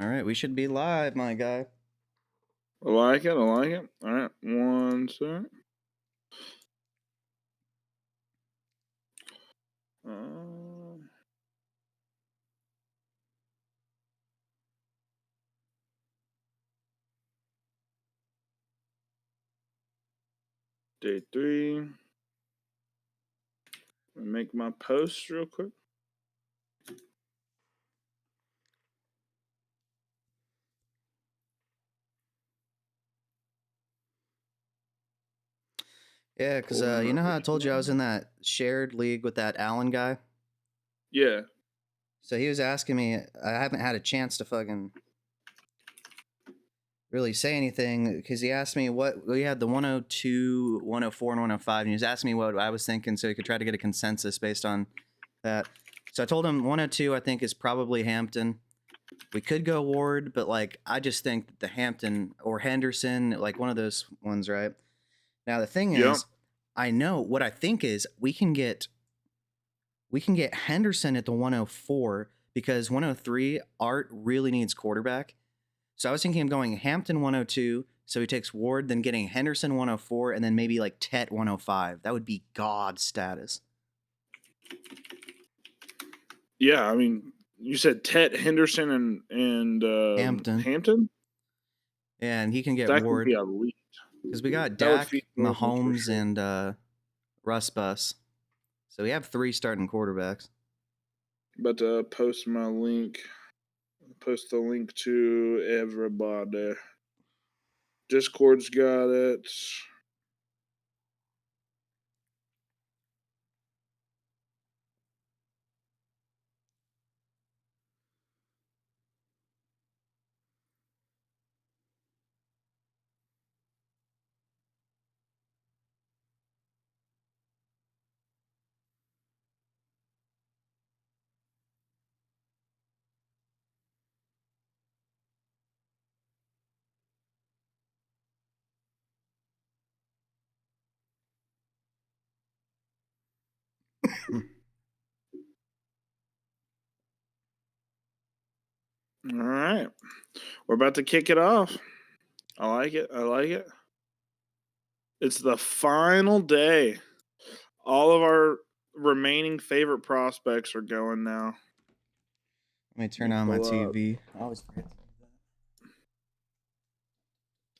All right, we should be live, my guy. I like it. I like it. All right, one sec. Uh, Day three. Make my post real quick. Yeah, because Pulling you up know how I this told you I was one. in that shared league with that Allen guy? Yeah. So he was asking me, I haven't had a chance to fucking really say anything because he asked me what we had the 102, 104, and 105, and he was asking me what I was thinking so he could try to get a consensus based on that. So I told him 102, I think, is probably Hampton. We could go Ward, but like I just think that the Hampton or Henderson, like one of those ones, right? Now the thing Yep. is, I know what I think is we can get Henderson at the 104 because 103 Art really needs quarterback. So I was thinking of going Hampton 102, so he takes Ward, then getting Henderson 104, and then maybe like Tet 105. That would be god status. Yeah. I mean, you said Tet Henderson and Hampton. Hampton. And he can get That could be Ward elite. because we got That would feed Dak, Norman for Mahomes, sure. and Russ Bus. So we have 3 starting quarterbacks. About to post my link. Post the link to everybody. Discord's got it. All right. We're about to kick it off. I like it. I like it. It's the final day. All of our remaining favorite prospects are going now. Let me Let turn me on my pull up, TV. I always forget to do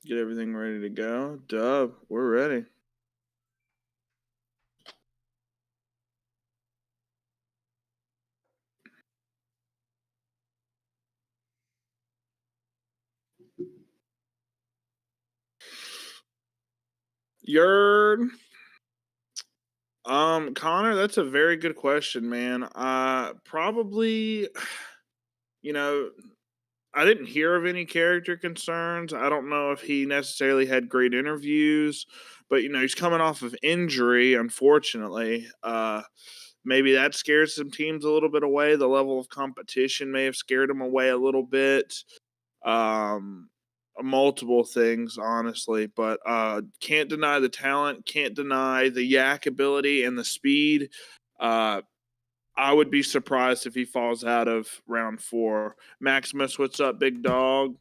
that. get everything ready to go. Dub, we're ready. You're Connor, that's a very good question, man. Probably, you know, I didn't hear of any character concerns. I don't know if he necessarily had great interviews, but he's coming off of injury, unfortunately. Maybe that scares some teams a little bit away. The level of competition may have scared him away a little bit. Um, Multiple things, honestly, but can't deny the talent, can't deny the yak ability and the speed. Uh, I would be surprised if he falls out of round 4. Maximus, what's up, big dog?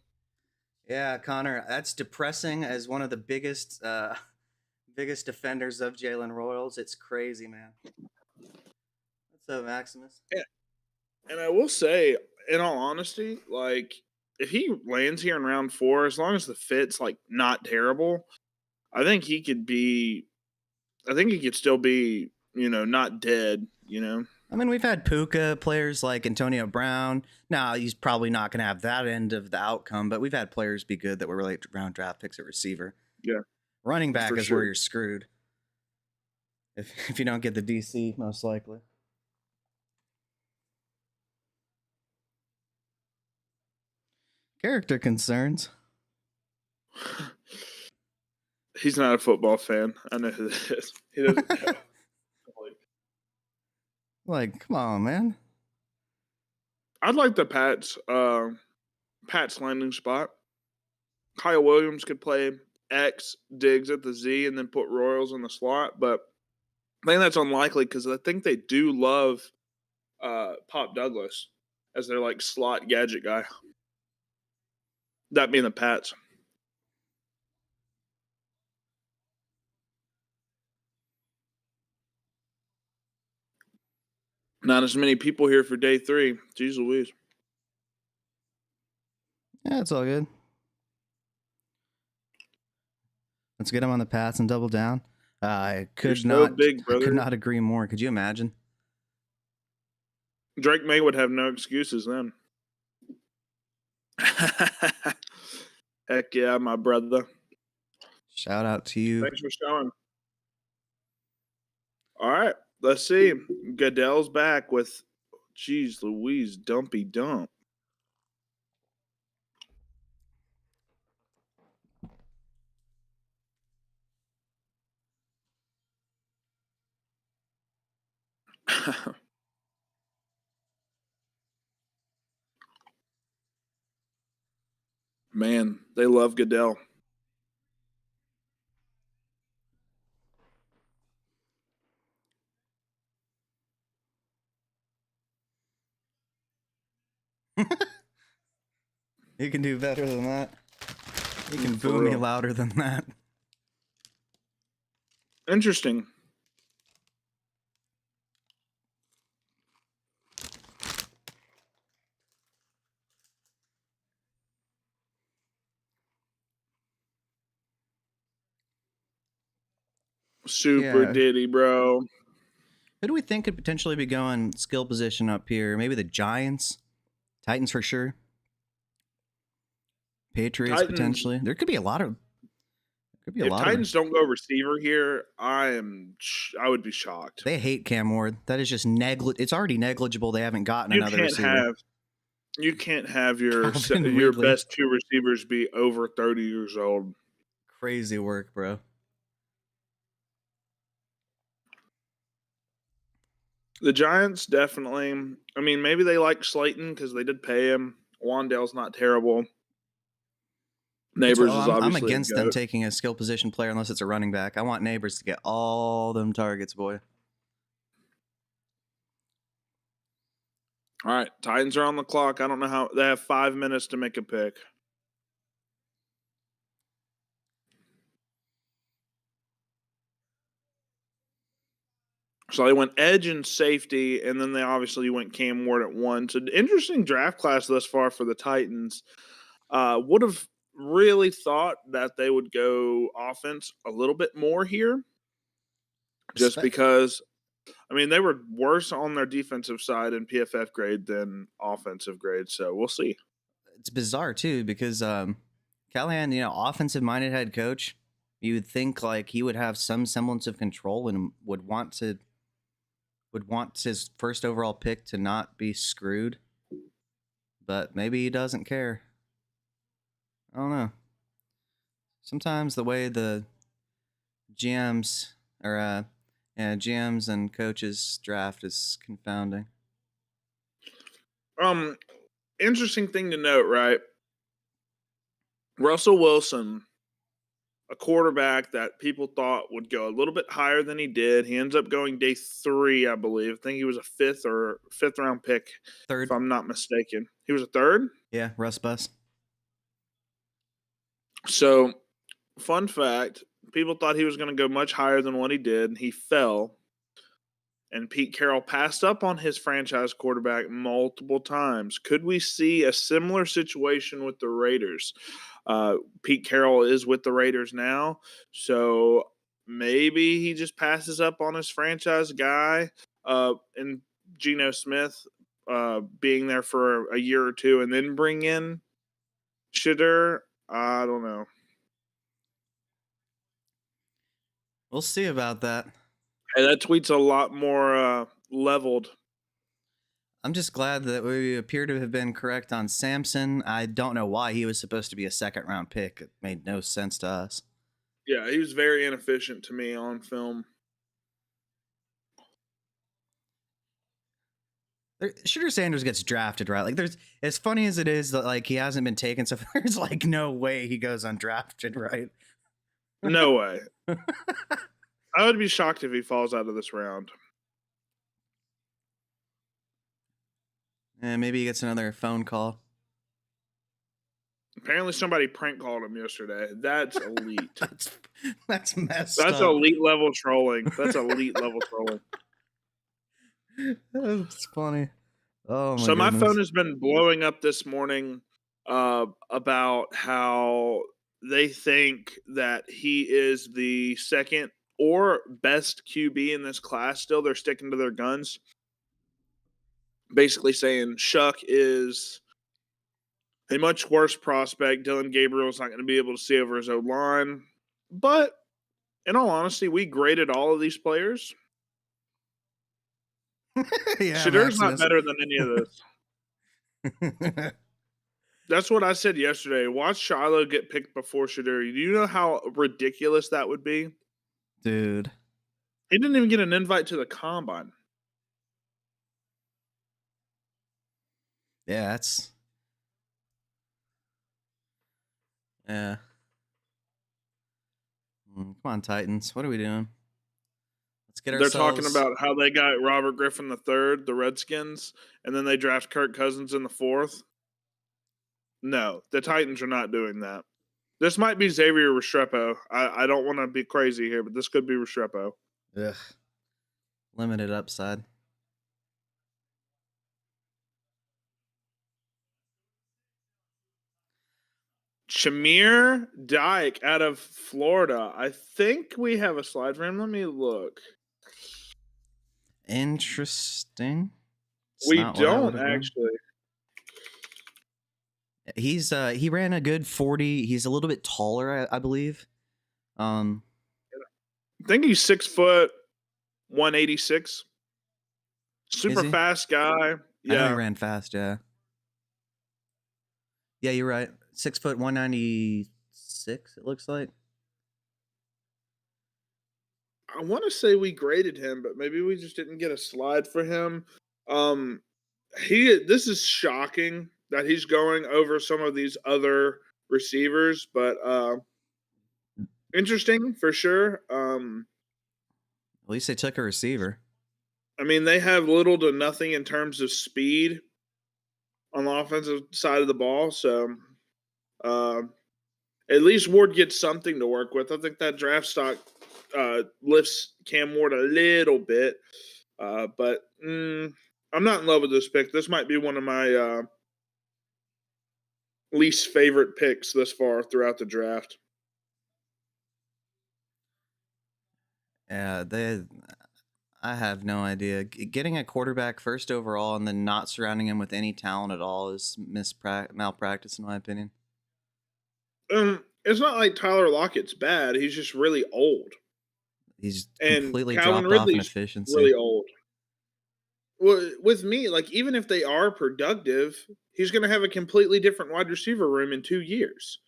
Yeah, Connor, that's depressing as one of the biggest defenders of Jalen Royals. It's crazy, man. What's up, Maximus? Yeah, and I will say, in all honesty, like if he lands here in round 4, as long as the fit's like not terrible, I think he could be. I think he could still be, not dead. I mean, we've had Puka players like Antonio Brown. Now, he's probably not going to have that end of the outcome, but we've had players be good that were late round draft picks at receiver. Yeah, Running back for is where sure. you're screwed if you don't get the DC, most likely. Character concerns. He's not a football fan. I know who that is. He doesn't know. Like, come on, man. I'd like the Pat's landing spot. Kyle Williams could play X, Diggs at the Z, and then put Royals in the slot, but I think that's unlikely because I think they do love Pop Douglas as their like slot gadget guy. That being the Pats. Not as many people here for day 3. Jeez Louise. Yeah, it's all good. Let's get him on the Pats and double down. I You're could so not. big, I could brother. not agree more. Could you imagine? Drake May would have no excuses then. Heck yeah, my brother. Shout out to you. Thanks for showing. All right, let's see. Goodell's back with, geez Louise, dumpy dump. Man, they love Goodell. You can do better than that. You can For boo me real. louder than that. Interesting. Super Yeah. Diddy, bro. Who do we think could potentially be going skill position up here? Maybe the Giants, Titans for sure. Patriots Titans. potentially. There could be a lot of. Could be a If lot Titans of. don't go receiver here, I would be shocked. They hate Cam Ward. That is just It's already negligible. They haven't gotten another receiver. You can't have your Calvin your Ridley. best 2 receivers be over 30 years old. Crazy work, bro. The Giants definitely. I mean, maybe they like Slayton because they did pay him. Wandale's not terrible. Neighbors is obviously. I'm against them taking a skill position player unless it's a running back. I want Neighbors to get all them targets, boy. All right, Titans are on the clock. I don't know how they have 5 minutes to make a pick. So they went edge and safety, and then they obviously went Cam Ward at 1. So interesting draft class thus far for the Titans. Would have really thought that they would go offense a little bit more here, just because. I mean, they were worse on their defensive side in PFF grade than offensive grade. So we'll see. It's bizarre too because Callahan, offensive minded head coach. You would think like he would have some semblance of control and would want his first overall pick to not be screwed. But maybe he doesn't care. I don't know. Sometimes the way the GMs and coaches draft is confounding. Interesting thing to note, right? Russell Wilson, a quarterback that people thought would go a little bit higher than he did. He ends up going day 3, I believe. I think he was a fifth round pick. Third. If I'm not mistaken. He was a third? Yeah, Russ Bus. So, fun fact, people thought he was going to go much higher than what he did. He fell. And Pete Carroll passed up on his franchise quarterback multiple times. Could we see a similar situation with the Raiders? Pete Carroll is with the Raiders now, so maybe he just passes up on his franchise guy and Geno Smith being there for a year or 2 and then bring in Shedeur. I don't know. We'll see about that. Hey, that tweet's a lot more leveled. I'm just glad that we appear to have been correct on Samson. I don't know why he was supposed to be a second-round pick. It made no sense to us. Yeah, he was very inefficient to me on film. Shedeur Sanders gets drafted, right? Like, there's, as funny as it is that like he hasn't been taken, so there's like no way he goes undrafted, right? No way. I would be shocked if he falls out of this round. And maybe he gets another phone call. Apparently, somebody prank called him yesterday. That's elite. That's that's messed That's up. elite level trolling. That's elite level trolling. That's funny. Oh my So my phone goodness. has been blowing up this morning about how they think that he is the second or best QB in this class. Still, they're sticking to their guns, basically saying Shuck is a much worse prospect. Dylan Gabriel's not going to be able to see over his own line. But in all honesty, we graded all of these players. Yeah, Shadur's not Maximus. better than any of this. That's what I said yesterday. Watch Shiloh get picked before Shadur. Do you know how ridiculous that would be? Dude. He didn't even get an invite to the combine. Yeah, that's yeah. Come on, Titans. What are we doing? Let's get They're talking ourselves. about how they got Robert Griffin III, the Redskins, and then they draft Kirk Cousins in the 4th. No, the Titans are not doing that. This might be Xavier Restrepo. I don't want to be crazy here, but this could be Restrepo. Ugh. Limited upside. Shamir Dyke out of Florida. I think we have a slide for him. Let me look. Interesting. It's We not what I don't would've done. actually. He ran a good 40. He's a little bit taller, I believe. I think he's 6 foot 186. Super he? fast guy. I know he Yeah. ran fast, yeah. Yeah, you're right. 6 foot 196, it looks like. I want to say we graded him, but maybe we just didn't get a slide for him. This is shocking that he's going over some of these other receivers, but interesting for sure. At least they took a receiver. I mean, they have little to nothing in terms of speed on the offensive side of the ball, so at least Ward gets something to work with. I think that draft stock lifts Cam Ward a little bit, but I'm not in love with this pick. This might be one of my least favorite picks thus far throughout the draft. Yeah, I have no idea. Getting a quarterback first overall and then not surrounding him with any talent at all is malpractice, in my opinion. It's not like Tyler Lockett's bad. He's just really old. He's And completely Calvin dropped off in Ridley's efficiency. really old. Well, with me, like even if they are productive, he's going to have a completely different wide receiver room in 2 years.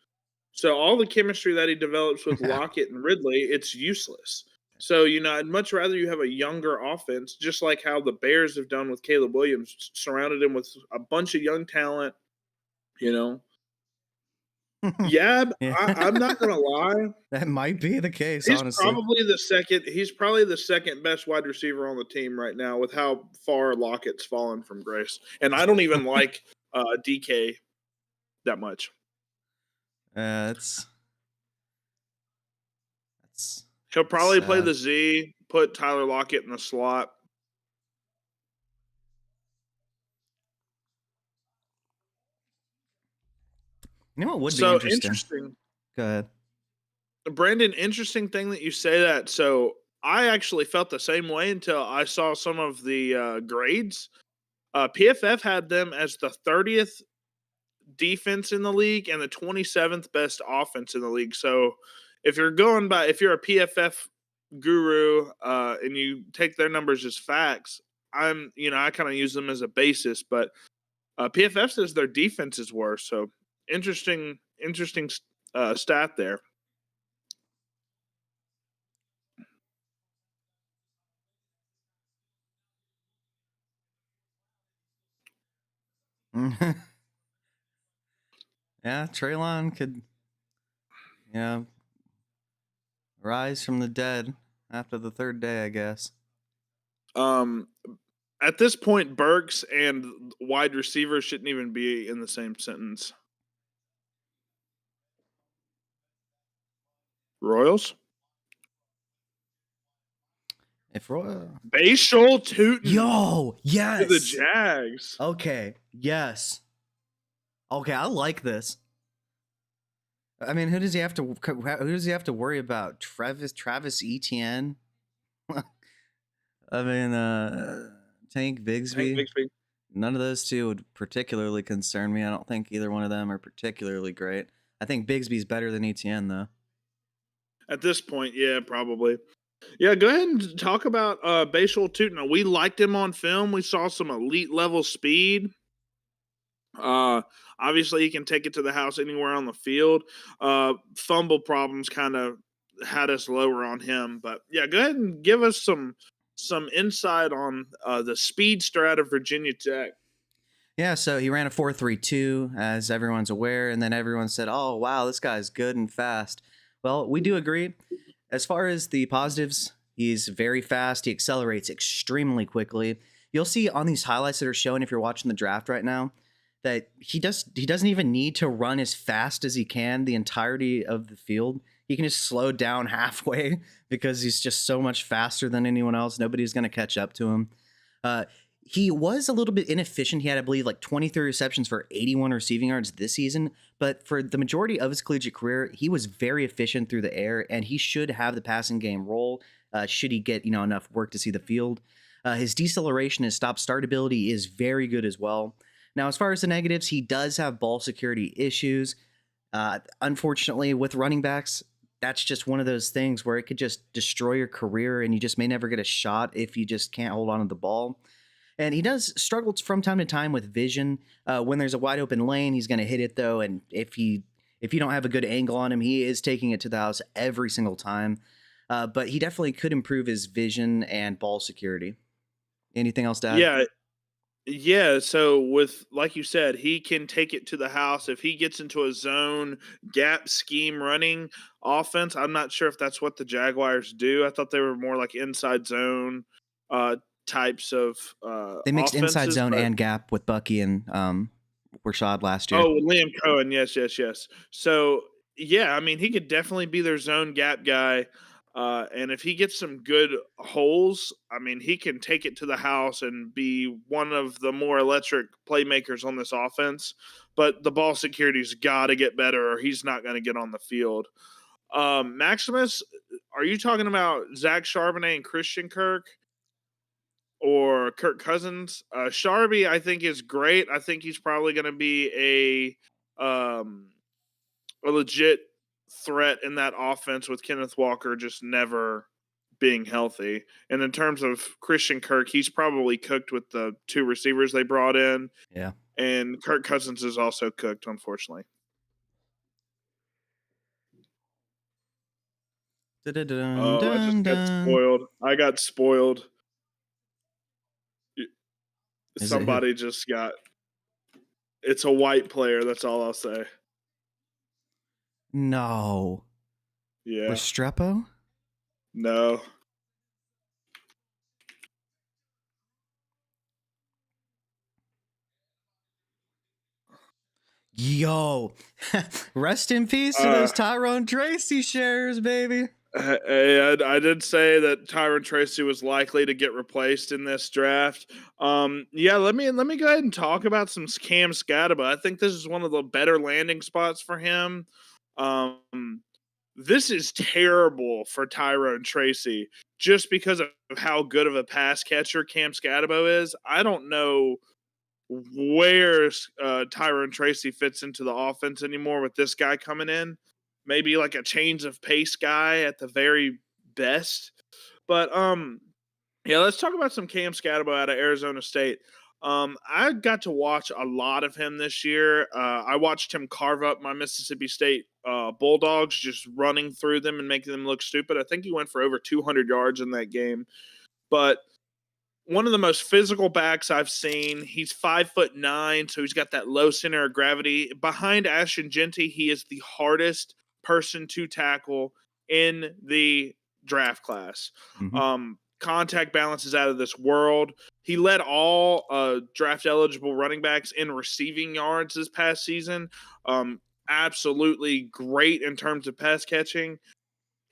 So all the chemistry that he develops with Lockett and Ridley, it's useless. So, I'd much rather you have a younger offense, just like how the Bears have done with Caleb Williams, surrounded him with a bunch of young talent, Yeah, I'm not gonna lie. That might be the case, He's honestly. probably the second best wide receiver on the team right now with how far Lockett's fallen from grace. And I don't even like DK that much. That's He'll probably play sad. the Z, put Tyler Lockett in the slot. You know what would be So interesting? Go ahead. Brandon, interesting thing that you say that. So I actually felt the same way until I saw some of the grades. PFF had them as the 30th defense in the league and the 27th best offense in the league. So if you're a PFF guru and you take their numbers as facts, I kind of use them as a basis, but PFF says their defense is worse. So interesting stat there. Yeah, Treylon could, rise from the dead after the third day, I guess. At this point, Burks and wide receivers shouldn't even be in the same sentence. Royals. If Roy, Bashal Tootin yo, to the yes. Jags. Okay, yes. Okay, I like this. I mean, who does he have to? Who does he have to worry about? Travis Etienne. I mean, Tank Hank Bigsby. Bixby. None of those two would particularly concern me. I don't think either one of them are particularly great. I think Bigsby's better than Etienne, though. At this point, yeah, probably. Yeah, go ahead and talk about Bashal Tootin. We liked him on film. We saw some elite level speed. Obviously, he can take it to the house anywhere on the field. Fumble problems kind of had us lower on him, but yeah, go ahead and give us some insight on the speedster out of Virginia Tech. Yeah, so he ran a 4.32, as everyone's aware, and then everyone said, "Oh, wow, this guy's good and fast." Well, we do agree. As far as the positives, he's very fast. He accelerates extremely quickly. You'll see on these highlights that are showing if you're watching the draft right now that he doesn't even need to run as fast as he can the entirety of the field. He can just slow down halfway because he's just so much faster than anyone else. Nobody's going to catch up to him. He was a little bit inefficient. He had, I believe, like 23 receptions for 81 receiving yards this season. But for the majority of his collegiate career, he was very efficient through the air, and he should have the passing game role should he get enough work to see the field. His deceleration, his stop-start ability is very good as well. Now, as far as the negatives, he does have ball security issues. Unfortunately, with running backs, that's just one of those things where it could just destroy your career, and you just may never get a shot if you just can't hold on to the ball. And he does struggle from time to time with vision. When there's a wide open lane, he's going to hit it though. And if you don't have a good angle on him, he is taking it to the house every single time. But he definitely could improve his vision and ball security. Anything else to add? Yeah, yeah. So with like you said, he can take it to the house if he gets into a zone gap scheme running offense. I'm not sure if that's what the Jaguars do. I thought they were more like inside zone uh, types of They mixed inside offenses, zone but and gap with Bucky and Rashad last year. oh, Liam Cohen, yes, yes, yes. So yeah, I mean, he could definitely be their zone gap guy. And if he gets some good holes, I mean, he can take it to the house and be one of the more electric playmakers on this offense. But the ball security's got to get better, or he's not going to get on the field. Maximus, are you talking about Zach Charbonnet and Christian Kirk? Or Kirk Cousins. Sharby, I think, is great. I think he's probably going to be a legit threat in that offense with Kenneth Walker just never being healthy. And in terms of Christian Kirk, he's probably cooked with the two receivers they brought in. Yeah. And Kirk Cousins is also cooked, unfortunately. Oh, I just got spoiled. I got spoiled. Somebody just got. It's a white player. That's all I'll say. No. Yeah. Restrepo? No. Yo. Rest in peace to those Tyrone Tracy shares, baby. I did say that Tyron Tracy was likely to get replaced in this draft. Yeah, let me go ahead and talk about some Cam Scataba. I think this is one of the better landing spots for him. This is terrible for Tyrone Tracy just because of how good of a pass catcher Cam Scatabo is. I don't know where Tyrone Tracy fits into the offense anymore with this guy coming in. Maybe like a change of pace guy at the very best. But yeah, let's talk about some Cam Scatabo out of Arizona State. I got to watch a lot of him this year. I watched him carve up my Mississippi State Bulldogs, just running through them and making them look stupid. I think he went for over 200 yards in that game. But one of the most physical backs I've seen. He's 5'9", so he's got that low center of gravity. Behind Ashton Genty, he is the hardest person to tackle in the draft class. Mm-hmm. Contact balance is out of this world. He led all draft eligible running backs in receiving yards this past season. Absolutely great in terms of pass catching.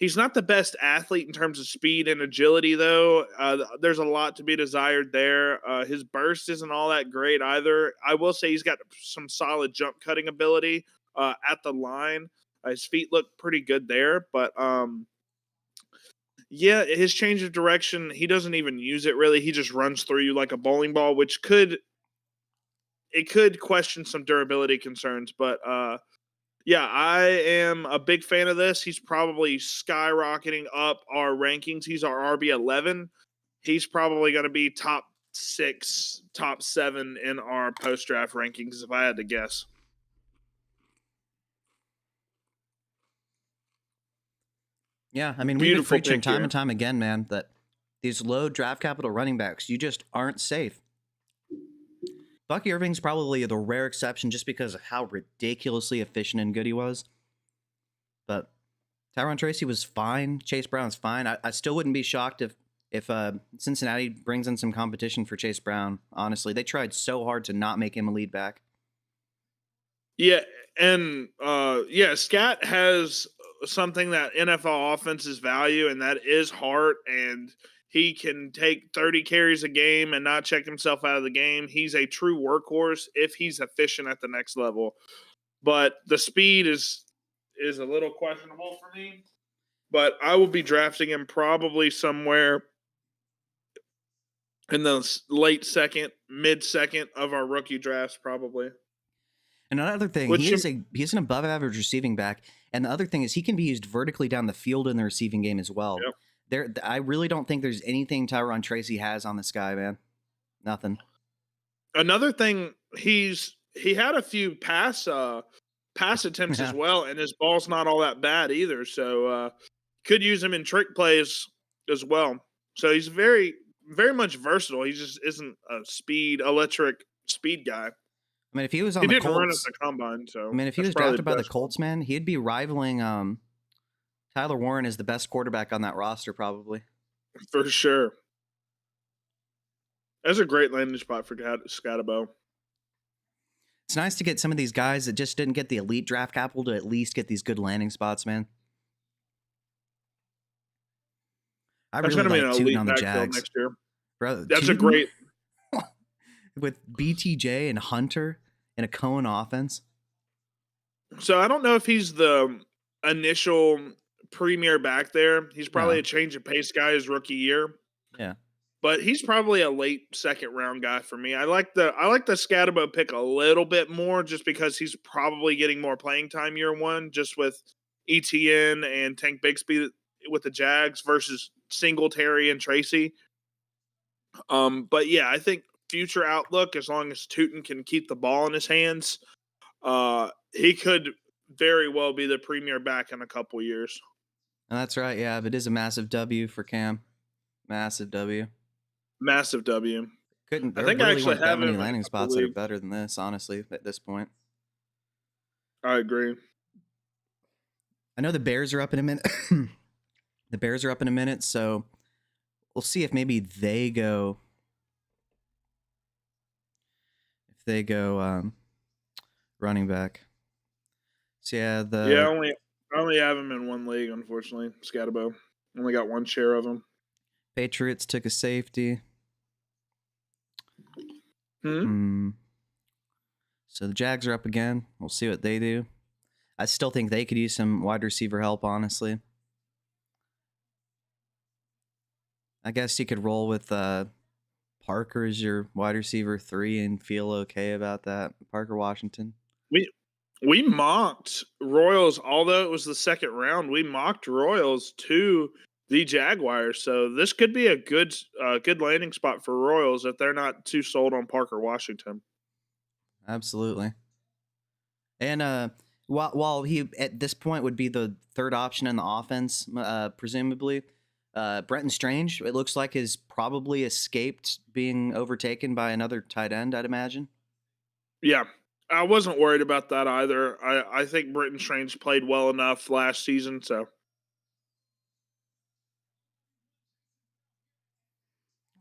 He's not the best athlete in terms of speed and agility, though. There's a lot to be desired there. His burst isn't all that great either. I will say he's got some solid jump cutting ability at the line. His feet look pretty good there, but yeah, his change of direction, he doesn't even use it really. He just runs through you like a bowling ball, which could question some durability concerns, but yeah, I am a big fan of this. He's probably skyrocketing up our rankings. He's our RB11. He's probably going to be top 6, top 7 in our post draft rankings, if I had to guess. Yeah, I mean, we've been preaching time and time again, man, that these low draft capital running backs, you just aren't safe. Bucky Irving's probably the rare exception just because of how ridiculously efficient and good he was. But Tyrone Tracy was fine. Chase Brown's fine. I still wouldn't be shocked if Cincinnati brings in some competition for Chase Brown. Honestly, they tried so hard to not make him a lead back. Yeah, and Scat has something that NFL offenses value, and that is heart, and he can take 30 carries a game and not check himself out of the game. He's a true workhorse if he's efficient at the next level. But the speed is a little questionable for me. But I will be drafting him probably somewhere in the late second, mid second of our rookie drafts, probably. And another thing, he's an above average receiving back. And the other thing is he can be used vertically down the field in the receiving game as well. Yep. I really don't think there's anything Tyrone Tracy has on this guy, man. Nothing. Another thing, he had a few pass attempts as well, and his ball's not all that bad either. So could use him in trick plays as well. So he's very, very much versatile. He just isn't a electric speed guy. I mean, if he was on the Colts, run at the combine. So I mean, if he was drafted by the Colts, man, he'd be rivaling Tyler Warren as the best quarterback on that roster, probably. For sure. That's a great landing spot for Scatabo. It's nice to get some of these guys that just didn't get the elite draft capital to at least get these good landing spots, man. I really like Tootin on the Jags next year. Bro, that's a great with BTJ and Hunter and a Cohen offense. So I don't know if he's the initial premier back there. He's probably a change of pace guy his rookie year. Yeah. But he's probably a late second round guy for me. I like the Scatabo pick a little bit more just because he's probably getting more playing time year one, just with ETN and Tank Bigsby with the Jags versus Singletary and Tracy. But yeah, I think future outlook, as long as Tootin can keep the ball in his hands, he could very well be the premier back in a couple years. And that's right. Yeah, but it is a massive W for Cam. Massive W. Massive W. I think really I actually have many landing spots that are better than this, honestly, at this point. I agree. I know the Bears are up in a minute. The Bears are up in a minute, so we'll see if maybe they go. If they go running back. So yeah, I only have him in one league, unfortunately. Scatabo. Only got one share of him. Patriots took a safety. So the Jags are up again. We'll see what they do. I still think they could use some wide receiver help, honestly. I guess you could roll with Parker as your wide receiver 3 and feel okay about that. Parker Washington. We mocked Royals, although it was the second round. We mocked Royals to the Jaguars, so this could be a good landing spot for Royals if they're not too sold on Parker Washington. Absolutely. And while he at this point would be the third option in the offense, presumably, Brenton Strange, it looks like, has probably escaped being overtaken by another tight end, I'd imagine. Yeah, I wasn't worried about that either. I think Brenton Strange played well enough last season, so.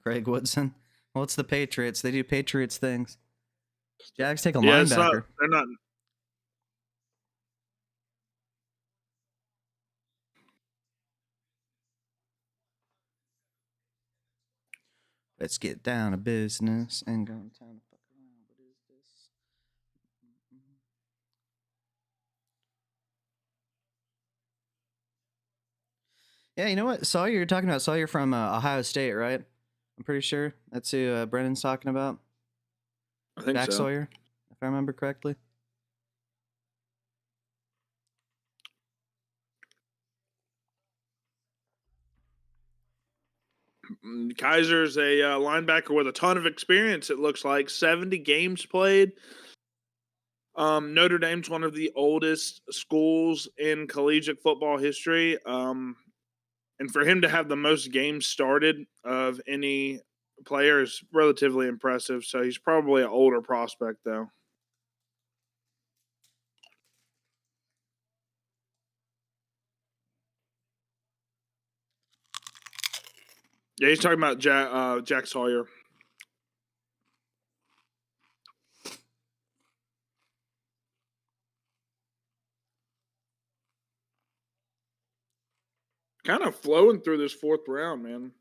Craig Woodson. Well, it's the Patriots. They do Patriots things. Jags take a linebacker. They're not. Let's get down to business and go in town to fuck around. What is this? Yeah, you know what? Sawyer, you're talking about Sawyer from Ohio State, right? I'm pretty sure that's who Brennan's talking about. I think Jack so. Sawyer, if I remember correctly. Kaiser's a linebacker with a ton of experience. It looks like 70 games played. Notre Dame's one of the oldest schools in collegiate football history. And for him to have the most games started of any player is relatively impressive. So he's probably an older prospect, though. Yeah, he's talking about Jack Sawyer. Kind of flowing through this fourth round, man.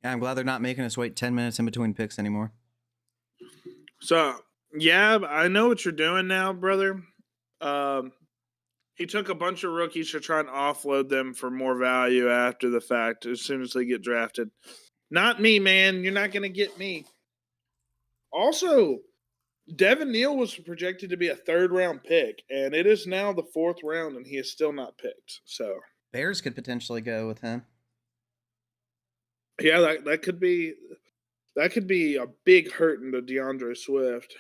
Yeah, I'm glad they're not making us wait 10 minutes in between picks anymore. So, yeah, I know what you're doing now, brother. He took a bunch of rookies to try and offload them for more value after the fact as soon as they get drafted. Not me, man. You're not going to get me. Also, Devin Neal was projected to be a third-round pick, and it is now the fourth round, and he is still not picked. So Bears could potentially go with him. yeah, that could be a big hurting to DeAndre Swift.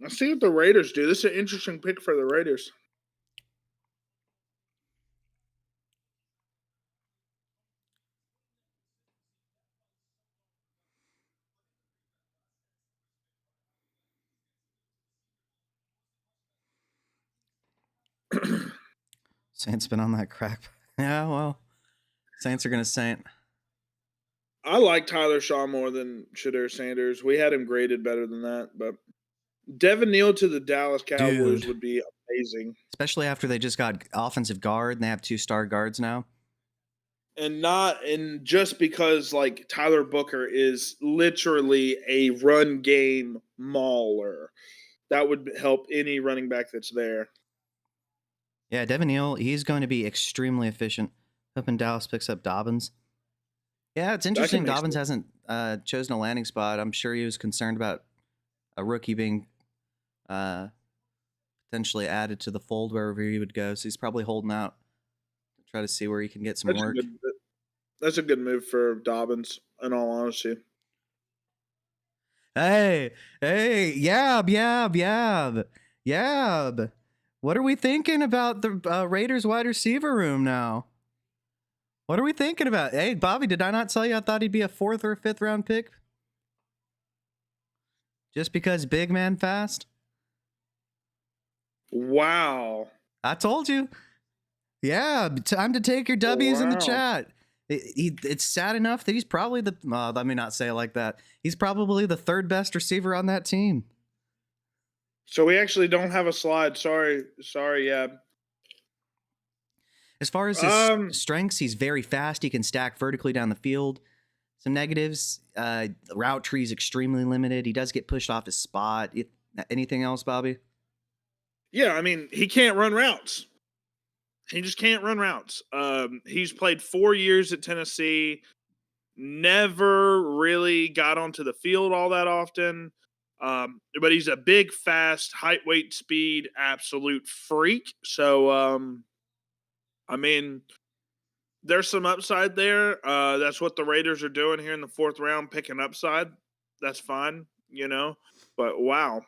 Let's see what the Raiders do. This is an interesting pick for the Raiders. Saints been on that crack. Yeah, well, Saints are gonna Saint. I like Tyler Shaw more than Shadur Sanders. We had him graded better than that, but Devin Neal to the Dallas Cowboys would be amazing. Especially after they just got offensive guard and they have 2-star guards now. And just because like Tyler Booker is literally a run game mauler. That would help any running back that's there. Yeah, Devin Neal, he's going to be extremely efficient. Hoping Dallas picks up Dobbins. Yeah, it's interesting. Dobbins hasn't chosen a landing spot. I'm sure he was concerned about a rookie being potentially added to the fold wherever he would go. So he's probably holding out to try to see where he can get some work. That's a good move for Dobbins, in all honesty. Hey, Yab. What are we thinking about the Raiders wide receiver room now? What are we thinking about? Hey, Bobby, did I not tell you I thought he'd be a 4th or 5th round pick? Just because big man fast? Wow. I told you. Yeah, time to take your W's in the chat. It's sad enough that he's probably let me not say it like that. He's probably the 3rd best receiver on that team. So we actually don't have a slide. Sorry, Yab. As far as his strengths, he's very fast. He can stack vertically down the field. Some negatives, route tree is extremely limited. He does get pushed off his spot. Anything else, Bobby? Yeah, I mean, he can't run routes. He just can't run routes. He's played 4 years at Tennessee, never really got onto the field all that often. But he's a big, fast, height, weight, speed, absolute freak. So, I mean, there's some upside there. That's what the Raiders are doing here in the 4th round, picking upside. That's fine, but wow.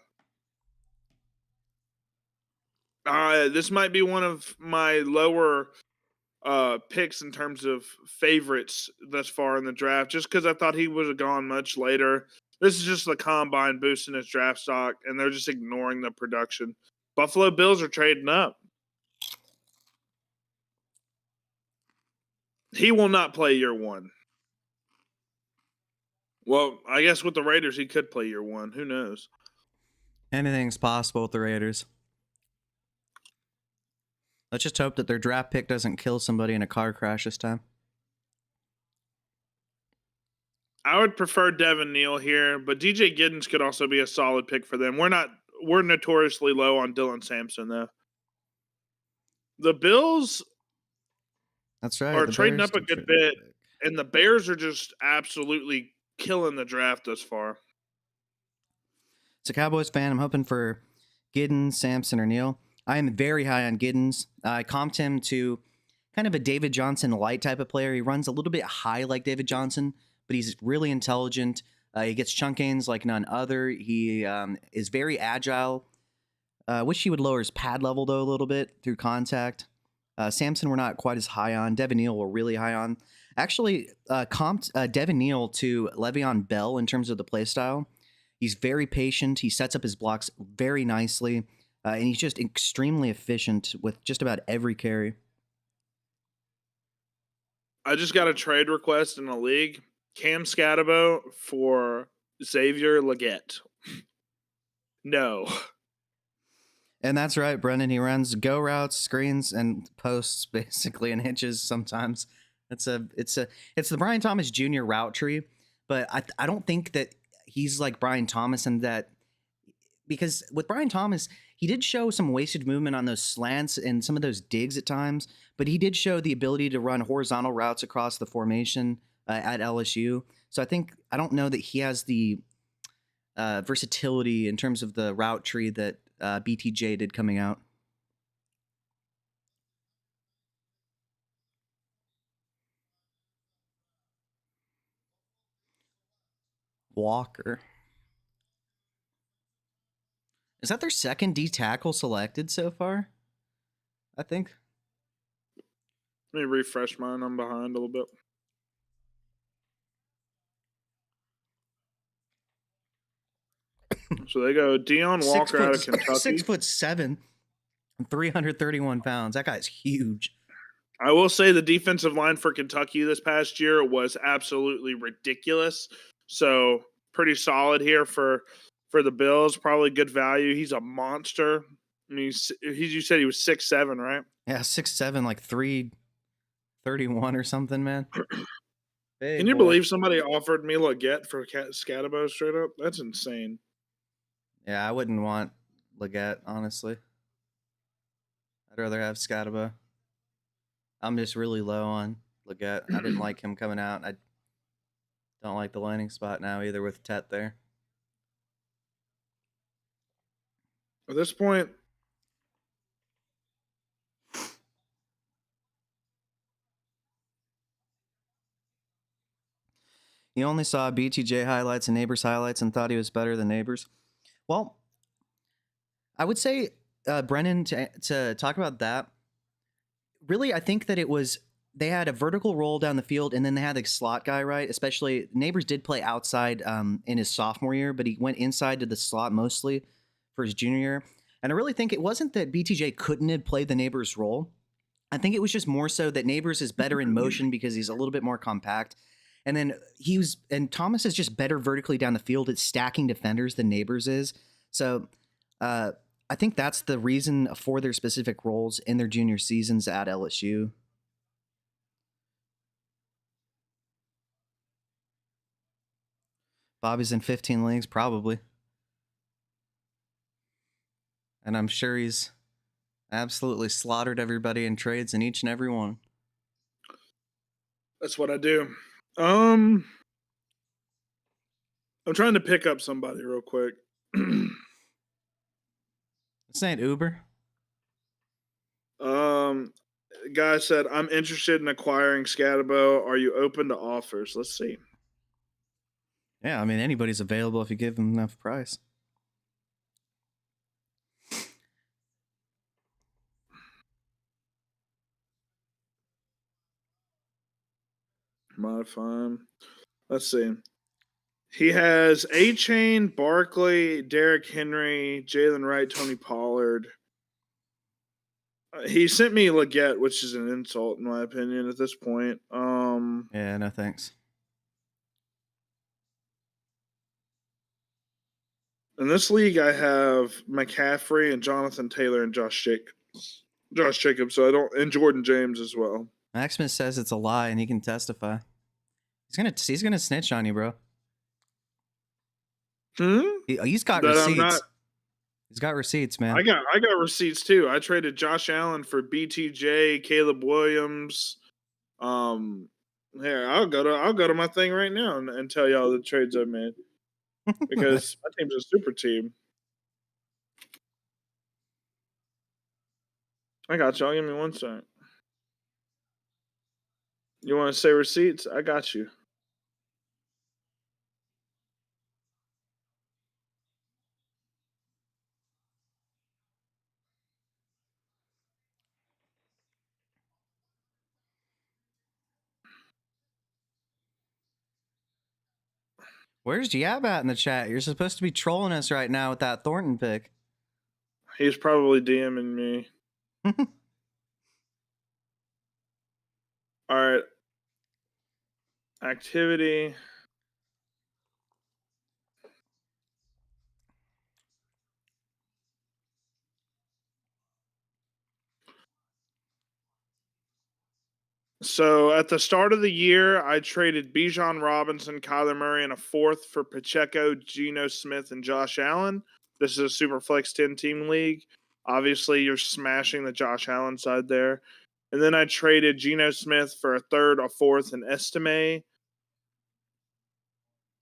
This might be one of my lower picks in terms of favorites thus far in the draft, just because I thought he would have gone much later. This is just the combine boosting his draft stock, and they're just ignoring the production. Buffalo Bills are trading up. He will not play year 1. Well, I guess with the Raiders, he could play year 1. Who knows? Anything's possible with the Raiders. Let's just hope that their draft pick doesn't kill somebody in a car crash this time. I would prefer Devin Neal here, but DJ Giddens could also be a solid pick for them. We're notoriously low on Dylan Sampson though. The Bills That's right. are The trading Bears up a did good trade bit, that pick. and the Bears are just absolutely killing the draft thus far. It's a Cowboys fan. I'm hoping for Giddens, Sampson, or Neal. I am very high on Giddens. I comped him to kind of a David Johnson light type of player. He runs a little bit high like David Johnson, but he's really intelligent. He gets chunk gains like none other. He is very agile. Wish he would lower his pad level though a little bit through contact. Sampson we're not quite as high on. Devin Neal we're really high on. Actually, comped Devin Neal to Le'Veon Bell in terms of the play style. He's very patient. He sets up his blocks very nicely, and he's just extremely efficient with just about every carry. I just got a trade request in a league. Cam Scatabo for Xavier Legette. No. And that's right, Brendan. He runs go routes, screens, and posts basically, and hitches sometimes. It's the Brian Thomas Jr. route tree, but I don't think that he's like Brian Thomas in that, because with Brian Thomas, he did show some wasted movement on those slants and some of those digs at times, but he did show the ability to run horizontal routes across the formation at LSU. So I don't know that he has the versatility in terms of the route tree that BTJ did coming out. Walker. Is that their second D tackle selected so far? I think. Let me refresh mine. I'm behind a little bit. So they go Dion Walker out of Kentucky. 6'7", 331 pounds. That guy's huge. I will say the defensive line for Kentucky this past year was absolutely ridiculous. So pretty solid here for the Bills. Probably good value. He's a monster. I mean, you said he was 6'7", right? Yeah, 6'7", like 331 or something, man. Can you believe somebody offered me Legette for Scatabo straight up? That's insane. Yeah, I wouldn't want Legette, honestly. I'd rather have Scatabo. I'm just really low on Legette. I didn't like him coming out. I don't like the landing spot now either with Tet there. At this point, You only saw BTJ highlights and Neighbors highlights and thought he was better than Neighbors. Well, I would say, Brennan, to talk about that, really, I think that they had a vertical roll down the field, and then they had the slot guy, right? Especially Neighbors did play outside in his sophomore year, but he went inside to the slot mostly for his junior year. And I really think it wasn't that BTJ couldn't have played the Neighbors role. I think it was just more so that Neighbors is better in motion because he's a little bit more compact. And then Thomas is just better vertically down the field at stacking defenders than Neighbors is. So I think that's the reason for their specific roles in their junior seasons at LSU. Bobby's in 15 leagues, probably. And I'm sure he's absolutely slaughtered everybody in trades in each and every one. That's what I do. I'm trying to pick up somebody real quick. This ain't Uber. Guy said, I'm interested in acquiring Scatabo. Are you open to offers? Let's see. Yeah, I mean, anybody's available if you give them enough price. Modify him. Let's see. He has A-Chain, Barkley, Derrick Henry, Jalen Wright, Tony Pollard. He sent me Legette, which is an insult in my opinion at this point. Yeah, no thanks. In this league, I have McCaffrey and Jonathan Taylor and Josh Jacobs. So and Jordan James as well. Maximus says it's a lie, and he can testify. He's gonna snitch on you, bro. Hmm? He's got That I'm not. receipts. He's got receipts, man. I got receipts too. I traded Josh Allen for BTJ, Caleb Williams. Um, Here I'll go to my thing right now and tell y'all the trades I made because my team's a super team. I got y'all. Give me one sec. You want to say receipts? I got you. Where's Jab at in the chat? You're supposed to be trolling us right now with that Thornton pick. He's probably DMing me. All right. Activity. So at the start of the year, I traded Bijan Robinson, Kyler Murray, and a fourth for Pacheco, Geno Smith, and Josh Allen. This is a super flex 10 team league. Obviously, you're smashing the Josh Allen side there. And then I traded Geno Smith for a third, a fourth, and Estime.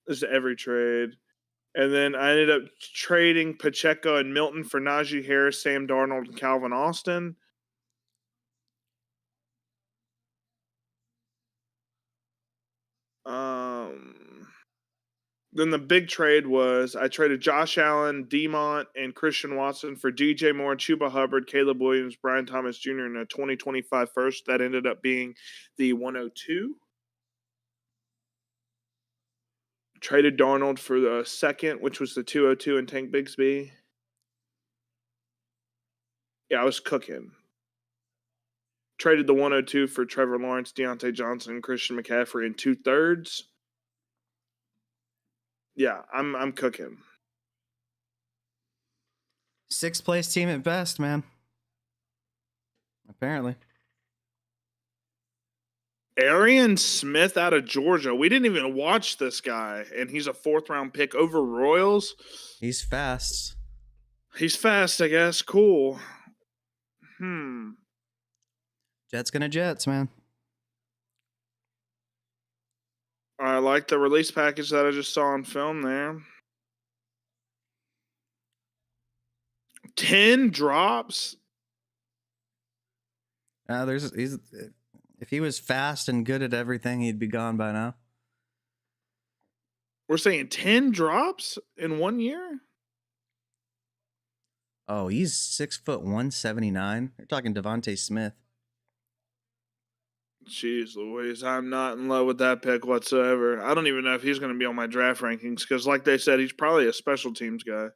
This is every trade. And then I ended up trading Pacheco and Milton for Najee Harris, Sam Darnold, and Calvin Austin. Then the big trade was I traded Josh Allen, Demont, and Christian Watson for DJ Moore, Chuba Hubbard, Caleb Williams, Brian Thomas Jr. in a 2025 first. That ended up being the 102. Traded Darnold for the second, which was the 202 and Tank Bigsby. Yeah, I was cooking. Traded the 102 for Trevor Lawrence, Deontay Johnson, Christian McCaffrey in 2/3. Yeah, I'm cooking. 6th place team at best, man. Apparently. Arian Smith out of Georgia. We didn't even watch this guy, and he's a 4th round pick over Royals. He's fast. He's fast, I guess. Cool. Jets gonna Jets, man. I like the release package that I just saw on film there. 10 drops. If he was fast and good at everything, he'd be gone by now. We're saying 10 drops in 1 year? Oh, he's 6'1", 179. You're talking Devontae Smith. Jeez Louise, I'm not in love with that pick whatsoever. I don't even know if he's going to be on my draft rankings because, like they said, he's probably a special teams guy.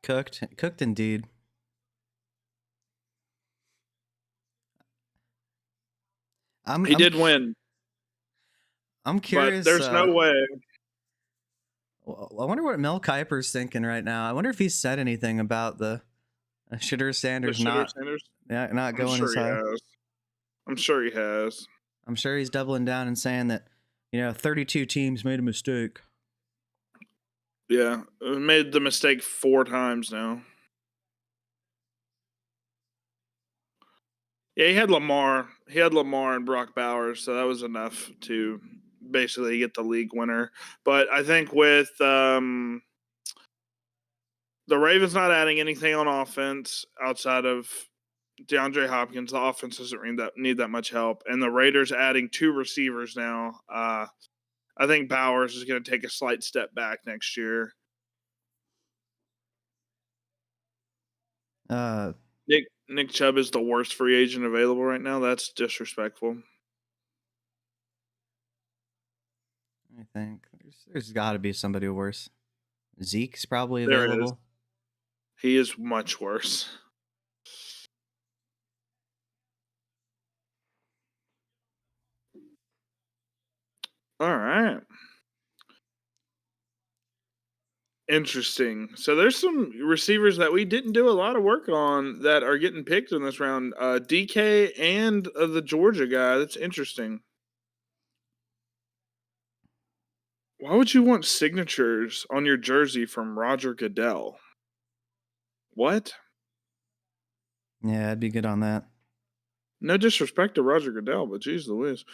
Cooked indeed. He did win. I'm curious. But there's no way. I wonder what Mel Kiper's thinking right now. I wonder if he said anything about the Shedeur Sanders not going as high. I'm sure he has. I'm sure he's doubling down and saying that, 32 teams made a mistake. Yeah, made the mistake 4 times now. Yeah, he had Lamar. He had Lamar and Brock Bowers, so that was enough to basically get the league winner. But I think with the Ravens not adding anything on offense outside of DeAndre Hopkins, the offense doesn't need that much help. And the Raiders adding 2 receivers now. I think Bowers is going to take a slight step back next year. Nick Chubb is the worst free agent available right now. That's disrespectful. I think there's got to be somebody worse. Zeke's probably available. He is much worse. All right. Interesting. So there's some receivers that we didn't do a lot of work on that are getting picked in this round. DK and the Georgia guy. That's interesting. Why would you want signatures on your jersey from Roger Goodell? What? Yeah, I'd be good on that. No disrespect to Roger Goodell, but geez Louise.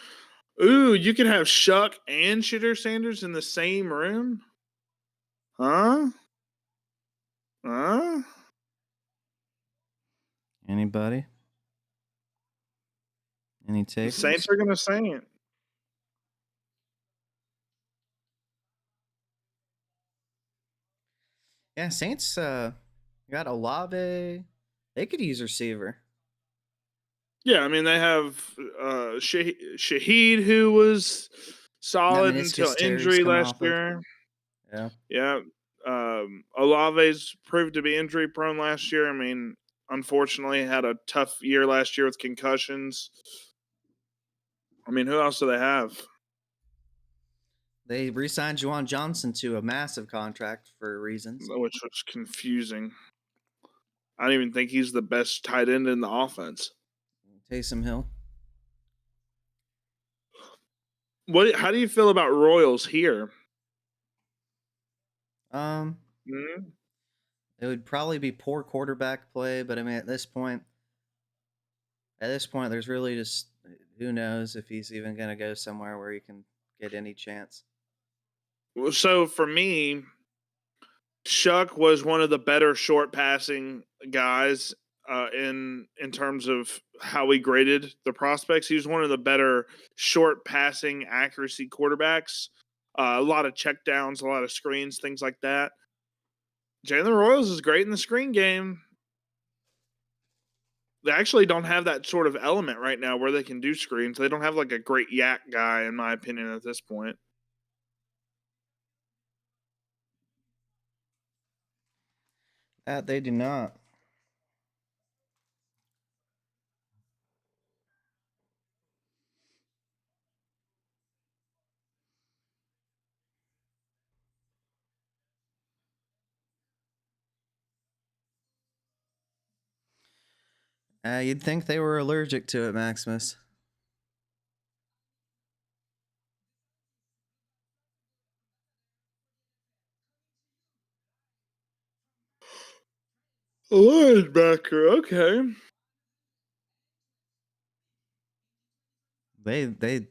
Ooh, you could have Shuck and Shitter Sanders in the same room? Huh? Huh? Anybody? Any The takers? Saints are gonna Saint. Yeah, Saints got Olave. They could use receiver. Yeah, I mean they have Shaheed who was That solid until meniscus tear he's injury coming last off of. year. Yeah. Yeah. Olave's proved to be injury prone last year. I mean, unfortunately, had a tough year last year with concussions. I mean, who else do they have? They re-signed Juwan Johnson to a massive contract for reasons. Which was confusing. I don't even think he's the best tight end in the offense. Taysom Hill. What? How do you feel about Royals here? Um, Hmm? it would probably be poor quarterback play, but I mean, at this point, there's really just who knows if he's even going to go somewhere where he can get any chance. Well, so for me, Shuck was one of the better short passing guys in terms of how we graded the prospects. He was one of the better short passing accuracy quarterbacks. A lot of check downs, a lot of screens, things like that. Jalen Royals is great in the screen game. They actually don't have that sort of element right now where they can do screens. They don't have like a great yak guy, in my opinion, at this point. That they do not. You'd think they were allergic to it, Maximus. A linebacker, okay. They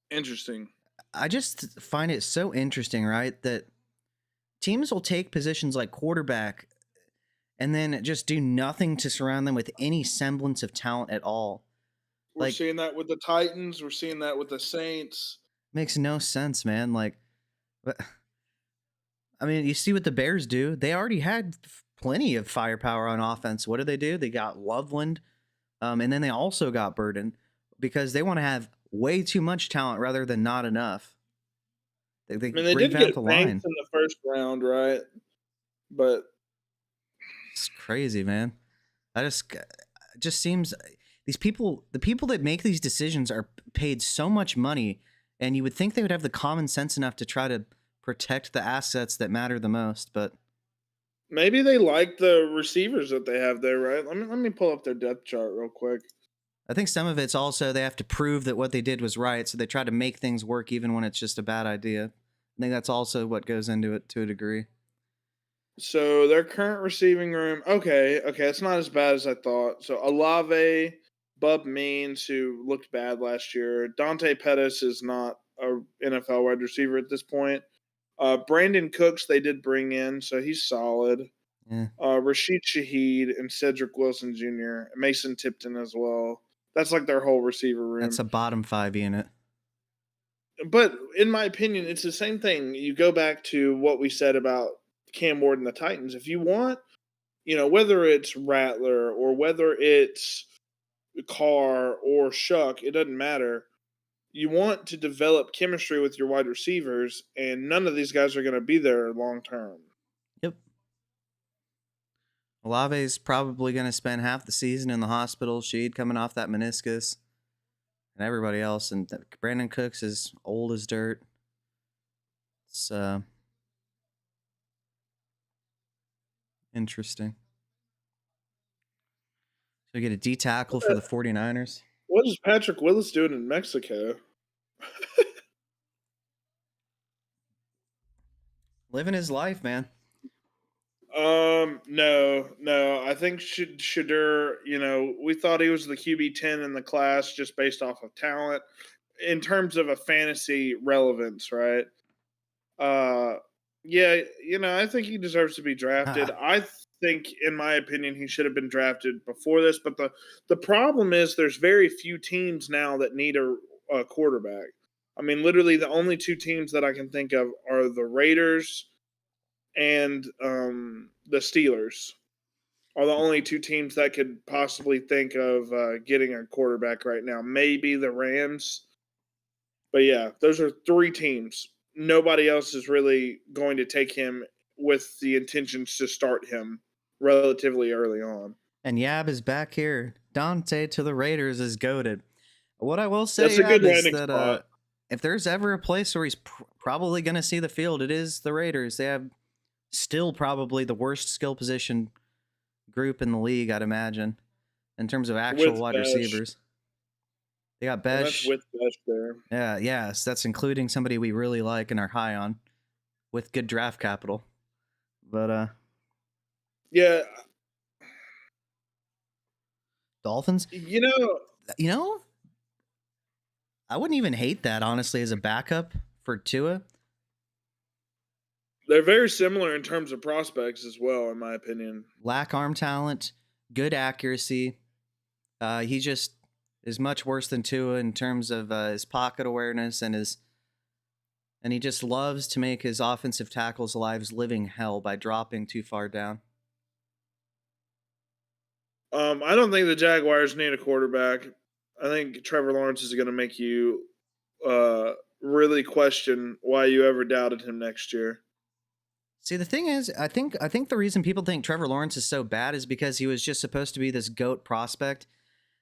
Interesting. I just find it so interesting, right? That teams will take positions like quarterback and then just do nothing to surround them with any semblance of talent at all. We're Like, seeing that with the Titans. We're seeing that with the Saints. makes no sense, man. Like, but I mean, you see what the Bears do. They already had plenty of firepower on offense. What do? They got Loveland, and then they also got Burden because they want to have way too much talent rather than not enough. They I mean, they did revamped get the Banks line. in the first round, right? But It's crazy, man. I just seems these people, the people that make these decisions, are paid so much money, and you would think they would have the common sense enough to try to protect the assets that matter the most, but maybe they like the receivers that they have there, right? Let me pull up their depth chart real quick. I think some of it's also they have to prove that what they did was right, so they try to make things work even when it's just a bad idea. I think that's also what goes into it to a degree. So their current receiving room, okay, it's not as bad as I thought. So Olave, Bub Means, who looked bad last year. Dante Pettis is not a NFL wide receiver at this point. Brandon Cooks they did bring in, so he's solid. Yeah, Rashid Shaheed and Cedric Wilson Jr., Mason Tipton as well. That's like their whole receiver room. that's a bottom 5 unit. But in my opinion, it's the same thing. You go back to what we said about Cam Ward and the Titans. If you want, whether it's Rattler or whether it's Carr or Shuck, it doesn't matter. you want to develop chemistry with your wide receivers, and none of these guys are going to be there long term. Yep. Olave's probably going to spend half the season in the hospital. Sheed coming off that meniscus, and everybody else. And Brandon Cooks is old as dirt. It's interesting. So we get a D tackle for the 49ers. What is Patrick Willis doing in Mexico? Living his life, man. No. I think Shadur, we thought he was the QB 10 in the class just based off of talent. In terms of a fantasy relevance, right? Yeah, I think he deserves to be drafted. I think, in my opinion, he should have been drafted before this. But the problem is there's very few teams now that need a quarterback. I mean, literally the only two teams that I can think of are the Raiders and the Steelers are the only two teams that could possibly think of getting a quarterback right now. Maybe the Rams. But yeah, those are three teams. Nobody else is really going to take him with the intentions to start him relatively early on. And Yab is back here. Dante to the Raiders is goated. What I will say, That's a good Yab, is landing that spot. if there's ever a place where he's probably going to see the field, it is the Raiders. They have still probably the worst skill position group in the league, I'd imagine, in terms of actual With wide Besh. receivers. They got And that's Besh. with Besh there. Yeah, yes, that's including somebody we really like and are high on with good draft capital. But Yeah, Dolphins, you know, I wouldn't even hate that, honestly, as a backup for Tua. they're very similar in terms of prospects as well, in my opinion. Lack arm talent, good accuracy. He just is much worse than Tua in terms of his pocket awareness and he just loves to make his offensive tackles' lives living hell by dropping too far down. I don't think the Jaguars need a quarterback. I think Trevor Lawrence is going to make you really question why you ever doubted him next year. See, the thing is, I think the reason people think Trevor Lawrence is so bad is because he was just supposed to be this GOAT prospect.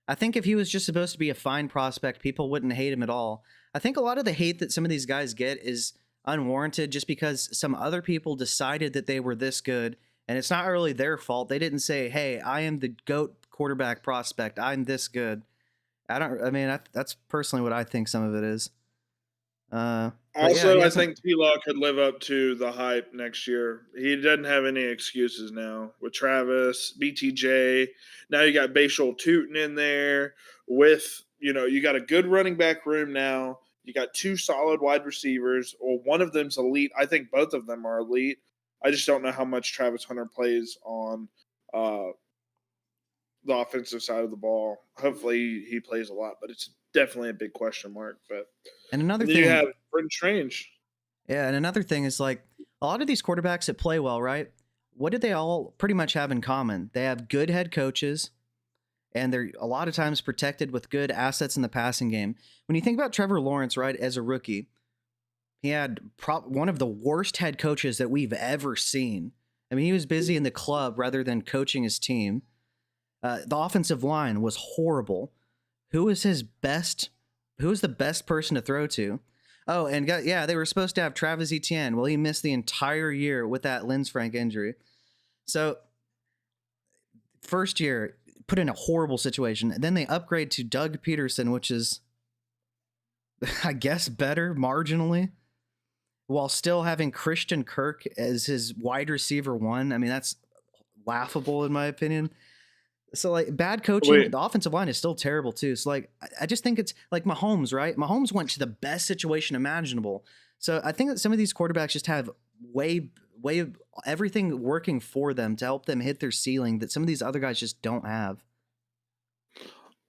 I think if he was just supposed to be a fine prospect, people wouldn't hate him at all. I think a lot of the hate that some of these guys get is unwarranted just because some other people decided that they were this good, and it's not really their fault. They didn't say, "Hey, I am the GOAT quarterback prospect. I'm this good." That's personally what I think some of it is. Also, yeah, I think T-Law could live up to the hype next year. He doesn't have any excuses now with Travis, BTJ. Now you got Bashal Tootin in there with, you got a good running back room now. You got two solid wide receivers, or one of them's elite. I think both of them are elite. I just don't know how much Travis Hunter plays on the offensive side of the ball. Hopefully he plays a lot, but it's definitely a big question mark. But and another thing, you have Brenton Strange. Yeah, and another thing is like a lot of these quarterbacks that play well, right? What do they all pretty much have in common? They have good head coaches, and they're a lot of times protected with good assets in the passing game. When you think about Trevor Lawrence, right, as a rookie, he had one of the worst head coaches that we've ever seen. I mean, he was busy in the club rather than coaching his team. The offensive line was horrible. Who was the best person to throw to? Oh, and they were supposed to have Travis Etienne. Well, he missed the entire year with that Linsfranc injury. So, first year, put in a horrible situation. Then they upgrade to Doug Peterson, which is, I guess, better marginally, while still having Christian Kirk as his wide receiver one. I mean, that's laughable in my opinion. So, like, bad coaching, the offensive line is still terrible, too. So, like, I just think it's like Mahomes, right? Mahomes went to the best situation imaginable. So, I think that some of these quarterbacks just have way everything working for them to help them hit their ceiling that some of these other guys just don't have.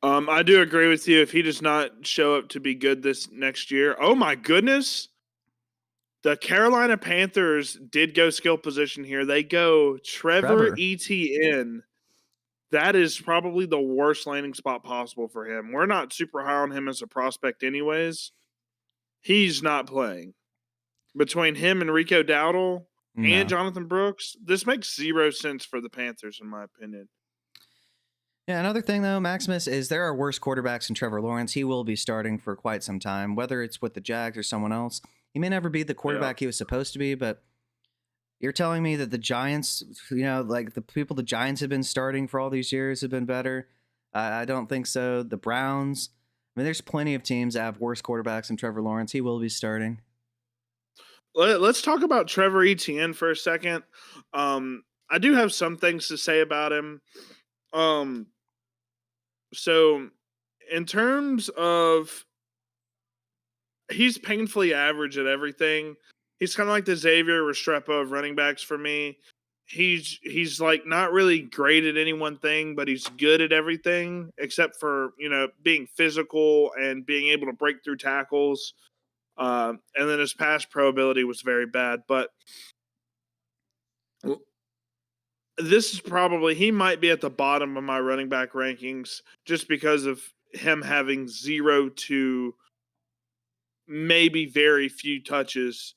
I do agree with you. If he does not show up to be good this next year, oh my goodness. The Carolina Panthers did go skill position here. They go Trevor Etienne that is probably the worst landing spot possible for him. We're not super high on him as a prospect, anyways. He's not playing. Between him and Rico Dowdle and No. Jonathan Brooks, this makes zero sense for the Panthers, in my opinion. Yeah, another thing though, Maximus, is there are worse quarterbacks than Trevor Lawrence. He will be starting for quite some time, whether it's with the Jags or someone else. He may never be the Yeah. quarterback he was supposed to be, but you're telling me that the Giants, like the people the Giants have been starting for all these years have been better? I don't think so. The Browns, I mean, there's plenty of teams that have worse quarterbacks than Trevor Lawrence. He will be starting. Let's talk about Trevor Etienne for a second. I do have some things to say about him. Um, so in terms of he's painfully average at everything. He's kind of like the Xavier Restrepo of running backs for me. He's like not really great at any one thing, but he's good at everything except for being physical and being able to break through tackles. And then his pass pro ability was very bad, but this is probably he might be at the bottom of my running back rankings just because of him having 0 to maybe very few touches.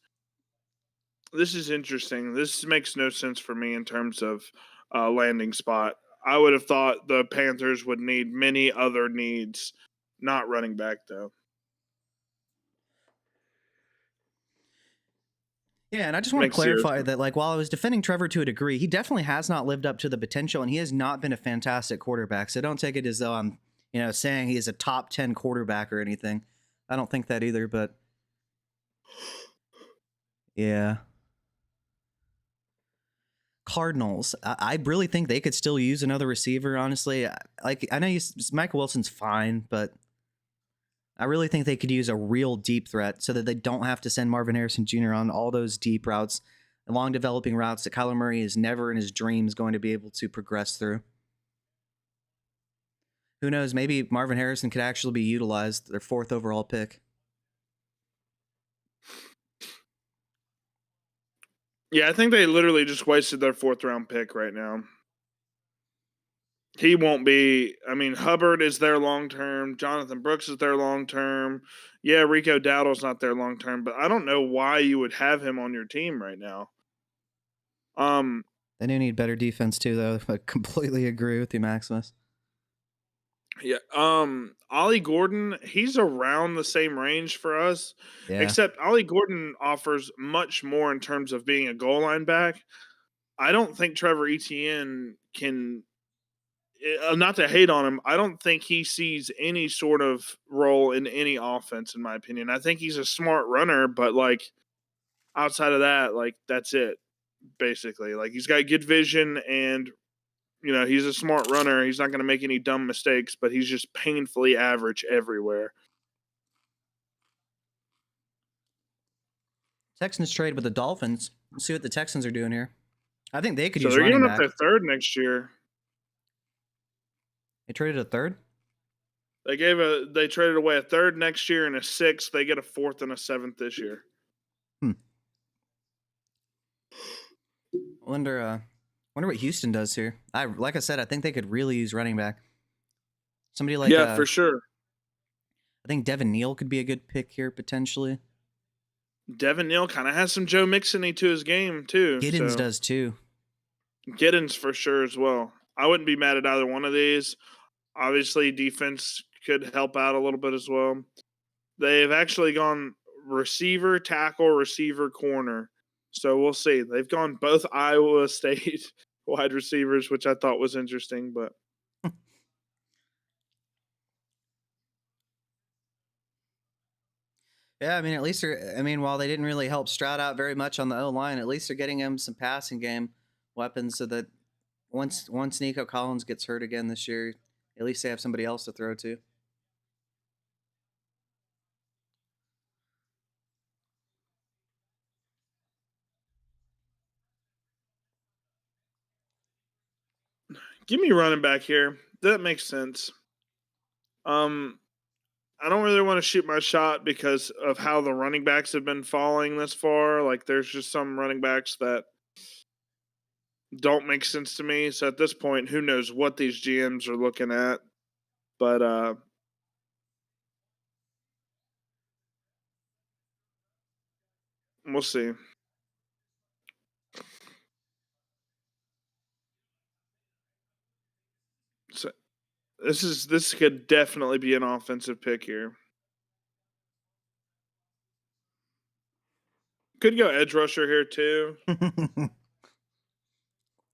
This is interesting. This makes no sense for me in terms of landing spot. I would have thought the Panthers would need many other needs, not running back though. Yeah, and I just want to Makes zero clarify sense. that, like, while I was defending Trevor to a degree, he definitely has not lived up to the potential, and he has not been a fantastic quarterback. So don't take it as though I'm, saying he is a top 10 quarterback or anything. I don't think that either, but yeah. Cardinals, I really think they could still use another receiver, honestly. Like, I know Michael Wilson's fine, but I really think they could use a real deep threat so that they don't have to send Marvin Harrison Jr. on all those deep routes, long developing routes that Kyler Murray is never in his dreams going to be able to progress through. Who knows? Maybe Marvin Harrison could actually be utilized, their 4th overall pick. Yeah, I think they literally just wasted their 4th round pick right now. He won't be. I mean, Hubbard is their long term. Jonathan Brooks is their long term. Yeah, Rico Dowdle's not their long term, but I don't know why you would have him on your team right now. They do need better defense too, though. I completely agree with you, Maximus. Yeah. Ollie Gordon, he's around the same range for us. Yeah. Except Ollie Gordon offers much more in terms of being a goal line back. I don't think Trevor Etienne can not to hate on him, I don't think he sees any sort of role in any offense, in my opinion. I think he's a smart runner, but like outside of that, like that's it, basically. Like he's got good vision and he's a smart runner. He's not going to make any dumb mistakes, but he's just painfully average everywhere. Texans trade with the Dolphins. Let's see what the Texans are doing here. I think they could So use they're running giving back. up their 3rd next year. They traded a 3rd? They traded away a 3rd next year and a 6th. They get a 4th and a 7th this year. Wonder what Houston does here. Like I said, I think they could really use running back. Somebody like for sure. I think Devin Neal could be a good pick here potentially. Devin Neal kind of has some Joe Mixon-y to his game too. Giddens does too. Giddens for sure as well. I wouldn't be mad at either one of these. Obviously, defense could help out a little bit as well. They've actually gone receiver, tackle, receiver, corner. So we'll see. They've gone both Iowa State wide receivers, which I thought was interesting, but yeah, I mean, at least while they didn't really help Stroud out very much on the O-line, at least they're getting him some passing game weapons so that once Nico Collins gets hurt again this year, at least they have somebody else to throw to. give me running back here. That makes sense. I don't really want to shoot my shot because of how the running backs have been falling this far. Like, there's just some running backs that don't make sense to me. So at this point, who knows what these GMs are looking at? But we'll see. So this could definitely be an offensive pick here. Could go edge rusher here too.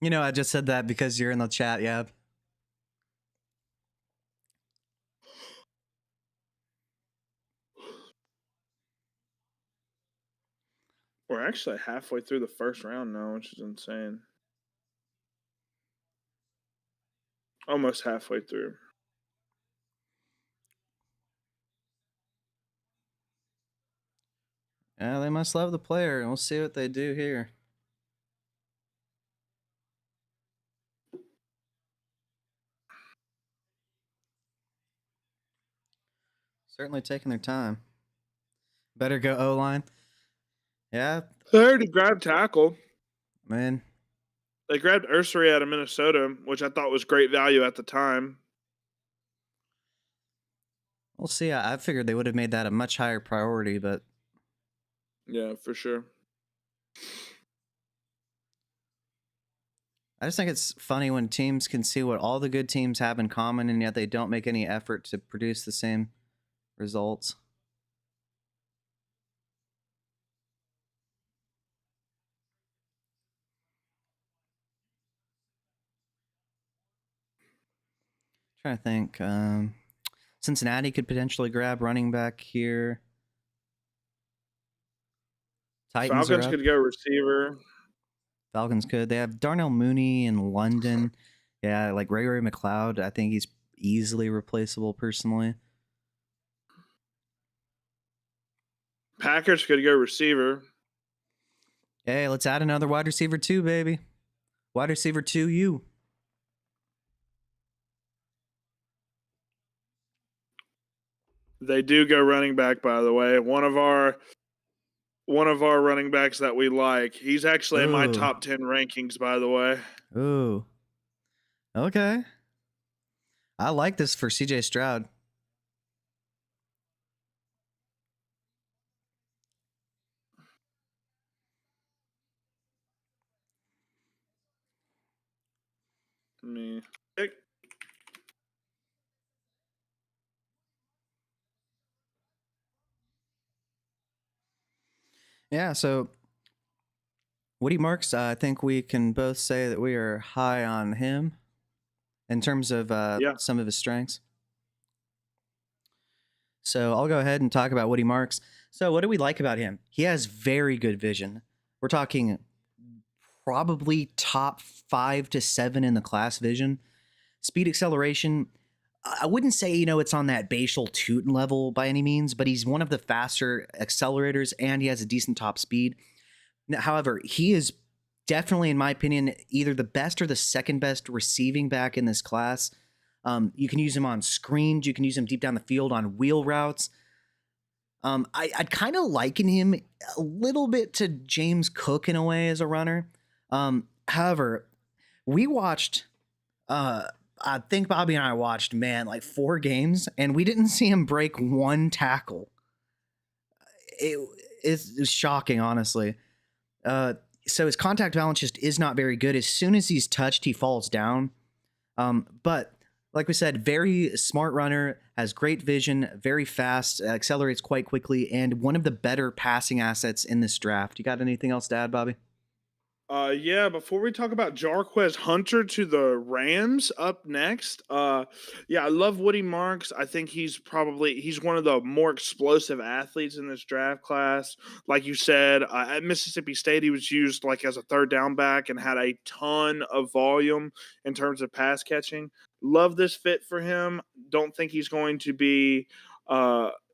You know, I just said that because you're in the chat, yeah. We're actually halfway through the first round now, which is insane. Almost halfway through. Yeah, they must love the player, and we'll see what they do here. Certainly taking their time. Better go O-line. Yeah, They already grabbed tackle. man. They grabbed Ursery out of Minnesota, which I thought was great value at the time. We'll see. I figured they would have made that a much higher priority, but Yeah, for sure. I just think it's funny when teams can see what all the good teams have in common, and yet they don't make any effort to produce the same results. Trying to think. Cincinnati could potentially grab running back here. Titans Falcons are up. could go receiver. Falcons could. They have Darnell Mooney in London. Yeah, like Ray McLeod. I think he's easily replaceable personally. Packers could go receiver. Hey, let's add another wide receiver too, baby. Wide receiver 2, you. They do go running back, by the way. One of our running backs that we like. He's actually in my Ooh. top 10 rankings, by the way. Ooh. Okay. I like this for CJ Stroud. Me. Yeah, so Woody Marks, I think we can both say that we are high on him in terms of Yeah. some of his strengths. So I'll go ahead and talk about Woody Marks. So what do we like about him? He has very good vision. We're talking probably top 5 to 7 in the class vision. Speed acceleration, I wouldn't say, it's on that Bashal Tootin level by any means, but he's one of the faster accelerators and he has a decent top speed. Now, however, he is definitely, in my opinion, either the best or the second best receiving back in this class. You can use him on screens. You can use him deep down the field on wheel routes. I'd kind of liken him a little bit to James Cook in a way as a runner. However, we watched, I think Bobby and I watched, like 4 games, and we didn't see him break one tackle. It's shocking, honestly. So his contact balance just is not very good. As soon as he's touched, he falls down. But like we said, very smart runner, has great vision, very fast, accelerates quite quickly, and one of the better passing assets in this draft. You got anything else to add, Bobby? Yeah, before we talk about Jarquez Hunter to the Rams up next, yeah, I love Woody Marks. I think he's one of the more explosive athletes in this draft class. Like you said, at Mississippi State, he was used like as a third down back and had a ton of volume in terms of pass catching. Love this fit for him. Don't think he's going to be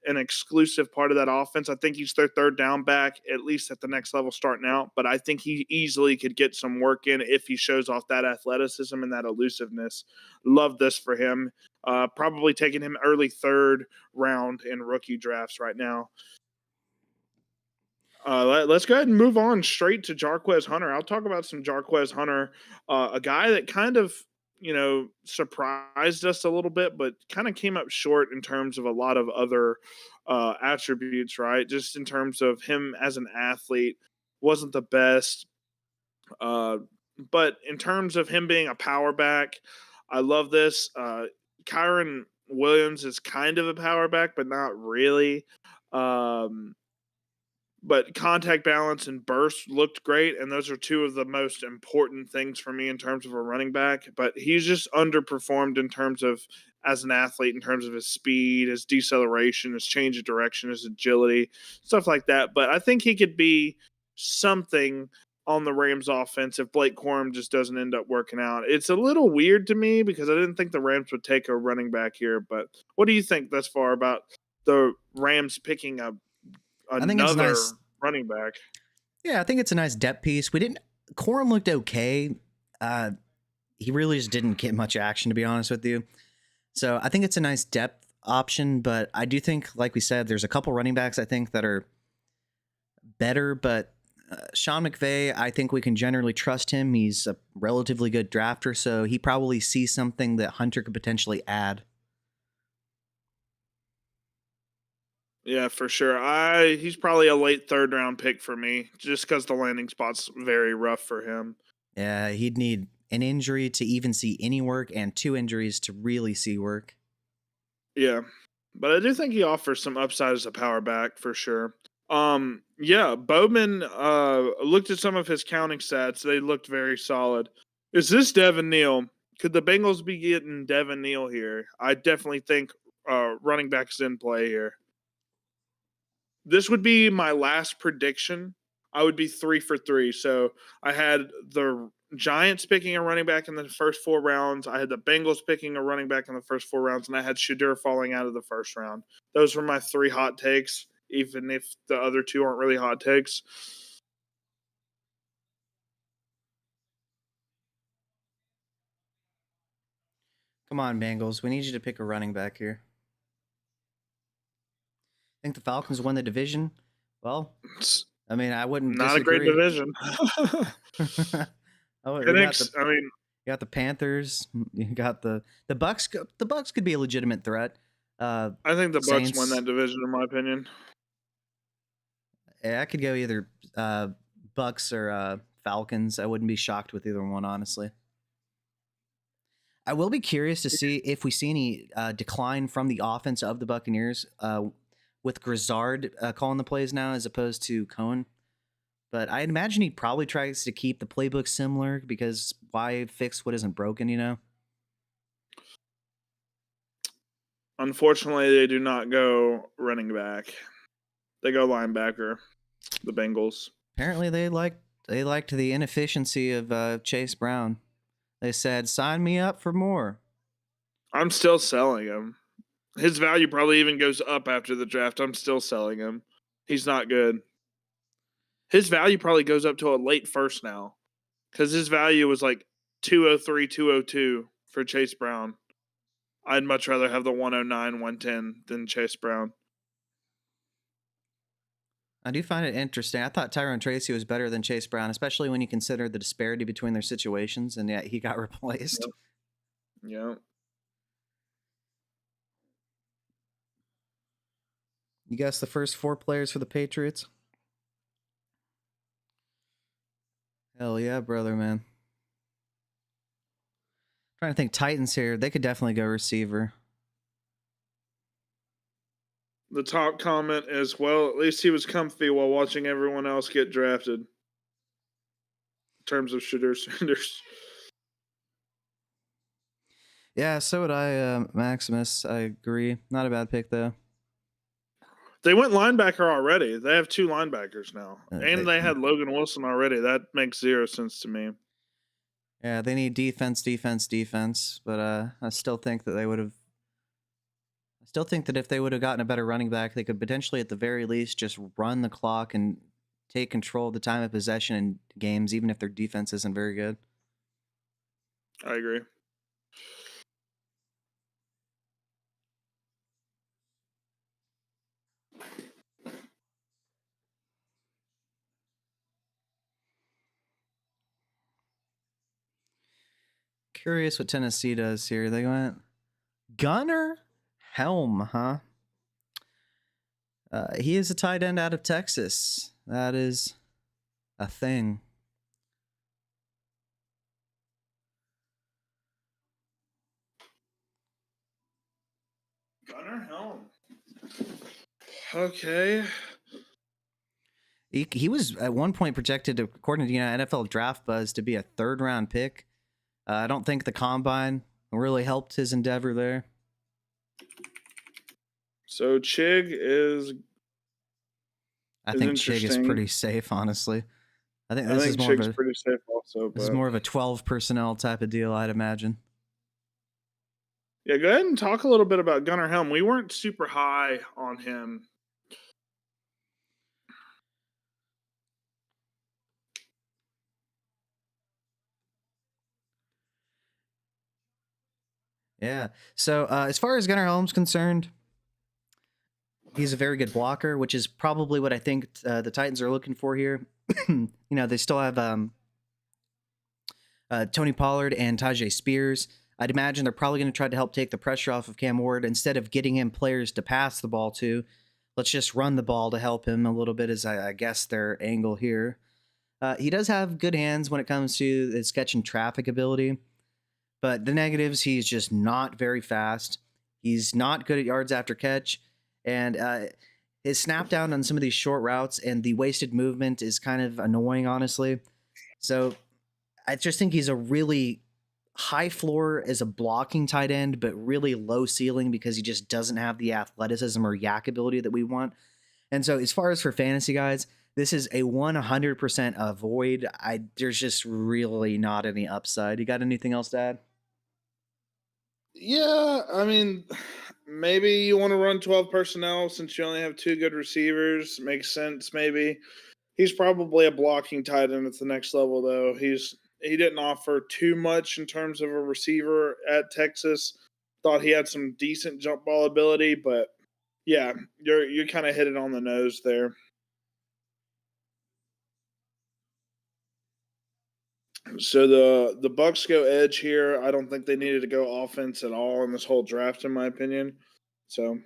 an exclusive part of that offense. I think he's their third down back, at least at the next level starting out. But I think he easily could get some work in if he shows off that athleticism and that elusiveness. Love this for him. Probably taking him early third round in rookie drafts right now. Let's go ahead and move on straight to Jarquez Hunter. I'll talk about some Jarquez Hunter, a guy that kind of, surprised us a little bit, but kind of came up short in terms of a lot of other attributes, right? Just in terms of him as an athlete, wasn't the best. Uh, but in terms of him being a power back, I love this. Kyron Williams is kind of a power back, but not really. Um, but contact balance and burst looked great, and those are two of the most important things for me in terms of a running back. But he's just underperformed in terms of as an athlete, in terms of his speed, his deceleration, his change of direction, his agility, stuff like that. But I think he could be something on the Rams offense if Blake Corum just doesn't end up working out. It's a little weird to me because I didn't think the Rams would take a running back here. But what do you think thus far about the Rams picking up I think it's another nice. running back? Yeah, I think it's a nice depth piece. We didn't. Corum looked okay. Uh, he really just didn't get much action, to be honest with you. So I think it's a nice depth option, but I do think, like we said, there's a couple running backs I think that are better. But Sean McVay, I think we can generally trust him. He's a relatively good drafter, so he probably sees something that Hunter could potentially add. Yeah, for sure. He's probably a late third round pick for me, just because the landing spot's very rough for him. Yeah, he'd need an injury to even see any work, and two injuries to really see work. Yeah, but I do think he offers some upside as a power back for sure. Yeah, Bowman looked at some of his counting stats. They looked very solid. Is this Devin Neal? Could the Bengals be getting Devin Neal here? I definitely think running back's in play here. This would be my last prediction. I would be 3 for 3. So I had the Giants picking a running back in the first 4 rounds. I had the Bengals picking a running back in the first 4 rounds, and I had Shadur falling out of the first round. Those were my 3 hot takes, even if the other 2 aren't really hot takes. Come on, Bengals. We need you to pick a running back here. Think the Falcons won the division? Well, It's I mean, I wouldn't not a great disagree. division. Oh, we got Phoenix, the I mean, you got the Panthers. You got the Bucks. The Bucks could be a legitimate threat. I think the Bucks win Saints. that division, in my opinion. I could go either Bucks or Falcons. I wouldn't be shocked with either one, honestly. I will be curious to see if we see any decline from the offense of the Buccaneers with Grizzard calling the plays now as opposed to Cohen. But I imagine he probably tries to keep the playbook similar because why fix what isn't broken, you know? Unfortunately, they do not go running back. They go linebacker, the Bengals. Apparently they liked the inefficiency of Chase Brown. They said, "Sign me up for more." I'm still selling him. His value probably even goes up after the draft. I'm still selling him. He's not good. His value probably goes up to a late first now because his value was like 203, 202 for Chase Brown. I'd much rather have the 109, 110 than Chase Brown. I do find it interesting. I thought Tyrone Tracy was better than Chase Brown, especially when you consider the disparity between their situations, and yet he got replaced. Yep. Yeah. You guess the first 4 players for the Patriots? Hell yeah, brother, man. Trying to think Titans here. They could definitely go receiver. The top comment is, well, at least he was comfy while watching everyone else get drafted. In terms of Shadur Sanders. Yeah, so would I, Maximus. I agree. Not a bad pick, though. They went linebacker already. They have 2 linebackers now. And they They, had Logan Wilson already. That makes 0 sense to me. yeah, they need defense, but I still think that they would have. I still think that if they would have gotten a better running back, they could potentially, at the very least, just run the clock and take control of the time of possession in games, even if their defense isn't very good. I agree. Curious what Tennessee does here. They went Gunnar Helm, huh? He is a tight end out of Texas. That is a thing. Gunnar Helm. Okay. He was at one point projected, according to NFL Draft Buzz, to be a 3rd-round pick. I don't think the combine really helped his endeavor there. So Chig is. I Is think Chig is interesting. pretty safe, honestly. I think I this think is more Chig's of a pretty safe also. this is But more of a 12 personnel type of deal, I'd imagine. yeah, go ahead and talk a little bit about Gunnar Helm. We weren't super high on him. Yeah. So as far as Gunnar Helm's concerned, he's a very good blocker, which is probably what I think the Titans are looking for here. They still have Tony Pollard and Tajay Spears. I'd imagine they're probably going to try to help take the pressure off of Cam Ward instead of getting him players to pass the ball to. Let's just run the ball to help him a little bit, is I guess their angle here. He does have good hands when it comes to his catch and traffic ability, but the negatives, he's just not very fast. He's not good at yards after catch, and his snap down on some of these short routes and the wasted movement is kind of annoying, honestly. So I just think he's a really high floor as a blocking tight end, but really low ceiling because he just doesn't have the athleticism or yak ability that we want. And so, as far as for fantasy guys, this is a 100% avoid. There's just really not any upside. You got anything else to add? Yeah, I mean, maybe you want to run 12 personnel since you only have 2 good receivers. Makes sense, maybe. He's probably a blocking tight end at the next level, though. He didn't offer too much in terms of a receiver at Texas. Thought he had some decent jump ball ability, but yeah, you're kind of hit it on the nose there. So the Bucks go edge here. I don't think they needed to go offense at all in this whole draft, in my opinion. So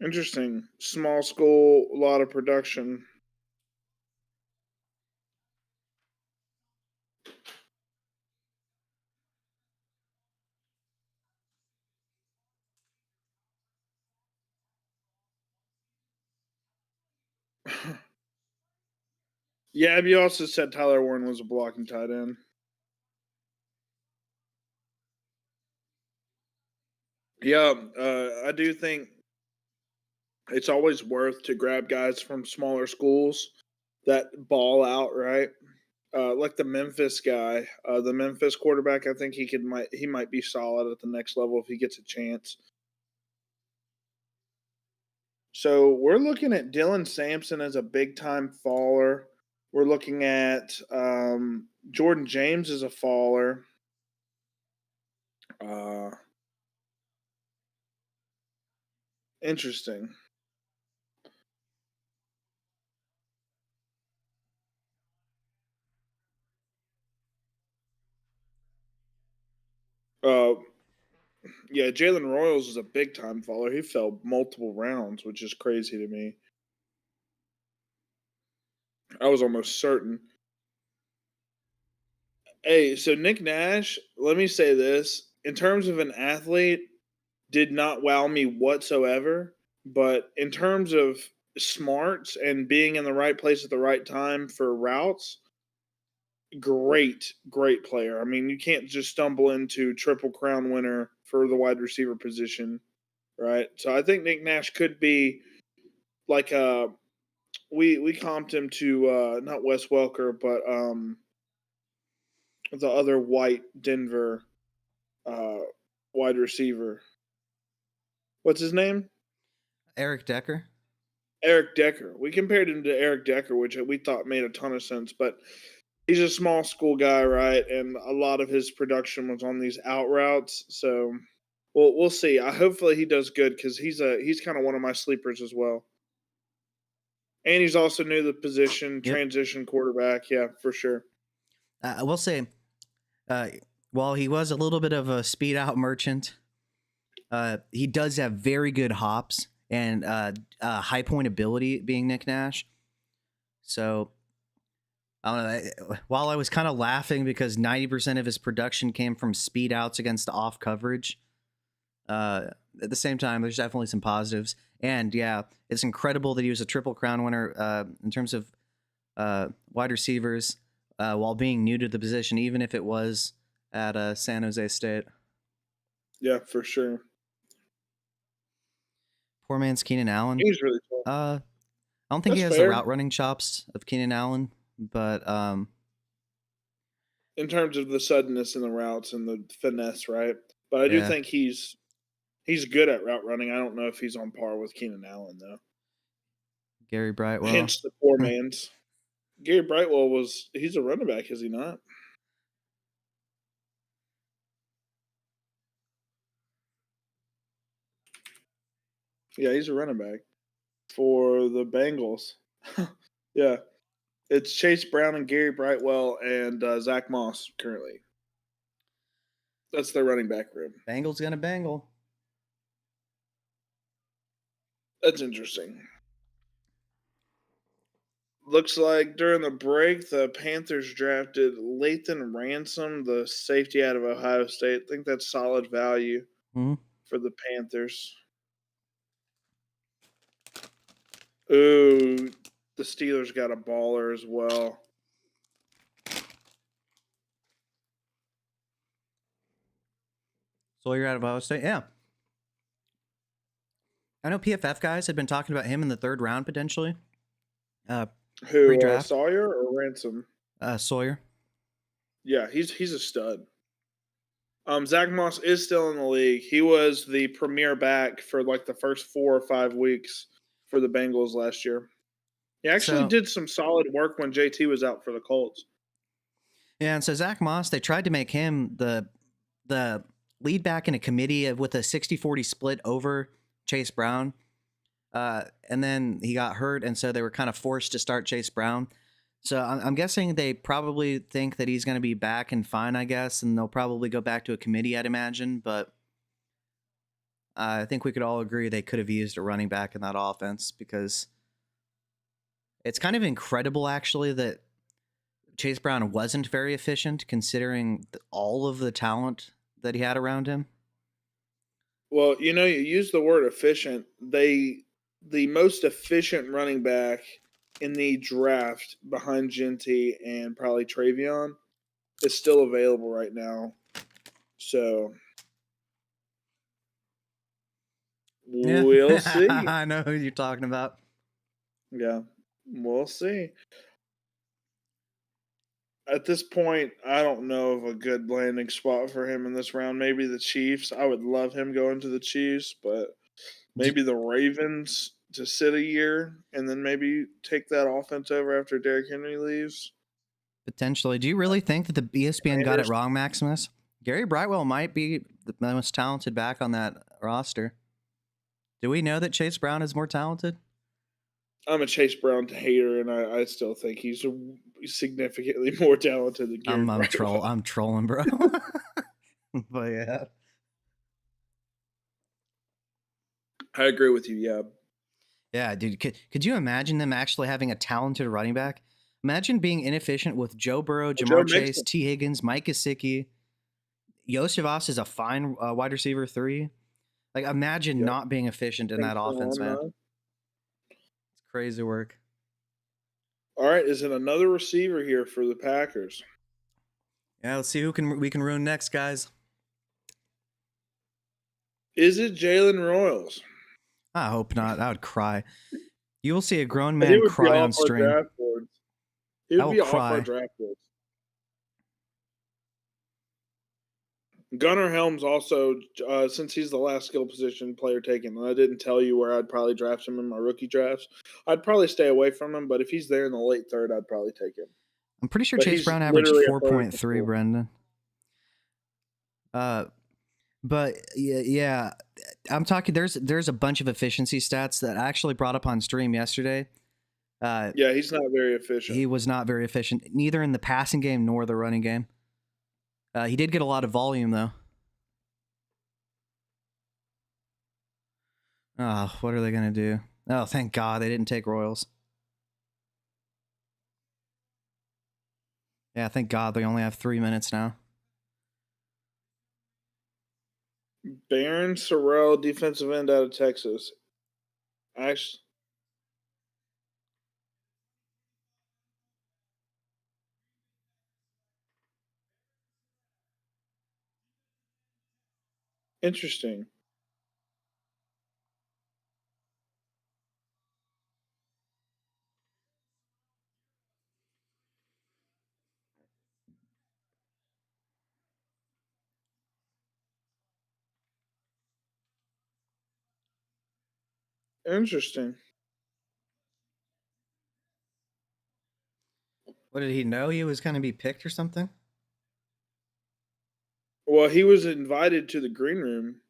interesting. Small school, a lot of production. Yeah, you also said Tyler Warren was a blocking tight end. Yeah, I do think it's always worth to grab guys from smaller schools that ball out, right? Like the Memphis guy, the Memphis quarterback. I think he might be solid at the next level if he gets a chance. So we're looking at Dylan Sampson as a big time faller. We're looking at Jordan James as a faller. Uh, Interesting. Uh, yeah, Jalen Royals is a big time faller. He fell multiple rounds, which is crazy to me. I was almost certain. Hey, so Nick Nash, let me say this. In terms of an athlete, did not wow me whatsoever. But in terms of smarts and being in the right place at the right time for routes, great player. I mean, you can't just stumble into triple crown winner for the wide receiver position, right? So I think Nick Nash could be like we comped him to not Wes Welker, but the other white Denver uh, wide receiver. What's his name? Eric Decker. Eric Decker. We compared him to Eric Decker, which we thought made a ton of sense. But he's a small school guy, right? And a lot of his production was on these out routes. So we'll see. Hopefully he does good because he's kind of one of my sleepers as well. And he's also new to the position, Yep. transition quarterback. Yeah, for sure. I will say, uh, while he was a little bit of a speed out merchant, he does have very good hops and high point ability, being Nick Nash. So I don't know. While I was kind of laughing because 90% of his production came from speed outs against the off coverage, at the same time, there's definitely some positives. And yeah, it's incredible that he was a Triple Crown winner in terms of wide receivers while being new to the position, even if it was at San Jose State. Yeah, for sure. Poor man's Keenan Allen. He's really cool. I don't think he That's has the fair. route running chops of Keenan Allen, but In terms of the suddenness in the routes and the finesse, right? But I do yeah, think he's good at route running. I don't know if he's on par with Keenan Allen though. Gary Brightwell. Hence the poor man's. Gary Brightwell he's a running back, is he not? Yeah, he's a running back for the Bengals. Yeah. It's Chase Brown and Gary Brightwell and Zach Moss currently. That's their running back room. Bengals gonna bangle. That's interesting. Looks like during the break, the Panthers drafted Lathan Ransom, the safety out of Ohio State. I think that's solid value Mhm. for the Panthers. Ooh, the Steelers got a baller as well. Sawyer out of Ohio State. Yeah. I know PFF guys had been talking about him in the third round potentially. Who, Pre-draft. Sawyer or Ransom? Sawyer. Yeah, he's a stud. Zach Moss is still in the league. He was the premier back for like the first 4 or 5 weeks for the Bengals last year. He actually did some solid work when JT was out for the Colts. Yeah, and so Zach Moss, they tried to make him the lead back in a committee with a 60-40 split over Chase Brown. And then he got hurt, and so they were kind of forced to start Chase Brown. So I'm guessing they probably think that he's going to be back and fine, I guess, and they'll probably go back to a committee, I'd imagine. But I think we could all agree they could have used a running back in that offense because it's kind of incredible, actually, that Chase Brown wasn't very efficient considering all of the talent that he had around him. Well, you use the word efficient. The most efficient running back in the draft behind Genty and probably Travion is still available right now. So we'll see. I know who you're talking about. Yeah, we'll see. At this point, I don't know of a good landing spot for him in this round. Maybe the Chiefs. I would love him going to the Chiefs, but maybe the Ravens to sit a year and then maybe take that offense over after Derrick Henry leaves. Potentially. Do you really think that the ESPN got it wrong, Maximus? Gary Brightwell might be the most talented back on that roster. Do we know that Chase Brown is more talented? I'm a Chase Brown hater, and I still think he's significantly more talented than Gary Brightwell. I'm trolling, bro. But yeah. I agree with you, yeah. Yeah, dude. Could you imagine them actually having a talented running back? Imagine being inefficient with Joe Burrow, Jamar Chase, T. Higgins, Mike Gesicki. Yosevas is a fine wide receiver 3. Like, imagine not being efficient in that offense, man. It's crazy work. All right, is it another receiver here for the Packers? Yeah, let's see who we can ruin next, guys. Is it Jalen Royals? I hope not. I would cry. You will see a grown man cry on stream. He would be off our draft boards. Gunnar Helms also, since he's the last skill position player taken, and I didn't tell you where I'd probably draft him in my rookie drafts, I'd probably stay away from him, but if he's there in the late third, I'd probably take him. I'm pretty sure But Chase he's Brown averaged literally a 4.3, fool. Brendan. But yeah, I'm talking. There's a bunch of efficiency stats that I actually brought up on stream yesterday. Yeah, he's not very efficient. He was not very efficient, neither in the passing game nor the running game. He did get a lot of volume though. Oh, what are they gonna do? Oh, thank God they didn't take Royals. Yeah, thank God they only have 3 minutes now. Barron Sorrell, defensive end out of Texas. Actually, interesting. Interesting. What did he know he was gonna be picked or something? Well, he was invited to the green room.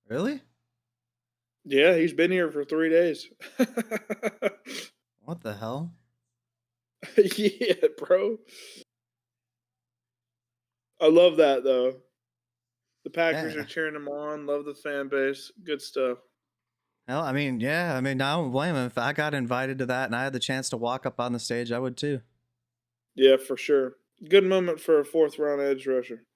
Really? Yeah, he's been here for 3 days. What the hell? Yeah, bro. I love that though. The Packers are Yeah. cheering him on. Love the fan base. Good stuff. Hell, I mean, yeah. I mean, I don't blame him. If I got invited to that and I had the chance to walk up on the stage, I would too. Yeah, for sure. Good moment for a 4th round edge rusher.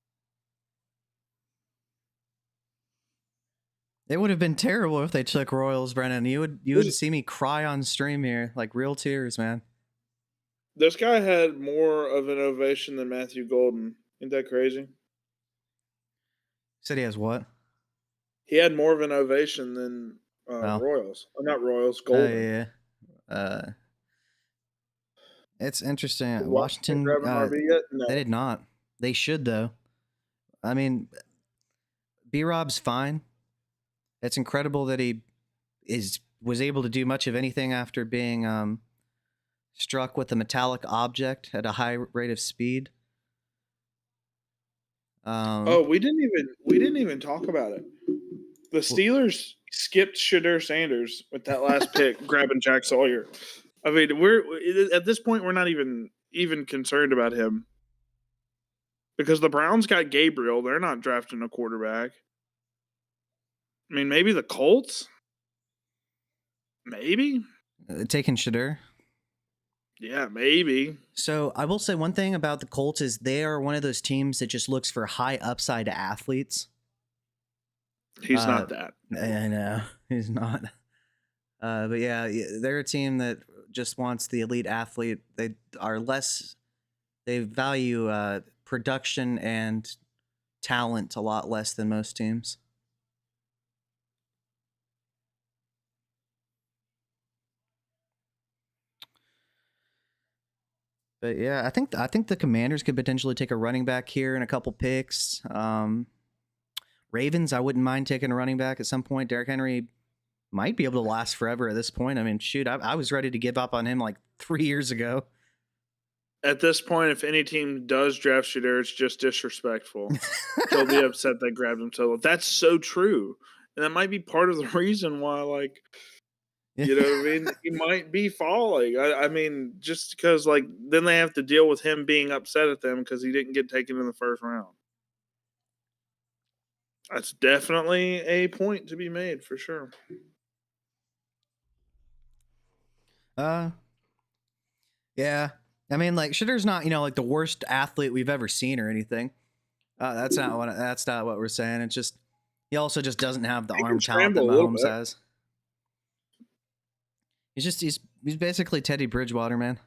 It would have been terrible if they took Royals, Brennan. You would see me cry on stream here, like real tears, man. This guy had more of an ovation than Matthew Golden. Ain't that crazy? Said he has what? He had more of an ovation than Oh, Royals. Not Royals, oh Golden. yeah. It's interesting. Did Washington Washington, grab an RB yet? No. they did not. They should though. I mean, B Rob's fine. It's incredible that he was able to do much of anything after being struck with a metallic object at a high rate of speed. Oh, we didn't even talk about it. The Steelers skipped Shadur Sanders with that last pick, grabbing Jack Sawyer. I mean, we're at this point we're not even concerned about him because the Browns got Gabriel. They're not drafting a quarterback. I mean, maybe the Colts. Maybe. taking Shadur. Yeah, maybe. So I will say one thing about the Colts is they are one of those teams that just looks for high upside athletes. He's not that. I know he's not. But yeah, they're a team that just wants the elite athlete. They are less. They value production and talent a lot less than most teams. But yeah, I think the Commanders could potentially take a running back here and a couple picks. Ravens, I wouldn't mind taking a running back at some point. Derrick Henry might be able to last forever at this point. I mean, shoot, I was ready to give up on him like 3 years ago. At this point, if any team does draft Shadur, it's just disrespectful. They'll be upset they grabbed him so low. That's so true. And that might be part of the reason why, like, you know what I mean? He might be falling. I mean, just because, like, then they have to deal with him being upset at them because he didn't get taken in the first round. That's definitely a point to be made for sure. Yeah. I mean, like Shitter's not, like the worst athlete we've ever seen or anything. That's not what we're saying. It's just he also just doesn't have the He arm can talent that scramble a little Mahomes bit. has. He's basically Teddy Bridgewater, man.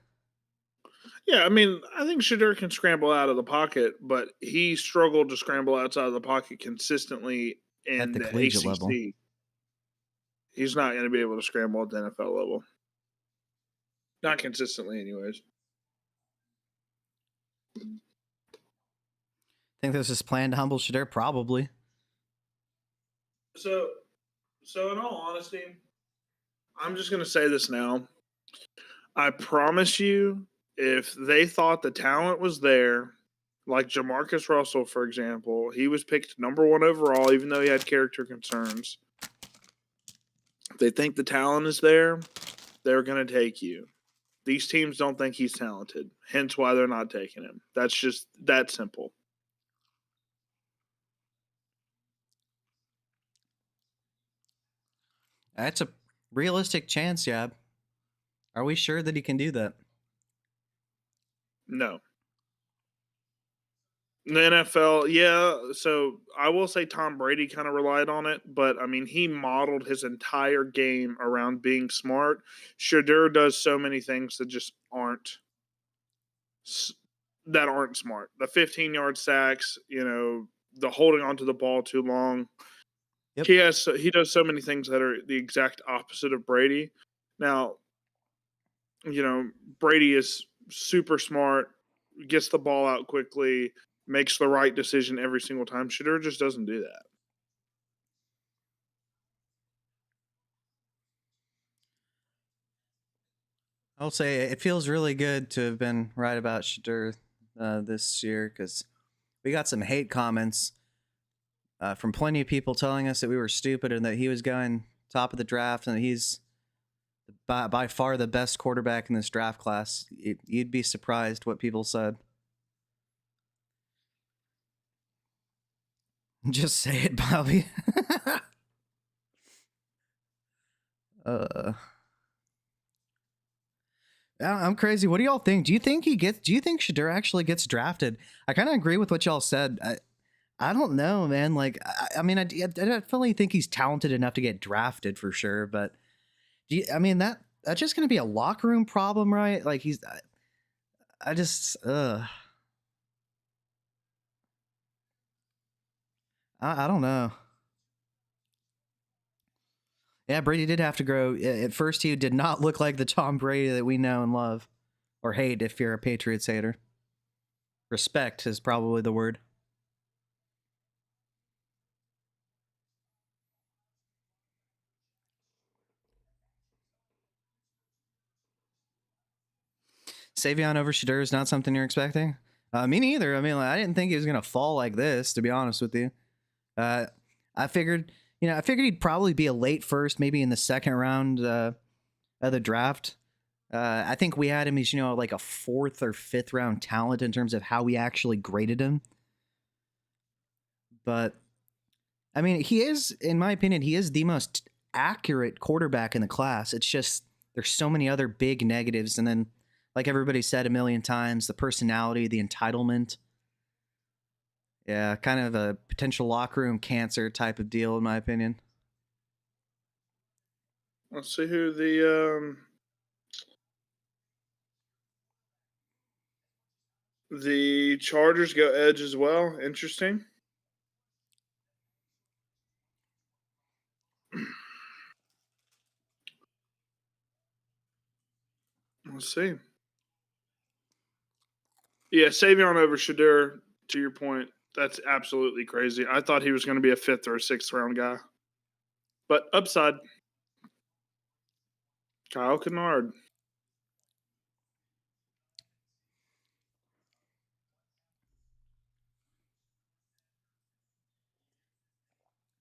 Yeah, I mean, I think Shadur can scramble out of the pocket, but he struggled to scramble outside of the pocket consistently in At the the collegiate ACC. level. He's not going to be able to scramble at the NFL level. Not consistently, anyways. Think this is planned to humble Shadur? Probably. So in all honesty, I'm just going to say this now. I promise you, if they thought the talent was there, like Jamarcus Russell, for example, he was picked number 1 overall, even though he had character concerns. If they think the talent is there, they're going to take you. These teams don't think he's talented, hence why they're not taking him. That's just that simple. That's a realistic chance, yeah. Are we sure that he can do that? No. In the NFL, yeah. So I will say Tom Brady kind of relied on it, but I mean, he modeled his entire game around being smart. Shadur does so many things that just aren't smart. The 15-yard sacks, the holding onto the ball too long. Yep. He does so many things that are the exact opposite of Brady. Now, Brady is super smart, gets the ball out quickly, makes the right decision every single time. Shadur just doesn't do that. I'll say it feels really good to have been right about Shadur this year, because we got some hate comments from plenty of people telling us that we were stupid and that he was going top of the draft and that he's by far the best quarterback in this draft class. You'd be surprised what people said. Just say it, Bobby. I'm crazy. What do y'all think? Do you think Shadur actually gets drafted? I kind of agree with what y'all said. I don't know, man. Like, I mean, I definitely think he's talented enough to get drafted for sure. But that's just going to be a locker room problem, right? Like I just, I don't know. Yeah, Brady did have to grow. At first, he did not look like the Tom Brady that we know and love, or hate if you're a Patriots hater. Respect is probably the word. Savion over Shadur is not something you're expecting? Me neither. I mean, like, I didn't think he was going to fall like this, to be honest with you. I figured he'd probably be a late first, maybe in the second round of the draft. I think we had him as, like a 4th or 5th round talent in terms of how we actually graded him. But, I mean, he is, in my opinion, he is the most accurate quarterback in the class. It's just there's so many other big negatives. And then, like everybody said a million times, the personality, the entitlement. Yeah, kind of a potential locker room cancer type of deal, in my opinion. Let's see who the Chargers go edge as well. Interesting. Let's see. Yeah, Savion over Shadur, to your point, that's absolutely crazy. I thought he was going to be a 5th or a 6th round guy. But upside, Kyle Kennard.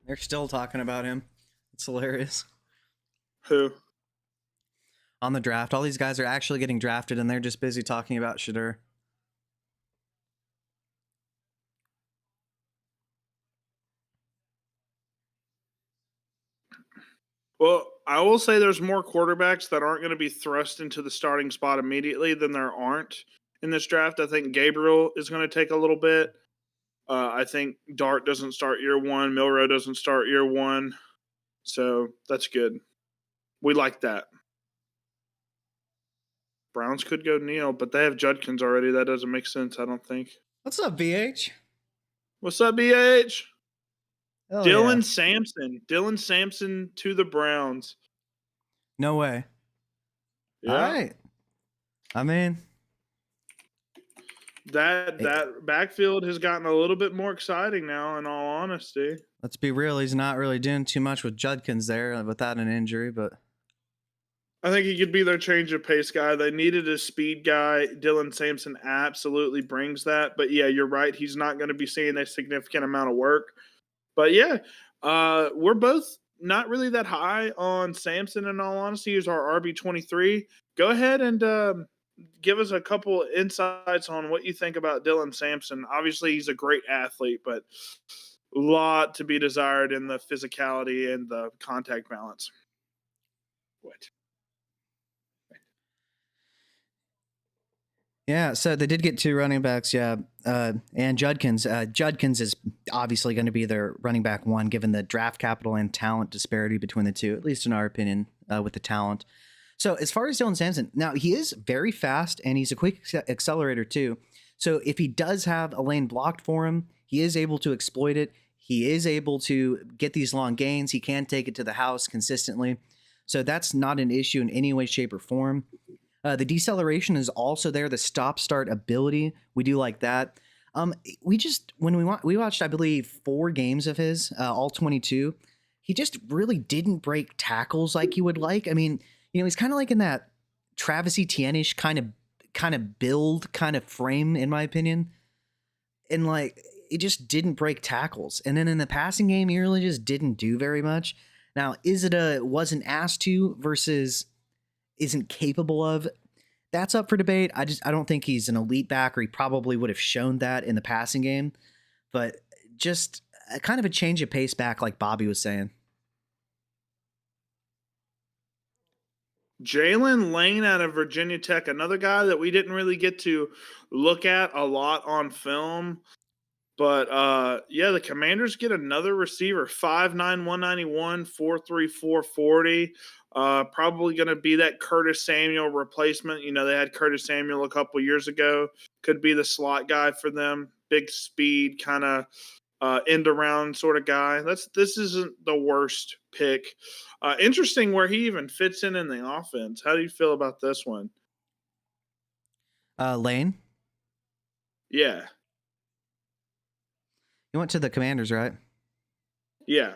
They're still talking about him. It's hilarious. Who? On the draft. All these guys are actually getting drafted, and they're just busy talking about Shadur. Well, I will say there's more quarterbacks that aren't going to be thrust into the starting spot immediately than there aren't in this draft. I think Gabriel is going to take a little bit. I think Dart doesn't start year 1. Milroe doesn't start year 1. So that's good. We like that. Browns could go Neal, but they have Judkins already. That doesn't make sense, I don't think. What's up, BH? What's up, BH? Hell Dylan yeah. Sampson. Dylan Sampson to the Browns. No way. Yeah. All right. I mean, that backfield has gotten a little bit more exciting now, in all honesty. let's be real. He's not really doing too much with Judkins there without an injury, but I think he could be their change of pace guy. They needed a speed guy. Dylan Sampson absolutely brings that. But yeah, you're right. He's not going to be seeing a significant amount of work. But yeah, we're both not really that high on Sampson. In all honesty, he's our RB23. Go ahead and give us a couple insights on what you think about Dylan Sampson. Obviously, he's a great athlete, but a lot to be desired in the physicality and the contact balance. What? Yeah, so they did get 2 running backs, yeah, and Judkins. Judkins is obviously going to be their running back 1, given the draft capital and talent disparity between the two, at least in our opinion, with the talent. So as far as Dylan Sampson, now he is very fast and he's a quick accelerator too. So if he does have a lane blocked for him, he is able to exploit it. He is able to get these long gains. He can take it to the house consistently. So that's not an issue in any way, shape, or form. The deceleration is also there. The stop-start ability, we do like that. We just when we watched, I believe, 4 games of his, all 22. He just really didn't break tackles like you would like. I mean, he's kind of like in that Travis Etienne-ish kind of build, kind of frame, in my opinion. And like, it just didn't break tackles. And then in the passing game, he really just didn't do very much. Now, is it wasn't asked to versus isn't capable of? That's up for debate. I don't think he's an elite backer. He probably would have shown that in the passing game, but just kind of a change of pace back, like Bobby was saying. Jalen Lane out of Virginia Tech, another guy that we didn't really get to look at a lot on film. But yeah, the Commanders get another receiver, 5'9", 191, 4'3", 440. Probably going to be that Curtis Samuel replacement. They had Curtis Samuel a couple years ago. Could be the slot guy for them. Big speed, kind of end around sort of guy. This isn't the worst pick. Interesting where he even fits in the offense. How do you feel about this one? Lane? Yeah. You went to the Commanders, right? Yeah.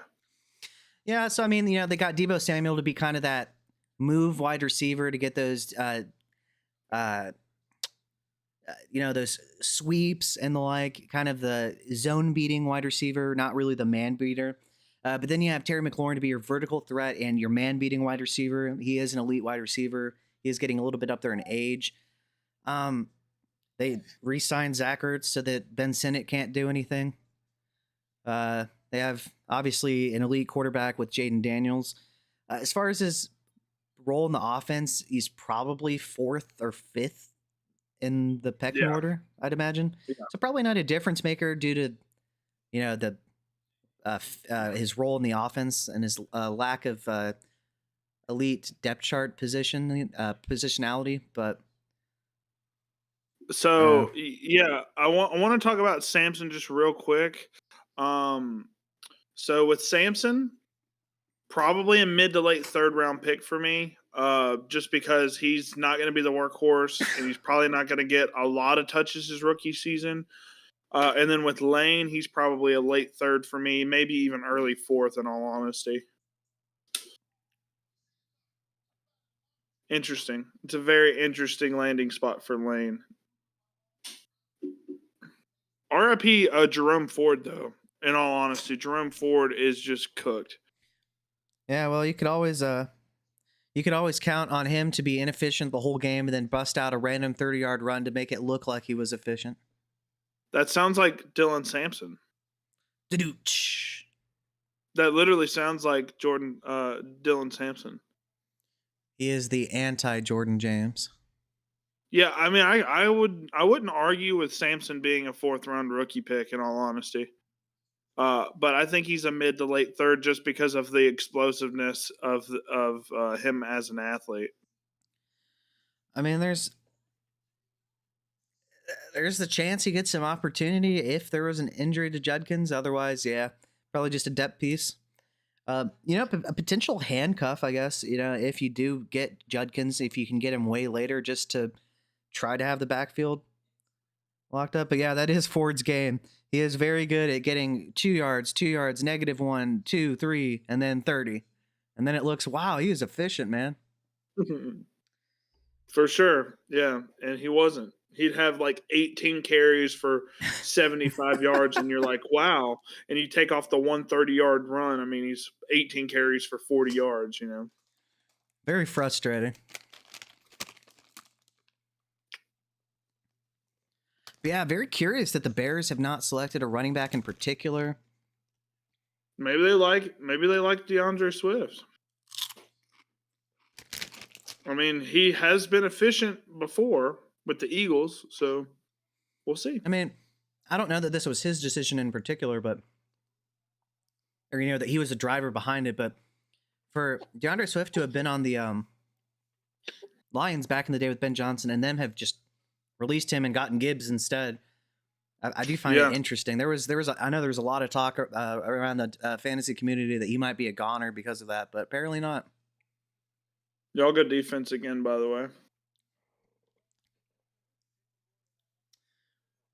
Yeah, so I mean, they got Deebo Samuel to be kind of that move wide receiver to get those those sweeps and the like, kind of the zone beating wide receiver, not really the man beater. But then you have Terry McLaurin to be your vertical threat and your man beating wide receiver. He is an elite wide receiver. He is getting a little bit up there in age. They re-signed Zach Ertz so that Ben Sinnott can't do anything. They have obviously an elite quarterback with Jaden Daniels. As far as his role in the offense, he's probably 4th or 5th in the pecking order, I'd imagine. Yeah. So probably not a difference maker due to, the his role in the offense and his lack of elite depth chart positionality. But so yeah, I want to talk about Sampson just real quick. So with Sampson, probably a mid to late 3rd round pick for me. Just because he's not going to be the workhorse and he's probably not going to get a lot of touches his rookie season. And then with Lane, he's probably a late 3rd for me, maybe even early 4th in all honesty. Interesting. It's a very interesting landing spot for Lane. RIP Jerome Ford, though, in all honesty. Jerome Ford is just cooked. Yeah, well, you could always count on him to be inefficient the whole game and then bust out a random 30-yard run to make it look like he was efficient. That sounds like Dylan Sampson. That literally sounds like Dylan Sampson. He is the anti-Jordan James. Yeah, I mean, I wouldn't argue with Sampson being a 4th round rookie pick in all honesty. But I think he's a mid to late 3rd just because of the explosiveness of him as an athlete. I mean, there's the chance he gets some opportunity if there was an injury to Judkins. Otherwise, yeah, probably just a depth piece. A potential handcuff, I guess, if you do get Judkins, if you can get him way later just to try to have the backfield locked up. But yeah, that is Ford's game. He is very good at getting 2 yards, -1, 2, 3, and then 30. And then it looks, wow, he is efficient, man. For sure. Yeah. And he wasn't. He'd have like 18 carries for 75 yards, and you're like, wow. And you take off the 130-yard run. I mean, he's 18 carries for 40 yards, you know? Very frustrating. But yeah, very curious that the Bears have not selected a running back in particular. Maybe they like DeAndre Swift. I mean, he has been efficient before with the Eagles, so we'll see. I mean, I don't know that this was his decision in particular, but or that he was the driver behind it, but for DeAndre Swift to have been on the Lions back in the day with Ben Johnson and them have just released him and gotten Gibbs instead. I do find it interesting. I know there was a lot of talk around the fantasy community that he might be a goner because of that, but apparently not. Y'all good defense again, by the way.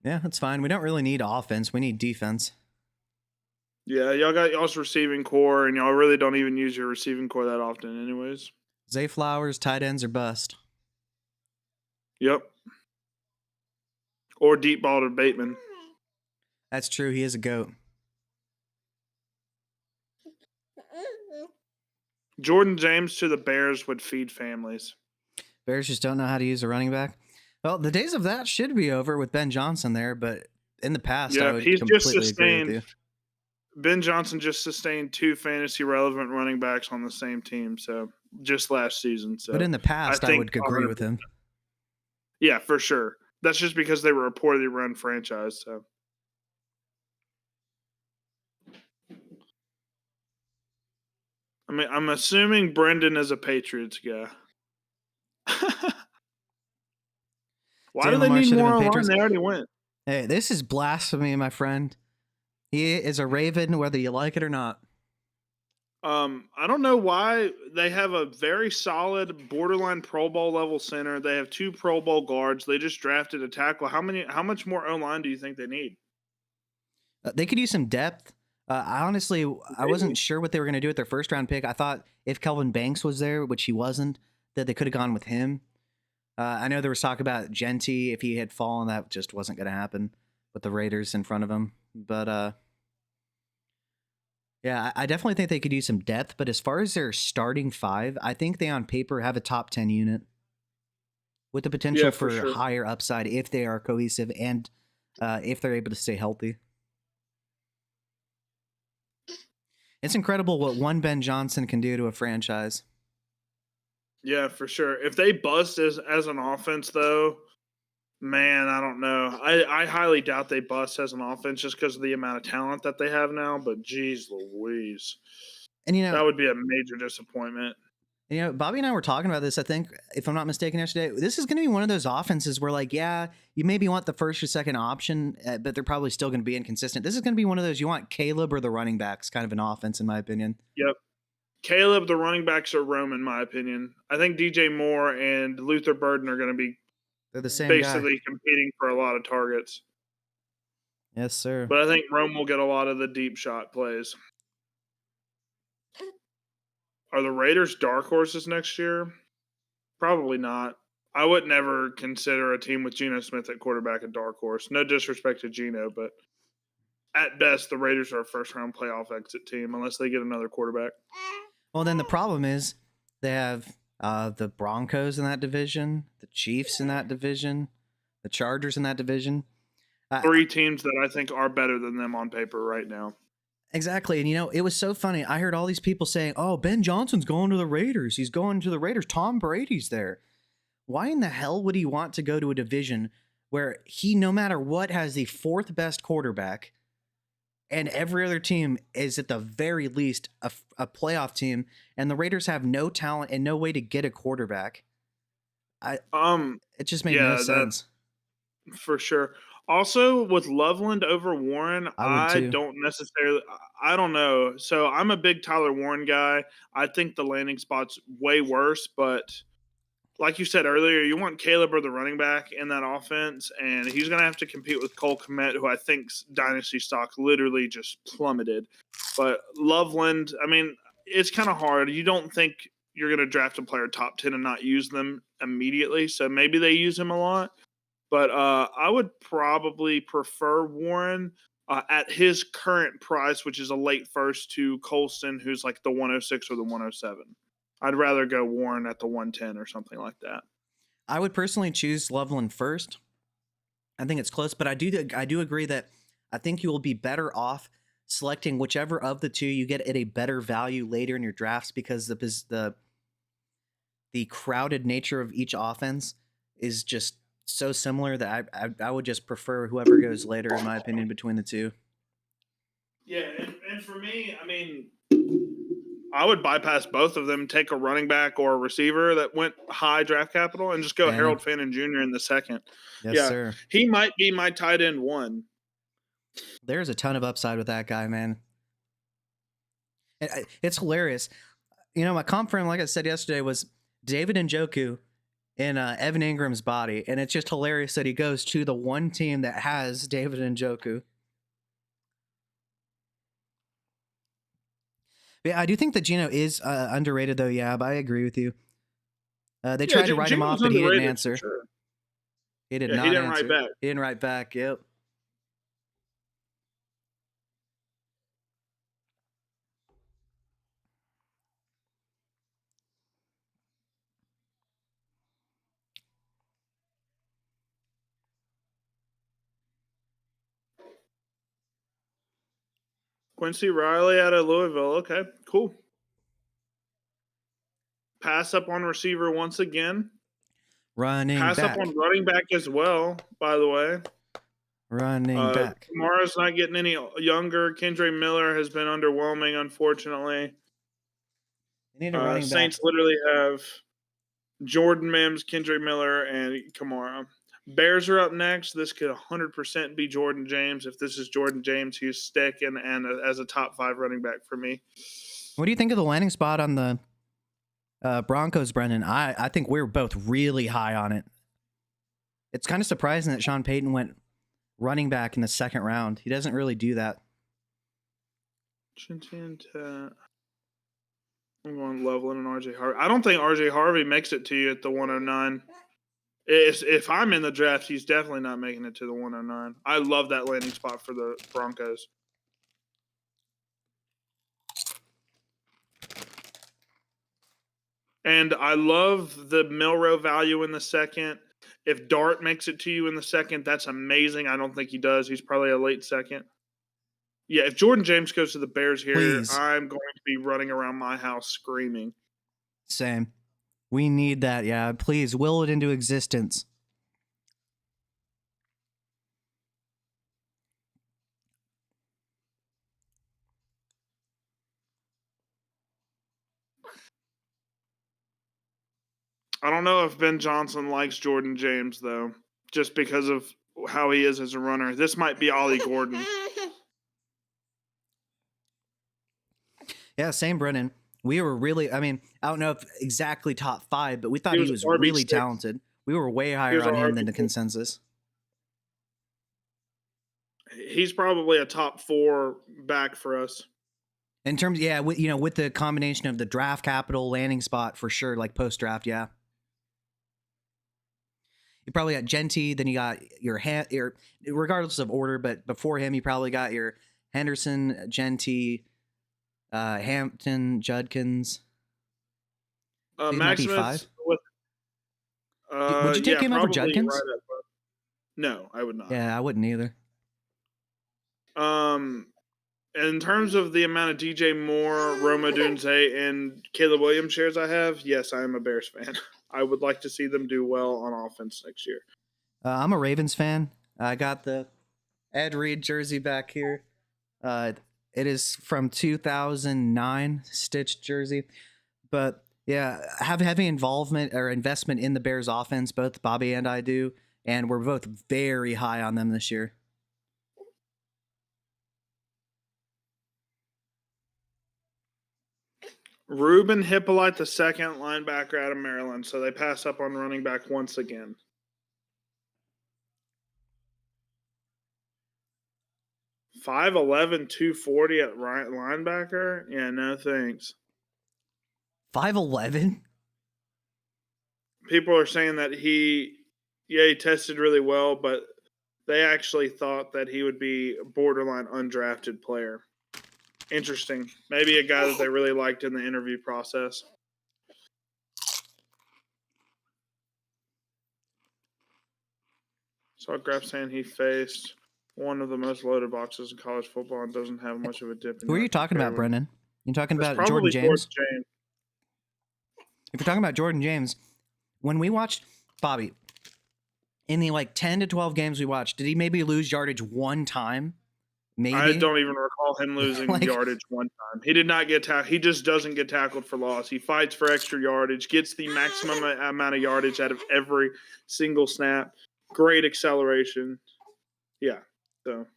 Yeah, that's fine. We don't really need offense. We need defense. Yeah, y'all got y'all's receiving core, and y'all really don't even use your receiving core that often, anyways. Zay Flowers, tight ends are bust. Yep. Or deep ball to Bateman. That's true. He is a goat. Jordan James to the Bears would feed families. Bears just don't know how to use a running back. Well, the days of that should be over with Ben Johnson there, but in the past, I would he's just completely agree with you. Ben Johnson just sustained 2 fantasy relevant running backs on the same team, so just last season. So, but in the past, I would agree with him. Yeah, for sure. That's just because they were a poorly run franchise. So, I mean, I'm assuming Brendan is a Patriots guy. Why do they need more online? They already went. Hey, this is blasphemy, my friend. He is a Raven, whether you like it or not. I don't know why. They have a very solid borderline Pro Bowl level center. They have 2 Pro Bowl guards. They just drafted a tackle. How much more O-line do you think they need? They could use some depth. I wasn't sure what they were going to do with their first round pick. I thought if Kelvin Banks was there, which he wasn't, that they could have gone with him. I know there was talk about Genty. If he had fallen, that just wasn't going to happen with the Raiders in front of him. But yeah, I definitely think they could use some depth. But as far as their starting 5, I think they on paper have a top 10 unit with the potential for higher upside if they are cohesive and if they're able to stay healthy. It's incredible what one Ben Johnson can do to a franchise. Yeah, for sure. If they bust as an offense, though, man, I don't know. I highly doubt they bust as an offense just because of the amount of talent that they have now. But geez Louise. And that would be a major disappointment. Bobby and I were talking about this, I think, if I'm not mistaken, yesterday. This is going to be one of those offenses where, like, yeah, you maybe want the first or second option, but they're probably still going to be inconsistent. This is going to be one of those you want Caleb or the running backs kind of an offense, in my opinion. Yep. Caleb, the running backs are Rome, in my opinion. I think DJ Moore and Luther Burden are going to be the same basically guy. Competing for a lot of targets. Yes, sir. But I think Rome will get a lot of the deep shot plays. Are the Raiders dark horses next year? Probably not. I would never consider a team with Geno Smith at quarterback a dark horse. No disrespect to Geno, but at best, the Raiders are a first-round playoff exit team unless they get another quarterback. Well, then the problem is they have the Broncos in that division, the Chiefs in that division, the Chargers in that division. 3 teams that I think are better than them on paper right now. Exactly. And, it was so funny. I heard all these people saying, oh, Ben Johnson's going to the Raiders. He's going to the Raiders. Tom Brady's there. Why in the hell would he want to go to a division where he, no matter what, has the 4th best quarterback and every other team is at the very least a playoff team, and the Raiders have no talent and no way to get a quarterback? It just made no sense. For sure. Also, with Loveland over Warren, I don't know. So I'm a big Tyler Warren guy. I think the landing spot's way worse, but like you said earlier, you want Caleb or the running back in that offense, and he's going to have to compete with Cole Kmet, who I think's dynasty stock literally just plummeted. But Loveland, I mean, it's kind of hard. You don't think you're going to draft a player top 10 and not use them immediately. So maybe they use him a lot. But I would probably prefer Warren at his current price, which is a late first, to Colston, who's like the 106 or the 107. I'd rather go Warren at the 110 or something like that. I would personally choose Loveland first. I think it's close, but I do agree that I think you will be better off selecting whichever of the two you get at a better value later in your drafts, because the crowded nature of each offense is just so similar that I would just prefer whoever goes later, in my opinion, between the two. Yeah, and for me, I mean, I would bypass both of them, take a running back or a receiver that went high draft capital, and just go Fannin. Harold Fannin Jr. in the second. Yes, Yeah, sir. he might be my tight end one. There's a ton of upside with that guy, man. It's hilarious. You know, my comp frame, like I said yesterday, was David Njoku in Evan Ingram's body, and it's just hilarious that he goes to the one team that has David Njoku. Yeah, I do think that Geno is underrated, though. Yeah, but I agree with you. They tried to write him off, but he didn't answer. Sure. He did not he didn't answer. write back. He didn't write back. Yep. Quincy Riley out of Louisville. Okay, cool. Pass up on receiver once again. Running Pass back. up on running back as well, by the way. Running back. Kamara's not getting any younger. Kendre Miller has been underwhelming, unfortunately. They need a running Saints back. literally have Jordan Mims, Kendre Miller, and Kamara. Bears are up next. This could 100% be Jordan James. If this is Jordan James, he's sticking and as a top 5 running back for me. What do you think of the landing spot on the Broncos, Brendan? I think we're both really high on it. It's kind of surprising that Sean Payton went running back in the second round. He doesn't really do that. I'm going Loveland and RJ Harvey. I don't think RJ Harvey makes it to you at the 109. If I'm in the draft, he's definitely not making it to the 109. I love that landing spot for the Broncos. And I love the Milrow value in the second. If Dart makes it to you in the second, that's amazing. I don't think he does. He's probably a late second. Yeah, if Jordan James goes to the Bears here, Please. I'm going to be running around my house screaming. Same. We need that, yeah. Please, will it into existence. I don't know if Ben Johnson likes Jordan James, though, just because of how he is as a runner. This might be Ollie Gordon. Yeah, same, Brennan. We were really, I mean, I don't know if exactly top 5, but we thought he was really talented. We were way higher on him than the consensus. He's probably a top 4 back for us. In terms, yeah, with the combination of the draft capital, landing spot for sure, like post draft, yeah. You probably got Genty, then you got your regardless of order, but before him, you probably got your Henderson, Genty, Hampton, Judkins. Maximus with, would you take him over Judkins? Right no, I would not. Yeah, I wouldn't either. In terms of the amount of DJ Moore, Rome Odunze, and Caleb Williams shares I have, yes, I am a Bears fan. I would like to see them do well on offense next year. I'm a Ravens fan. I got the Ed Reed jersey back here. It is from 2009, stitched jersey. But yeah, have heavy involvement or investment in the Bears offense. Both Bobby and I do. And we're both very high on them this year. Ruben Hippolyte, the second linebacker out of Maryland. So they pass up on running back once again. 5'11", 240 at linebacker? Yeah, no thanks. 5'11"? People are saying that he tested really well, but they actually thought that he would be a borderline undrafted player. Interesting. Maybe a guy that they really liked in the interview process. Saw Graf saying he faced one of the most loaded boxes in college football and doesn't have much of a dip. Who are you talking about, Brendan? You talking about Jordan Probably James? Jordan James. If you're talking about Jordan James, when we watched Bobby, in the like 10 to 12 games we watched, did he maybe lose yardage one time? Maybe. I don't even recall him losing yardage one time. He did not get tackled. He just doesn't get tackled for loss. He fights for extra yardage, gets the maximum amount of yardage out of every single snap. Great acceleration. Yeah. So.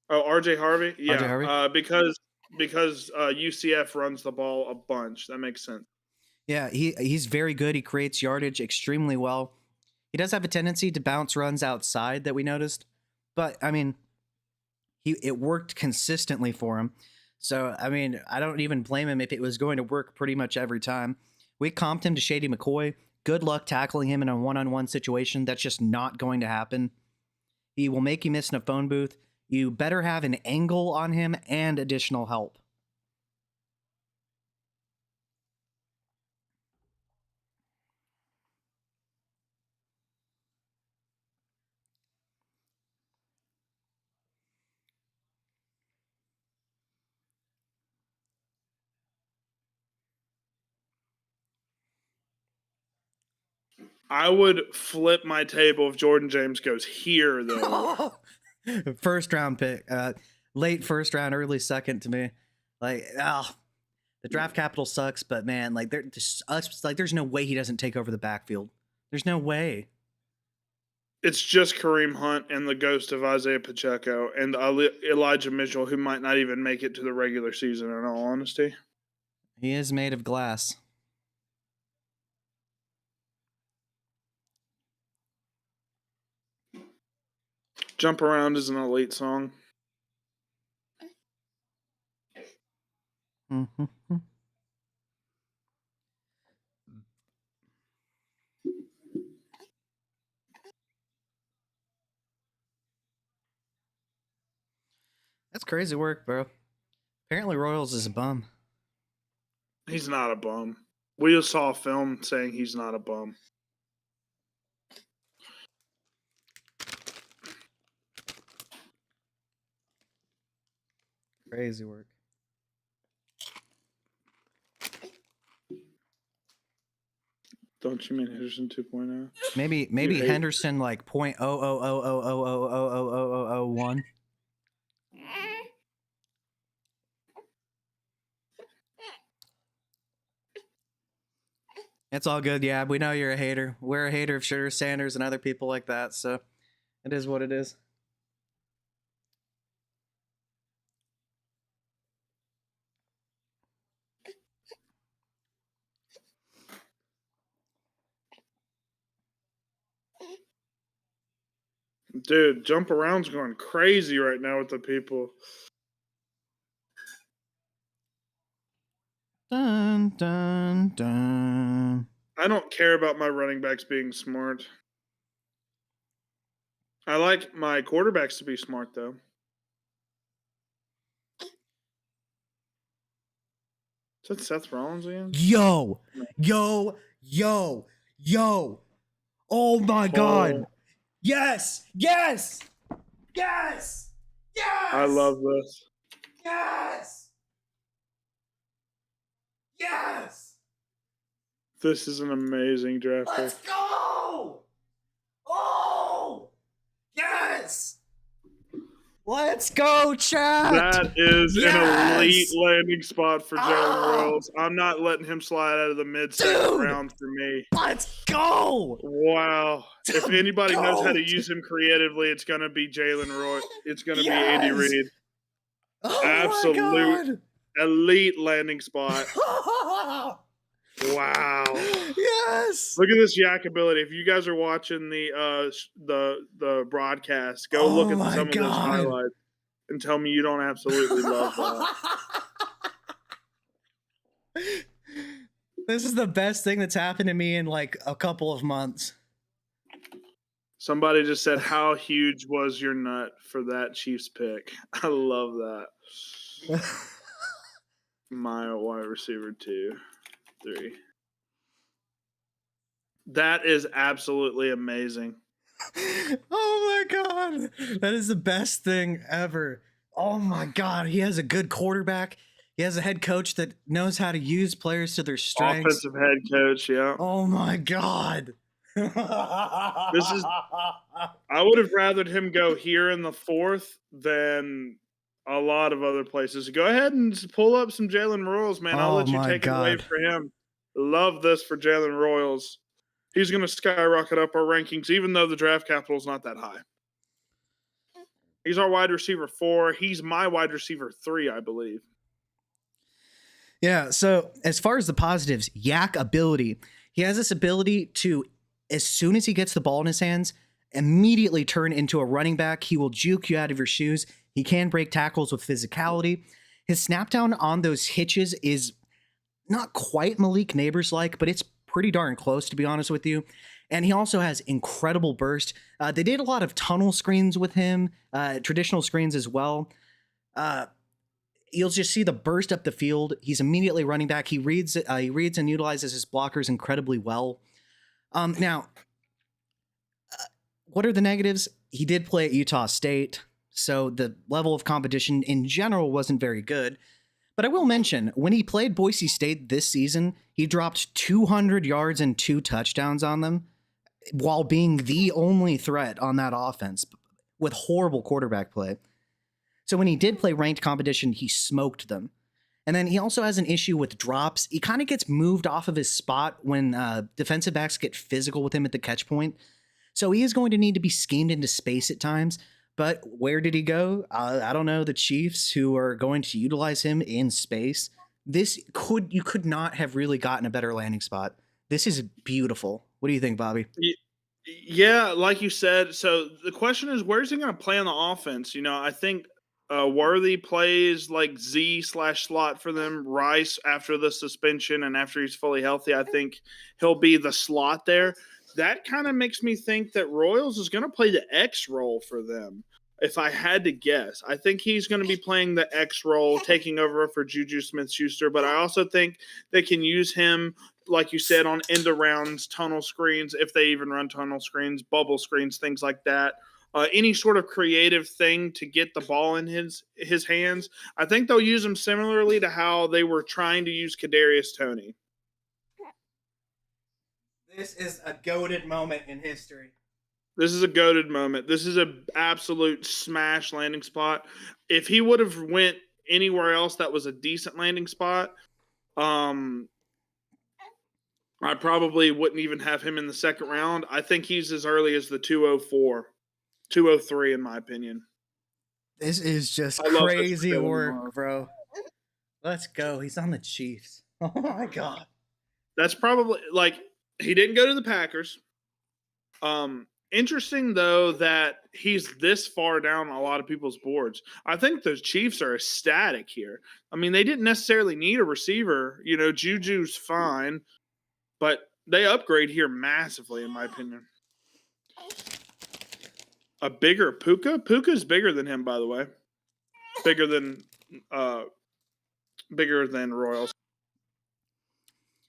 Oh, RJ Harvey? Yeah. RJ Harvey? Because UCF runs the ball a bunch. That makes sense. Yeah, he's very good. He creates yardage extremely well. He does have a tendency to bounce runs outside that we noticed, but I mean, it worked consistently for him. So I mean, I don't even blame him if it was going to work pretty much every time. We comped him to Shady McCoy. Good luck tackling him in a one-on-one situation. That's just not going to happen. He will make you miss in a phone booth. You better have an angle on him and additional help. I would flip my table if Jordan James goes here, though. First round pick, late first round, early second to me. Like, the draft capital sucks, but man, like there's no way he doesn't take over the backfield. There's no way. It's just Kareem Hunt and the ghost of Isaiah Pacheco and Elijah Mitchell, who might not even make it to the regular season, in all honesty. He is made of glass. Jump Around is an elite song. Mm-hmm. That's crazy work, bro. Apparently Royals is a bum. He's not a bum. We just saw a film saying he's not a bum. Crazy work. Don't you mean Henderson 2.0? Maybe Henderson like 0.000000001. It's all good. Yeah, we know you're a hater. We're a hater of Sugar Sanders and other people like that, so it is what it is. Dude, Jump Around's going crazy right now with the people. Dun, dun, dun. I don't care about my running backs being smart. I like my quarterbacks to be smart, though. Is that Seth Rollins again? Yo. Oh my God. Yes. I love this. Yes. This is an amazing draft pick. Let's go. Oh. Yes. Let's go, chat. That is an elite landing spot for Jalen Royals. I'm not letting him slide out of the mid-second round for me. Let's go. Wow. If anybody knows how to use him creatively, it's going to be Jalen Roy. It's going to be Andy Reid. Oh Absolute elite landing spot. Wow. Yes. Look at this yak ability. If you guys are watching the broadcast, go look at some of those highlights and tell me you don't absolutely love that. This is the best thing that's happened to me in like a couple of months. Somebody just said, "How huge was your nut for that Chiefs pick?" I love that. My wide receiver 2, 3. That is absolutely amazing. Oh my god, that is the best thing ever. Oh my god, he has a good quarterback. He has a head coach that knows how to use players to their strengths. Offensive head coach, yeah. Oh my god. This is I would have rathered him go here in the 4th than a lot of other places. Go ahead and pull up some Jalen Royals, man. I'll Oh let you my take it away god. for him. Love this for Jalen Royals. He's going to skyrocket up our rankings, even though the draft capital is not that high. He's our wide receiver 4. He's my wide receiver 3, I believe. Yeah, so as far as the positives, Yak ability. He has this ability to, as soon as he gets the ball in his hands, immediately turn into a running back. He will juke you out of your shoes. He can break tackles with physicality. His snap down on those hitches is not quite Malik Neighbors like, but it's pretty darn close, to be honest with you. And he also has incredible burst. They did a lot of tunnel screens with him, traditional screens as well. You'll just see the burst up the field. He's immediately running back. He reads and utilizes his blockers incredibly well. Now, what are the negatives? He did play at Utah State, so the level of competition in general wasn't very good. But I will mention, when he played Boise State this season, he dropped 200 yards and 2 touchdowns on them while being the only threat on that offense with horrible quarterback play. So when he did play ranked competition, he smoked them. And then he also has an issue with drops. He kind of gets moved off of his spot when defensive backs get physical with him at the catch point. So he is going to need to be schemed into space at times. But where did he go? I don't know. The Chiefs, who are going to utilize him in space. You could not have really gotten a better landing spot. This is beautiful. What do you think, Bobby? Yeah, like you said. So the question is, where's he going to play on the offense? I think Worthy plays like Z/slot for them. Rice, after the suspension and after he's fully healthy, I think he'll be the slot there. That kind of makes me think that Royals is going to play the X role for them. If I had to guess, I think he's going to be playing the X role, taking over for Juju Smith-Schuster. But I also think they can use him, like you said, on end arounds, tunnel screens, if they even run tunnel screens, bubble screens, things like that. Any sort of creative thing to get the ball in his hands. I think they'll use him similarly to how they were trying to use Kadarius Toney. This is a goated moment in history. This is a goated moment. This is an absolute smash landing spot. If he would have went anywhere else that was a decent landing spot, I probably wouldn't even have him in the second round. I think he's as early as the 204, 203 in my opinion. This is just crazy work, bro. Let's go. He's on the Chiefs. Oh my god. That's probably like he didn't go to the Packers. Interesting though that he's this far down a lot of people's boards. I think the Chiefs are ecstatic here. I mean, they didn't necessarily need a receiver. Juju's fine, but they upgrade here massively, in my opinion. A bigger Puka? Puka's bigger than him, by the way. Bigger than Royals.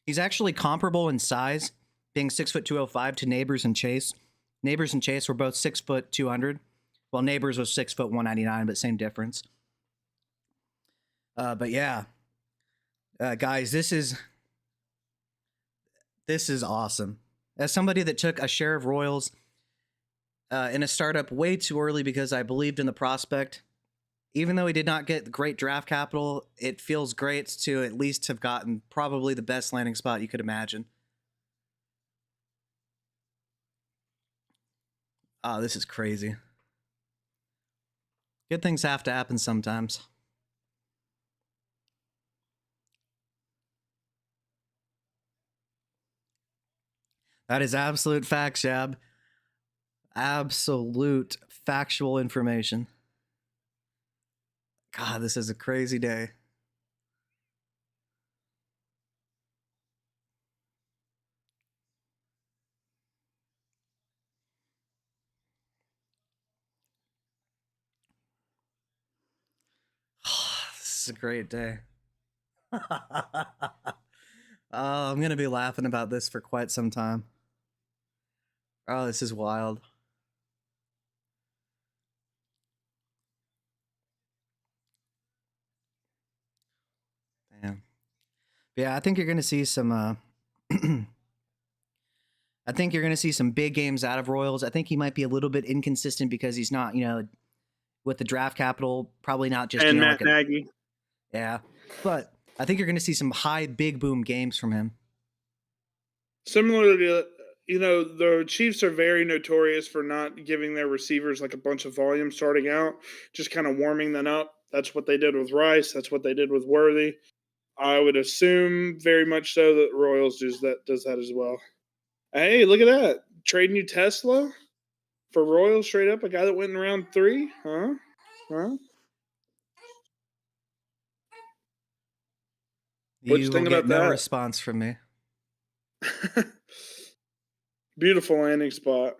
He's actually comparable in size, being 6'205" to Neighbors and Chase. Neighbors and Chase were both 6'200". Well, Neighbors was 6'199", but same difference. But yeah, guys, this is awesome. As somebody that took a share of Royals in a startup way too early because I believed in the prospect, even though he did not get great draft capital, it feels great to at least have gotten probably the best landing spot you could imagine. Oh, this is crazy. Good things have to happen sometimes. That is absolute fact, Shab. Absolute factual information. God, this is a crazy day. is a great day. Oh, I'm gonna be laughing about this for quite some time. Oh, this is wild. Damn. Yeah, I think you're gonna see some. I think you're gonna see some big games out of Royals. I think he might be a little bit inconsistent because he's not, with the draft capital, probably not just, And like Matt Nagy. yeah. But I think you're gonna see some high, big boom games from him. Similarly, the Chiefs are very notorious for not giving their receivers like a bunch of volume starting out, just kind of warming them up. That's what they did with Rice. That's what they did with Worthy. I would assume very much so that Royals does that as well. Hey, look at that. Trading you Tesla for Royals straight up, a guy that went in round 3? Huh? What'd you You will think get about no that? response from me. Beautiful landing spot.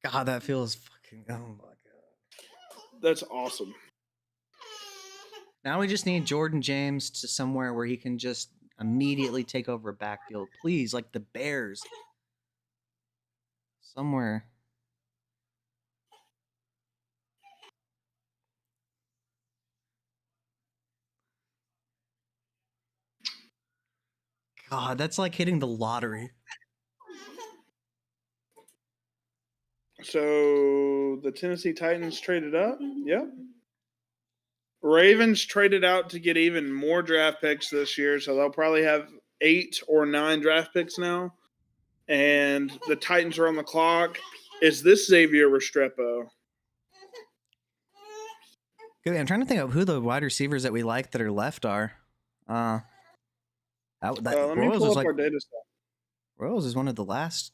God, that feels fucking. Oh my god. That's awesome. Now we just need Jordan James to somewhere where he can just immediately take over a backfield, please, like the Bears. Somewhere. God, that's like hitting the lottery. So the Tennessee Titans traded up. Yep. Ravens traded out to get even more draft picks this year, so they'll probably have 8 or 9 draft picks now. And the Titans are on the clock. Is this Xavier Restrepo? Good. I'm trying to think of who the wide receivers that we like that are left are. That Let me Royals pull is up like our data set. Royals is one of the last.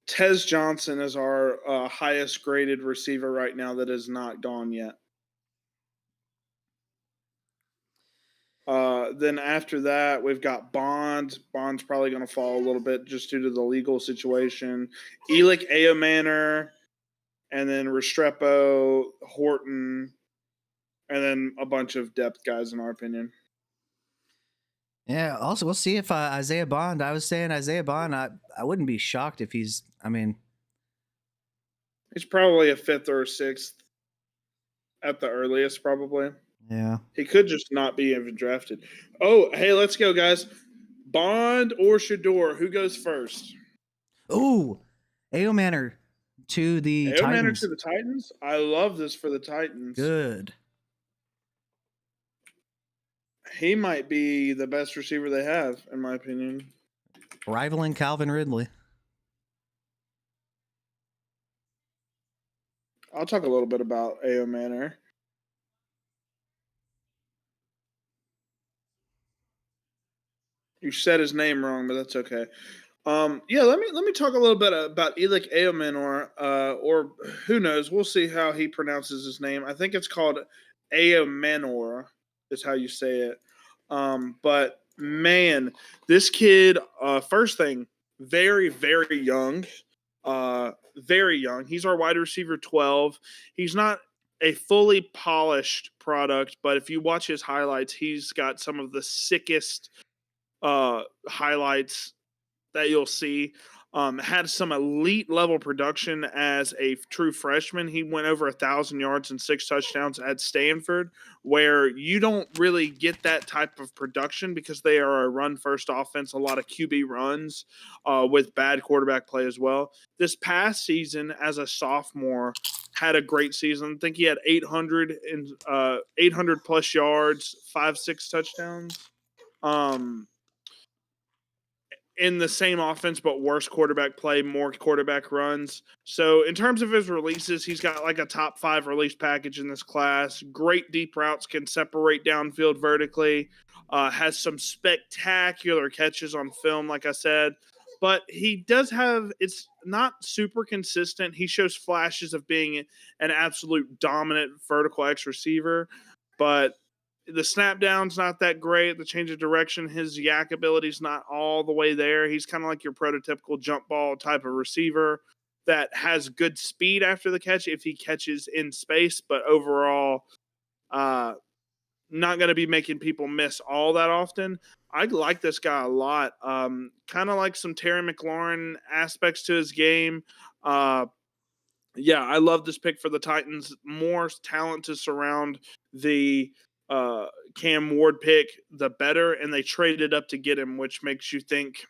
Tez Johnson is our highest graded receiver right now that is not gone yet. Then after that, we've got Bond. Bond's probably going to fall a little bit just due to the legal situation. Elick Ayomanor, and then Restrepo, Horton, and then a bunch of depth guys, in our opinion. Yeah. Also, we'll see if Isaiah Bond. I was saying Isaiah Bond. I wouldn't be shocked if he's. I mean, he's probably a 5th or a 6th at the earliest, probably. Yeah. He could just not be even drafted. Oh, hey, let's go, guys. Bond or Shador? Who goes first? Ooh, Ayomanor to the Ayomanor Titans. to the Titans? I love this for the Titans. Good. He might be the best receiver they have, in my opinion. Rivaling Calvin Ridley. I'll talk a little bit about Ayomanor. You said his name wrong, but that's okay. Yeah, let me talk a little bit about Elick Ayomanor, or who knows? We'll see how he pronounces his name. I think it's called Ayomanor, is how you say it. But man, this kid, first thing, very very young, very young. He's our wide receiver 12. He's not a fully polished product, but if you watch his highlights, he's got some of the sickest highlights that you'll see. Had some elite level production as a true freshman. He went over 1,000 yards and 6 touchdowns at Stanford, where you don't really get that type of production because they are a run first offense, a lot of QB runs with bad quarterback play as well. This past season, as a sophomore, had a great season. I think he had 800 plus yards, 5-6 touchdowns. In the same offense, but worse quarterback play, more quarterback runs. So in terms of his releases, he's got like a top 5 release package in this class. Great deep routes, can separate downfield vertically. Has some spectacular catches on film, like I said. but he does have, it's not super consistent. He shows flashes of being an absolute dominant vertical X receiver, but the snap down's not that great. The change of direction, his yak ability's not all the way there. He's kind of like your prototypical jump ball type of receiver that has good speed after the catch if he catches in space, but overall, not going to be making people miss all that often. I like this guy a lot. Kind of like some Terry McLaurin aspects to his game. Yeah, I love this pick for the Titans. More talent to surround the Cam Ward pick, the better, and they traded up to get him, which makes you think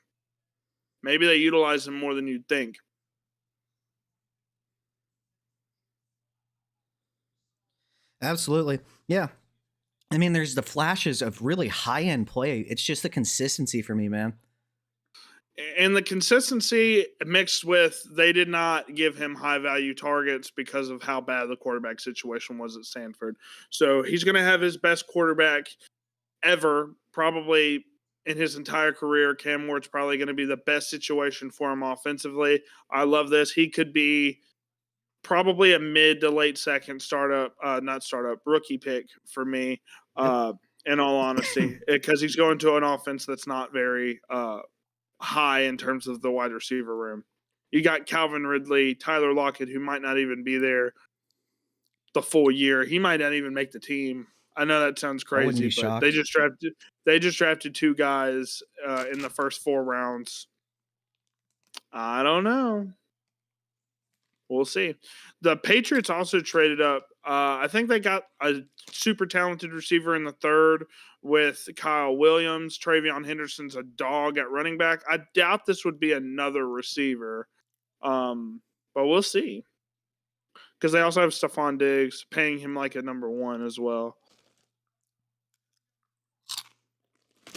maybe they utilize him more than you'd think. Absolutely. Yeah. I mean, there's the flashes of really high end play. It's just the consistency for me, man. And the consistency mixed with they did not give him high value targets because of how bad the quarterback situation was at Stanford. So he's going to have his best quarterback ever, probably in his entire career. Cam Ward's probably going to be the best situation for him offensively. I love this. He could be probably a mid to late second rookie pick for me. Yep. In all honesty, because he's going to an offense that's not very high in terms of the wide receiver room. You got Calvin Ridley, Tyler Lockett, who might not even be there the full year. He might not even make the team. I know that sounds crazy, but shocked. they just drafted two guys in the first 4 rounds. I don't know. We'll see. The Patriots also traded up. I think they got a super talented receiver in the 3rd with Kyle Williams. Travion Henderson's a dog at running back. I doubt this would be another receiver, but we'll see. Because they also have Stephon Diggs, paying him like a number 1 as well.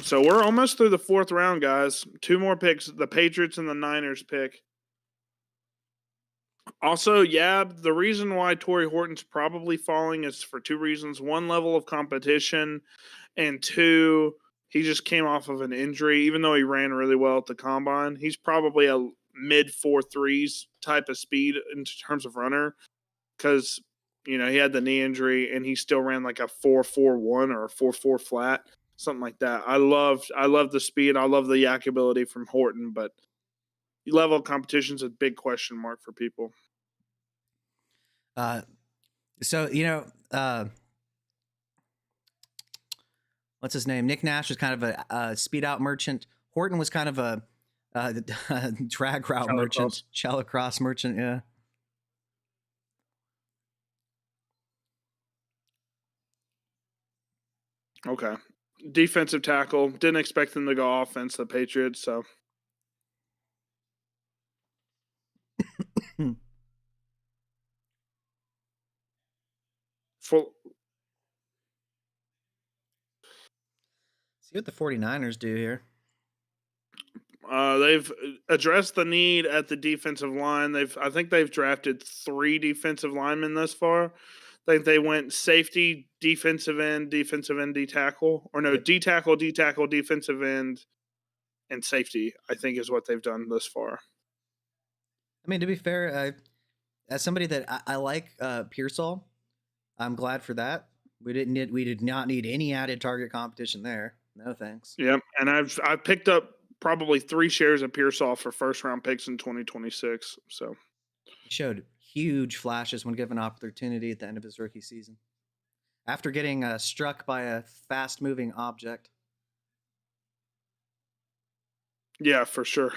So we're almost through the 4th round, guys. 2 more picks. The Patriots and the Niners pick. Also, yeah, the reason why Torrey Horton's probably falling is for 2 reasons. 1, level of competition, and 2, he just came off of an injury. Even though he ran really well at the combine, he's probably a mid 4.3s type of speed in terms of runner because, he had the knee injury and he still ran like a 4.41 or a 4.4 flat, something like that. I love the speed. I love the yak ability from Horton, but level of competition is a big question mark for people. So what's his name? Nick Nash was kind of a speed out merchant. Horton was kind of a drag route merchant, shallow cross merchant. Yeah. Okay. Defensive tackle. Didn't expect them to go offense, the Patriots, so. See what the 49ers do here. They've addressed the need at the defensive line. I think they've drafted 3 defensive linemen thus far. I think they went safety, defensive end, D tackle, or no, Yep. D tackle, defensive end, and safety. I think is what they've done thus far. I mean, to be fair, as somebody that I like Pearsall, I'm glad for that. We did not need any added target competition there. No thanks. Yep, and I've picked up probably 3 shares of Pearsall for 1st round picks in 2026. So he showed huge flashes when given opportunity at the end of his rookie season, after getting struck by a fast moving object. Yeah, for sure.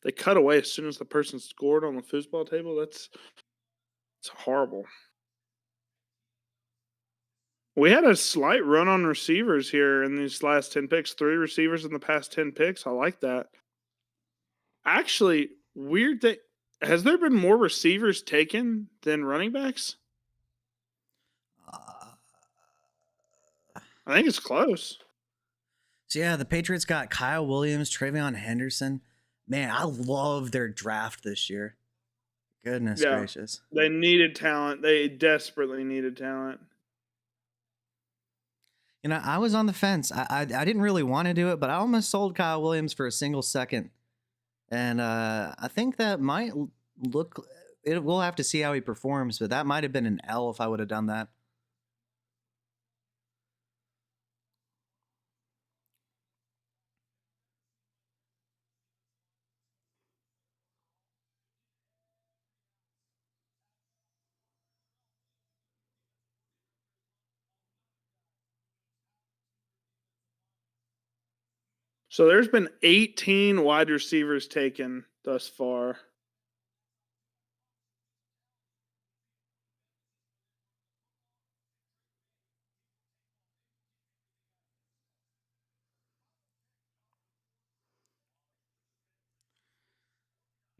They cut away as soon as the person scored on the foosball table. It's horrible. We had a slight run on receivers here in these last 10 picks. 3 receivers in the past 10 picks. I like that. Actually, weird thing. Has there been more receivers taken than running backs? I think it's close. So yeah, the Patriots got Kyle Williams, Travion Henderson. Man, I love their draft this year. Goodness gracious. They needed talent. They desperately needed talent. I was on the fence. I didn't really want to do it, but I almost sold Kyle Williams for a single second, and I think that might look. We'll have to see how he performs, but that might have been an L if I would have done that. So there's been 18 wide receivers taken thus far.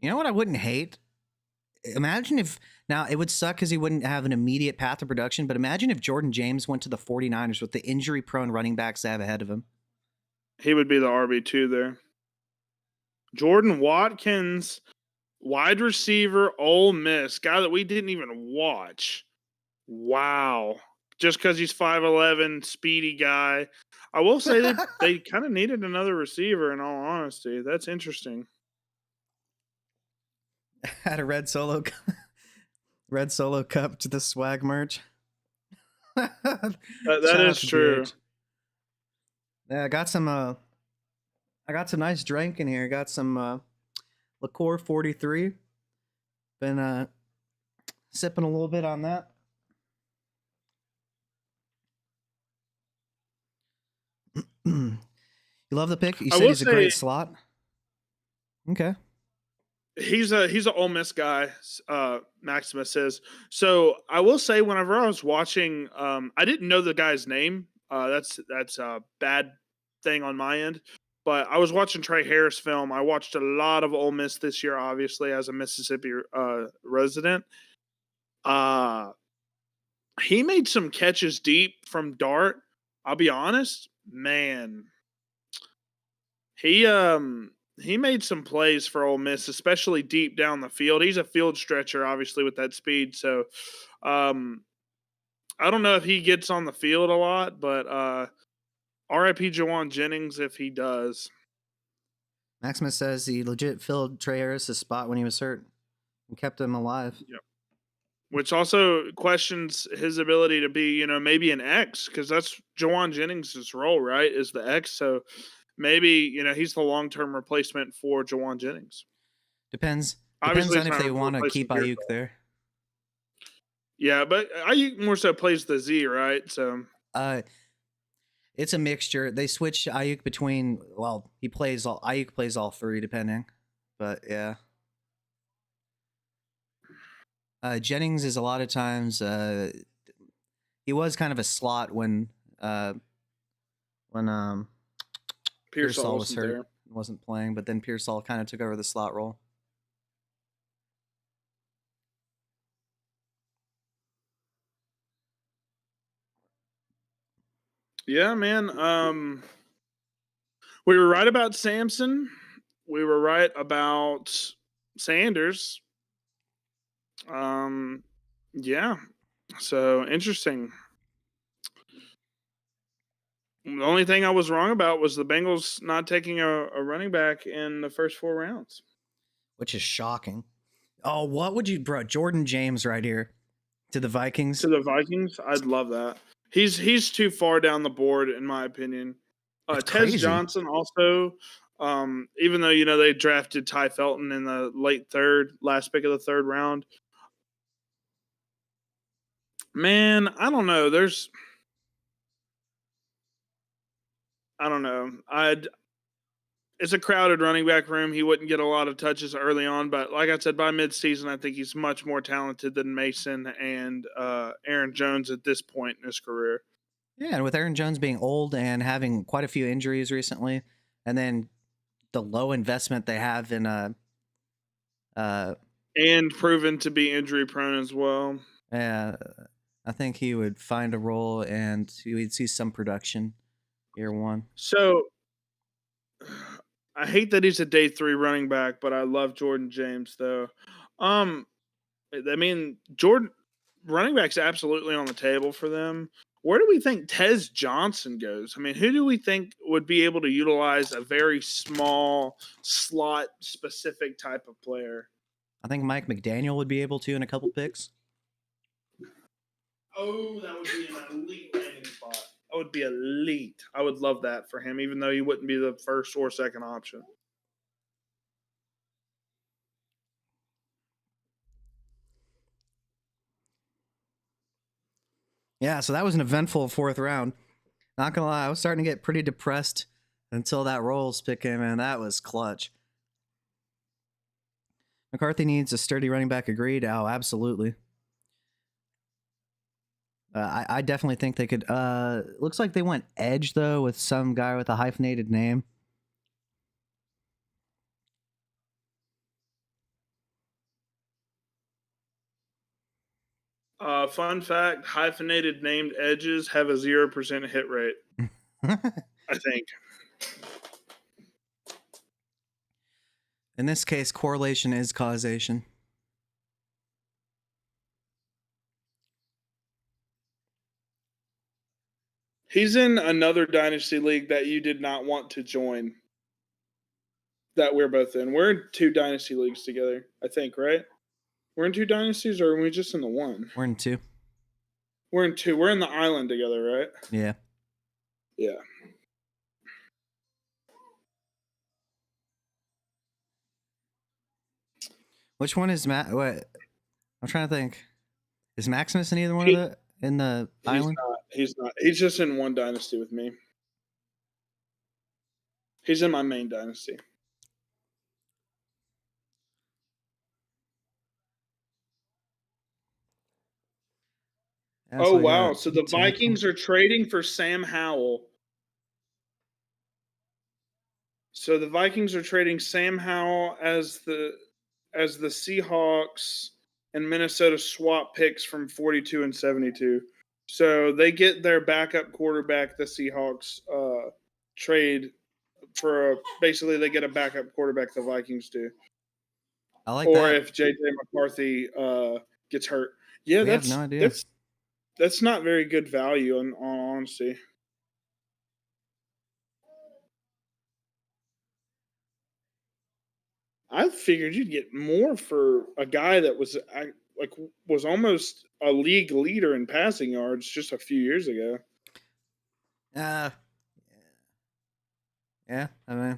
You know what I wouldn't hate? Imagine if now it would suck because he wouldn't have an immediate path to production, but imagine if Jordan James went to the 49ers with the injury prone running backs they have ahead of him. He would be the RB2 there. Jordan Watkins, wide receiver, Ole Miss, guy that we didn't even watch. Wow. Just because he's 5'11, speedy guy. I will say they kind of needed another receiver, in all honesty. That's interesting. Had a red solo cup to the swag merch. That Shout out is to true. DH. Yeah, I got some nice drink in here. Got some liqueur 43. Been sipping a little bit on that. You love the pick? You I said will he's a great say slot. Okay. he's an Ole Miss guy. Maximus says. So I will say, whenever I was watching, I didn't know the guy's name. That's a bad thing on my end. But I was watching Trey Harris film. I watched a lot of Ole Miss this year, obviously as a Mississippi resident. Uh, he made some catches deep from Dart. I'll be honest, man. He made some plays for Ole Miss, especially deep down the field. He's a field stretcher, obviously, with that speed. So, um, I don't know if he gets on the field a lot, but R.I.P. Jawan Jennings if he does. Maximus says he legit filled Trey Harris' spot when he was hurt and kept him alive. Yep. Which also questions his ability to be, maybe an X, because that's Jawan Jennings' role, right? Is the X. So maybe, he's the long-term replacement for Jawan Jennings. Depends Obviously, on if they want to keep Ayuk there. Yeah, but Ayuk more so plays the Z, right? So it's a mixture. They switch Ayuk between. Well, Ayuk plays all three depending, but yeah. Jennings is a lot of times. He was kind of a slot when Pearsall was hurt, and wasn't playing, but then Pearsall kind of took over the slot role. Yeah, man. We were right about Samson. We were right about Sanders. Yeah. So interesting. The only thing I was wrong about was the Bengals not taking a running back in the first 4 rounds, which is shocking. Oh, what would you, bro? Jordan James right here to the Vikings. To the Vikings, I'd love that. He's too far down the board, in my opinion. Tez Johnson also, even though they drafted Ty Felton in the late third, last pick of the third round. Man, I don't know. I don't know. It's a crowded running back room. He wouldn't get a lot of touches early on, but like I said, by midseason, I think he's much more talented than Mason and Aaron Jones at this point in his career. Yeah, and with Aaron Jones being old and having quite a few injuries recently, and then the low investment they have in and proven to be injury prone as well. Yeah, I think he would find a role and we'd see some production year one. So I hate that he's a day 3 running back, but I love Jordan James though. I mean, Jordan running back's absolutely on the table for them. Where do we think Tez Johnson goes? I mean, who do we think would be able to utilize a very small slot specific type of player? I think Mike McDaniel would be able to in a couple picks. Oh, that would be an elite landing spot. That would be elite. I would love that for him, even though he wouldn't be the first or second option. Yeah, so that was an eventful fourth round. Not gonna lie, I was starting to get pretty depressed until that Royals pick came in. That was clutch. McCarthy needs a sturdy running back. Agreed. Oh, absolutely. I definitely think they could. Looks like they went edge though with some guy with a hyphenated name. Fun fact: hyphenated named edges have a 0% hit rate. I think. In this case, correlation is causation. He's in another dynasty league that you did not want to join. That we're both in. We're in 2 dynasty leagues together, I think, right? We're in 2 dynasties, or are we just in the one? We're in 2. We're in 2. We're in the island together, right? Yeah. Yeah. Which one is Matt? What? I'm trying to think. Is Maximus in either one of the in the island? He's not. He's just in one dynasty with me. He's in my main dynasty. Yeah, Oh so I wow! got So the Vikings are trading for Sam Howell. So the Vikings are trading Sam Howell as the Seahawks and Minnesota swap picks from 42 and 72. So they get their backup quarterback. The Seahawks trade for basically they get a backup quarterback. The Vikings do. I like Or that. if JJ McCarthy gets hurt. Yeah, We have no idea. That's not very good value in all honesty. I figured you'd get more for a guy that was almost a league leader in passing yards just a few years ago. Yeah. I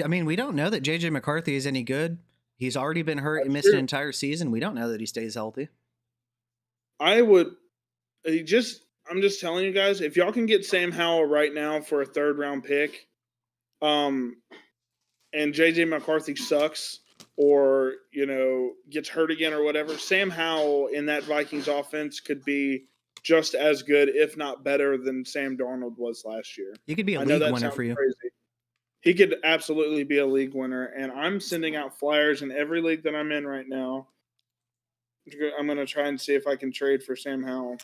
mean, we don't know that JJ McCarthy is any good. He's already been hurt and missed an entire season. We don't know that he stays healthy. I'm just telling you guys, if y'all can get Sam Howell right now for a 3rd round pick, and JJ McCarthy sucks or, gets hurt again or whatever, Sam Howell in that Vikings offense could be just as good, if not better, than Sam Darnold was last year. He could be a league winner for you. Crazy. He could absolutely be a league winner, and I'm sending out flyers in every league that I'm in right now. I'm going to try and see if I can trade for Sam Howell.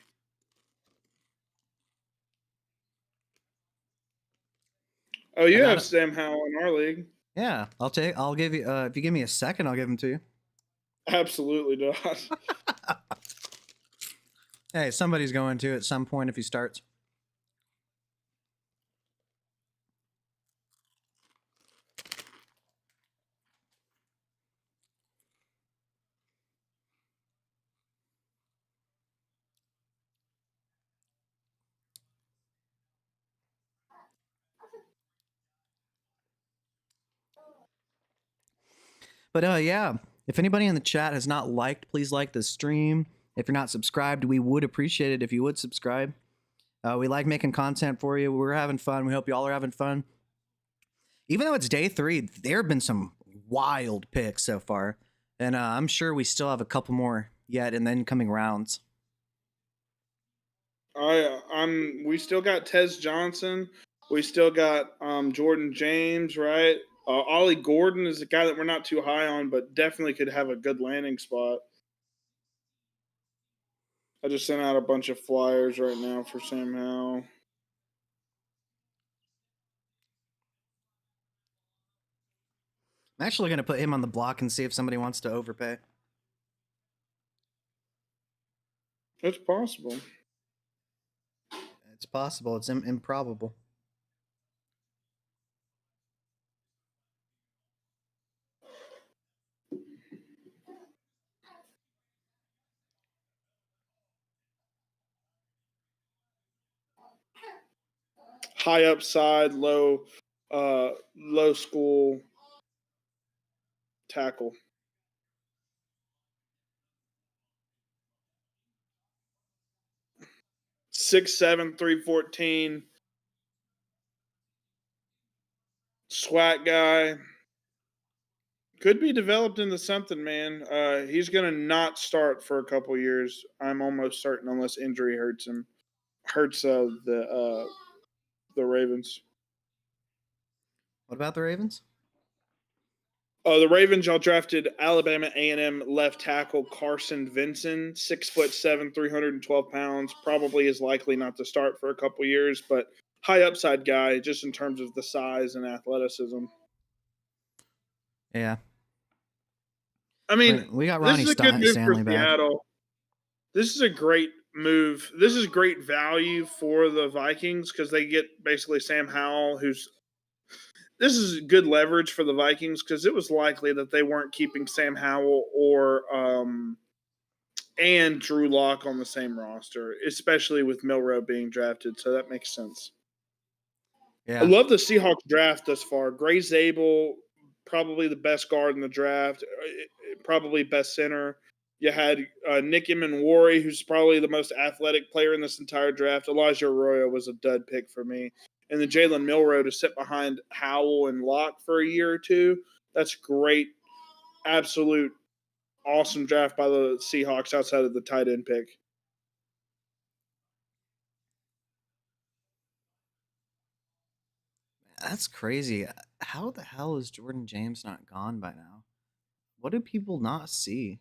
Oh, you have Sam Howell in our league. Yeah, I'll give you. If you give me a second, I'll give him to you. Absolutely not. Hey, somebody's going to at some point if he starts. But yeah, if anybody in the chat has not liked, please like the stream. If you're not subscribed, we would appreciate it if you would subscribe. We like making content for you. We're having fun. We hope y'all are having fun. Even though it's day 3, there have been some wild picks so far. And I'm sure we still have a couple more yet in the incoming rounds. We still got Tez Johnson. We still got Jordan James, right? Ollie Gordon is a guy that we're not too high on, but definitely could have a good landing spot. I just sent out a bunch of flyers right now for Sam Howell. I'm actually going to put him on the block and see if somebody wants to overpay. It's possible. It's possible. It's improbable. High upside, low school tackle. 6'7", 314. SWAT guy. Could be developed into something, man. He's gonna not start for a couple years. I'm almost certain, unless injury hurts him. Hurts the Ravens. What about the Ravens? The Ravens, y'all drafted Alabama A&M left tackle Carson Vinson, 6'7", 312 pounds. Probably is likely not to start for a couple years, but high upside guy just in terms of the size and athleticism. Yeah. I mean, We got this Ronnie is a good move for Stanley back. Seattle. This is a great move. This is great value for the Vikings because they get basically Sam Howell, who's this is good leverage for the Vikings because it was likely that they weren't keeping Sam Howell or and Drew Lock on the same roster, especially with Milrow being drafted. So that makes sense. Yeah. I love the Seahawks draft thus far. Gray Zabel, probably the best guard in the draft, probably best center. You had Nick Emanwari, who's probably the most athletic player in this entire draft. Elijah Arroyo was a dud pick for me. And then Jalen Milrow to sit behind Howell and Locke for a year or two. That's great. Absolute awesome draft by the Seahawks outside of the tight end pick. That's crazy. How the hell is Jordan James not gone by now? What do people not see?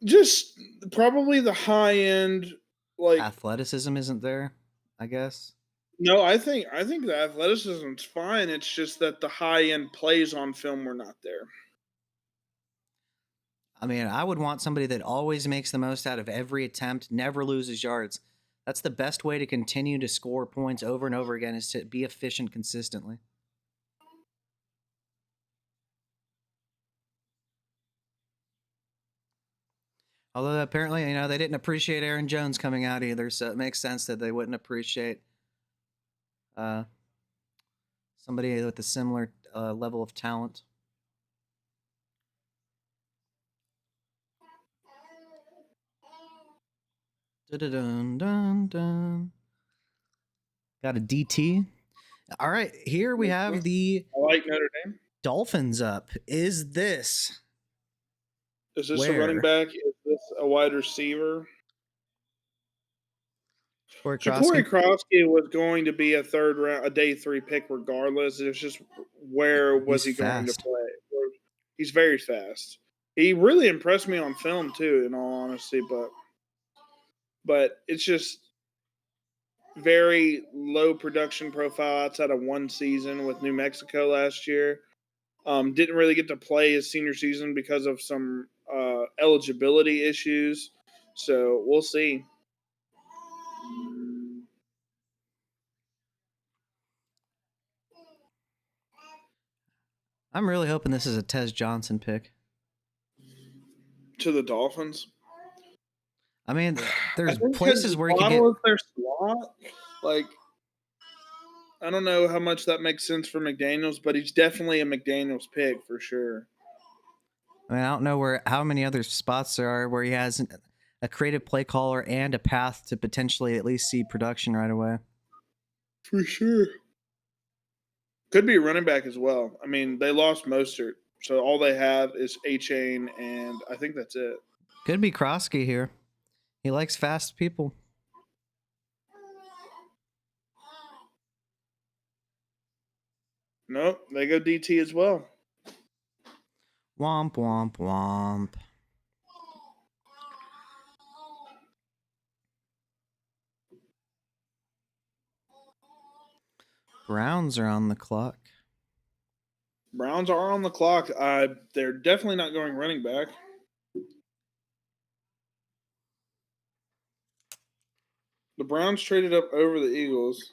Just probably the high end, like Athleticism isn't there, I guess. no, I think the athleticism's fine. It's just that the high end plays on film were not there. I mean, I would want somebody that always makes the most out of every attempt, never loses yards. That's the best way to continue to score points over and over again, is to be efficient consistently. Although apparently, they didn't appreciate Aaron Jones coming out either, so it makes sense that they wouldn't appreciate somebody with a similar level of talent. Dun-dun-dun-dun. Got a DT. All right, here we have the I like Notre Dame. Dolphins up. Is this Is this where? a running back? Is this a wide receiver? Ja'Cory Krosky was going to be a third round, a day 3 pick regardless. It's just where was he going to play? He's very fast. He really impressed me on film too, in all honesty, but it's just very low production profile outside of one season with New Mexico last year. Didn't really get to play his senior season because of some eligibility issues. So we'll see. I'm really hoping this is a Tez Johnson pick. To the Dolphins? I mean, there's places where you can get their slot. Like, I don't know how much that makes sense for McDaniels, but he's definitely a McDaniels pick for sure. I mean, I don't know how many other spots there are where he has a creative play caller and a path to potentially at least see production right away. For sure. Could be a running back as well. I mean, they lost Mostert, so all they have is A-Chain, and I think that's it. Could be Krosky here. He likes fast people. Nope, they go DT as well. Womp, womp, womp. Browns are on the clock. Browns are on the clock. They're definitely not going running back. The Browns traded up over the Eagles.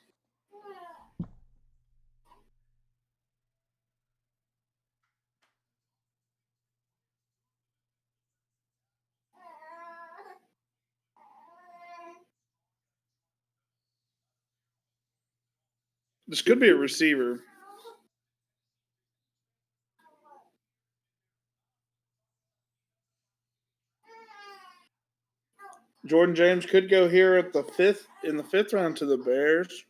This could be a receiver. Jordan James could go here at the fifth round to the Bears.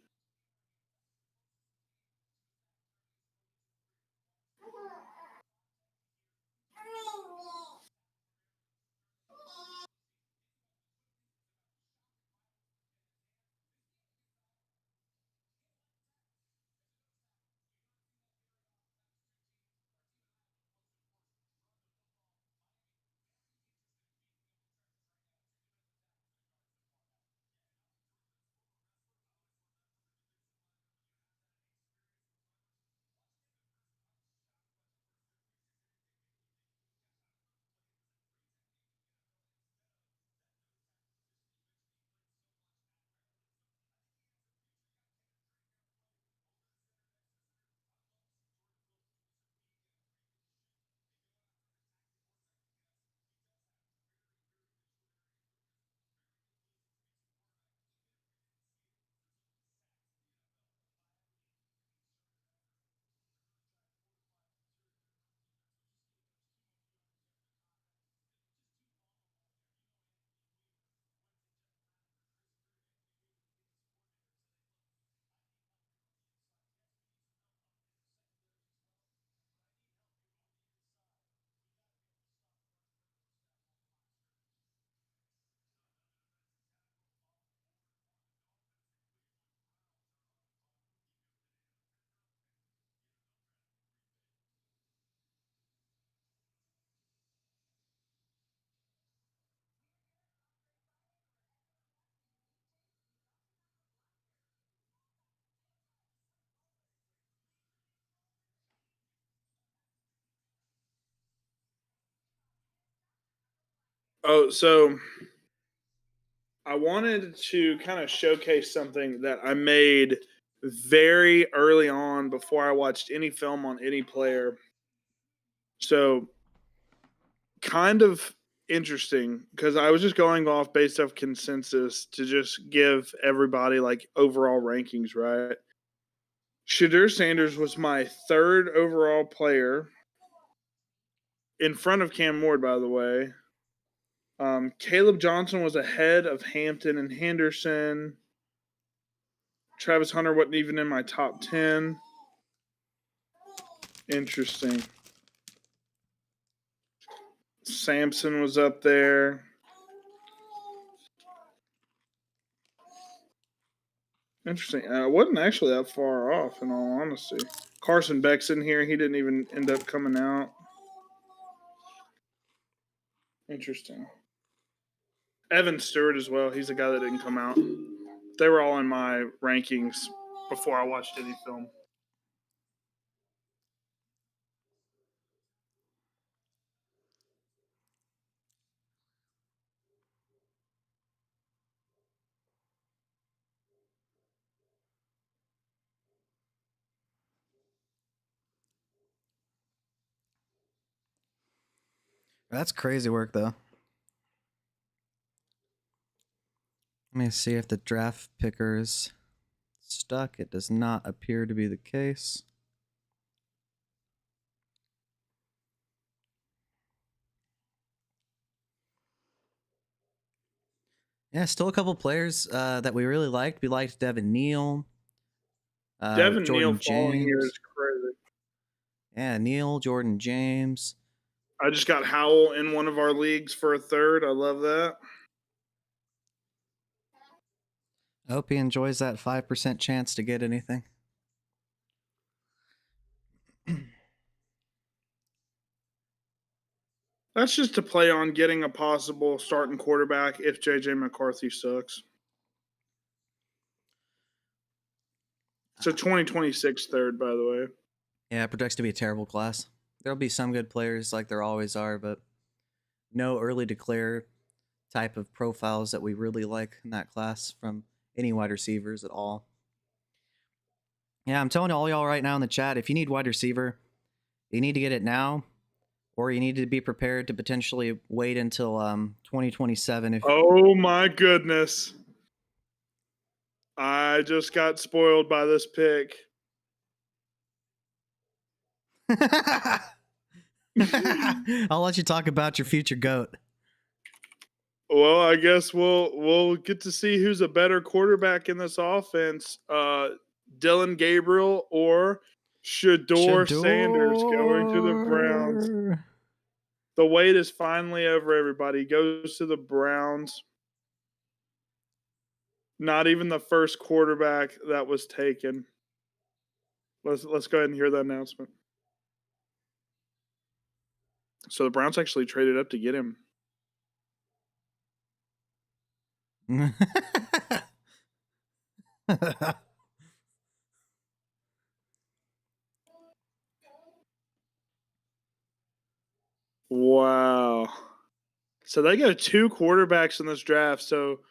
Oh, so I wanted to kind of showcase something that I made very early on before I watched any film on any player. So, kind of interesting because I was just going off based off consensus to just give everybody like overall rankings, right? Shadur Sanders was my third overall player in front of Cam Ward, by the way. Caleb Johnson was ahead of Hampton and Henderson. Travis Hunter wasn't even in my top 10. Interesting. Sampson was up there. Interesting. I wasn't actually that far off, in all honesty. Carson Beck's in here. He didn't even end up coming out. Interesting. Evan Stewart as well. He's the guy that didn't come out. They were all in my rankings before I watched any film. That's crazy work, though. Let me see if the draft picker is stuck. It does not appear to be the case. Yeah, still a couple players that we really liked. We liked Devin Neal. Devin Jordan Neal falling here James. is crazy. Yeah, Neal, Jordan James. I just got Howell in one of our leagues for a third. I love that. I hope he enjoys that 5% chance to get anything. That's just to play on getting a possible starting quarterback if JJ McCarthy sucks. So 2026 third, by the way. Yeah, it projects to be a terrible class. There'll be some good players like there always are, but no early declare type of profiles that we really like in that class from any wide receivers at all. Yeah, I'm telling all y'all right now in the chat, if you need wide receiver, you need to get it now, or you need to be prepared to potentially wait until 2027. If Oh my goodness. I just got spoiled by this pick. I'll let you talk about your future GOAT. Well, I guess we'll get to see who's a better quarterback in this offense. Dillon Gabriel or Shador Sanders going to the Browns. The wait is finally over, everybody. He goes to the Browns. Not even the first quarterback that was taken. Let's go ahead and hear the announcement. So the Browns actually traded up to get him. Wow. So they got 2 quarterbacks in this draft. So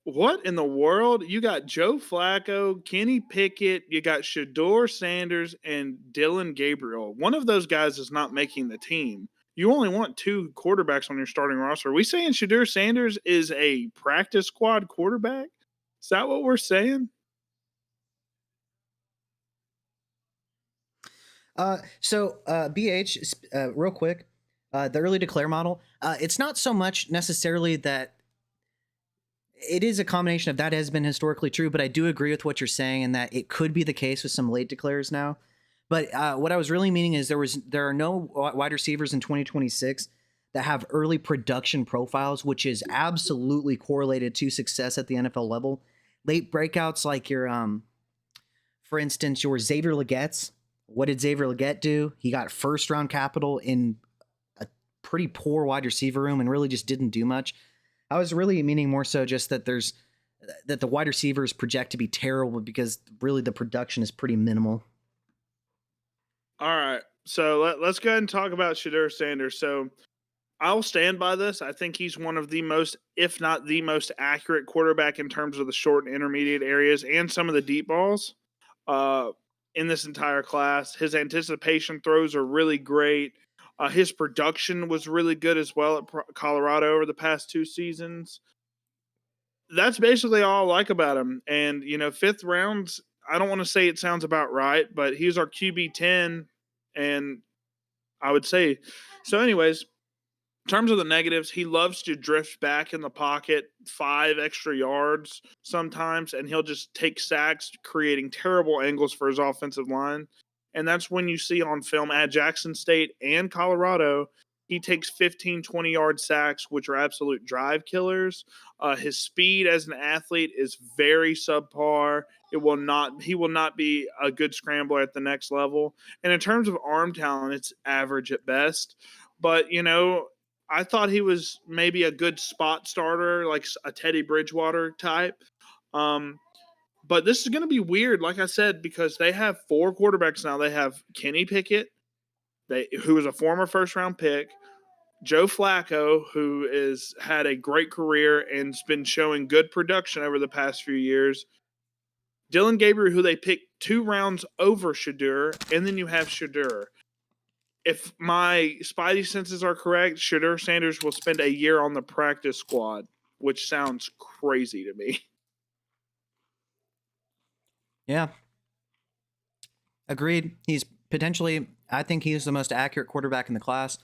what in the world? You got Joe Flacco, Kenny Pickett, you got Shador Sanders, and Dillon Gabriel. One of those guys is not making the team. You only want 2 quarterbacks on your starting roster. Are we saying Shador Sanders is a practice squad quarterback? Is that what we're saying? BH, real quick, the early declare model, it's not so much necessarily that it is a combination of that has been historically true, but I do agree with what you're saying and that it could be the case with some late declares now. But what I was really meaning is there are no wide receivers in 2026 that have early production profiles, which is absolutely correlated to success at the NFL level. Late breakouts like your, for instance, your Xavier Legette's. What did Xavier Legette do? He got first round capital in a pretty poor wide receiver room and really just didn't do much. I was really meaning more so just that that the wide receivers project to be terrible because really the production is pretty minimal. All right. So let's go ahead and talk about Shador Sanders. So I'll stand by this. I think he's one of the most, if not the most accurate quarterback in terms of the short and intermediate areas and some of the deep balls in this entire class. His anticipation throws are really great. His production was really good as well at Colorado over the past 2 seasons. That's basically all I like about him. And, 5th rounds, I don't want to say it sounds about right, but he's our QB 10. And I would say, so anyways, in terms of the negatives, he loves to drift back in the pocket 5 extra yards sometimes, and he'll just take sacks, creating terrible angles for his offensive line. And that's when you see on film at Jackson State and Colorado, he takes 15, 20-yard sacks, which are absolute drive killers. His speed as an athlete is very subpar. He will not be a good scrambler at the next level. And in terms of arm talent, it's average at best. But, I thought he was maybe a good spot starter, like a Teddy Bridgewater type. But this is going to be weird, like I said, because they have 4 quarterbacks now. They have Kenny Pickett, who was a former first-round pick, Joe Flacco, who has had a great career and's been showing good production over the past few years, Dillon Gabriel, who they picked 2 rounds over Shador, and then you have Shador. If my spidey senses are correct, Shador Sanders will spend a year on the practice squad, which sounds crazy to me. Yeah. Agreed. I think he's the most accurate quarterback in the class.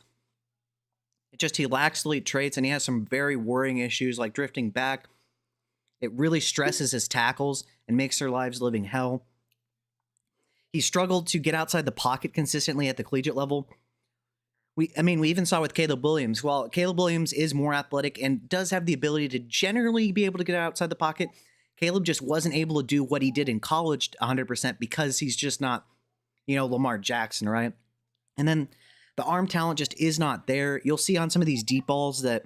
He lacks elite traits and he has some very worrying issues like drifting back. It really stresses his tackles and makes their lives living hell. He struggled to get outside the pocket consistently at the collegiate level. We even saw with Caleb Williams. While Caleb Williams is more athletic and does have the ability to generally be able to get outside the pocket, Caleb just wasn't able to do what he did in college 100% because he's just not, Lamar Jackson, right? And then the arm talent just is not there. You'll see on some of these deep balls that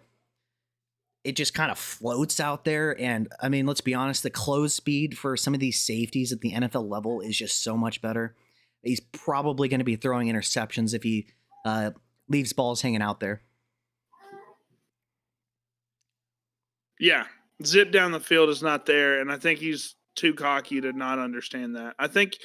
it just kind of floats out there. And let's be honest, the close speed for some of these safeties at the NFL level is just so much better. He's probably going to be throwing interceptions if he leaves balls hanging out there. Yeah, Zip down the field is not there, and I think he's too cocky to not understand that. I think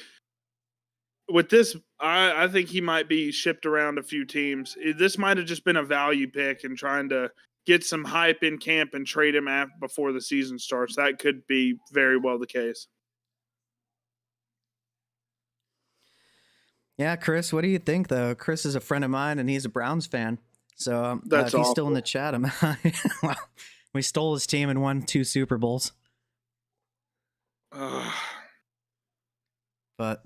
with this, I think he might be shipped around a few teams. This might have just been a value pick and trying to get some hype in camp and trade him before the season starts. That could be very well the case. Yeah, Chris, what do you think though? Chris is a friend of mine and he's a Browns fan. So That's if he's still in awful. the chat, well, we stole his team and won 2 Super Bowls. But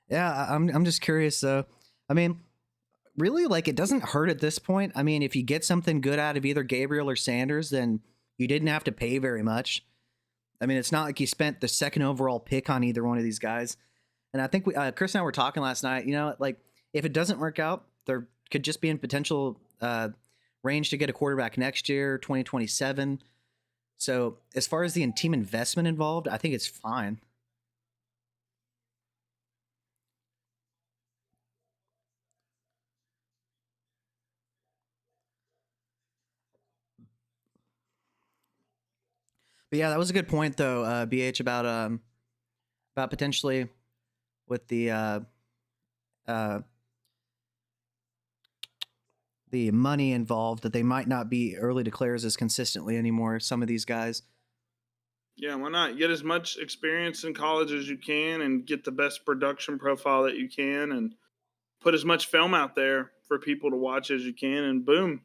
yeah, I'm just curious though. I mean, really, like, it doesn't hurt at this point. I mean, if you get something good out of either Gabriel or Sanders, then you didn't have to pay very much. I mean, it's not like you spent the second overall pick on either one of these guys. And I think Chris and I were talking last night. You know, like, if it doesn't work out, there could just be in potential range to get a quarterback next year, 2027. So as far as the team investment involved, I think it's fine. But yeah, that was a good point though, BH, about potentially with the money involved, that they might not be early declares as consistently anymore. Some of these guys. Yeah, why not? Get as much experience in college as you can and get the best production profile that you can and put as much film out there for people to watch as you can, and boom,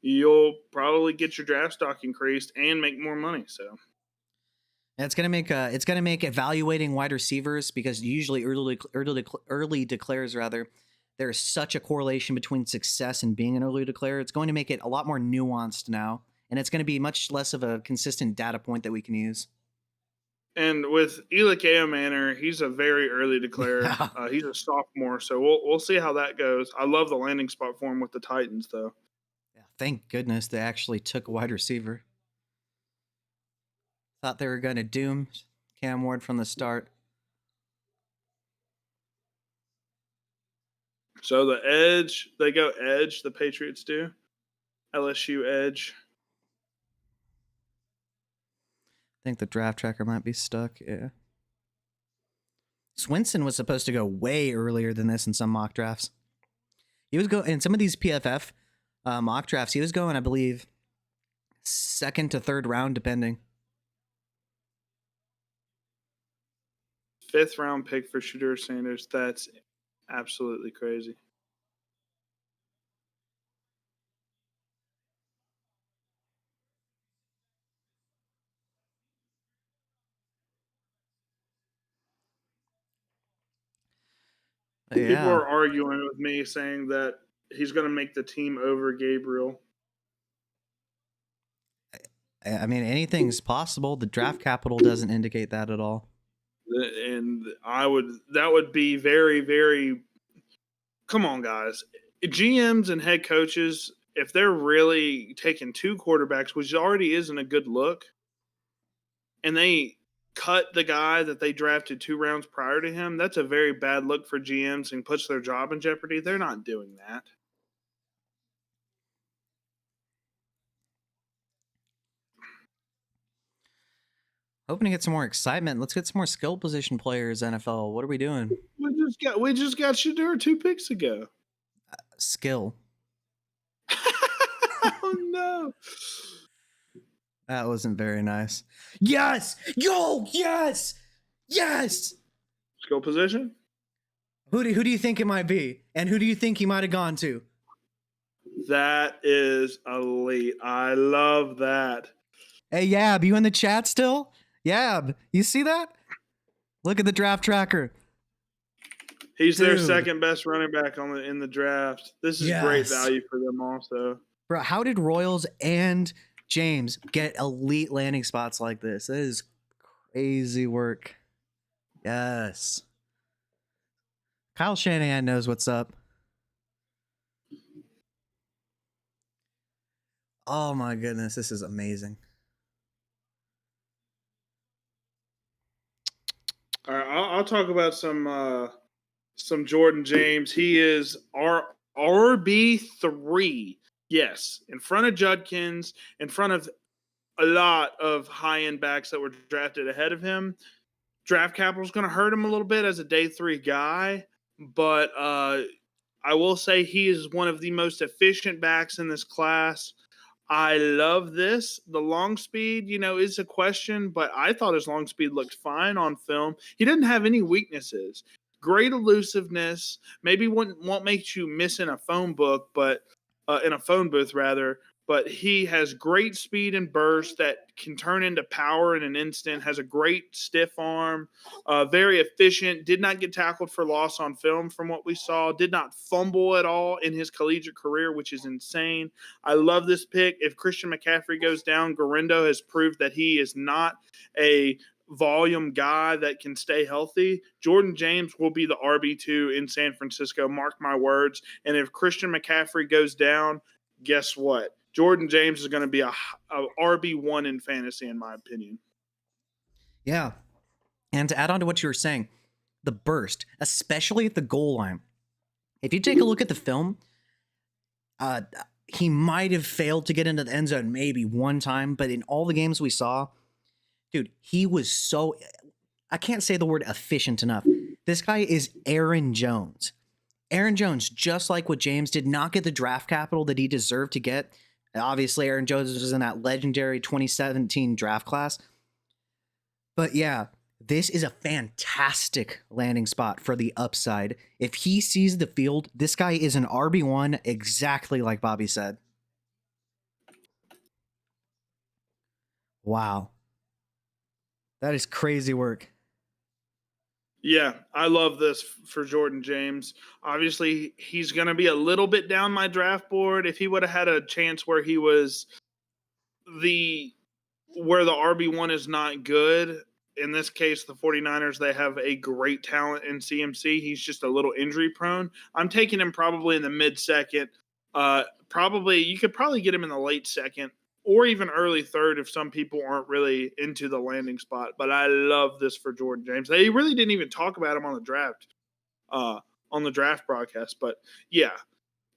you'll probably get your draft stock increased and make more money. So And it's gonna make evaluating wide receivers, because usually early declares rather, there's such a correlation between success and being an early declare. It's going to make it a lot more nuanced now, and it's going to be much less of a consistent data point that we can use. And with Elik Manor, he's a very early declare. Yeah. He's a sophomore, so we'll see how that goes. I love the landing spot for him with the Titans, though. Yeah, thank goodness they actually took a wide receiver. Thought they were going to doom Cam Ward from the start. So the edge, they go edge. The Patriots do LSU edge. I think the draft tracker might be stuck. Yeah. Swinson was supposed to go way earlier than this in some mock drafts. He was going in some of these PFF mock drafts. He was going, I believe, 2nd to 3rd round, depending. 5th round pick for Shedeur Sanders. That's absolutely crazy. Yeah. People are arguing with me saying that he's going to make the team over Gabriel. I mean, anything's possible. The draft capital doesn't indicate that at all. And that would be very, very, come on, guys. GMs and head coaches, if they're really taking 2 quarterbacks, which already isn't a good look, and they cut the guy that they drafted 2 rounds prior to him, that's a very bad look for GMs and puts their job in jeopardy. They're not doing that. Hoping to get some more excitement. Let's get some more skill position players, NFL. What are we doing? We just got Shedeur 2 picks ago. Skill. Oh no. That wasn't very nice. Yes! Yo! Yes! Yes! Skill position? Who do you think it might be? And who do you think he might have gone to? That is elite. I love that. Hey, Yab, you in the chat still? Yab, you see that? Look at the draft tracker. He's their Dude. second best running back in the draft. This is great value for them also. Bro, how did Royals and James get elite landing spots like this? That is crazy work. Yes. Kyle Shanahan knows what's up. Oh my goodness, this is amazing. All right, I'll talk about some Jordan James. He is our RB3. Yes, in front of Judkins, in front of a lot of high end backs that were drafted ahead of him. Draft capital is going to hurt him a little bit as a day 3 guy, but I will say he is one of the most efficient backs in this class. I love this. The long speed, is a question, but I thought his long speed looked fine on film. He didn't have any weaknesses. Great elusiveness. Maybe won't make you miss in a phone book, but in a phone booth rather. But he has great speed and burst that can turn into power in an instant. Has a great stiff arm. Very efficient. Did not get tackled for loss on film from what we saw. Did not fumble at all in his collegiate career, which is insane. I love this pick. If Christian McCaffrey goes down, Garindo has proved that he is not a volume guy that can stay healthy. Jordan James will be the RB2 in San Francisco, mark my words. And if Christian McCaffrey goes down, guess what? Jordan James is going to be a RB1 in fantasy, in my opinion. Yeah. And to add on to what you were saying, the burst, especially at the goal line. If you take a look at the film, he might have failed to get into the end zone maybe one time, but in all the games we saw, dude, he was so, I can't say the word efficient enough. This guy is Aaron Jones. Aaron Jones, just like with James, did not get the draft capital that he deserved to get. Obviously, Aaron Jones was in that legendary 2017 draft class. But yeah, this is a fantastic landing spot for the upside. If he sees the field, this guy is an RB1, exactly like Bobby said. Wow. That is crazy work. Yeah, I love this for Jordan James. Obviously, he's going to be a little bit down my draft board. If he would have had a chance where he was where the RB1 is not good, in this case, the 49ers, they have a great talent in CMC. He's just a little injury prone. I'm taking him probably in the mid-second. You could probably get him in the late second or even early third if some people aren't really into the landing spot. But I love this for Jordan James. They really didn't even talk about him on the draft broadcast. But yeah,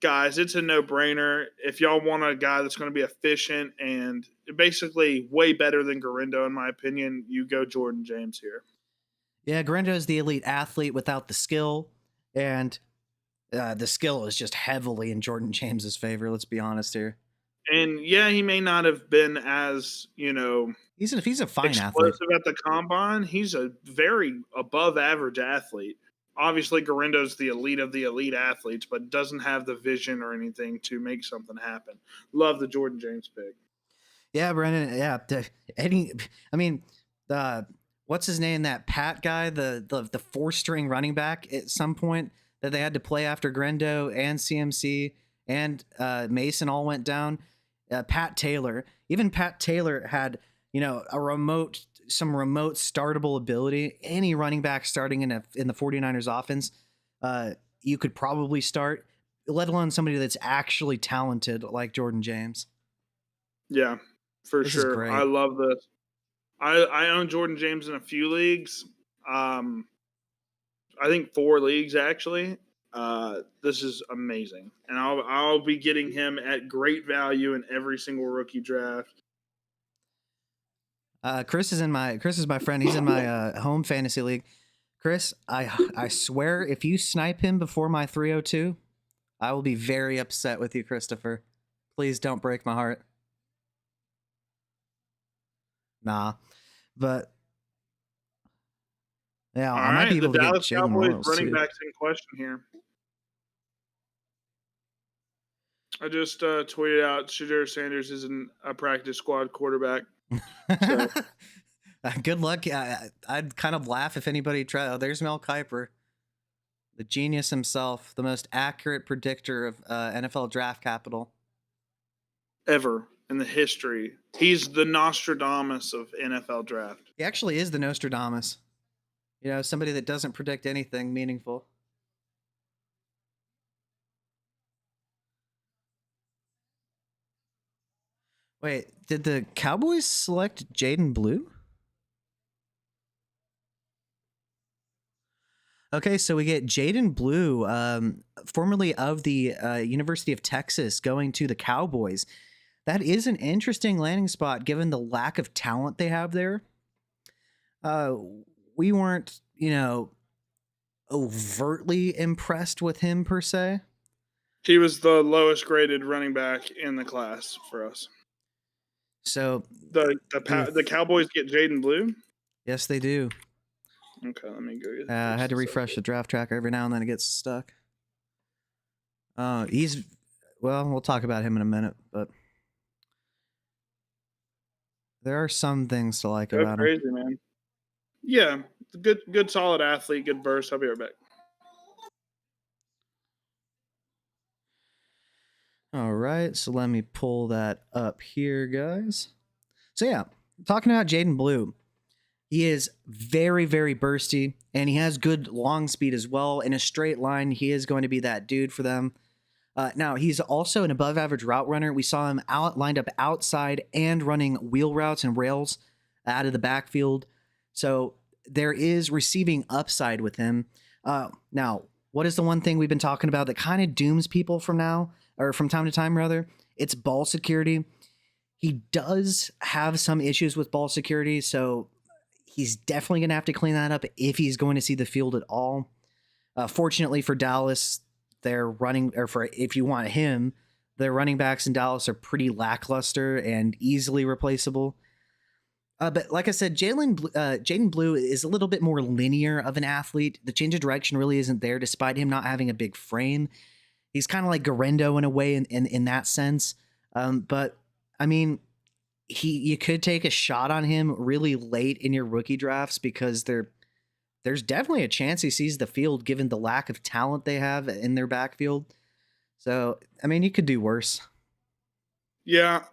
guys, it's a no-brainer. If y'all want a guy that's going to be efficient and basically way better than Garindo, in my opinion, you go Jordan James here. Yeah, Garindo is the elite athlete without the skill, and the skill is just heavily in Jordan James's favor. Let's be honest here. And yeah, he may not have been as he's a fine explosive athlete at the combine. He's a very above average athlete. Obviously, Garindo's the elite of the elite athletes, but doesn't have the vision or anything to make something happen. Love the Jordan James pick. Yeah, Brendan. Yeah, what's his name? That Pat guy, the 4-string running back at some point that they had to play after Garindo and CMC and Mason all went down. Pat Taylor. Even Pat Taylor had some remote startable ability. Any running back starting in the 49ers offense, you could probably start, let alone somebody that's actually talented like Jordan James. Yeah, for sure. I love this. I own Jordan James in a few leagues. I think 4 leagues actually. This is amazing, and I'll be getting him at great value in every single rookie draft. Chris is my friend. He's in my home fantasy league. Chris, I swear, if you snipe him before my 302, I will be very upset with you, Christopher. Please don't break my heart. Nah, but yeah, I might be able to get Jalen Royals running too. backs in question here. I just tweeted out Shedeur Sanders isn't a practice squad quarterback. So. Good luck. I'd kind of laugh if anybody tried. Oh, there's Mel Kiper, the genius himself, the most accurate predictor of NFL draft capital ever in the history. He's the Nostradamus of NFL draft. He actually is the Nostradamus. Somebody that doesn't predict anything meaningful. Wait, did the Cowboys select Jaden Blue? Okay, so we get Jaden Blue, formerly of the University of Texas, going to the Cowboys. That is an interesting landing spot given the lack of talent they have there. Uh, we weren't, overtly impressed with him per se. He was the lowest graded running back in the class for us. So The Cowboys get Jaden Blue. yes, they do. Okay, let me go get. I had to refresh the draft tracker every now and then; it gets stuck. We'll talk about him in a minute, but there are some things to like about him. Crazy, man. Yeah, good, solid athlete, good burst. I'll be right back. All right, so let me pull that up here, guys. So yeah, talking about Jaden Blue, he is very, very bursty, and he has good long speed as well. In a straight line, he is going to be that dude for them. Now, he's also an above-average route runner. We saw him lined up outside and running wheel routes and rails out of the backfield. So there is receiving upside with him. Now, what is the one thing we've been talking about that kind of dooms people from time to time, rather? It's ball security. He does have some issues with ball security, so he's definitely going to have to clean that up if he's going to see the field at all. Fortunately for Dallas, if you want him, their running backs in Dallas are pretty lackluster and easily replaceable. But like I said, Jaden Blue is a little bit more linear of an athlete. The change of direction really isn't there, despite him not having a big frame. He's kind of like Garendo in a way in that sense. But I mean, you could take a shot on him really late in your rookie drafts because there's definitely a chance he sees the field given the lack of talent they have in their backfield. So, I mean, you could do worse. Yeah.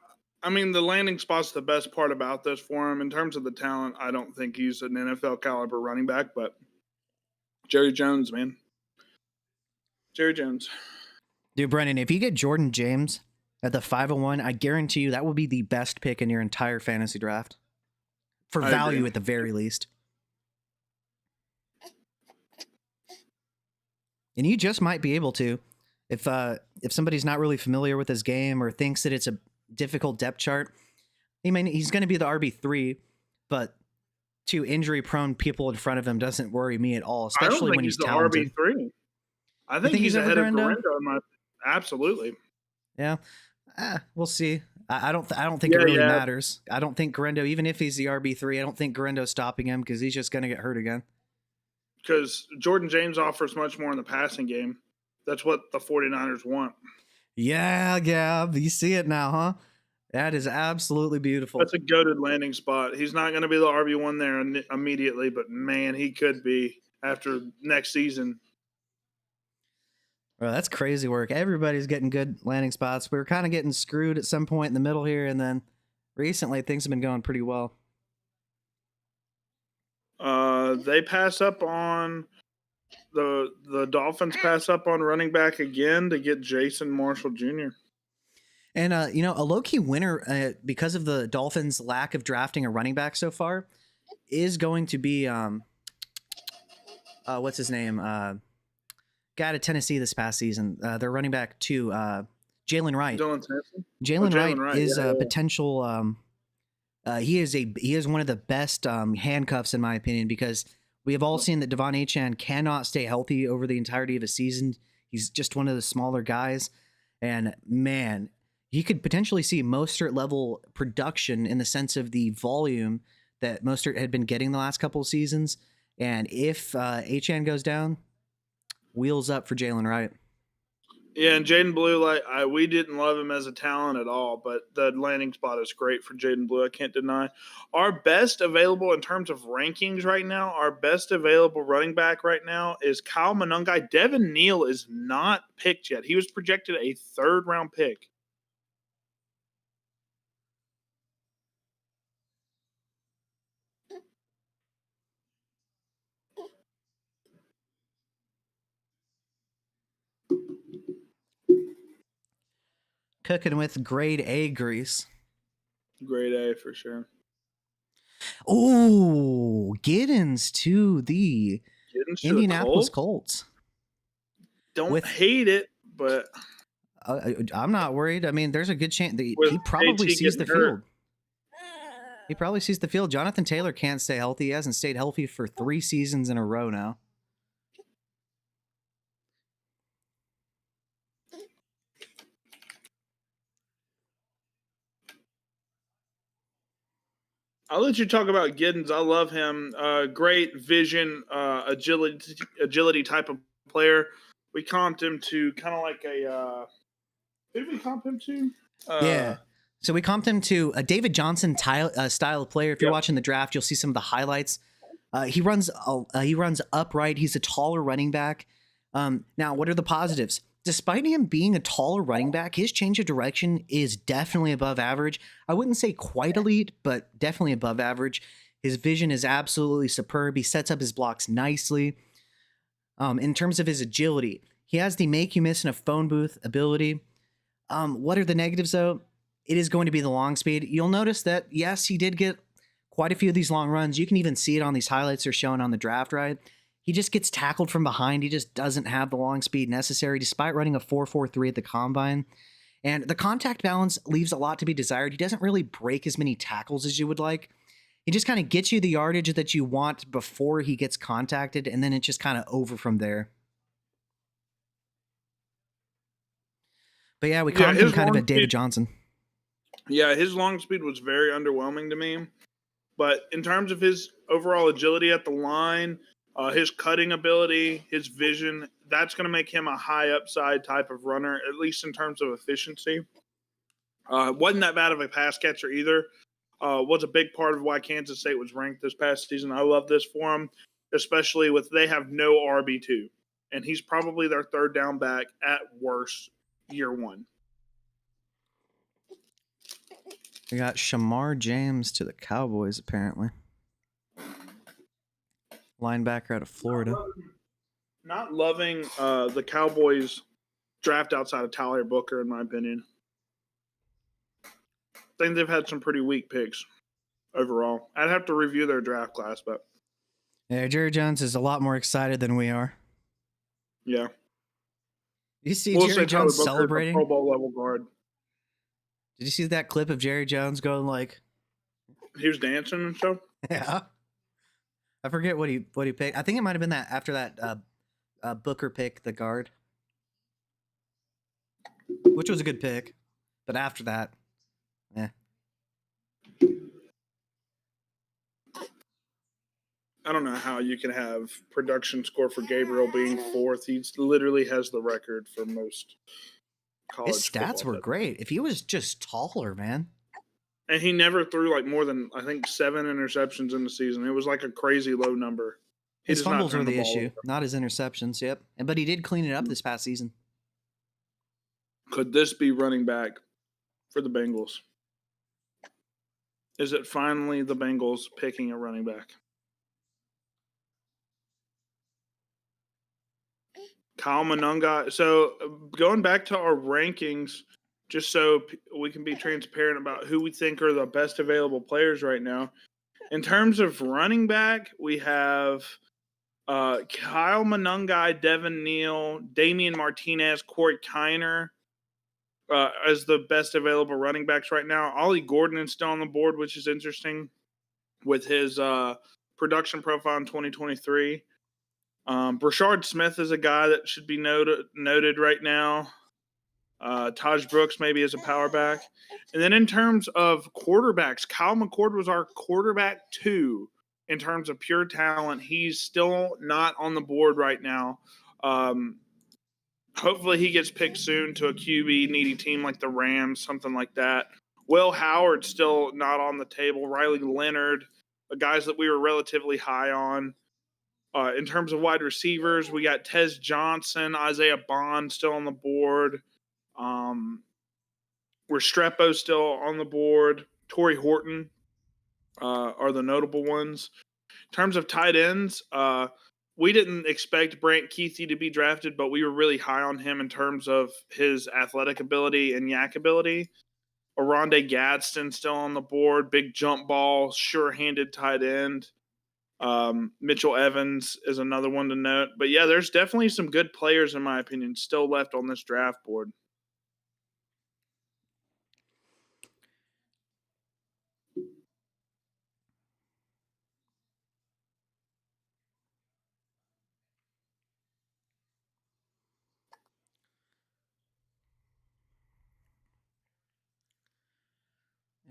I mean, the landing spot's the best part about this for him. In terms of the talent, I don't think he's an NFL caliber running back, but Jerry Jones, man. Jerry Jones. Dude, Brennan, if you get Jordan James at the 501, I guarantee you that will be the best pick in your entire fantasy draft. For value at the very least. And you just might be able to, if somebody's not really familiar with his game or thinks that it's a difficult depth chart. He's going to be the RB3, but two injury-prone people in front of him doesn't worry me at all, especially when he's talented. RB3. I think he's ahead of Garendo. Absolutely. Yeah, we'll see. I don't think it really matters. I don't think Garendo, even if he's the RB3, I don't think Garendo's stopping him because he's just going to get hurt again. Because Jordan James offers much more in the passing game. That's what the 49ers want. Yeah, Gab, you see it now, huh? That is absolutely beautiful. That's a goated landing spot. He's not going to be the RB1 there immediately, but man, he could be after next season. Bro, that's crazy work. Everybody's getting good landing spots. We were kind of getting screwed at some point in the middle here, and then recently things have been going pretty well. They pass up on the Dolphins pass up on running back again to get Jason Marshall Jr. And a low-key winner because of the Dolphins' lack of drafting a running back so far is going to be what's his name? Guy to Tennessee this past season. Their running back too, Jalen Wright. Jalen Wright is a potential. He is one of the best handcuffs in my opinion because we have all seen that Devon Achane cannot stay healthy over the entirety of a season. He's just one of the smaller guys, and man, he could potentially see Mostert level production in the sense of the volume that Mostert had been getting the last couple of seasons. And if Achane goes down, wheels up for Jalen Wright. Yeah, and Jaden Blue, we didn't love him as a talent at all, but the landing spot is great for Jaden Blue. I can't deny. Our best available in terms of rankings right now, our best available running back right now is Kyle Monangai. Devin Neal is not picked yet. He was projected a third-round pick. Cooking with grade A grease. Grade A for sure. Oh, Giddens to the Indianapolis Colts. Don't hate it, but I'm not worried. I mean, there's a good chance that with he probably JT sees the getting hurt. field. He probably sees the field. Jonathan Taylor can't stay healthy. He hasn't stayed healthy for 3 seasons in a row now. I'll let you talk about Giddens. I love him. Great vision, agility type of player. We comped him to kind of like a. Who did we comp him to? Yeah. So we comped him to a David Johnson style of player. If you're Yep. watching the draft, you'll see some of the highlights. He runs upright. He's a taller running back. Now, what are the positives? Despite him being a taller running back, his change of direction is definitely above average. I wouldn't say quite elite, but definitely above average. His vision is absolutely superb. He sets up his blocks nicely. In terms of his agility, he has the make you miss in a phone booth ability. What are the negatives, though? It is going to be the long speed. You'll notice that, yes, he did get quite a few of these long runs. You can even see it on these highlights they're showing on the draft, right? He just gets tackled from behind. He just doesn't have the long speed necessary, despite running a 4.43 at the combine. And the contact balance leaves a lot to be desired. He doesn't really break as many tackles as you would like. He just kind of gets you the yardage that you want before he gets contacted, and then it's just kind of over from there. But yeah, we comped him kind of at David Johnson. Yeah, his long speed was very underwhelming to me. But in terms of his overall agility at the line, his cutting ability, his vision, that's going to make him a high upside type of runner, at least in terms of efficiency. Wasn't that bad of a pass catcher either. Was a big part of why Kansas State was ranked this past season. I love this for him, especially with they have no RB2. And he's probably their third down back at worst year one. We got Shamar James to the Cowboys, apparently. Linebacker out of Florida. Not loving the Cowboys draft outside of Tyler Booker, in my opinion. I think they've had some pretty weak picks overall. I'd have to review their draft class, but yeah, Jerry Jones is a lot more excited than we are. Yeah. You see Jerry Jones celebrating? Pro Bowl level guard. Did you see that clip of Jerry Jones going like? He was dancing and stuff. Yeah. I forget what he picked. I think it might have been that after that Booker pick, the guard, which was a good pick, but after that, yeah. I don't know how you can have production score for Gabriel being fourth. He literally has the record for most college. His stats were great. If he was just taller, man. And he never threw like more than, I think, 7 interceptions in the season. It was like a crazy low number. His fumbles were the issue, not his interceptions. Yep. But he did clean it up this past season. Could this be running back for the Bengals? Is it finally the Bengals picking a running back? Kyle Monunga. So going back to our rankings, just so we can be transparent about who we think are the best available players right now. In terms of running back, we have Kyle Monunga, Devin Neal, Damian Martinez, Corey Kiner as the best available running backs right now. Ollie Gordon is still on the board, which is interesting with his production profile in 2023. Brashard Smith is a guy that should be noted right now. Taj Brooks maybe as a power back. And then in terms of quarterbacks, Kyle McCord was our quarterback 2 in terms of pure talent. He's still not on the board right now. Hopefully he gets picked soon to a QB needy team like the Rams, something like that. Will Howard still not on the table. Riley Leonard, guys that we were relatively high on. In terms of wide receivers, we got Tez Johnson, Isaiah Bond still on the board. Restrepo still on the board. Torrey Horton are the notable ones. In terms of tight ends, we didn't expect Brant Keithy to be drafted, but we were really high on him in terms of his athletic ability and yak ability. Oronde Gadsden still on the board. Big jump ball, sure-handed tight end. Mitchell Evans is another one to note. But yeah, there's definitely some good players, in my opinion, still left on this draft board.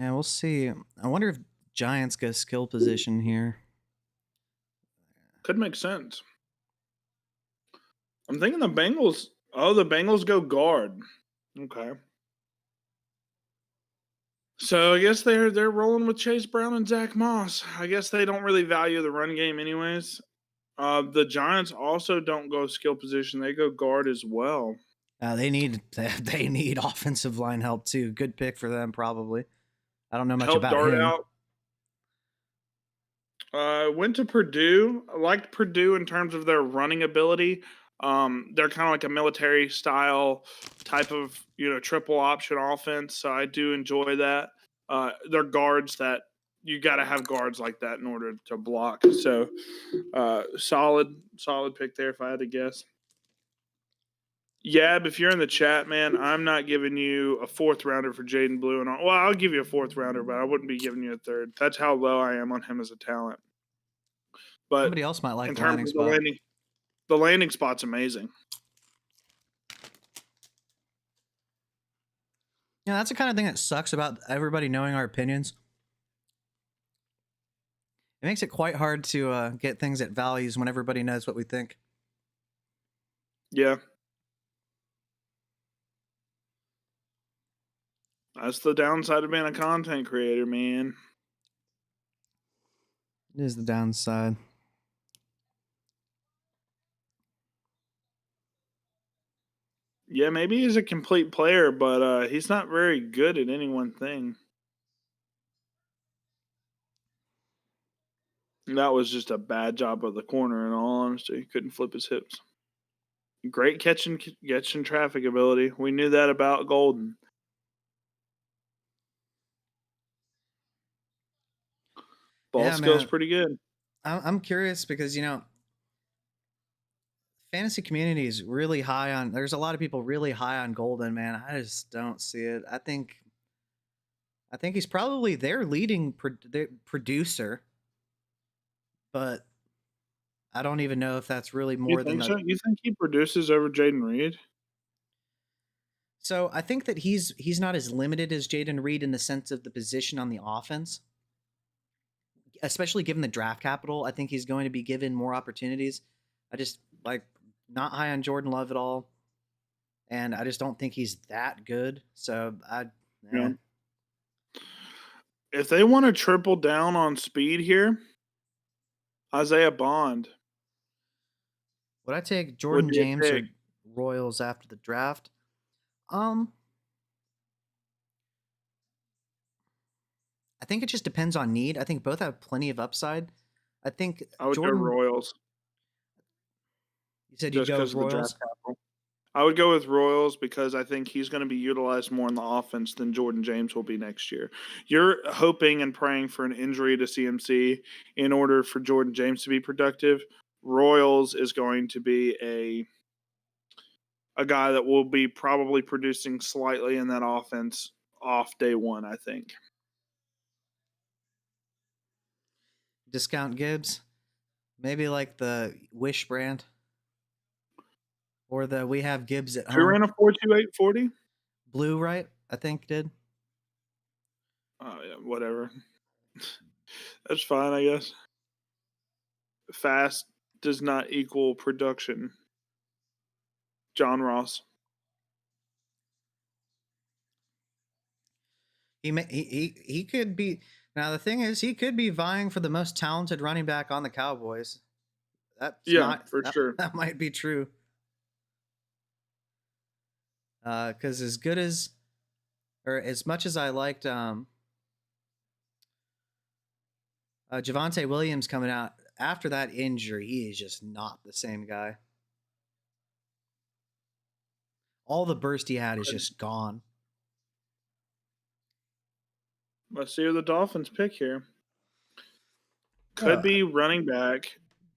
Yeah, we'll see. I wonder if Giants go skill position here. Could make sense. I'm thinking the Bengals. Oh, the Bengals go guard. Okay. So I guess they're rolling with Chase Brown and Zach Moss. I guess they don't really value the run game, anyways. The Giants also don't go skill position; they go guard as well. They need they need offensive line help too. Good pick for them, probably. I don't know much Help about Dart him. out. Went to Purdue. I liked Purdue in terms of their running ability. They're kind of like a military style type of triple option offense. So I do enjoy that. They're guards that you got to have guards like that in order to block. So solid pick there if I had to guess. Yab, if you're in the chat, man, I'm not giving you a fourth rounder for Jaden Blue and all. Well, I'll give you a fourth rounder, but I wouldn't be giving you a third. That's how low I am on him as a talent. But Somebody else might like in the terms landing of spot. the landing spot's amazing. Yeah, that's the kind of thing that sucks about everybody knowing our opinions. It makes it quite hard to get things at values when everybody knows what we think. Yeah. That's the downside of being a content creator, man. It is the downside. Yeah, maybe he's a complete player, but he's not very good at any one thing. And that was just a bad job of the corner, in all honesty. He couldn't flip his hips. Great catching traffic ability. We knew that about Golden. Ball Yeah, skill's man. pretty good. I'm curious because fantasy community is really high on. There's a lot of people really high on Golden, man. I just don't see it. I think he's probably their leading producer, but I don't even know if that's really You more than think the. so? You think he produces over Jaden Reed? So I think that he's not as limited as Jaden Reed in the sense of the position on the offense, especially given the draft capital. I think he's going to be given more opportunities. I just not high on Jordan Love at all, and I just don't think he's that good. So Yeah. If they want to triple down on speed here, Isaiah Bond would I take would Jordan be a James or pick. Royals after the draft? I think it just depends on need. I think both have plenty of upside. I think I would go Jordan. Royals You said you'd just go because with of the draft Royals. capital. I would go with Royals because I think he's going to be utilized more in the offense than Jordan James will be next year. You're hoping and praying for an injury to CMC in order for Jordan James to be productive. Royals is going to be a guy that will be probably producing slightly in that offense off day one, I think. Discount Gibbs, maybe like the Wish brand, or the We Have Gibbs at Who Home. ran a 4.2840? Blue, right? I think did. Oh, yeah, whatever. That's fine, I guess. Fast does not equal production. John Ross. He could be. Now the thing is, he could be vying for the most talented running back on the Cowboys. That's Yeah, not for sure. that might be true. Because as good as, or as much as I liked Javonte Williams coming out after that injury, he is just not the same guy. All the burst he had is just gone. Let's see who the Dolphins pick here. Could be running back.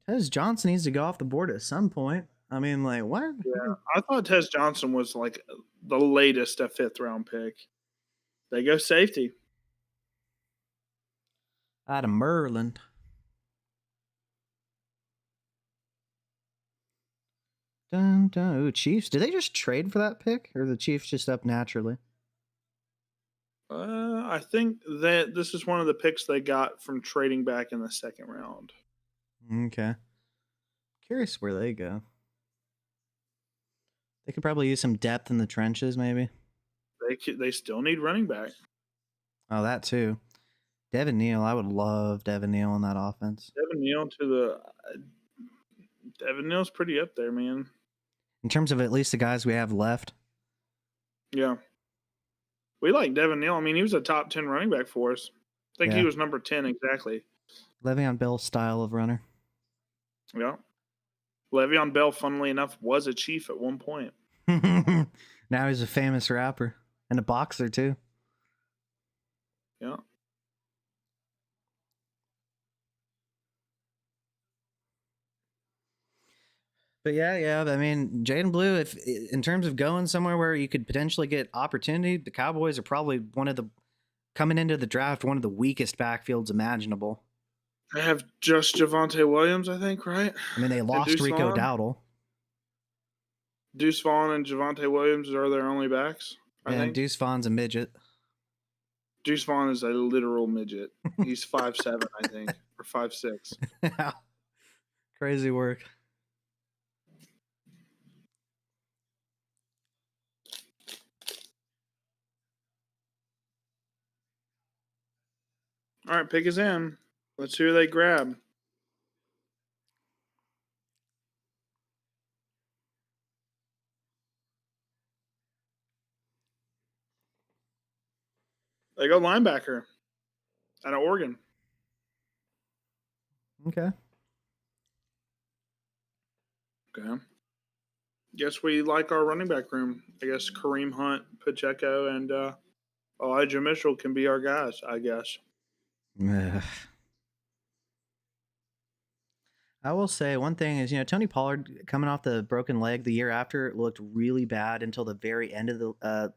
Tez Johnson needs to go off the board at some point. I mean, like, what? Yeah, I thought Tez Johnson was like the latest a fifth round pick. They go safety. Out of Merlin. Dun, dun. Ooh, Chiefs. Did they just trade for that pick? Or the Chiefs just up naturally? I think that this is one of the picks they got from trading back in the second round. Okay. Curious where they go. They could probably use some depth in the trenches, maybe. They still need running back. Oh, that too. Devin Neal. I would love Devin Neal in that offense. Devin Neal's pretty up there, man. In terms of at least the guys we have left. Yeah. We like Devin Neal. I mean, he was a top 10 running back for us. I think he was number 10 exactly. Le'Veon Bell style of runner. Yeah. Le'Veon Bell, funnily enough, was a Chief at one point. Now he's a famous rapper and a boxer too. Yeah. But yeah. I mean, Jaden Blue, if in terms of going somewhere where you could potentially get opportunity, the Cowboys are probably coming into the draft, one of the weakest backfields imaginable. They have just Javonte Williams, I think, right? I mean, they lost Rico Dowdle. Deuce Vaughn and Javonte Williams are their only backs. And Deuce Vaughn's a midget. Deuce Vaughn is a literal midget. He's 5'7", I think, or 5'6". Crazy work. All right, pick is in. Let's see who they grab. They go linebacker out of Oregon. Okay. Guess we like our running back room. I guess Kareem Hunt, Pacheco, and Elijah Mitchell can be our guys, I guess. I will say one thing is, Tony Pollard coming off the broken leg the year after looked really bad until the very end of the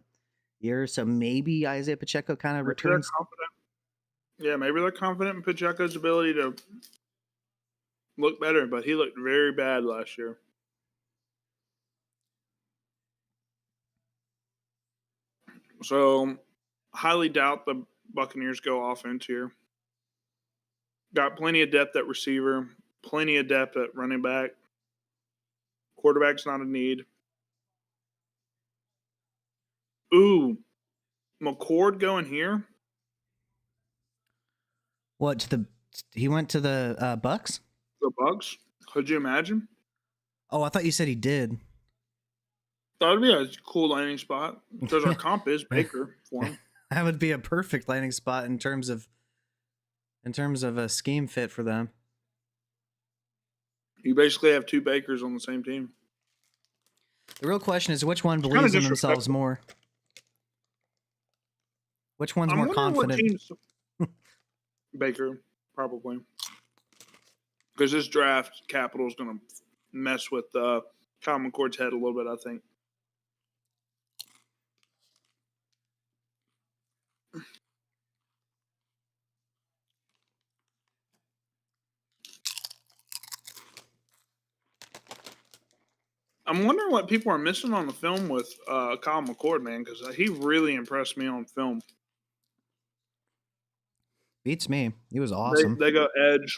year. So maybe Isaiah Pacheco kind of returns. Yeah, maybe they're confident in Pacheco's ability to look better, but he looked very bad last year. So, highly doubt the Buccaneers go offense here. Got plenty of depth at receiver, plenty of depth at running back. Quarterback's not a need. Ooh, McCord going here? What, he went to the Bucks? The Bucks? Could you imagine? Oh, I thought you said he did. That would be a cool landing spot because our comp is Baker for him. That would be a perfect landing spot in terms of a scheme fit for them. You basically have two Bakers on the same team. The real question is which one believes in themselves more? Which one's more confident? Baker, probably. Because this draft capital is going to mess with Kyle McCord's head a little bit, I think. I'm wondering what people are missing on the film with Kyle McCord, man, because he really impressed me on film. Beats me. He was awesome. They go edge.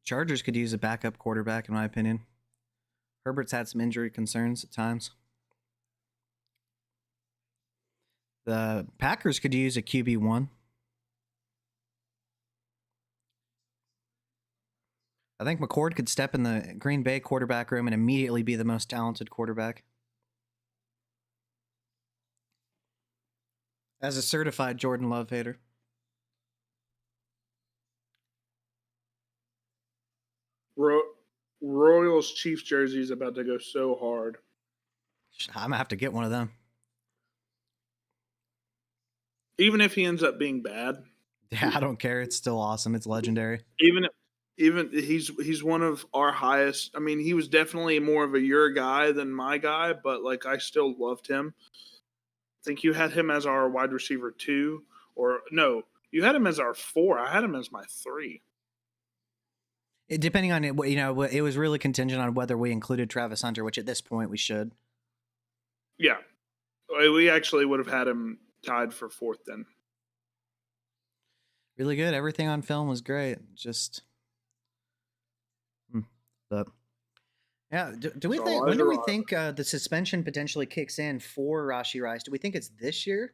Chargers could use a backup quarterback, in my opinion. Herbert's had some injury concerns at times. The Packers could use a QB1. I think McCord could step in the Green Bay quarterback room and immediately be the most talented quarterback. As a certified Jordan Love hater. Royals Chiefs jersey is about to go so hard. I'm going to have to get one of them. Even if he ends up being bad. Yeah, I don't care. It's still awesome. It's legendary. Even he's one of our highest. I mean, he was definitely more of a your guy than my guy, but like I still loved him. I think you had him as our wide receiver 2, or no, you had him as our 4. I had him as my 3. Depending on it, it was really contingent on whether we included Travis Hunter, which at this point we should. Yeah, we actually would have had him tied for fourth then. Really good. Everything on film was great. Just, but yeah. Do we So think? When Elijah do we Ross. think the suspension potentially kicks in for Rashi Rice? Do we think it's this year?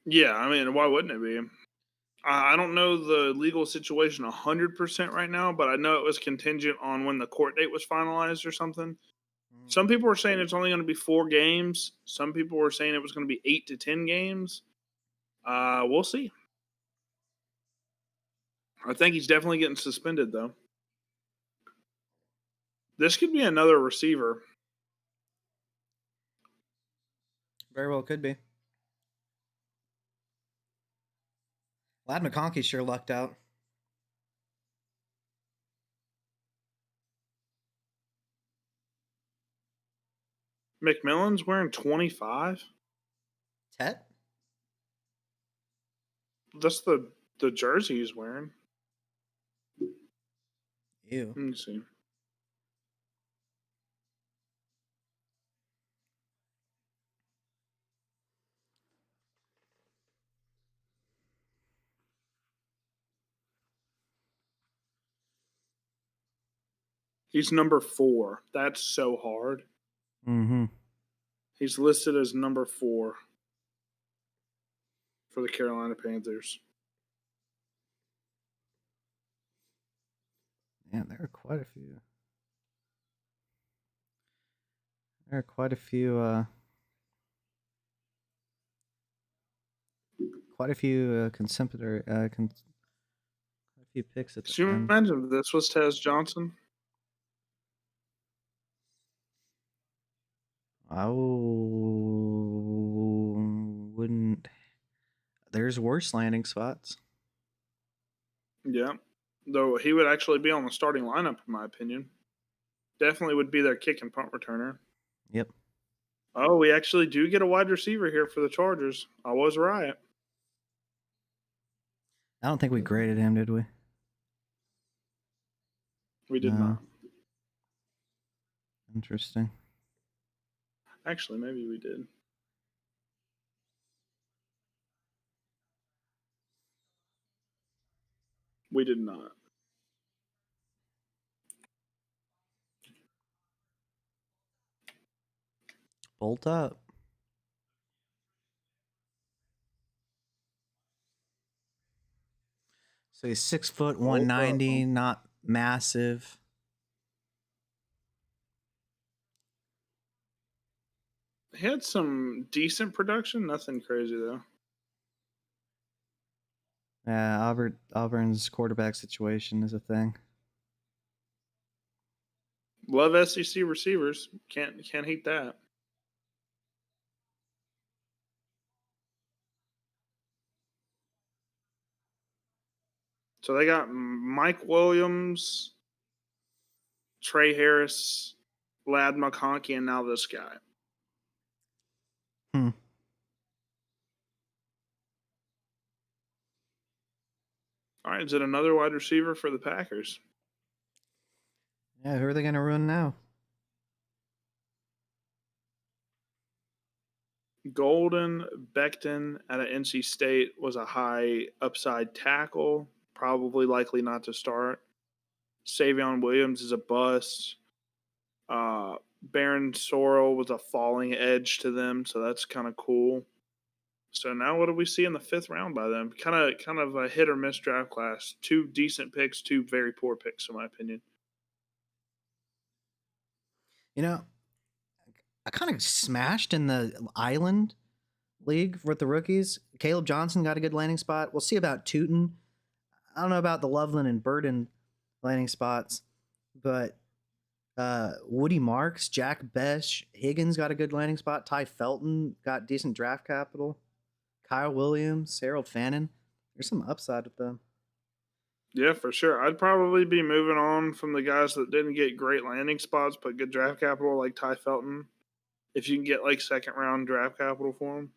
Yeah, I mean, why wouldn't it be? I don't know the legal situation 100% right now, but I know it was contingent on when the court date was finalized or something. Some people were saying it's only going to be 4 games. Some people were saying it was going to be 8 to 10 games. We'll see. I think he's definitely getting suspended, though. This could be another receiver. Very well could be. Lad McConkey sure lucked out. McMillan's wearing 25. Tet? That's the jersey he's wearing. Ew. Let me see. He's number 4. That's so hard. Mm-hmm. He's listed as number 4 for the Carolina Panthers. Yeah, there are quite a few. There are quite a few. Quite a few contemporary. A few picks at the Could you end. imagine if this was Tez Johnson? I wouldn't. There's worse landing spots. Yeah. Though he would actually be on the starting lineup, in my opinion. Definitely would be their kick and punt returner. Yep. Oh, we actually do get a wide receiver here for the Chargers. I was right. I don't think we graded him, did we? We did No. not. Interesting. Actually, maybe we did. We did not. Bolt up. So he's 6 foot 190, not massive. He had some decent production. Nothing crazy, though. Yeah, Auburn's quarterback situation is a thing. Love SEC receivers. Can't hate that. So they got Mike Williams, Trey Harris, Lad McConkey, and now this guy. Hmm. All right, is it another wide receiver for the Packers? Yeah, who are they going to run now? Golden Becton out of NC State was a high upside tackle, probably likely not to start. Savion Williams is a bust. Baron Sorrell was a falling edge to them, so that's kind of cool. So now what do we see in the 5th round by them? Kind of a hit or miss draft class. 2 decent picks, 2 very poor picks, in my opinion. You know, I kind of smashed in the Island League with the rookies. Caleb Johnson got a good landing spot. We'll see about Tootin. I don't know about the Loveland and Burden landing spots, but Woody Marks, Jack Besh, Higgins got a good landing spot. Ty Felton got decent draft capital. Kyle Williams, Harold Fannin. There's some upside with them. Yeah, for sure. I'd probably be moving on from the guys that didn't get great landing spots but good draft capital like Ty Felton. If you can get like 2nd round draft capital for him.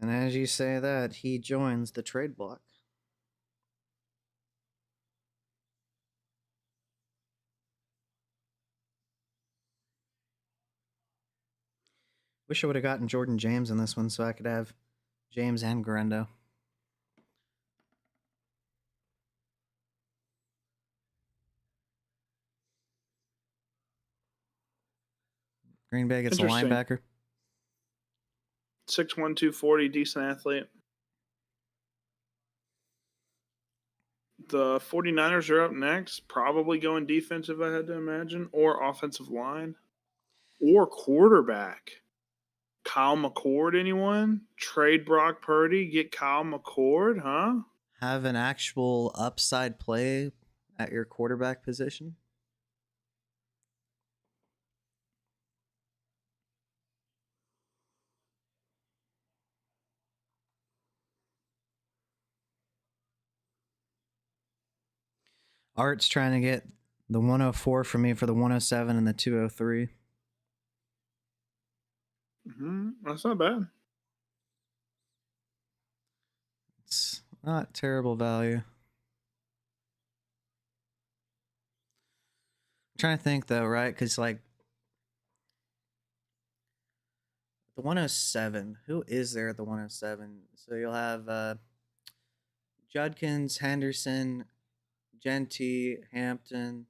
And as you say that, he joins the trade block. Wish I would have gotten Jordan James in this one so I could have James and Garendo. Green Bay gets a Interesting. linebacker. 6'1", 240, decent athlete. The 49ers are up next, probably going defensive, I had to imagine, or offensive line, or quarterback. Kyle McCord, anyone? Trade Brock Purdy, get Kyle McCord, huh? Have an actual upside play at your quarterback position. Art's trying to get the 104 for me for the 107 and the 203. That's not bad. It's not terrible value. I'm trying to think though, right? Because like the 107, who is there at the 107? So you'll have Judkins, Henderson, Genty, Hampton,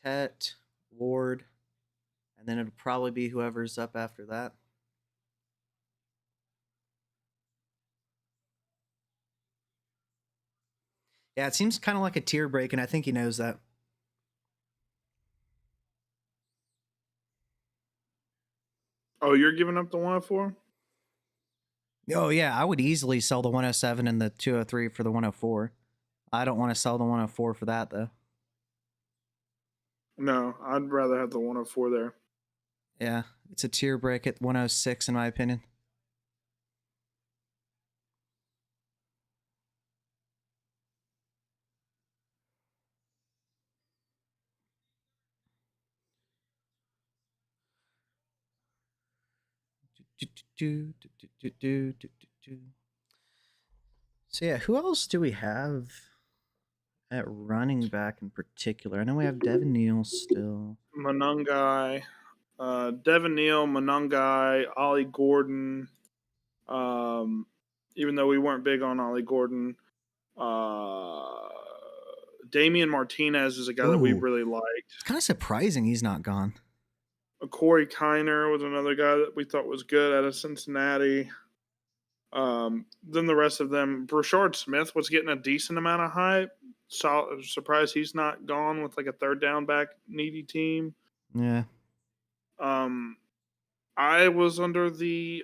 Tet, Ward, and then it'll probably be whoever's up after that. Yeah, it seems kind of like a tier break, and I think he knows that. Oh, you're giving up the 104? Oh yeah, I would easily sell the 107 and the 203 for the 104. I don't want to sell the 104 for that though. No, I'd rather have the 104 there. Yeah, it's a tier break at 106 in my opinion. So yeah, who else do we have at running back in particular? I know we have Devin Neal still. Monungai, Devin Neal, Monungai, Ollie Gordon. Even though we weren't big on Ollie Gordon, Damian Martinez is a guy that we Ooh, really liked. it's kind of surprising he's not gone. Corey Kiner was another guy that we thought was good out of Cincinnati. Then the rest of them, Brashard Smith was getting a decent amount of hype. Surprised he's not gone with like a third down back needy team. Yeah. I was under the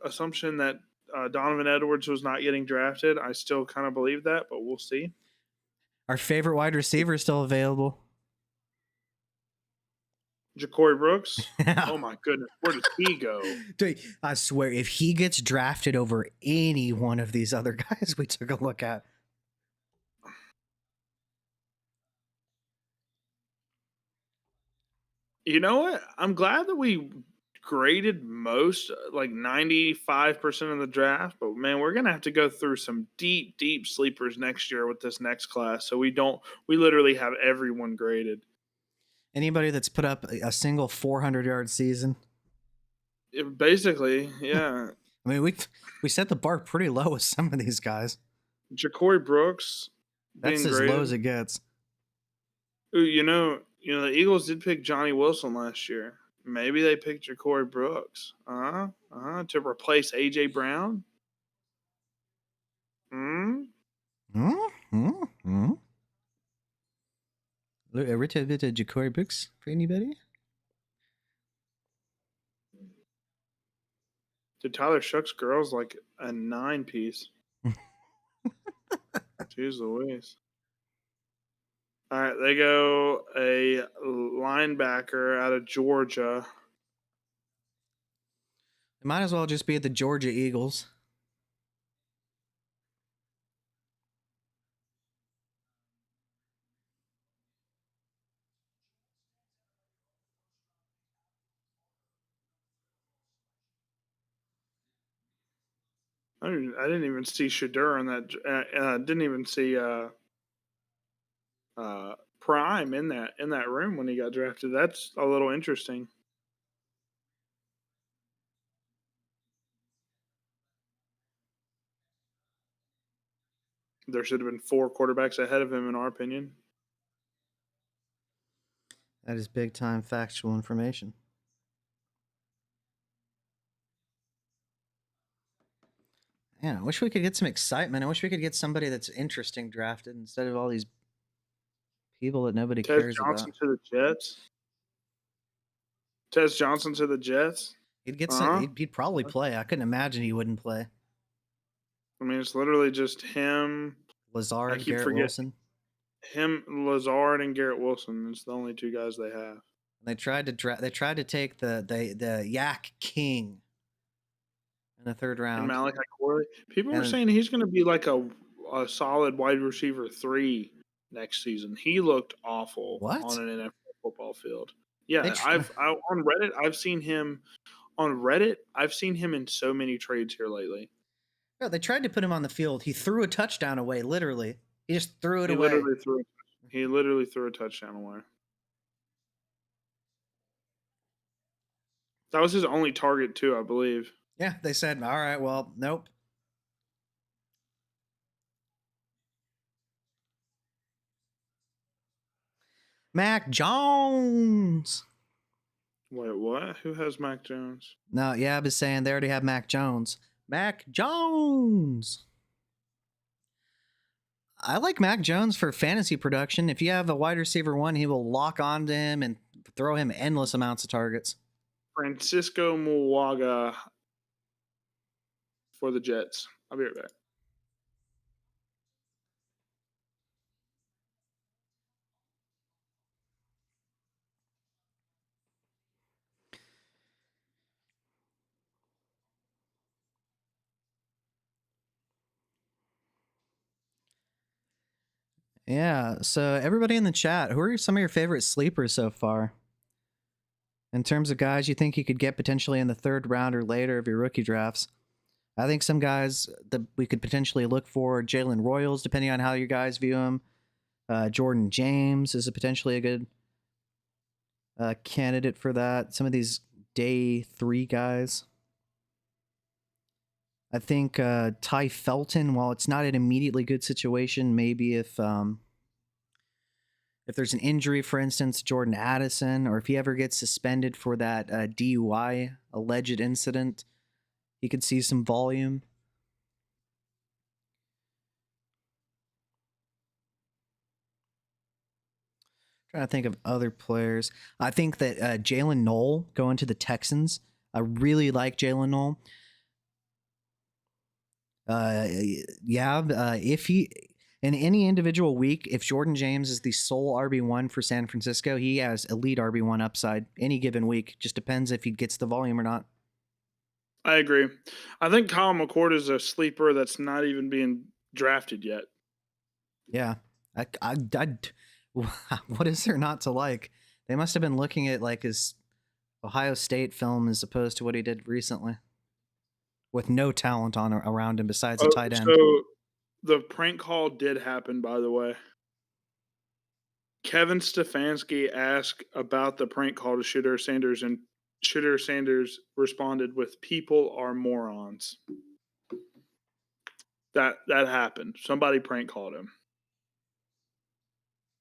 assumption that Donovan Edwards was not getting drafted. I still kind of believe that, but we'll see. Our favorite wide receiver is still available. Ja'Cory Brooks. Oh my goodness, where does he go? Dude, I swear, if he gets drafted over any one of these other guys we took a look at. You know what? I'm glad that we graded most, like 95% of the draft, but man, we're gonna have to go through some deep, deep sleepers next year with this next class. So we literally have everyone graded. Anybody that's put up a single 400-yard season. Basically, yeah. I mean, we set the bar pretty low with some of these guys. Ja'Cory Brooks That's as low as it gets. Ooh, the Eagles did pick Johnny Wilson last year. Maybe they picked Ja'Cory Brooks. To replace AJ Brown. Ever a bit of Ja'Cory Brooks for anybody? Did Tyler Shuck's girls like a 9-piece? Jeez Louise. All right, they go a linebacker out of Georgia. It might as well just be the Georgia Eagles. I didn't even see Shadur in that. Didn't even see Prime in that room when he got drafted. That's a little interesting. There should have been 4 quarterbacks ahead of him, in our opinion. That is big time factual information. Man, I wish we could get some excitement. I wish we could get somebody that's interesting drafted instead of all these people that nobody Tez cares Johnson about. to the Jets. Tez Johnson to the Jets. He'd get some, Uh-huh. he'd probably play. I couldn't imagine he wouldn't play. I mean, it's literally just him. I Lazard, keep Garrett forgetting Wilson. him, Lazard, and Garrett Wilson. It's the only 2 guys they have. They tried to take the Yak King in the 3rd And round. Malachi Corley. People were And- saying he's going to be like a solid wide receiver 3 next season. He looked awful What? on an NFL football field. Yeah, They tr- on Reddit, I've seen him on Reddit. I've seen him in so many trades here lately. No, they tried to put him on the field. He threw a touchdown away, literally. He just threw it He away. literally threw a touchdown away. That was his only target too, I believe. Yeah, they said, all right, well, nope. Mac Jones. Wait, what? Who has Mac Jones? No, yeah, I was saying they already have Mac Jones. Mac Jones. I like Mac Jones for fantasy production. If you have a wide receiver 1, he will lock onto him and throw him endless amounts of targets. Francisco Muaga for the Jets. I'll be right back. Yeah, so everybody in the chat, who are some of your favorite sleepers so far? In terms of guys you think you could get potentially in the 3rd round or later of your rookie drafts. I think some guys that we could potentially look for, Jalen Royals, depending on how you guys view him. Jordan James is potentially a good candidate for that. Some of these day 3 guys. I think Ty Felton, while it's not an immediately good situation, maybe if there's an injury, for instance, Jordan Addison, or if he ever gets suspended for that DUI alleged incident, he could see some volume. Trying to think of other players. I think that Jalen Knoll going to the Texans. I really like Jalen Knoll. If he in any individual week, if Jordan James is the sole RB1 for San Francisco, he has elite RB1 upside any given week. Just depends if he gets the volume or not. I agree. I think Kyle McCord is a sleeper that's not even being drafted yet. Yeah. What is there not to like? They must have been looking at like his Ohio State film as opposed to what he did recently, with no talent on around him besides a tight end. So the prank call did happen, by the way. Kevin Stefanski asked about the prank call to Shedeur Sanders, and Shedeur Sanders responded with, "People are morons." That happened. Somebody prank called him.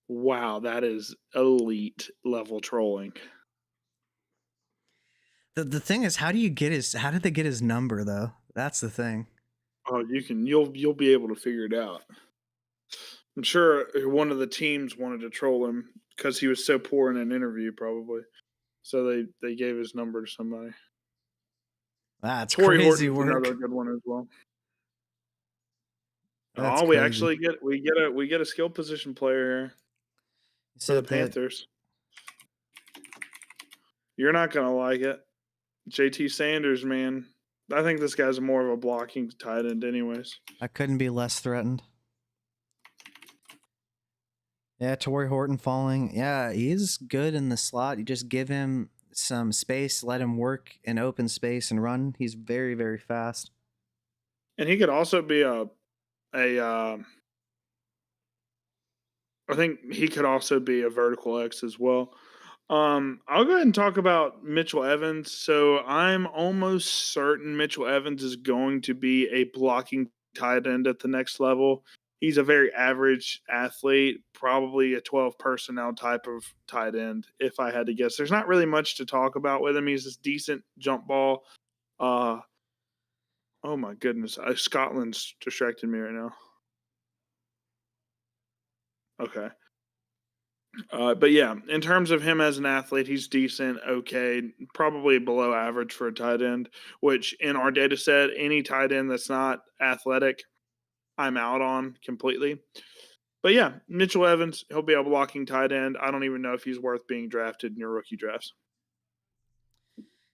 Wow, that is elite level trolling. The thing is, how did they get his number though? That's the thing. Oh, you'll be able to figure it out. I'm sure one of the teams wanted to troll him because he was so poor in an interview, probably. So they gave his number to somebody. That's Torrey crazy Horton's work. another good one as well. That's we crazy. actually get a skill position player here for the Panthers. You're not gonna like it. JT Sanders, man. I think this guy's more of a blocking tight end anyways. I couldn't be less threatened. Yeah, Torrey Horton falling. Yeah, he's good in the slot. You just give him some space, let him work in open space and run. He's very, very fast. And he could also be I think he could also be a vertical X as well. I'll go ahead and talk about Mitchell Evans. So I'm almost certain Mitchell Evans is going to be a blocking tight end at the next level. He's a very average athlete, probably a 12 personnel type of tight end, if I had to guess. There's not really much to talk about with him. He's this decent jump ball. Uh, oh my goodness, Scotland's distracting me right now. Okay. But yeah, in terms of him as an athlete, he's decent, okay, probably below average for a tight end, which in our data set, any tight end that's not athletic, I'm out on completely. But yeah, Mitchell Evans, he'll be a blocking tight end. I don't even know if he's worth being drafted in your rookie drafts.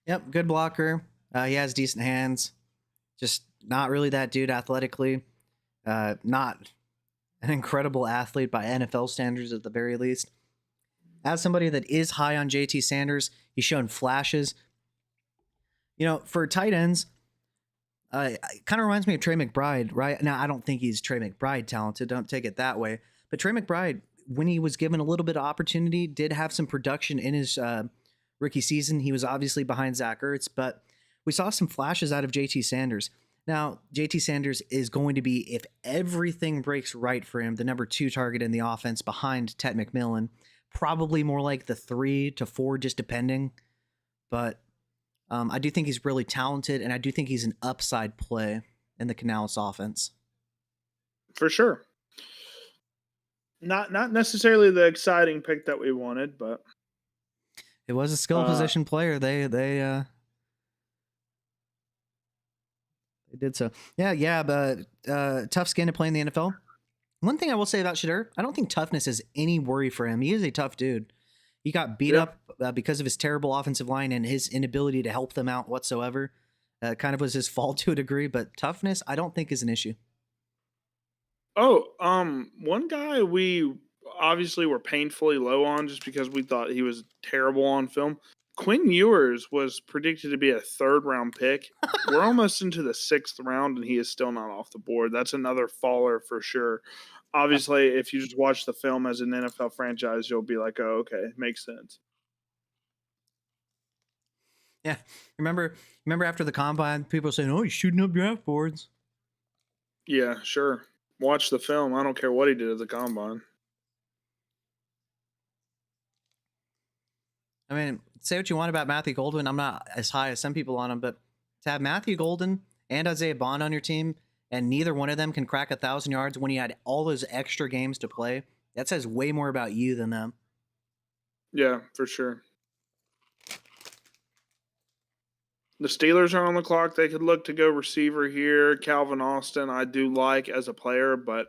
Yep, good blocker. He has decent hands. Just not really that dude athletically. Not an incredible athlete by NFL standards at the very least. As somebody that is high on JT Sanders, he's shown flashes. For tight ends, it kind of reminds me of Trey McBride, right? Now, I don't think he's Trey McBride talented. Don't take it that way. But Trey McBride, when he was given a little bit of opportunity, did have some production in his rookie season. He was obviously behind Zach Ertz, but we saw some flashes out of JT Sanders. Now, JT Sanders is going to be, if everything breaks right for him, the number 2 target in the offense behind Ted McMillan. Probably more like the 3 to 4, just depending. But I do think he's really talented, and I do think he's an upside play in the Canales offense. For sure. Not necessarily the exciting pick that we wanted, but it was a skill position player. They did so. Yeah, but tough skin to play in the NFL. One thing I will say about Shedeur, I don't think toughness is any worry for him. He is a tough dude. He got beat up because of his terrible offensive line and his inability to help them out whatsoever. Kind of was his fault to a degree, but toughness I don't think is an issue. Oh, one guy we obviously were painfully low on just because we thought he was terrible on film. Quinn Ewers was predicted to be a 3rd round pick. We're almost into the 6th round and he is still not off the board. That's another faller for sure. Obviously, if you just watch the film as an NFL franchise, you'll be like, "Oh, okay, makes sense." Yeah, remember after the combine, people were saying, "Oh, he's shooting up draft boards." Yeah, sure. Watch the film. I don't care what he did at the combine. I mean, say what you want about Matthew Golden. I'm not as high as some people on him, but to have Matthew Golden and Isaiah Bond on your team, and neither one of them can crack 1,000 yards when you had all those extra games to play, that says way more about you than them. Yeah, for sure. The Steelers are on the clock. They could look to go receiver here. Calvin Austin, I do like as a player, but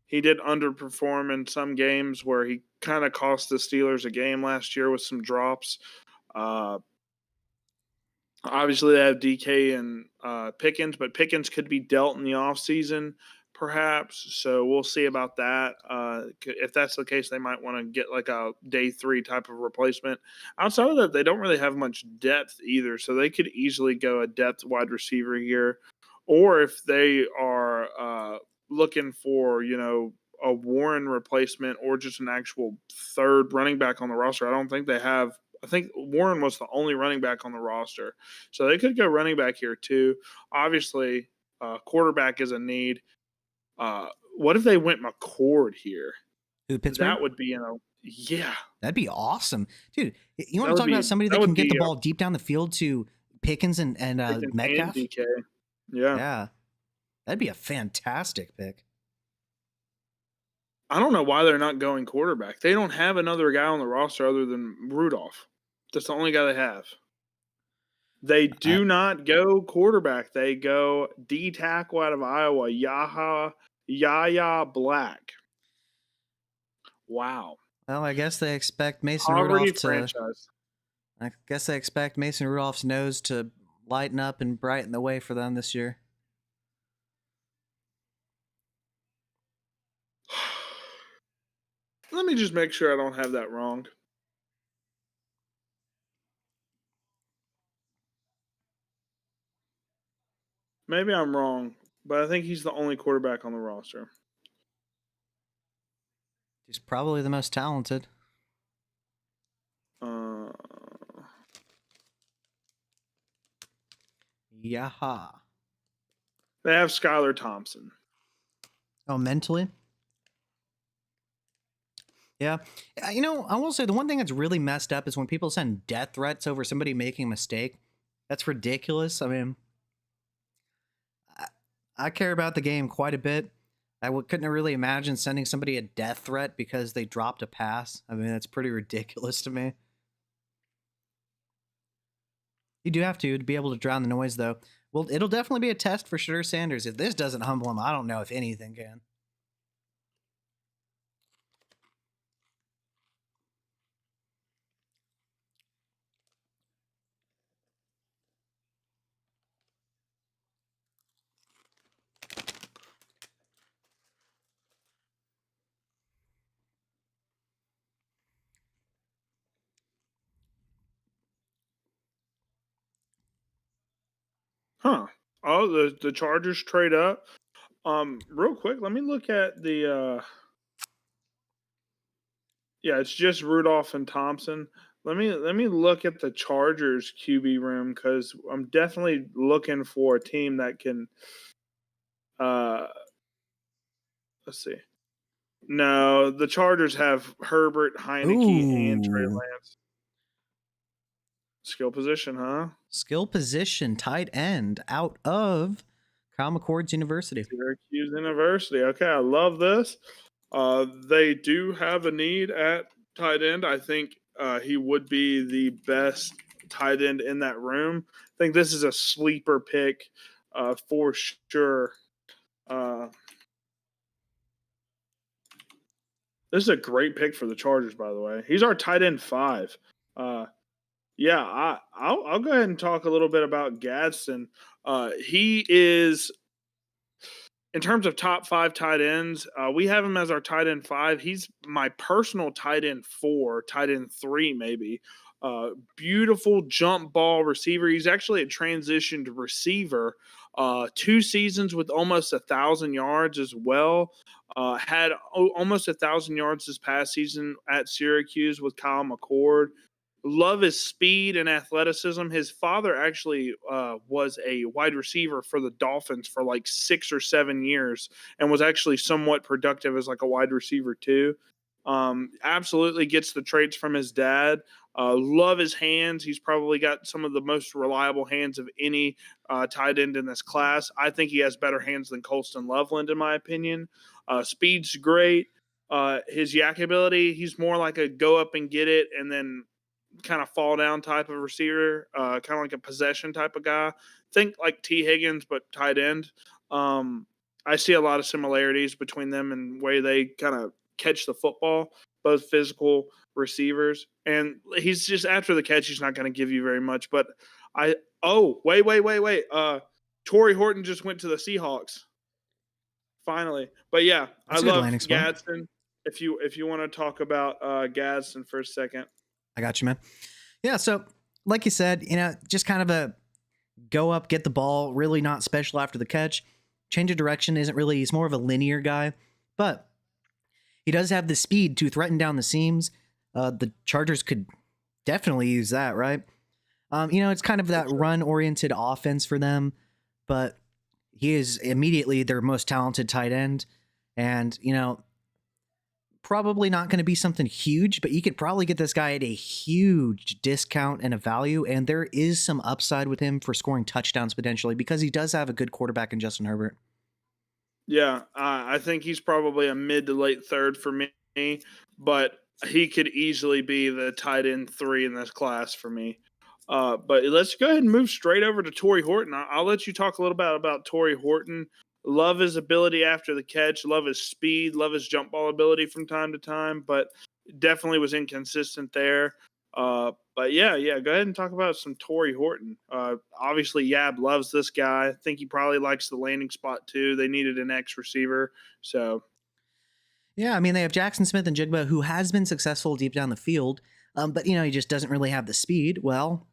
he did underperform in some games where he kind of cost the Steelers a game last year with some drops. Obviously, they have DK and Pickens, but Pickens could be dealt in the offseason, perhaps. So we'll see about that. If that's the case, they might want to get like a day 3 type of replacement. Outside of that, they don't really have much depth either. So they could easily go a depth wide receiver here. Or if they are looking for, a Warren replacement or just an actual 3rd running back on the roster, I don't think they have. I think Warren was the only running back on the roster. So they could go running back here too. Obviously, quarterback is a need. What if they went McCord here? Who, Pittsburgh? That would be, yeah. That'd be awesome. Dude, you want to talk about somebody that can get the ball deep down the field to Pickens and Metcalf? And DK. Yeah. Yeah. That'd be a fantastic pick. I don't know why they're not going quarterback. They don't have another guy on the roster other than Rudolph. That's the only guy they have. They do not go quarterback. They go D tackle out of Iowa, Yahya Black. Wow. Well, I guess they expect Mason Rudolph's nose to lighten up and brighten the way for them this year. Let me just make sure I don't have that wrong. Maybe I'm wrong, but I think he's the only quarterback on the roster. He's probably the most talented. They have Skylar Thompson. Oh, mentally. Yeah. I will say the one thing that's really messed up is when people send death threats over somebody making a mistake. That's ridiculous. I mean, I, I care about the game quite a bit. Couldn't really imagine sending somebody a death threat because they dropped a pass. I mean, that's pretty ridiculous to me. You do have to be able to drown the noise, though. Well, it'll definitely be a test for Shedeur Sanders. If this doesn't humble him, I don't know if anything can. Huh. Oh, the Chargers trade up. Real quick, let me look at the yeah, it's just Rudolph and Thompson. Let me look at the Chargers QB room because I'm definitely looking for a team that can uh let's see. No, the Chargers have Herbert, Heineke, and Trey Ooh. Lance. Skill position, huh? Skill position, tight end out of Kyle McCord's University. Syracuse University. Okay, I love this. They do have a need at tight end. I think he would be the best tight end in that room. I think this is a sleeper pick for sure. Uh, this is a great pick for the Chargers, by the way. He's our tight end 5. Yeah, I'll go ahead and talk a little bit about Gadsden. He is in terms of top 5 tight ends, we have him as our tight end 5. He's my personal tight end 4, tight end 3 maybe. Beautiful jump ball receiver. He's actually a transitioned receiver. 2 seasons with almost 1,000 yards as well. Had almost 1,000 yards this past season at Syracuse with Kyle McCord. Love his speed and athleticism. His father actually was a wide receiver for the Dolphins for like 6 or 7 years and was actually somewhat productive as like a wide receiver too. Absolutely gets the traits from his dad. Love his hands. He's probably got some of the most reliable hands of any tight end in this class. I think he has better hands than Colston Loveland, in my opinion. Speed's great. His yak ability, he's more like a go up and get it and then kind of fall down type of receiver, kind of like a possession type of guy. Think like T. Higgins, but tight end. I see a lot of similarities between them and way they kind of catch the football, both physical receivers. And he's just after the catch, he's not going to give you very much. But wait. Torrey Horton just went to the Seahawks. Finally. But yeah, That's I a good love landing spot. Gadsden. If you want to talk about Gadsden for a second. I got you, man. Yeah, so like you said, just kind of a go up, get the ball, really not special after the catch. Change of direction isn't really, he's more of a linear guy, but he does have the speed to threaten down the seams. The Chargers could definitely use that, right? It's kind of that run-oriented offense for them, but he is immediately their most talented tight end. And, probably not going to be something huge, but you could probably get this guy at a huge discount and a value. And there is some upside with him for scoring touchdowns potentially because he does have a good quarterback in Justin Herbert. Yeah, I think he's probably a mid to late third for me, but he could easily be the tight end 3 in this class for me. But let's go ahead and move straight over to Torrey Horton. I'll let you talk a little bit about Torrey Horton. Love his ability after the catch, love his speed, love his jump ball ability from time to time, but definitely was inconsistent there. But yeah, go ahead and talk about some Torrey Horton. Obviously, Yab loves this guy. I think he probably likes the landing spot too. They needed an X receiver, so yeah. I mean, they have Jackson Smith and Jigba, who has been successful deep down the field, but he just doesn't really have the speed. Well,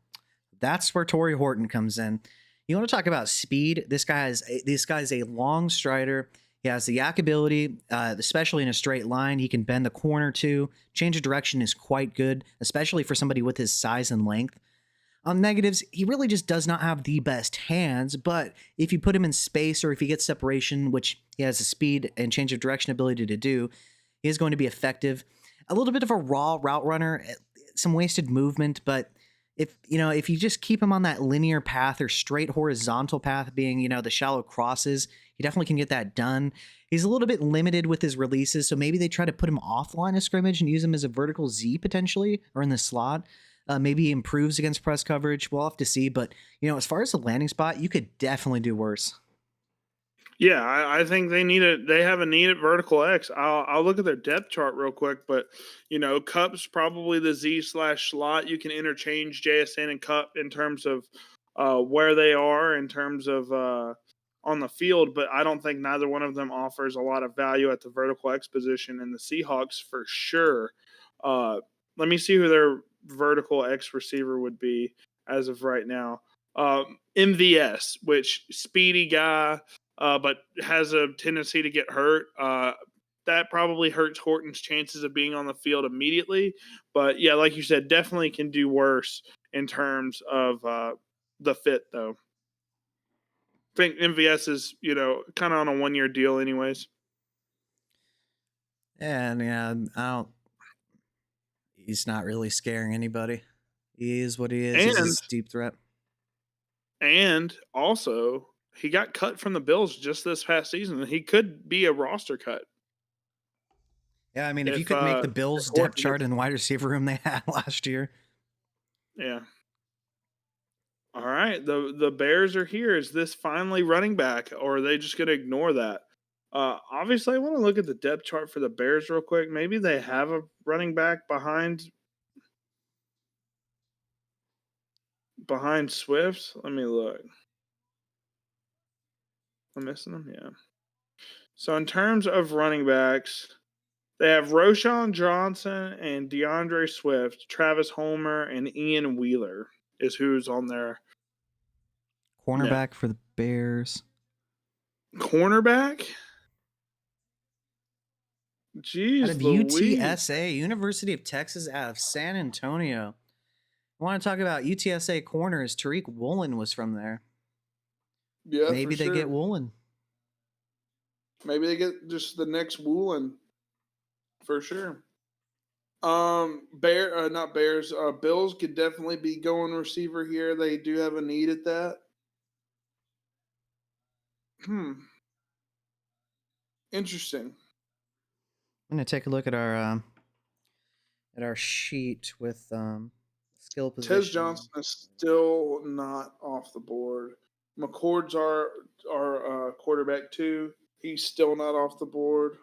that's where Torrey Horton comes in. You want to talk about speed? This guy's a long strider. He has the yak ability, especially in a straight line. He can bend the corner too. Change of direction is quite good, especially for somebody with his size and length. On negatives, he really just does not have the best hands, but if you put him in space or if he gets separation, which he has the speed and change of direction ability to do, he is going to be effective. A little bit of a raw route runner, some wasted movement, but if you just keep him on that linear path or straight horizontal path, being the shallow crosses, he definitely can get that done. He's a little bit limited with his releases, so maybe they try to put him off line of scrimmage and use him as a vertical Z potentially, or in the slot. Maybe he improves against press coverage. We'll have to see. But as far as the landing spot, you could definitely do worse. Yeah, I think they have a need at vertical X. I'll look at their depth chart real quick, but Cup's probably the Z/slot. You can interchange JSN and Cup in terms of where they are in terms of on the field, but I don't think neither one of them offers a lot of value at the vertical X position. And the Seahawks for sure. Let me see who their vertical X receiver would be as of right now. MVS, which speedy guy but has a tendency to get hurt. That probably hurts Horton's chances of being on the field immediately. But yeah, like you said, definitely can do worse in terms of the fit, though. I think MVS is, kind of on a 1-year deal, anyways. And I don't. He's not really scaring anybody. He is what he is. He's And a deep threat. also, he got cut from the Bills just this past season. He could be a roster cut. Yeah, I mean, if you could make the Bills depth chart in the wide receiver room they had last year. Yeah. All right, the Bears are here. Is this finally running back, or are they just going to ignore that? Obviously, I want to look at the depth chart for the Bears real quick. Maybe they have a running back behind Swift. Let me look. I'm missing them. Yeah. So in terms of running backs, they have Roshan Johnson and DeAndre Swift, Travis Homer, and Ian Wheeler is who's on there. Cornerback for the Bears. Cornerback? Jeez, out of UTSA, University of Texas, out of San Antonio. I want to talk about UTSA corners. Tariq Woolen was from there. Yeah, maybe they get Woolen. Maybe they get just the next Woolen, for sure. Not Bears. Bills could definitely be going receiver here. They do have a need at that. Interesting. I'm gonna take a look at our sheet with skill position. Tez Johnson is still not off the board. McCord's our quarterback too. He's still not off the board.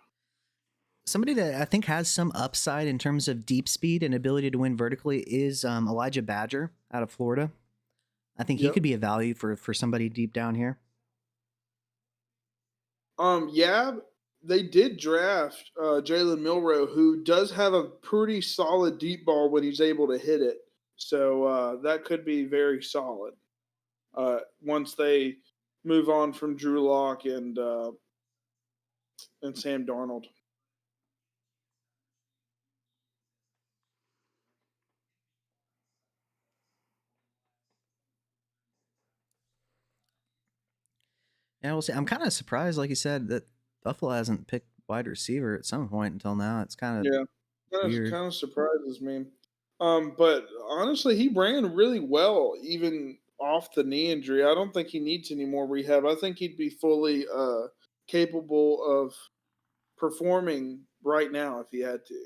Somebody that I think has some upside in terms of deep speed and ability to win vertically is Elijah Badger out of Florida. I think he could be a value for somebody deep down here. Yeah, they did draft Jalen Milroe, who does have a pretty solid deep ball when he's able to hit it. So that could be very solid once they move on from Drew Lock and Sam Darnold. Yeah, we'll see. I'm kind of surprised, like you said, that Buffalo hasn't picked wide receiver at some point until now. It's kind of weird. Kind of surprises me. But honestly, he ran really well, even off the knee injury. I don't think he needs any more rehab. I think he'd be fully capable of performing right now if he had to.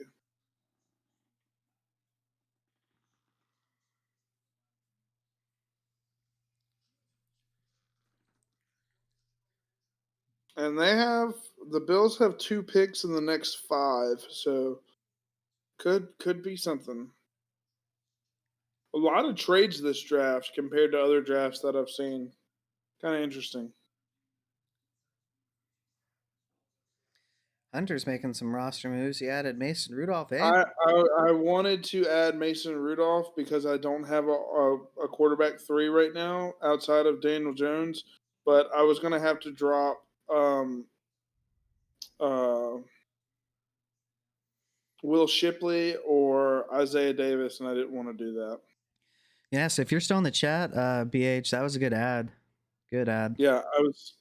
And the Bills have 2 picks in the next 5, so could be something. A lot of trades this draft compared to other drafts that I've seen. Kind of interesting. Hunter's making some roster moves. He added Mason Rudolph. I wanted to add Mason Rudolph because I don't have a quarterback 3 right now outside of Daniel Jones, but I was going to have to drop Will Shipley or Isaiah Davis, and I didn't want to do that. Yeah, so if you're still in the chat, BH, that was a good ad. Good ad. Yeah, I was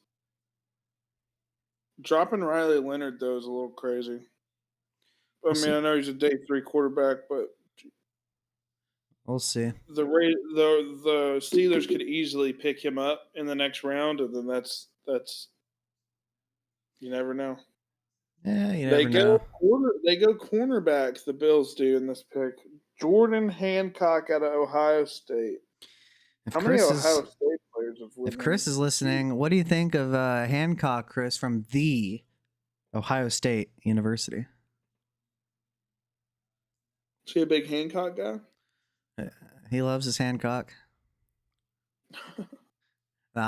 dropping Riley Leonard though is a little crazy. I We'll mean, see. I know he's a day 3 quarterback, but We'll see. the Steelers could easily pick him up in the next round, and then that's you never know. Yeah, you never know. They go cornerback. The Bills do in this pick. Jordan Hancock out of Ohio State. If How many Chris Ohio is State players have if went Chris in? is listening, what do you think of Hancock, Chris, from the Ohio State University? Is he a big Hancock guy? Uh, He loves his Hancock.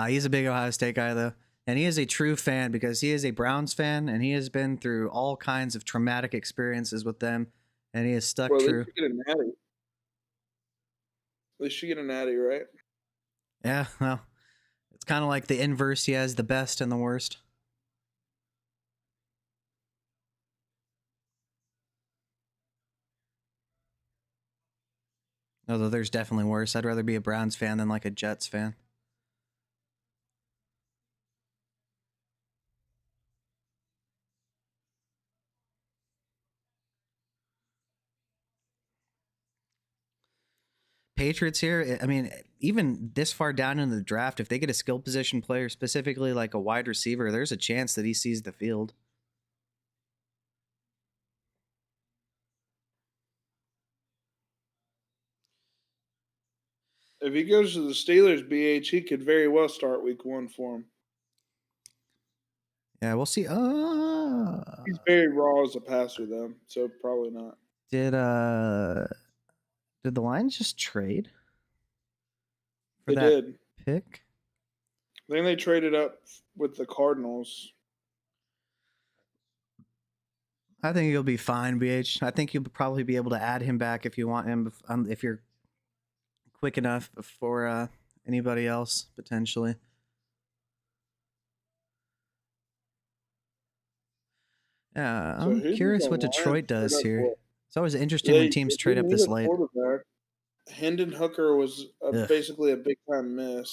He's a big Ohio State guy though, and he is a true fan because he is a Browns fan, and he has been through all kinds of traumatic experiences with them, and he has stuck Well, at least true. you get a natty. At least you get a natty, right? Yeah, well, it's kind of like the inverse. He has the best and the worst. Although there's definitely worse. I'd rather be a Browns fan than like a Jets fan. Patriots here, I mean, even this far down in the draft, if they get a skill position player, specifically like a wide receiver, there's a chance that he sees the field. If he goes to the Steelers, BH, he could very well start week 1 for him. Yeah, we'll see. He's very raw as a passer, though, so probably not. Did the Lions just trade for They that did. pick? Then they traded up with the Cardinals. I think he'll be fine, BH. I think you'll probably be able to add him back if you want him, if you're quick enough before anybody else potentially. Yeah, So I'm who did curious the what Detroit Lions trade does up here. for? It's always interesting when They teams trade didn't up need this a late. quarterback. Hendon Hooker was Ugh. basically a big time miss.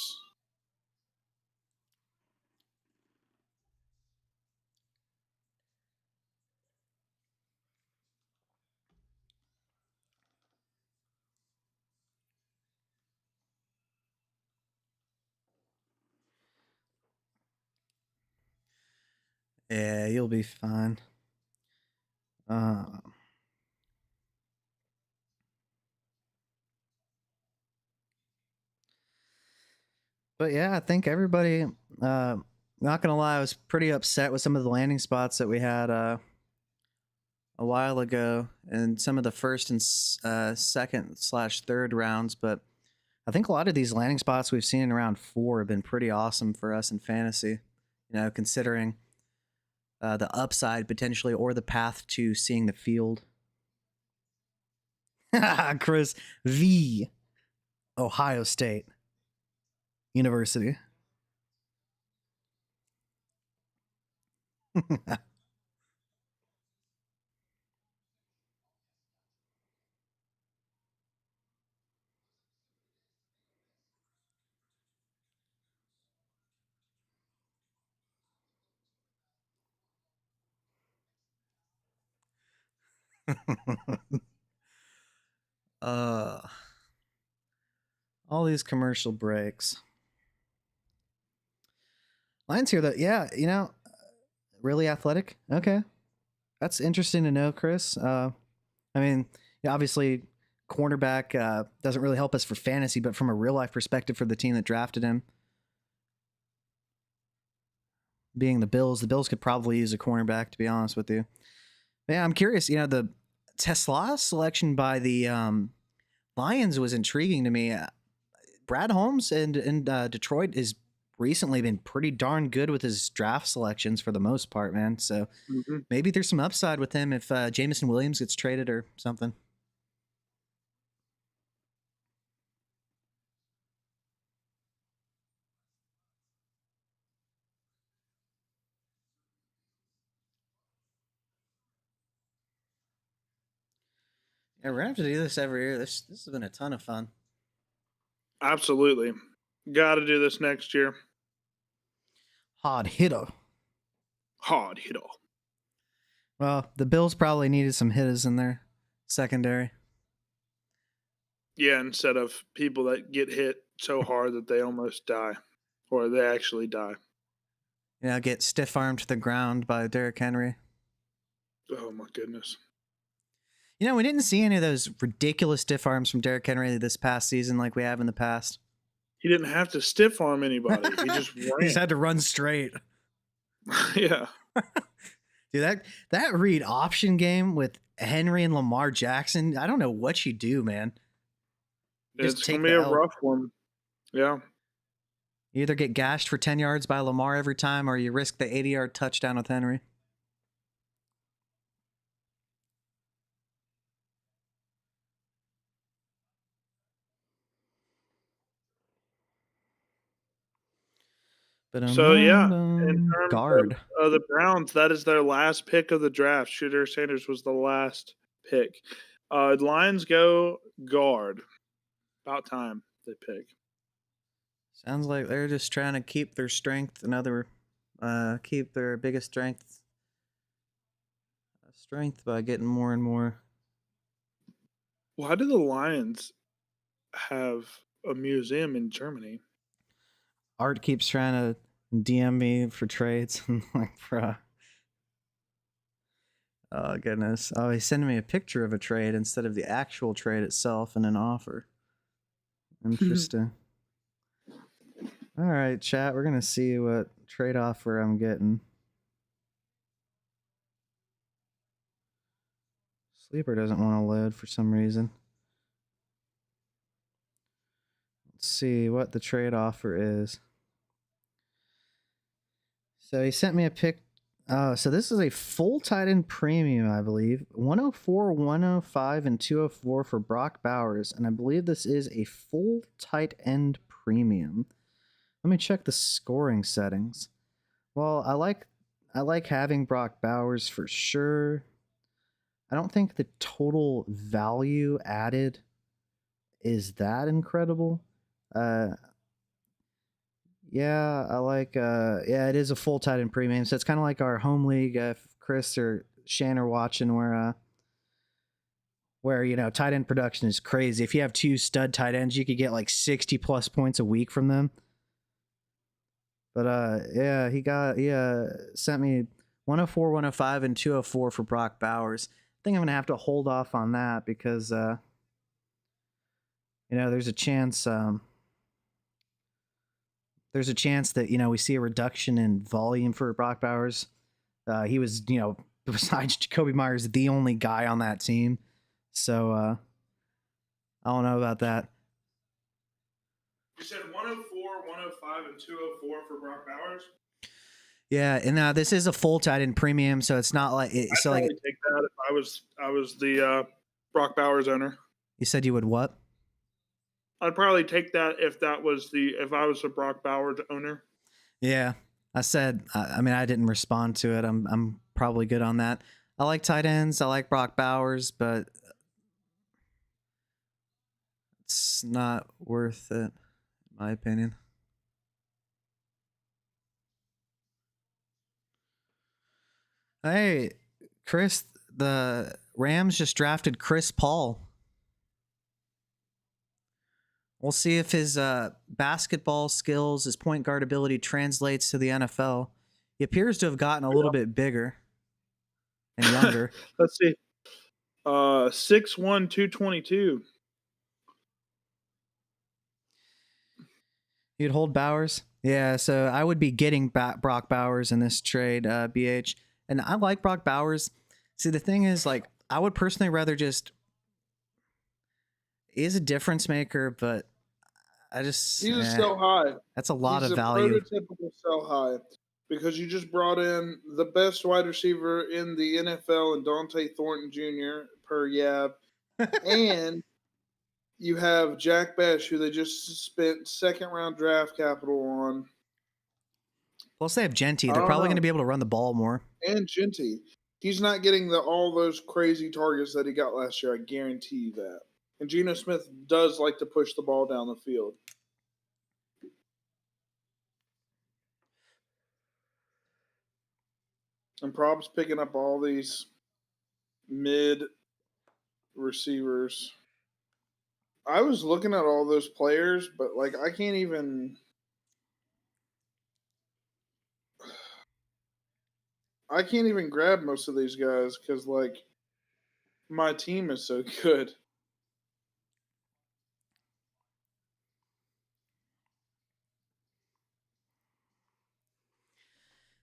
Yeah, you'll be fine. Uh, but yeah, I think everybody. Not gonna lie, I was pretty upset with some of the landing spots that we had a while ago, and some of the first and second/third rounds. But I think a lot of these landing spots we've seen in round 4 have been pretty awesome for us in fantasy. You know, considering the upside potentially or the path to seeing the field. Chris V. Ohio State University. uh, all these commercial breaks. Lions here, that yeah, you know, really athletic. Okay, that's interesting to know, Chris. I mean, yeah, obviously, cornerback doesn't really help us for fantasy, but from a real life perspective, for the team that drafted him, being the Bills could probably use a cornerback. To be honest with you, yeah, I'm curious. You know, the Tesla selection by the Lions was intriguing to me. Brad Holmes and Detroit has recently been pretty darn good with his draft selections for the most part, man. So maybe there's some upside with him if Jameson Williams gets traded or something. Yeah, we're gonna have to do this every year. This has been a ton of fun. Absolutely. Got to do this next year. Hard hitter. Hard hitter. Well, the Bills probably needed some hitters in their secondary. Yeah, instead of people that get hit so hard that they almost die, or they actually die. Get stiff armed to the ground by Derrick Henry. Oh my goodness. We didn't see any of those ridiculous stiff arms from Derrick Henry this past season like we have in the past. He didn't have to stiff arm anybody. He just ran. He just had to run straight. Yeah. Dude, that read option game with Henry and Lamar Jackson, I don't know what you do, man. It's going to be a rough one. Yeah. You either get gashed for 10 yards by Lamar every time, or you risk the 80-yard touchdown with Henry. So, yeah, in terms guard. of the Browns, that is their last pick of the draft. Shooter Sanders was the last pick. Lions go guard. About time they pick. Sounds like they're just trying to keep their strength, keep their biggest strength by getting more and more. Why do the Lions have a museum in Germany? Art keeps trying to DM me for trades. I'm like, bruh. Oh, goodness. Oh, he's sending me a picture of a trade instead of the actual trade itself and an offer. Interesting. All right, chat. We're going to see what trade offer I'm getting. Sleeper doesn't want to load for some reason. Let's see what the trade offer is. So he sent me a pic. So this is a full tight end premium, I believe. 104, 105, and 204 for Brock Bowers. And I believe this is a full tight end premium. Let me check the scoring settings. Well, I like having Brock Bowers for sure. I don't think the total value added is that incredible. Yeah, I like it is a full tight end premium. So it's kind of like our home league, if Chris or Shan are watching, where tight end production is crazy. If you have two stud tight ends, you could get like 60 plus points a week from them. But he sent me 104, 105, and 204 for Brock Bowers. I think I'm gonna have to hold off on that because there's a chance that we see a reduction in volume for Brock Bowers. He was besides Jacoby Myers the only guy on that team, so I don't know about that. You said 104, 105, and 204 for Brock Bowers? Yeah, and this is a full tight end premium, so it's not like it. So I'd take that if I was the Brock Bowers owner. You said you would what? I'd probably take that if I was the Brock Bowers owner. Yeah, I said. I mean, I didn't respond to it. I'm probably good on that. I like tight ends. I like Brock Bowers, but it's not worth it, in my opinion. Hey, Chris, the Rams just drafted Chris Paul. We'll see if his basketball skills, his point guard ability translates to the NFL. He appears to have gotten a little bit bigger and younger. Let's see. 6'1", 222. You'd hold Bowers? Yeah, so I would be getting Brock Bowers in this trade, BH. And I like Brock Bowers. See, the thing is, like, I would personally rather just... He's a difference maker, but I just... He's a sell high. That's a lot of value. He's a prototypical sell high because you just brought in the best wide receiver in the NFL and Dante Thornton Jr. per Yab. And you have Jack Besh, who they just spent second-round draft capital on. Plus, they have Genty. They're probably going to be able to run the ball more. And Genty. He's not getting all those crazy targets that he got last year. I guarantee you that. And Geno Smith does like to push the ball down the field. And Prob's picking up all these mid receivers. I was looking at all those players, but like I can't even grab most of these guys because like my team is so good.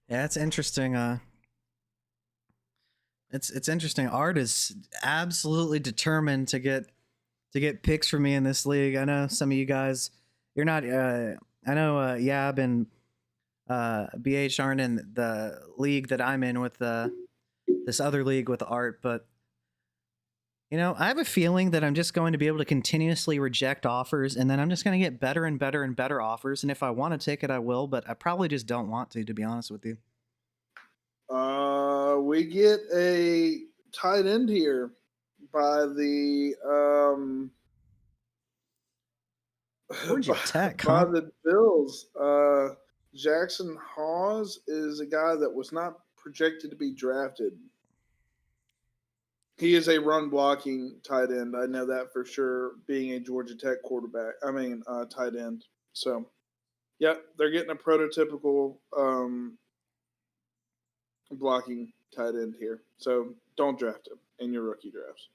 Yeah, it's interesting. It's interesting. Art is absolutely determined to get picks for me in this league. I know some of you guys, you're not. I know Yab and BH aren't in the league that I'm in with this other league with Art, but you know, I have a feeling that I'm just going to be able to continuously reject offers, and then I'm just going to get better and better and better offers. And if I want to take it, I will, but I probably just don't want to be honest with you. We get a tight end here by the Georgia Tech, by huh? the Bills. Jackson Hawes is a guy that was not projected to be drafted. He is a run blocking tight end. I know that for sure, being a Georgia Tech tight end. So, yep, they're getting a prototypical blocking tight end here. So don't draft him in your rookie drafts.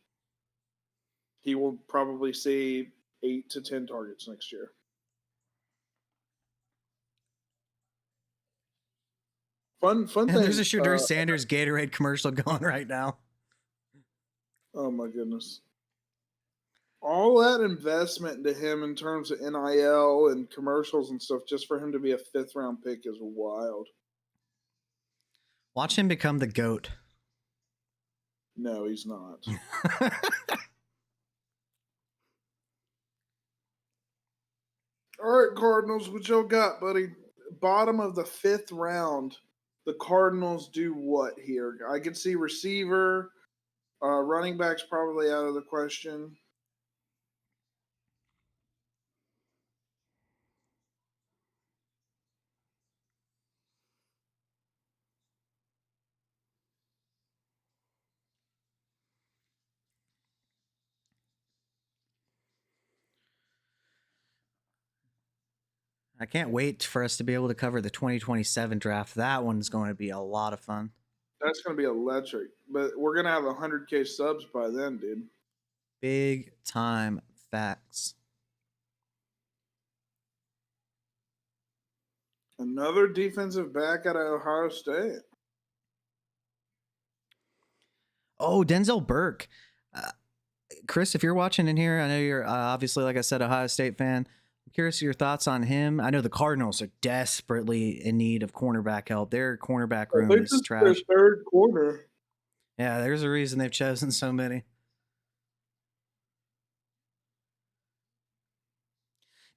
He will probably see 8 to 10 targets next year. Fun thing. There's a Shadur Sanders Gatorade commercial going right now. Oh my goodness. All that investment into him in terms of NIL and commercials and stuff just for him to be a 5th round pick is wild. Watch him become the GOAT. No, he's not. All right, Cardinals, what y'all got, buddy? Bottom of the 5th round, the Cardinals do what here? I can see receiver, running back's probably out of the question. I can't wait for us to be able to cover the 2027 draft. That one's going to be a lot of fun. That's going to be electric. But we're going to have 100K subs by then, dude. Big time facts. Another defensive back out of Ohio State. Oh, Denzel Burke. Chris, if you're watching in here, I know you're obviously, like I said, Ohio State fan. I'm curious your thoughts on him. I know the Cardinals are desperately in need of cornerback help. Their cornerback room is trash. Their 3rd corner. Yeah, there's a reason they've chosen so many.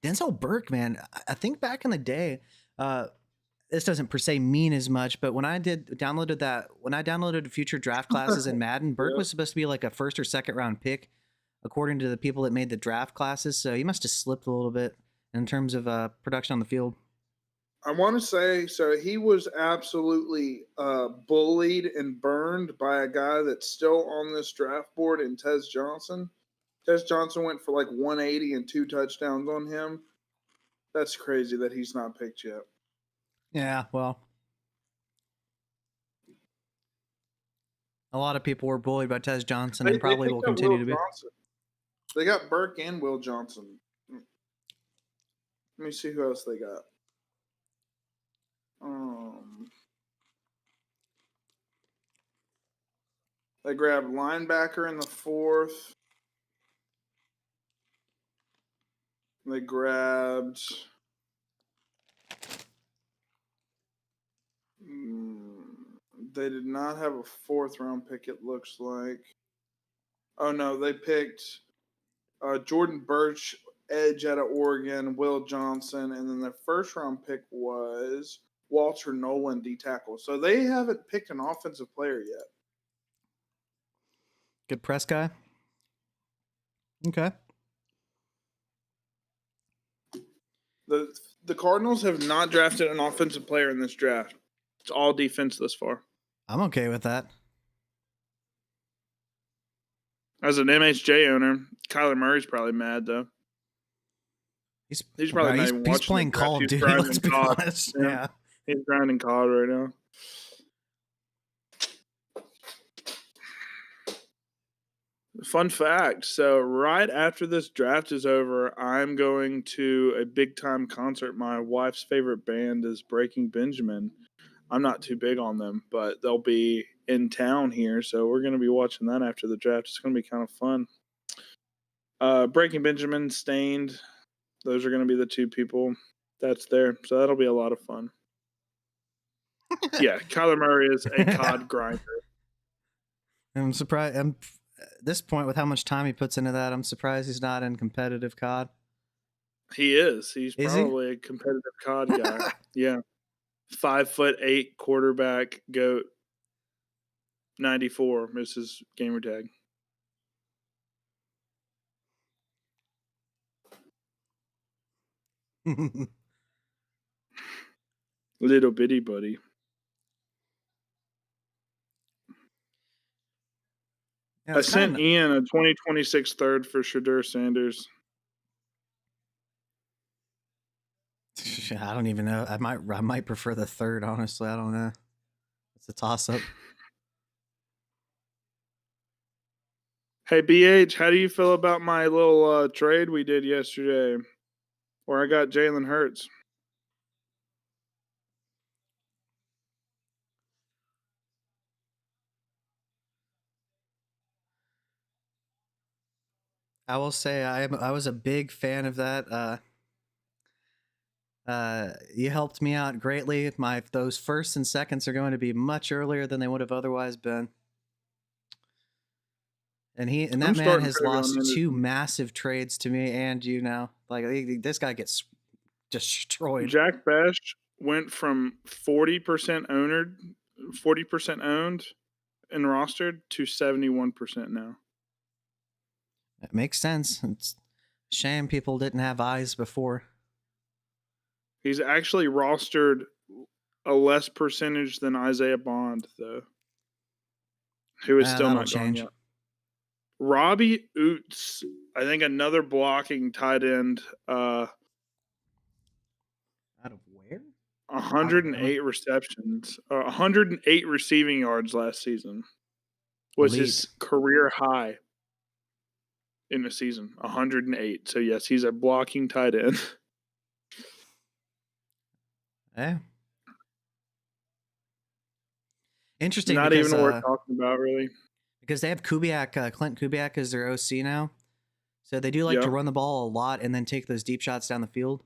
Denzel Burke, man, I think back in the day, this doesn't per se mean as much, but when I downloaded future draft classes in Madden, Burke was supposed to be like a 1st or 2nd round pick, according to the people that made the draft classes. So he must have slipped a little bit in terms of production on the field. I want to say, so he was absolutely bullied and burned by a guy that's still on this draft board in Tez Johnson. Tez Johnson went for like 180 and 2 touchdowns on him. That's crazy that he's not picked yet. Yeah, well, a lot of people were bullied by Tez Johnson and probably will continue to be. They got Burke and Will Johnson. Let me see who else they got. They grabbed linebacker in the 4th. They grabbed they did not have a 4th round pick, it looks like. Oh no, they picked Jordan Birch, edge out of Oregon, Will Johnson, and then their 1st round pick was Walter Nolan, D tackle. So they haven't picked an offensive player yet. Good press guy. Okay. The Cardinals have not drafted an offensive player in this draft. It's all defense thus far. I'm okay with that. As an MHJ owner, Kyler Murray's probably mad though. He's probably not even he's watching playing the draft. Call of He's Duty. grinding Let's be COD. honest. Yeah. Yeah. He's grinding COD right now. Fun fact. So right after this draft is over, I'm going to a big time concert. My wife's favorite band is Breaking Benjamin. I'm not too big on them, but they'll be in town here, so we're going to be watching that after the draft. It's going to be kind of fun. Breaking Benjamin, Stained, those are going to be the two people that's there, so that'll be a lot of fun. Yeah, Kyler Murray is a COD grinder. I'm surprised. At this point, with how much time he puts into that, I'm surprised he's not in competitive COD. He is. He's Is he? probably a competitive COD guy. Yeah. 5'8" quarterback, GOAT, 94 is his gamer tag. Little bitty buddy. Yeah, I sent Ian a 2026 third for Shadur Sanders. I don't even know. I might prefer the third. Honestly, I don't know. It's a toss up. Hey BH, how do you feel about my little trade we did yesterday, where I got Jalen Hurts? I will say I was a big fan of that. You helped me out greatly. Those firsts and seconds are going to be much earlier than they would have otherwise been. And that man has lost two massive trades to me and you now. Like this guy gets destroyed. Jack Bash went from 40% owned and rostered to 71% now. It makes sense. It's a shame people didn't have eyes before. He's actually rostered a less percentage than Isaiah Bond, though, who is still not gone yet. Robbie Oots, I think another blocking tight end. Out of where? 108 receptions, 108 receiving yards last season was his career high in the season. 108. So yes, he's a blocking tight end. Yeah. Interesting. Not because, even worth talking about, really. Because they have Kubiak, Clint Kubiak as their OC now. So they do like to run the ball a lot and then take those deep shots down the field.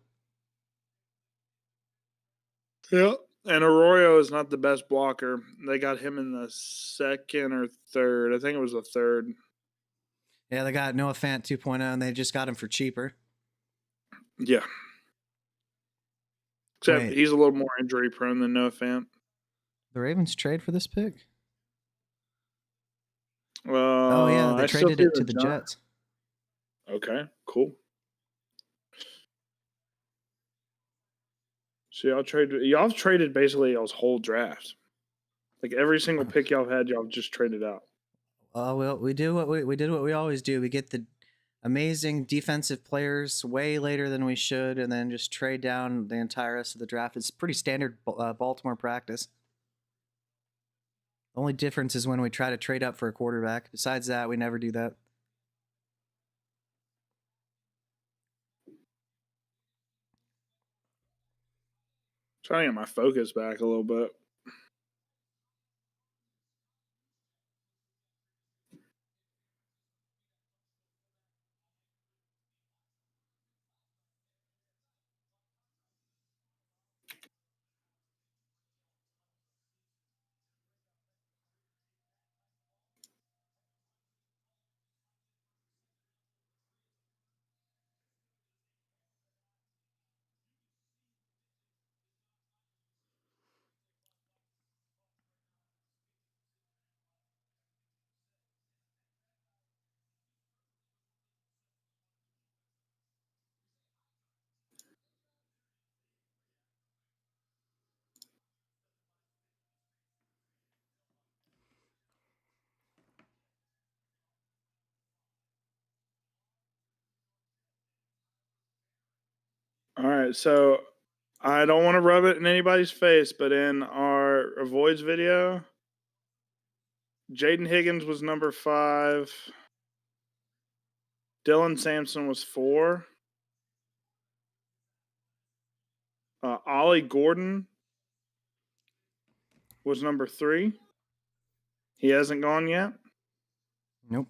Yeah. And Arroyo is not the best blocker. They got him in the second or third. I think it was the third. Yeah, they got Noah Fant 2.0, and they just got him for cheaper. Yeah. Except he's a little more injury prone than Noah Fant. The Ravens trade for this pick? Oh, yeah, they traded it to the Jets. Okay, cool. So y'all traded basically y'all's whole draft. Like every single pick y'all had, y'all just traded out. Well, we did what we always do. We get the amazing defensive players way later than we should, and then just trade down the entire rest of the draft. It's pretty standard Baltimore practice. The only difference is when we try to trade up for a quarterback. Besides that, we never do that. Trying to get my focus back a little bit. All right, so I don't want to rub it in anybody's face, but in our avoids video, Jaden Higgins was number 5. Dylan Sampson was 4. Ollie Gordon was number 3. He hasn't gone yet. Nope.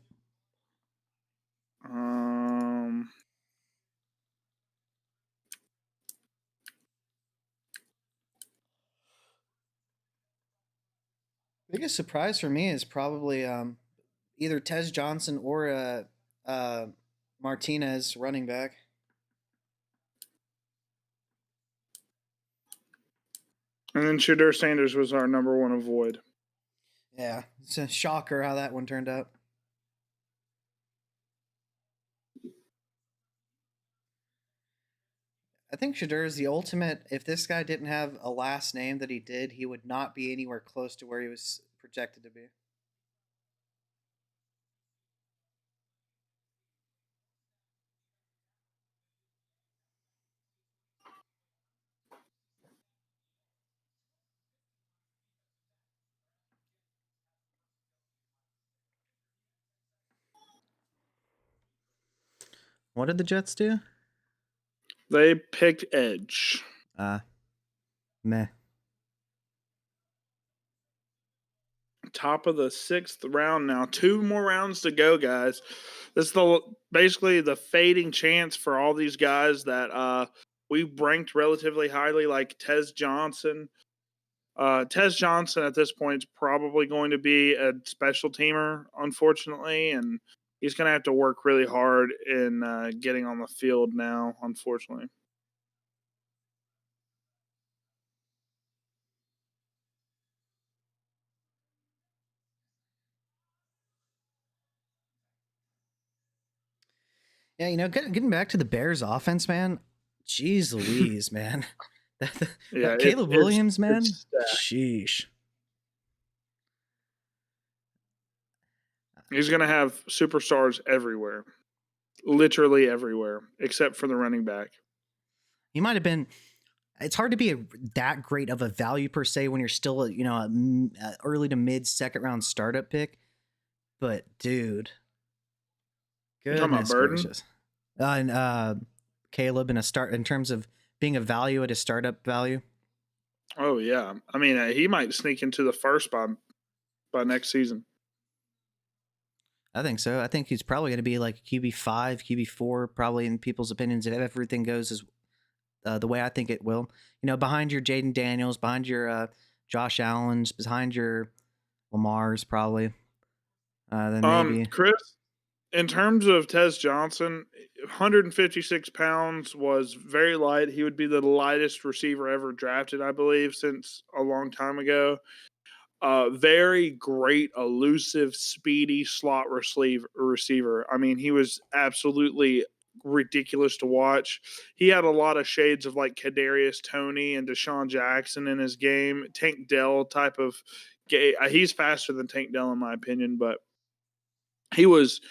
Biggest surprise for me is probably either Tez Johnson or Martinez running back. And then Shadur Sanders was our number 1 avoid. Yeah, it's a shocker how that one turned out. I think Shadur is the ultimate. If this guy didn't have a last name that he did, he would not be anywhere close to where he was projected to be. What did the Jets do? They picked edge. Meh. Top of the 6th round now. 2 more rounds to go, guys. This is basically the fading chance for all these guys that we ranked relatively highly, like Tez Johnson. Tez Johnson at this point is probably going to be a special teamer, unfortunately, and he's going to have to work really hard in getting on the field now, unfortunately. Yeah, getting back to the Bears offense, man. Jeez Louise, man. Yeah, Caleb Williams, man. it's Sheesh. He's going to have superstars everywhere, literally everywhere, except for the running back. He might have been. It's hard to be that great of a value per se when you're still, a early to mid second round startup pick. But dude, goodness gracious. And Caleb in terms of being a value at his startup value. Oh yeah, I mean he might sneak into the first by next season. I think so. I think he's probably going to be like QB5, QB4, probably in people's opinions if everything goes as the way I think it will. Behind your Jaden Daniels, behind your Josh Allen's, behind your Lamar's, probably. Then maybe Chris, in terms of Tez Johnson, 156 pounds was very light. He would be the lightest receiver ever drafted, I believe, since a long time ago. Very great, elusive, speedy slot receiver. I mean, he was absolutely ridiculous to watch. He had a lot of shades of like Kadarius Toney and Deshaun Jackson in his game. Tank Dell type of game. He's faster than Tank Dell in my opinion, but he was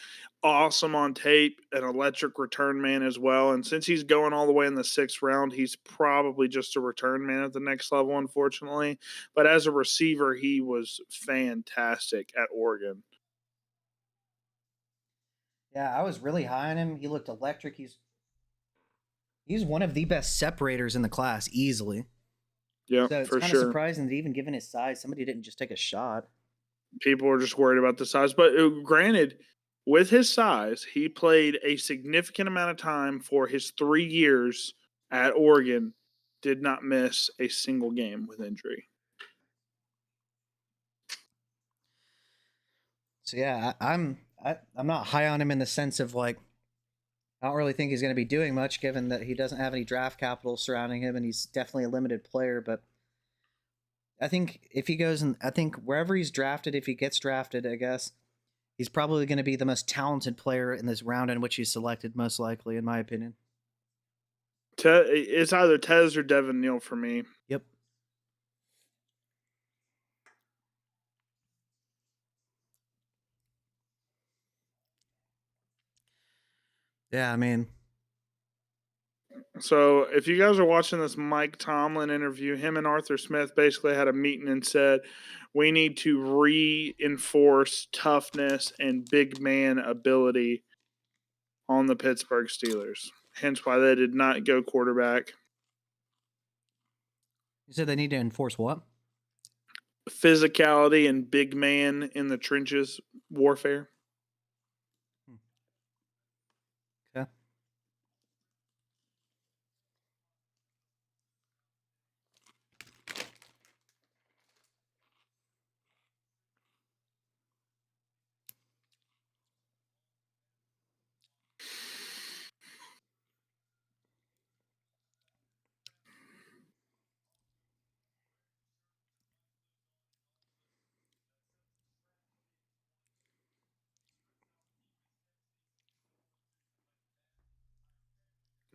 awesome on tape, an electric return man as well. And since he's going all the way in the 6th round, he's probably just a return man at the next level, unfortunately. But as a receiver, he was fantastic at Oregon. Yeah, I was really high on him. He looked electric. He's one of the best separators in the class, easily. Yeah, so it's for kind sure. of surprising that even given his size, somebody didn't just take a shot. People were just worried about the size. But granted, with his size, he played a significant amount of time for his 3 years at Oregon, did not miss a single game with injury. So yeah, I'm not high on him in the sense of like I don't really think he's going to be doing much given that he doesn't have any draft capital surrounding him and he's definitely a limited player, but I think if he goes and I think wherever he's drafted, if he gets drafted, I guess he's probably going to be the most talented player in this round in which he's selected, most likely, in my opinion. It's either Tez or Devin Neal for me. Yep. Yeah, I mean, So if you guys are watching this Mike Tomlin interview, him and Arthur Smith basically had a meeting and said we need to reinforce toughness and big man ability on the Pittsburgh Steelers. Hence why they did not go quarterback. You said they need to enforce what? Physicality and big man in the trenches warfare. Okay.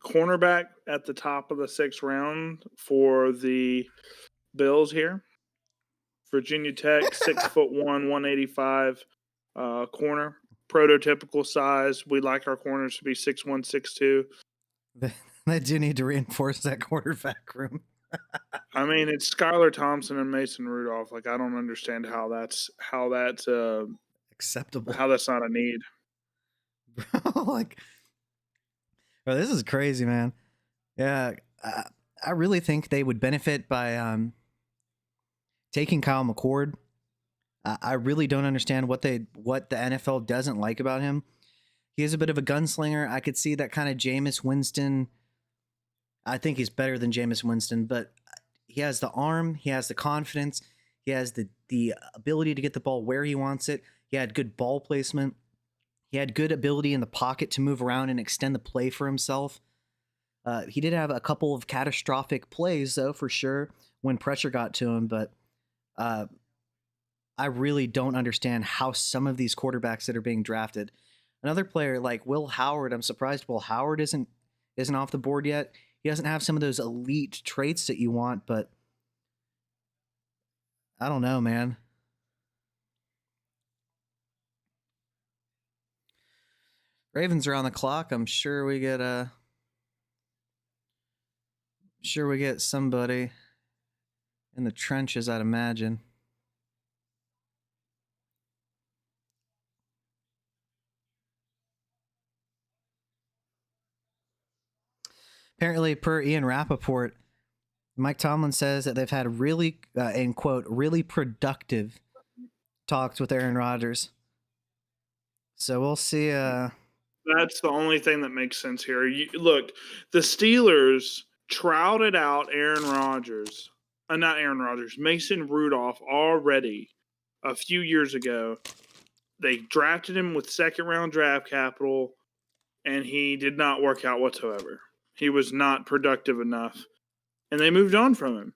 Cornerback at the top of the 6th round for the Bills here. Virginia Tech, 6'1", 185 corner. Prototypical size. We like our corners to be 6'1", 6'2". They do need to reinforce that quarterback room. I mean, it's Skylar Thompson and Mason Rudolph. Like, I don't understand how that's Acceptable. how that's not a need. Bro, like, bro, this is crazy, man. Yeah, I really think they would benefit by taking Kyle McCord. I really don't understand what the NFL doesn't like about him. He is a bit of a gunslinger. I could see that kind of Jameis Winston. I think he's better than Jameis Winston, but he has the arm, he has the confidence, he has the ability to get the ball where he wants it. He had good ball placement. He had good ability in the pocket to move around and extend the play for himself. He did have a couple of catastrophic plays, though, for sure, when pressure got to him. But I really don't understand how some of these quarterbacks that are being drafted. Another player like Will Howard, I'm surprised Will Howard isn't off the board yet. He doesn't have some of those elite traits that you want, but I don't know, man. Ravens are on the clock. I'm sure we get somebody in the trenches, I'd imagine. Apparently, per Ian Rappaport, Mike Tomlin says that they've had really, in quote, really productive talks with Aaron Rodgers. So we'll see. That's the only thing that makes sense here. Look, the Steelers trouted out Aaron Rodgers. Not Aaron Rodgers, Mason Rudolph already a few years ago. They drafted him with second-round draft capital, and he did not work out whatsoever. He was not productive enough, and they moved on from him.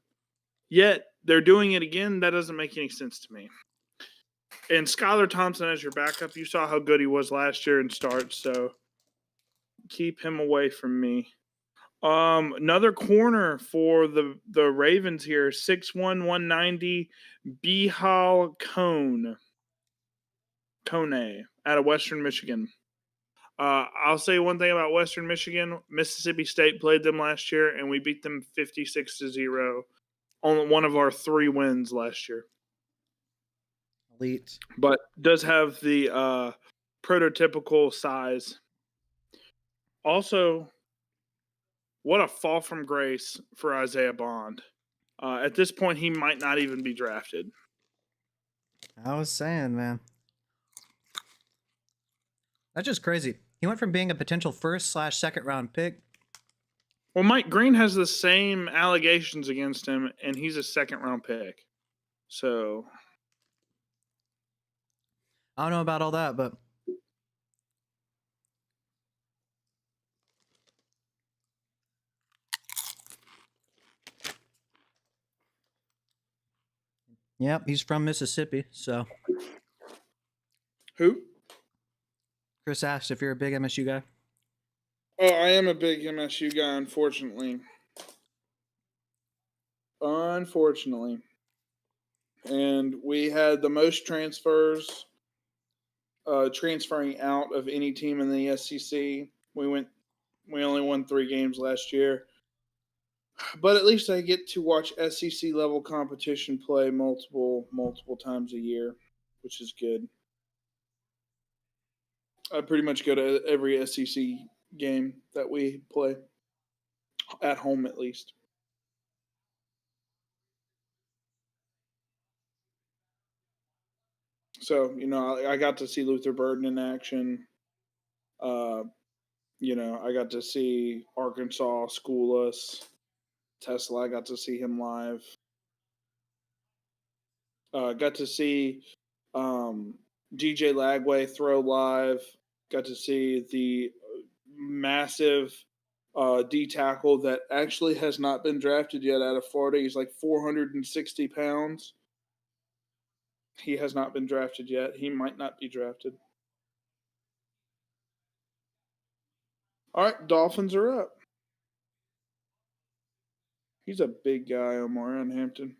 Yet, they're doing it again. That doesn't make any sense to me. And Skylar Thompson as your backup, you saw how good he was last year in starts, so keep him away from me. Another corner for the Ravens here, 6'1", 190, Bihal Kone out of Western Michigan. I'll say one thing about Western Michigan. Mississippi State played them last year, and we beat them 56-0 on one of our 3 wins last year. Elite. But does have the prototypical size. Also, what a fall from grace for Isaiah Bond. At this point, he might not even be drafted. I was saying, man. That's just crazy. He went from being a potential first/second round pick. Well, Mike Green has the same allegations against him, and he's a second-round pick. So I don't know about all that, but yep, he's from Mississippi. So who? Chris asked if you're a big MSU guy. Oh, I am a big MSU guy, unfortunately. And we had the most transfers transferring out of any team in the SEC. We went We only won 3 games last year. But at least I get to watch SEC level competition play multiple times a year, which is good. I pretty much go to every SEC game that we play at home, at least. So I got to see Luther Burden in action. Uh, I got to see Arkansas school us. Tesla, I got to see him live. Got to see DJ Lagway throw live. Got to see the massive D tackle that actually has not been drafted yet out of Florida. He's like 460 pounds. He has not been drafted yet. He might not be drafted. All right, Dolphins are up. He's a big guy, Omarion Hampton.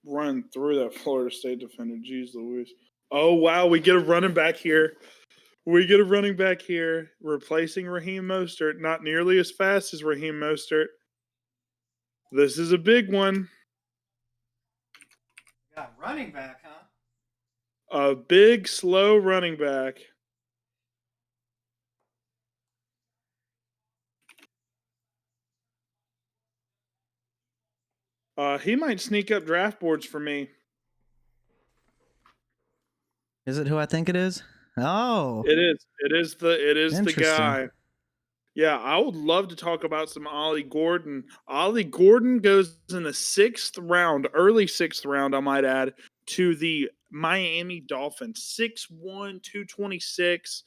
Run through that Florida State defender. Jeez Louise. Oh, wow. We get a running back here. Replacing Raheem Mostert. Not nearly as fast as Raheem Mostert. This is a big one. Got running back, huh? A big, slow running back. He might sneak up draft boards for me. Is it who I think it is? Oh, It is. It is the guy. interesting. Yeah, I would love to talk about some Ollie Gordon. Ollie Gordon goes in the 6th round, early 6th round, I might add, to the Miami Dolphins. 6'1", 226,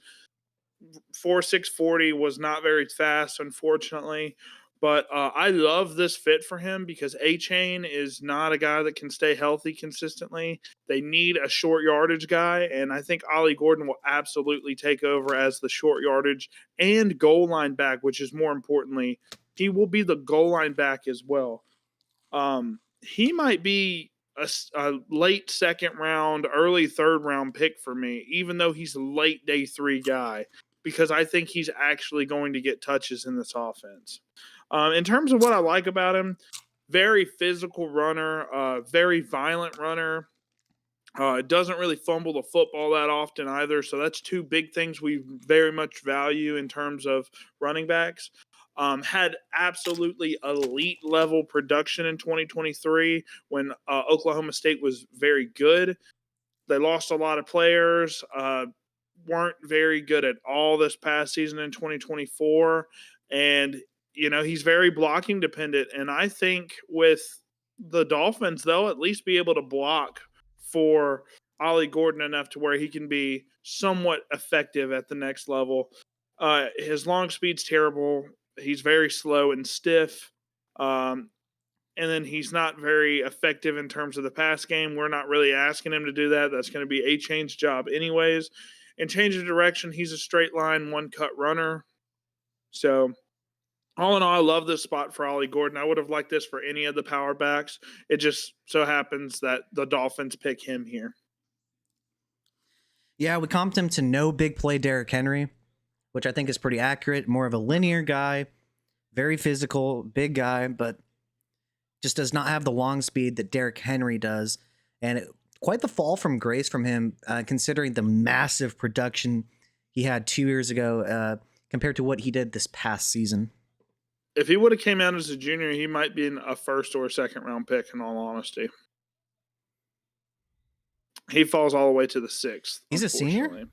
4.6 40 was not very fast, unfortunately. But I love this fit for him because A-Chain is not a guy that can stay healthy consistently. They need a short yardage guy, and I think Ollie Gordon will absolutely take over as the short yardage and goal line back, which is more importantly, he will be the goal line back as well. He might be a late 2nd round, early 3rd round pick for me, even though he's a late day 3 guy, because I think he's actually going to get touches in this offense. In terms of what I like about him, very physical runner, very violent runner. Doesn't really fumble the football that often either. So that's 2 big things we very much value in terms of running backs. Had absolutely elite level production in 2023 when Oklahoma State was very good. They lost a lot of players, weren't very good at all this past season in 2024. And he's very blocking dependent. And I think with the Dolphins, they'll at least be able to block for Ollie Gordon enough to where he can be somewhat effective at the next level. His long speed's terrible. He's very slow and stiff. And then he's not very effective in terms of the pass game. We're not really asking him to do that. That's going to be A-Chain's job anyways. And change of direction, he's a straight line, one-cut runner. So all in all, I love this spot for Ollie Gordon. I would have liked this for any of the power backs. It just so happens that the Dolphins pick him here. Yeah, we comped him to no big play Derrick Henry, which I think is pretty accurate. More of a linear guy, very physical, big guy, but just does not have the long speed that Derrick Henry does. And quite the fall from grace from him, considering the massive production he had 2 years ago compared to what he did this past season. If he would have came out as a junior, he might be a 1st or 2nd round pick, in all honesty. He falls all the way to the 6th. He's a senior?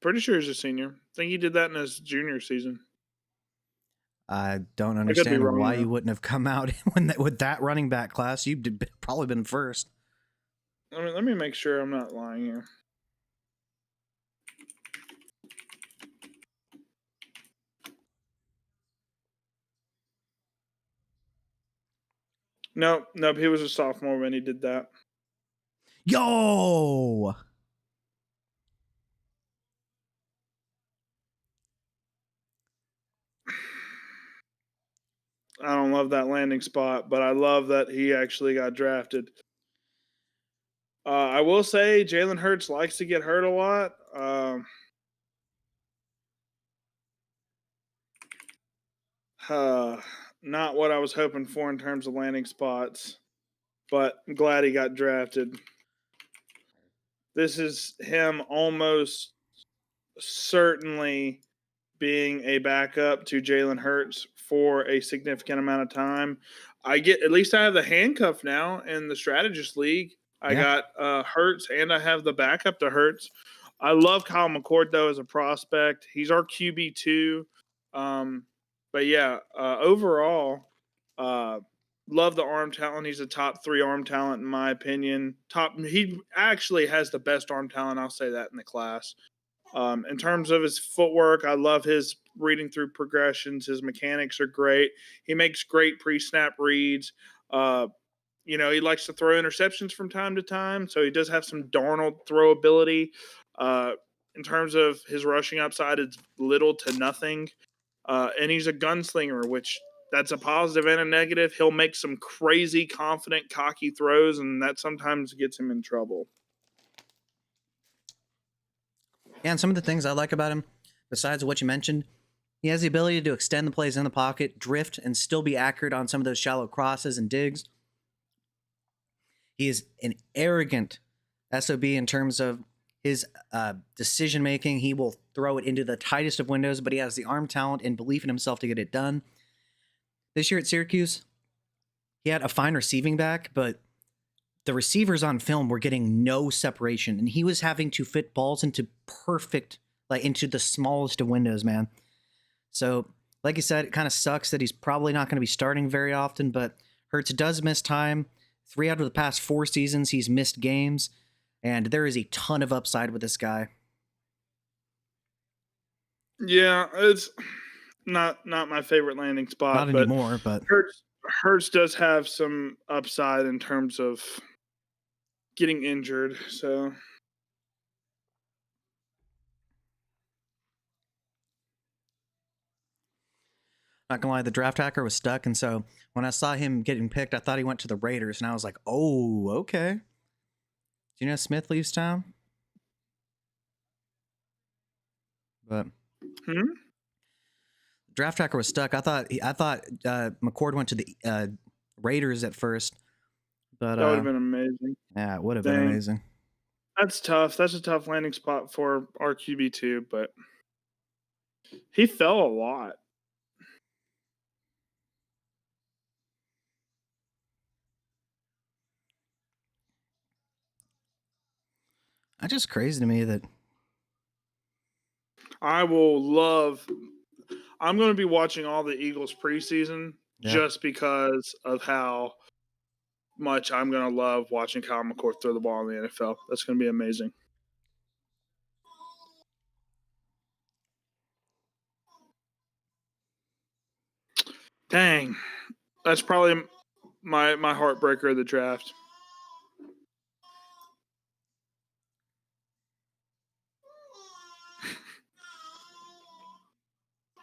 Pretty sure he's a senior. I think he did that in his junior season. I don't understand why you wouldn't have come out with that running back class. You'd probably been first. Let me make sure I'm not lying here. Nope, he was a sophomore when he did that. Yo! I don't love that landing spot, but I love that he actually got drafted. I will say Jalen Hurts likes to get hurt a lot. Uh, Not what I was hoping for in terms of landing spots, but I'm glad he got drafted. This is him almost certainly being a backup to Jalen Hurts for a significant amount of time. At least I have the handcuff now in the strategist league. I got Hurts and I have the backup to Hurts. I love Kyle McCord though as a prospect. He's our QB2. But yeah, overall, love the arm talent. He's a top 3 arm talent in my opinion. He actually has the best arm talent. I'll say that in the class. In terms of his footwork, I love his reading through progressions. His mechanics are great. He makes great pre-snap reads. He likes to throw interceptions from time to time, so he does have some Darnold throw ability. In terms of his rushing upside, it's little to nothing. And he's a gunslinger, which that's a positive and a negative. He'll make some crazy, confident, cocky throws, and that sometimes gets him in trouble. Yeah, and some of the things I like about him, besides what you mentioned, he has the ability to extend the plays in the pocket, drift, and still be accurate on some of those shallow crosses and digs. He is an arrogant SOB in terms of his decision making. He will throw it into the tightest of windows, but he has the arm talent and belief in himself to get it done. This year at Syracuse, he had a fine receiving back, but the receivers on film were getting no separation, and he was having to fit balls into into the smallest of windows, man. So, like you said, it kind of sucks that he's probably not going to be starting very often, but Hurts does miss time. 3 out of the past 4 seasons, he's missed games, and there is a ton of upside with this guy. Yeah, it's not my favorite landing spot. Not anymore, but Hurts does have some upside in terms of getting injured. So not gonna lie, the draft hacker was stuck, and so when I saw him getting picked, I thought he went to the Raiders, and I was like, oh, okay. Do you know Smith leaves town? But draft hacker was stuck. I thought McCord went to the Raiders at first, but that would have been amazing. Yeah, it would have been amazing. That's tough. That's a tough landing spot for our QB2, but he fell a lot. That's just crazy to me that I'm going to be watching all the Eagles preseason just because of how much I'm going to love watching Kyle McCord throw the ball in the NFL. That's going to be amazing. Dang. That's probably my heartbreaker of the draft.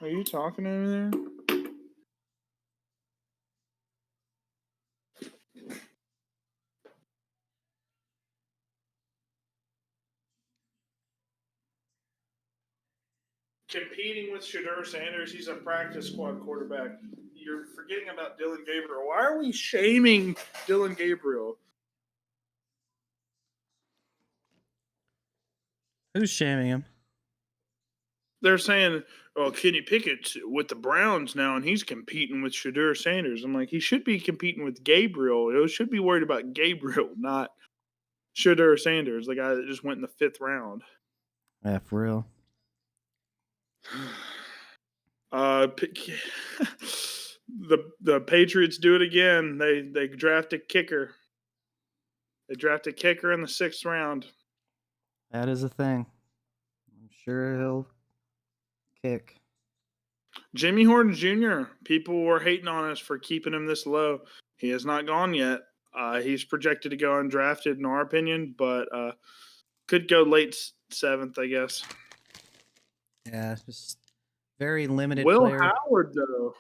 Are you talking over there? Competing with Shedeur Sanders, he's a practice squad quarterback. You're forgetting about Dylan Gabriel. Why are we shaming Dylan Gabriel? Who's shaming him? They're saying, "Oh, Kenny Pickett's with the Browns now, and he's competing with Shedeur Sanders." I'm like, he should be competing with Gabriel. He should be worried about Gabriel, not Shedeur Sanders, the guy that just went in the 5th round. Yeah, for real. The Patriots do it again. They draft a kicker. They draft a kicker in the 6th round. That is a thing. I'm sure he'll kick. Jimmy Horton Jr. People were hating on us for keeping him this low. He has not gone yet. He's projected to go undrafted, in our opinion, but could go late 7th, I guess. Yeah, just very limited Will player. Howard, though.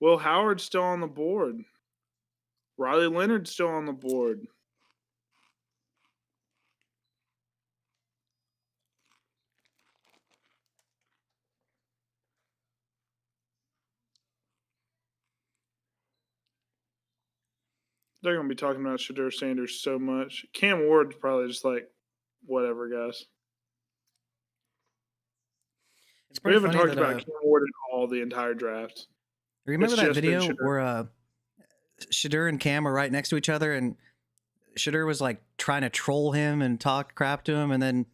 Will Howard's still on the board. Riley Leonard's still on the board. They're gonna be talking about Shadur Sanders so much. Cam Ward's probably just like, whatever, guys. It's We pretty haven't funny talked that about Cam Ward at all the entire draft. remember It's that just been video Shadur. where Shadur and Cam are right next to each other, and Shadur was like trying to troll him and talk crap to him, and then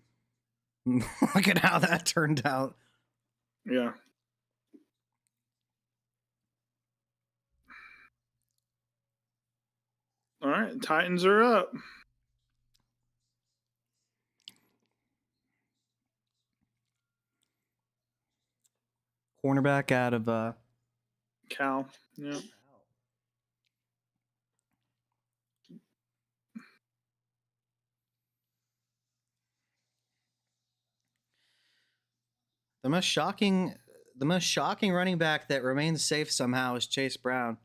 look at how that turned out. Yeah. All right, Titans are up. Cornerback out of Cal. Yeah. the most shocking running back that remains safe somehow is Chase Brown.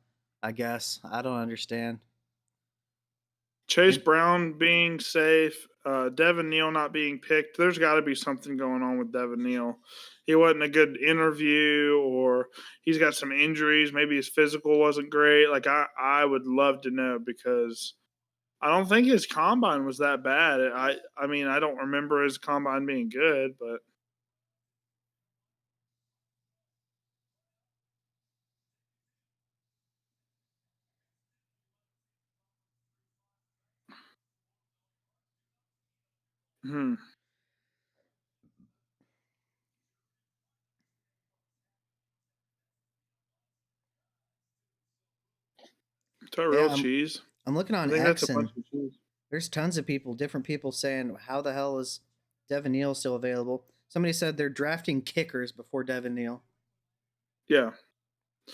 I guess I don't understand. Chase Brown being safe, Devin Neal not being picked. There's got to be something going on with Devin Neal. He wasn't a good interview, or he's got some injuries. Maybe his physical wasn't great. Like I would love to know, because I don't think his combine was that bad. I mean, I don't remember his combine being good, but hmm. Tyrell Yeah, cheese. I'm looking I on think that's X, a bunch and of cheese. there's tons of different people saying, how the hell is Devin Neal still available? Somebody said they're drafting kickers before Devin Neal. Yeah.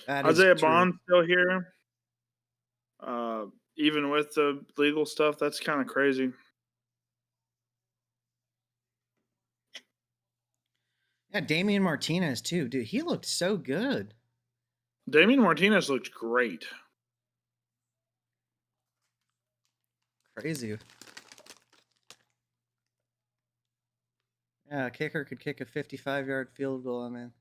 That is Isaiah true. Bond's still here. Even with the legal stuff, that's kind of crazy. Yeah, Damian Martinez too. Dude, he looked so good. Damian Martinez looked great. Crazy. Yeah, a kicker could kick a 55-yard field goal, I mean.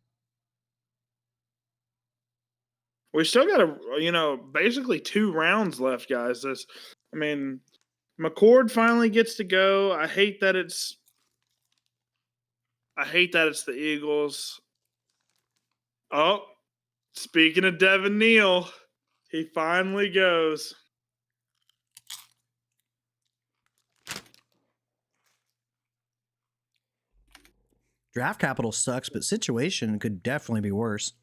We still got basically 2 rounds left, guys. I mean, McCord finally gets to go. I hate that it's the Eagles. Oh, speaking of Devin Neal, he finally goes. Draft capital sucks, but situation could definitely be worse.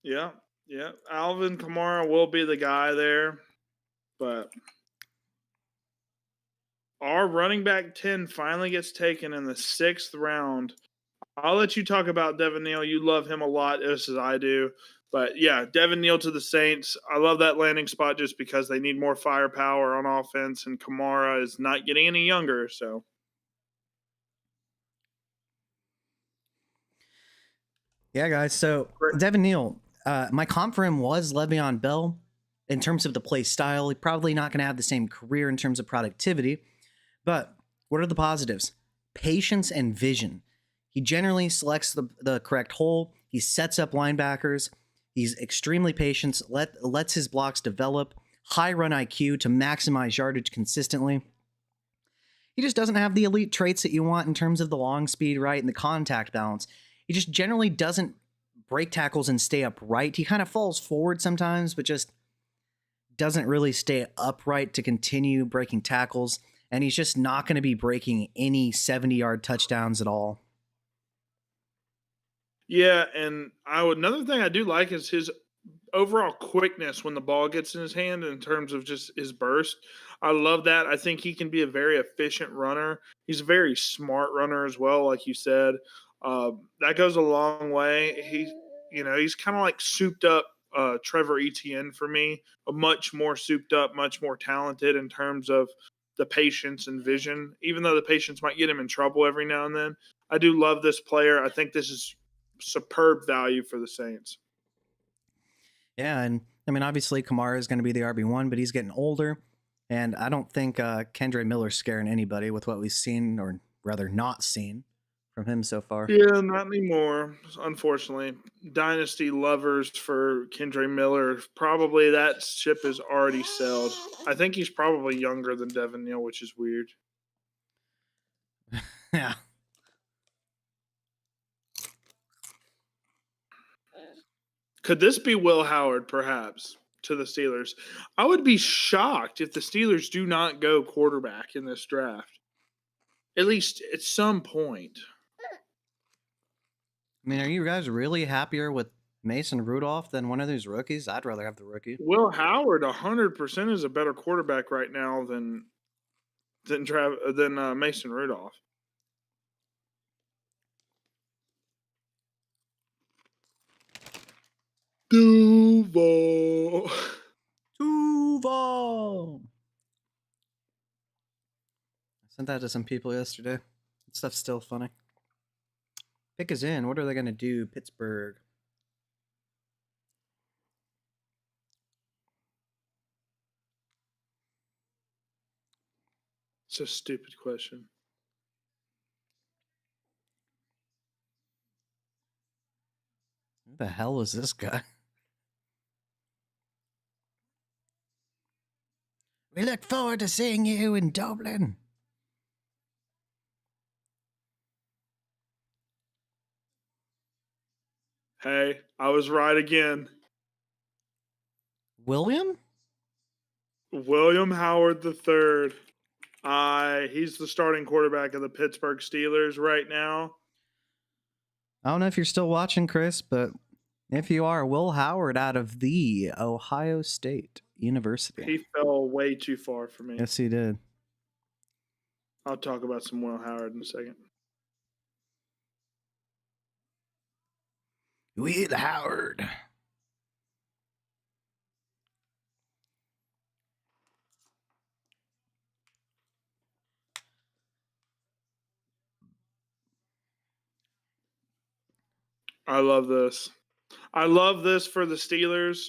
Yeah, yeah. Alvin Kamara will be the guy there, but our running back 10 finally gets taken in the 6th round. I'll let you talk about Devin Neal. You love him a lot, just as I do. But yeah, Devin Neal to the Saints. I love that landing spot just because they need more firepower on offense, and Kamara is not getting any younger. So Yeah, guys. So Devin Neal, my comp for him was Le'Veon Bell in terms of the play style. He's probably not going to have the same career in terms of productivity. But what are the positives? Patience and vision. He generally selects the correct hole. He sets up linebackers. He's extremely patient, lets his blocks develop, high run IQ to maximize yardage consistently. He just doesn't have the elite traits that you want in terms of the long speed, right, and the contact balance. He just generally doesn't break tackles and stay upright. He kind of falls forward sometimes, but just doesn't really stay upright to continue breaking tackles. And he's just not going to be breaking any 70-yard touchdowns at all. yeah, and another thing I do like is his overall quickness when the ball gets in his hand in terms of just his burst. I love that. I think he can be a very efficient runner. He's a very smart runner as well, like you said. That goes a long way. He's kind of like souped up Trevor Etienne for me, a much more souped up, much more talented in terms of the patience and vision. Even though the patience might get him in trouble every now and then, I do love this player. I think this is superb value for the Saints. Yeah, and I mean, obviously Kamara is going to be the RB1, but he's getting older, and I don't think Kendre Miller's scaring anybody with what we've seen, or rather not seen, from him so far. Yeah, not anymore, unfortunately. Dynasty lovers for Kendre Miller, probably that ship is already sailed. I think he's probably younger than Devin Neal, which is weird. Yeah. Could this be Will Howard, perhaps, to the Steelers? I would be shocked if the Steelers do not go quarterback in this draft, at least at some point. I mean, are you guys really happier with Mason Rudolph than one of these rookies? I'd rather have the rookie. Will Howard, 100% is a better quarterback right now than Mason Rudolph. Duval. Duval. I sent that to some people yesterday. That stuff's still funny. Pick is in. What are they going to do? Pittsburgh. It's a stupid question. Who the hell is this guy? We look forward to seeing you in Dublin. Hey, I was right again. William? William Howard III. He's the starting quarterback of the Pittsburgh Steelers right now. I don't know if you're still watching, Chris, but if you are, Will Howard out of the Ohio State University. He fell way too far for me. Yes, he did. I'll talk about some Will Howard in a second. Will Howard. I love this. I love this for the Steelers.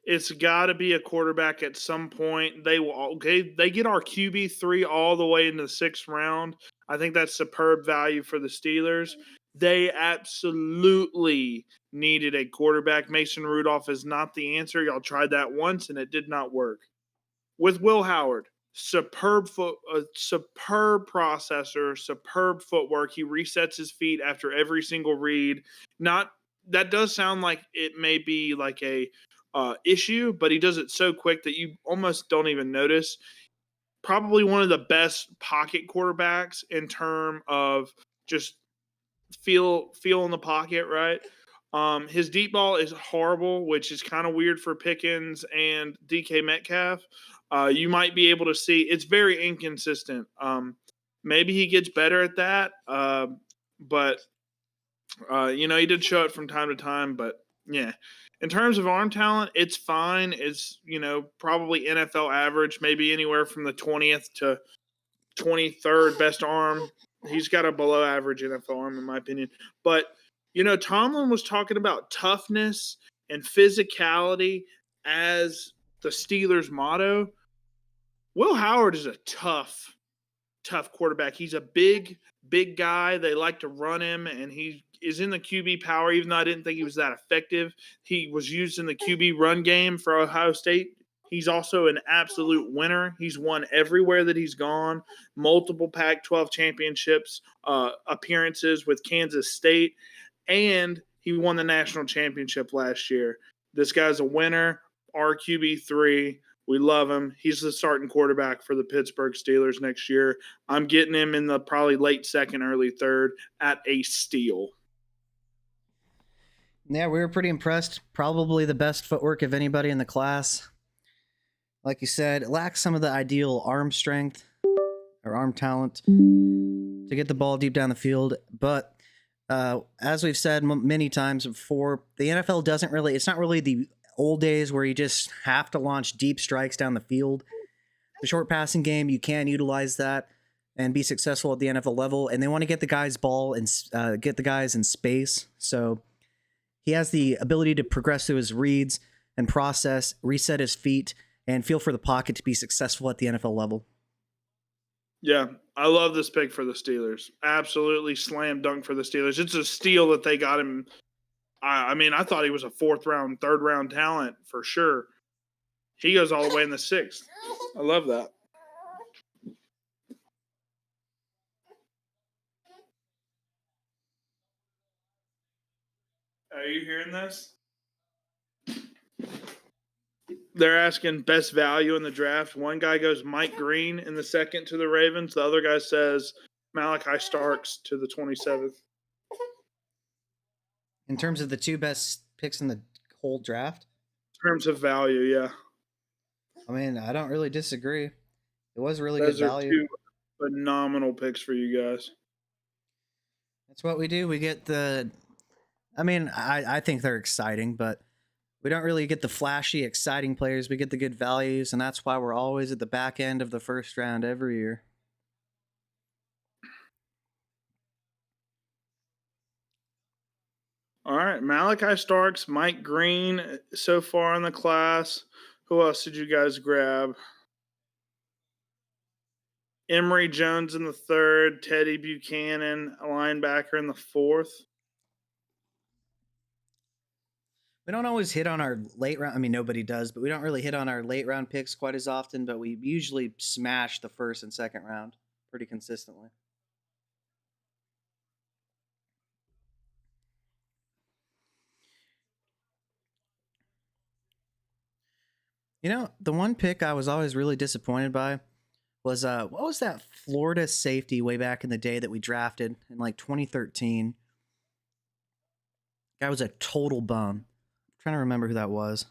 It's got to be a quarterback at some point. They get our QB3 all the way into the 6th round. I think that's superb value for the Steelers. They absolutely needed a quarterback. Mason Rudolph is not the answer. Y'all tried that once and it did not work. With Will Howard, superb processor, superb footwork. He resets his feet after every single read. That does sound like it may be like a issue, but he does it so quick that you almost don't even notice. Probably one of the best pocket quarterbacks in terms of just feel in the pocket, right? His deep ball is horrible, which is kind of weird for Pickens and DK Metcalf. You might be able to see it's very inconsistent. Maybe he gets better at that, but he did show it from time to time. But yeah, in terms of arm talent, it's fine. It's probably NFL average, maybe anywhere from the 20th to 23rd best arm. He's got a below average NFL arm, in my opinion. But Tomlin was talking about toughness and physicality as the Steelers' motto. Will Howard is a tough quarterback. He's a big guy. They like to run him, and he is in the QB power, even though I didn't think he was that effective. He was used in the QB run game for Ohio State. He's also an absolute winner. He's won everywhere that he's gone, multiple Pac-12 championships, appearances with Kansas State, and he won the national championship last year. This guy's a winner, our QB3. We love him. He's the starting quarterback for the Pittsburgh Steelers next year. I'm getting him in the probably late 2nd, early 3rd at a steal. Yeah, we were pretty impressed. Probably the best footwork of anybody in the class. Like you said, it lacks some of the ideal arm strength or arm talent to get the ball deep down the field. But as we've said many times before, the NFL doesn't really, it's not really the old days where you just have to launch deep strikes down the field. The short passing game, you can utilize that and be successful at the NFL level. And they want to get the guys ball and get the guys in space. So he has the ability to progress through his reads and process, reset his feet, and feel for the pocket to be successful at the NFL level. Yeah, I love this pick for the Steelers. Absolutely slam dunk for the Steelers. It's a steal that they got him. I mean, I thought he was a fourth round, third round talent for sure. He goes all the way in the sixth. I love that. Are you hearing this? They're asking best value in the draft. One guy goes Mike Green in the second to the Ravens. The other guy says Malachi Starks to the 27th. In terms of the two best picks in the whole draft, In terms of value, yeah. I mean, I don't really disagree. It was really Those good are value. two phenomenal picks for you guys. That's what we do. We get the. I mean, I think they're exciting, but we don't really get the flashy, exciting players. We get the good values, and that's why we're always at the back end of the first round every year. All right, Malachi Starks, Mike Green so far in the class. Who else did you guys grab? Emory Jones in the third, Teddy Buchanan, a linebacker in the fourth. We don't always hit on our late round. I mean, nobody does, but we don't really hit on our late round picks quite as often. But we usually smash the first and second round pretty consistently. You know, the one pick I was always really disappointed by was what was that Florida safety way back in the day that we drafted in like 2013? Guy was a total bum. I'm trying to remember who that was.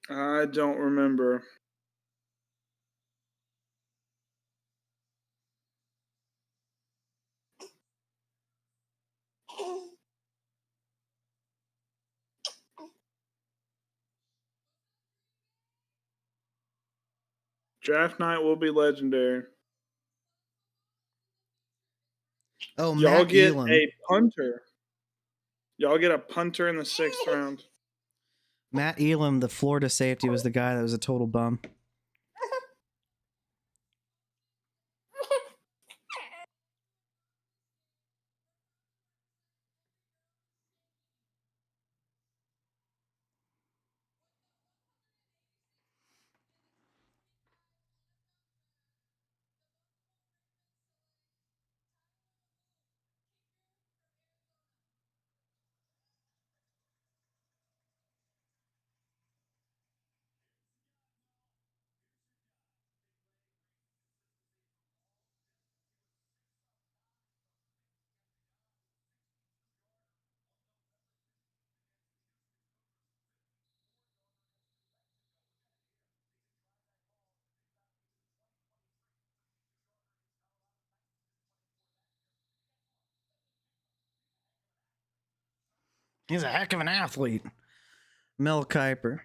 I don't remember. Draft night will be legendary. Oh, Y'all Matt get Elam. a punter. Y'all get a punter in the sixth round. Matt Elam, the Florida safety, was the guy that was a total bum. He's a heck of an athlete. Mel Kiper.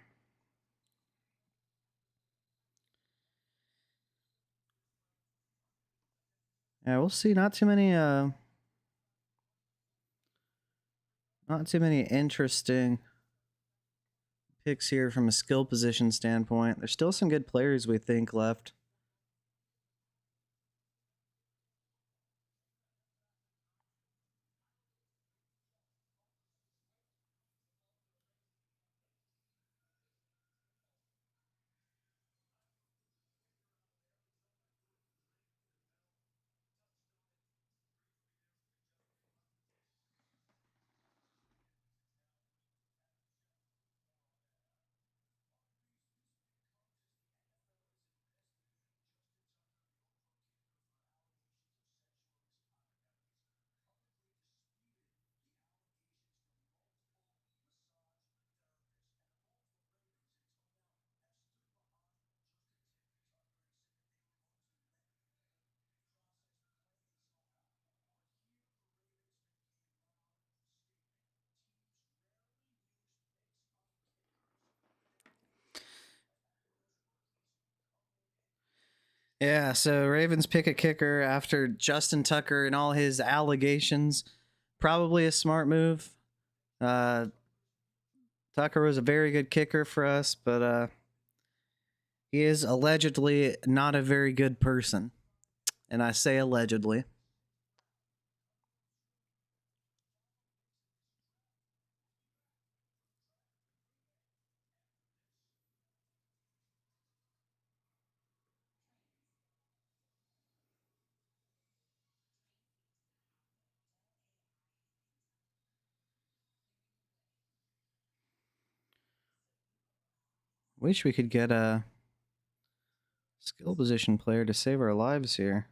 Yeah, we'll see. Not too many interesting picks here from a skill position standpoint. There's still some good players we think left. Yeah, so Ravens pick a kicker after Justin Tucker and all his allegations. Probably a smart move. Tucker was a very good kicker for us, but he is allegedly not a very good person. And I say allegedly. Wish we could get a skill position player to save our lives here.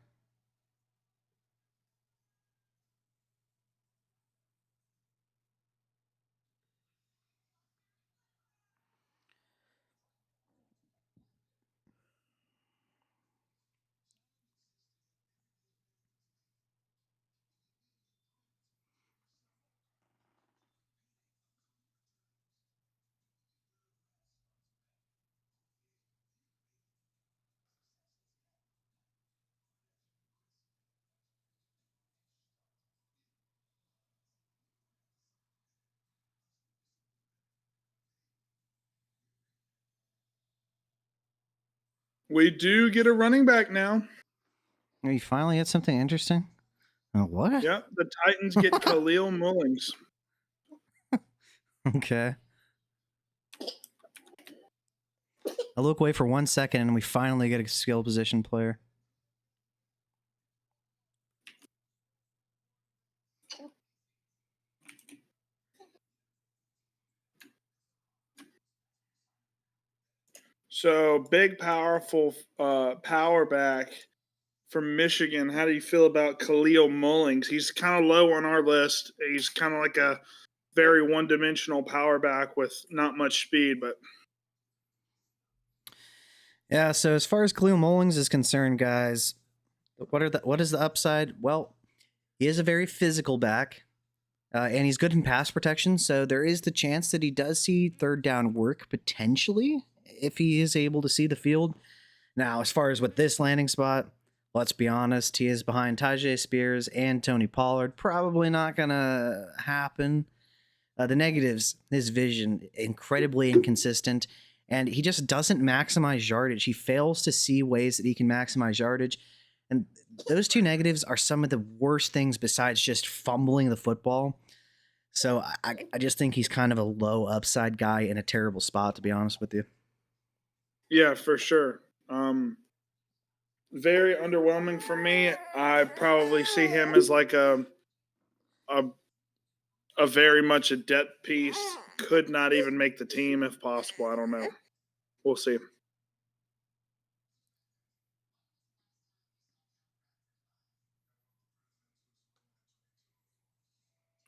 We do get a running back now. You finally had something interesting? Oh, what? Yeah, the Titans get Khalil Mullings. Okay. I look away for 1 second and we finally get a skill position player. So big, powerful power back from Michigan. How do you feel about Khalil Mullings? He's kind of low on our list. He's kind of like a very one-dimensional power back with not much speed, but Yeah, so as far as Khalil Mullings is concerned, guys, what is the upside? Well, he is a very physical back, and he's good in pass protection. So there is the chance that he does see third down work potentially if he is able to see the field. Now, as far as with this landing spot, let's be honest, he is behind Tajay Spears and Tony Pollard. Probably not gonna happen. The negatives, his vision, incredibly inconsistent, and he just doesn't maximize yardage. He fails to see ways that he can maximize yardage. And those two negatives are some of the worst things besides just fumbling the football. So I just think he's kind of a low upside guy in a terrible spot, to be honest with you. yeah, for sure. Very underwhelming for me. I probably see him as like a a very much a depth piece. Could not even make the team if possible. I don't know. We'll see.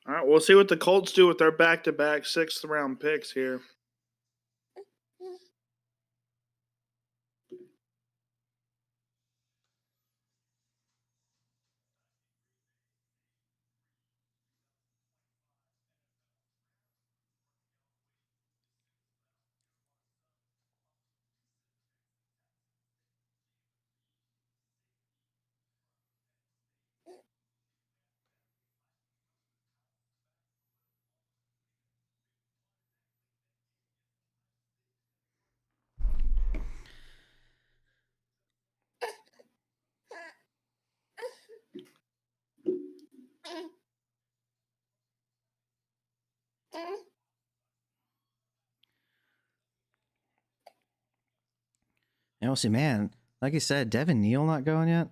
All right, we'll see what the Colts do with their back-to-back sixth-round picks here. And we'll see, man, like you said, Devin Neal not going yet.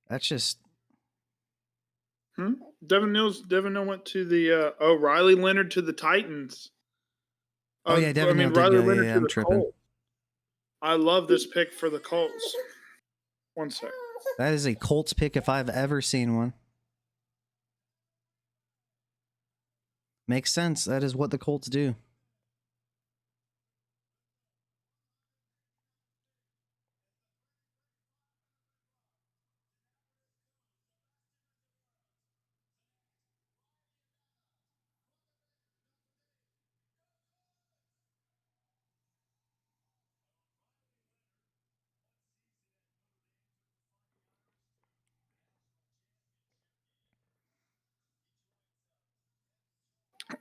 That's just Devin Neal went to the Riley Leonard to the Titans. oh yeah, Devin Neal did Riley go. Yeah, Leonard yeah, to I'm the tripping. Colts. I love this pick for the Colts. One sec. That is a Colts pick if I've ever seen one. Makes sense. That is what the Colts do.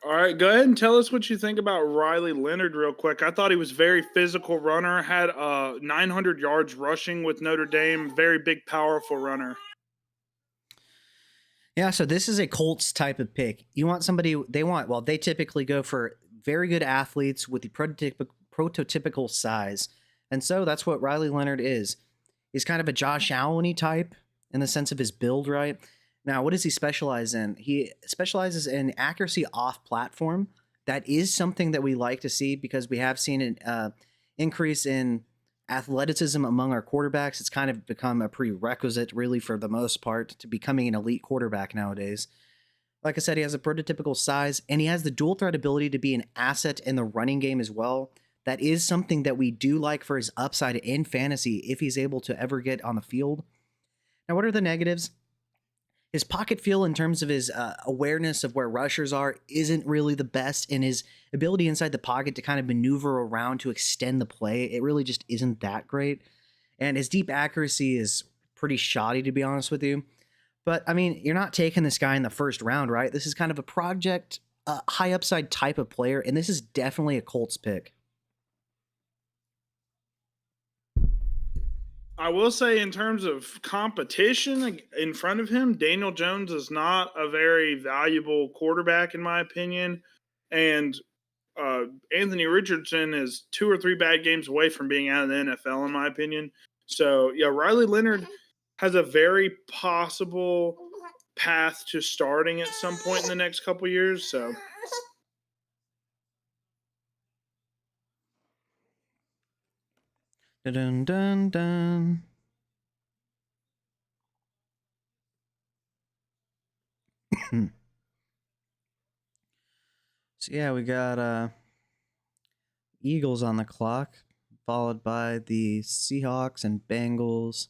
All right, go ahead and tell us what you think about Riley Leonard real quick. I thought he was very physical runner, had 900 yards rushing with Notre Dame, very big, powerful runner. Yeah, so this is a Colts type of pick. You want somebody they typically go for very good athletes with the prototypical size. And so that's what Riley Leonard is. He's kind of a Josh Allen type in the sense of his build, right? Now, what does he specialize in? He specializes in accuracy off platform. That is something that we like to see because we have seen an increase in athleticism among our quarterbacks. It's kind of become a prerequisite, really, for the most part, to becoming an elite quarterback nowadays. Like I said, he has a prototypical size and he has the dual threat ability to be an asset in the running game as well. That is something that we do like for his upside in fantasy if he's able to ever get on the field. Now, what are the negatives? His pocket feel in terms of his awareness of where rushers are isn't really the best, and his ability inside the pocket to kind of maneuver around to extend the play, it really just isn't that great. And his deep accuracy is pretty shoddy, to be honest with you. But I mean, you're not taking this guy in the first round, right? This is kind of a project, high upside type of player, and this is definitely a Colts pick. I will say, in terms of competition in front of him, Daniel Jones is not a very valuable quarterback, in my opinion. And Anthony Richardson is 2 or 3 bad games away from being out of the NFL, in my opinion. So, yeah, Riley Leonard has a very possible path to starting at some point in the next couple years. So, Dun dun dun. So yeah, we got Eagles on the clock, followed by the Seahawks and Bengals.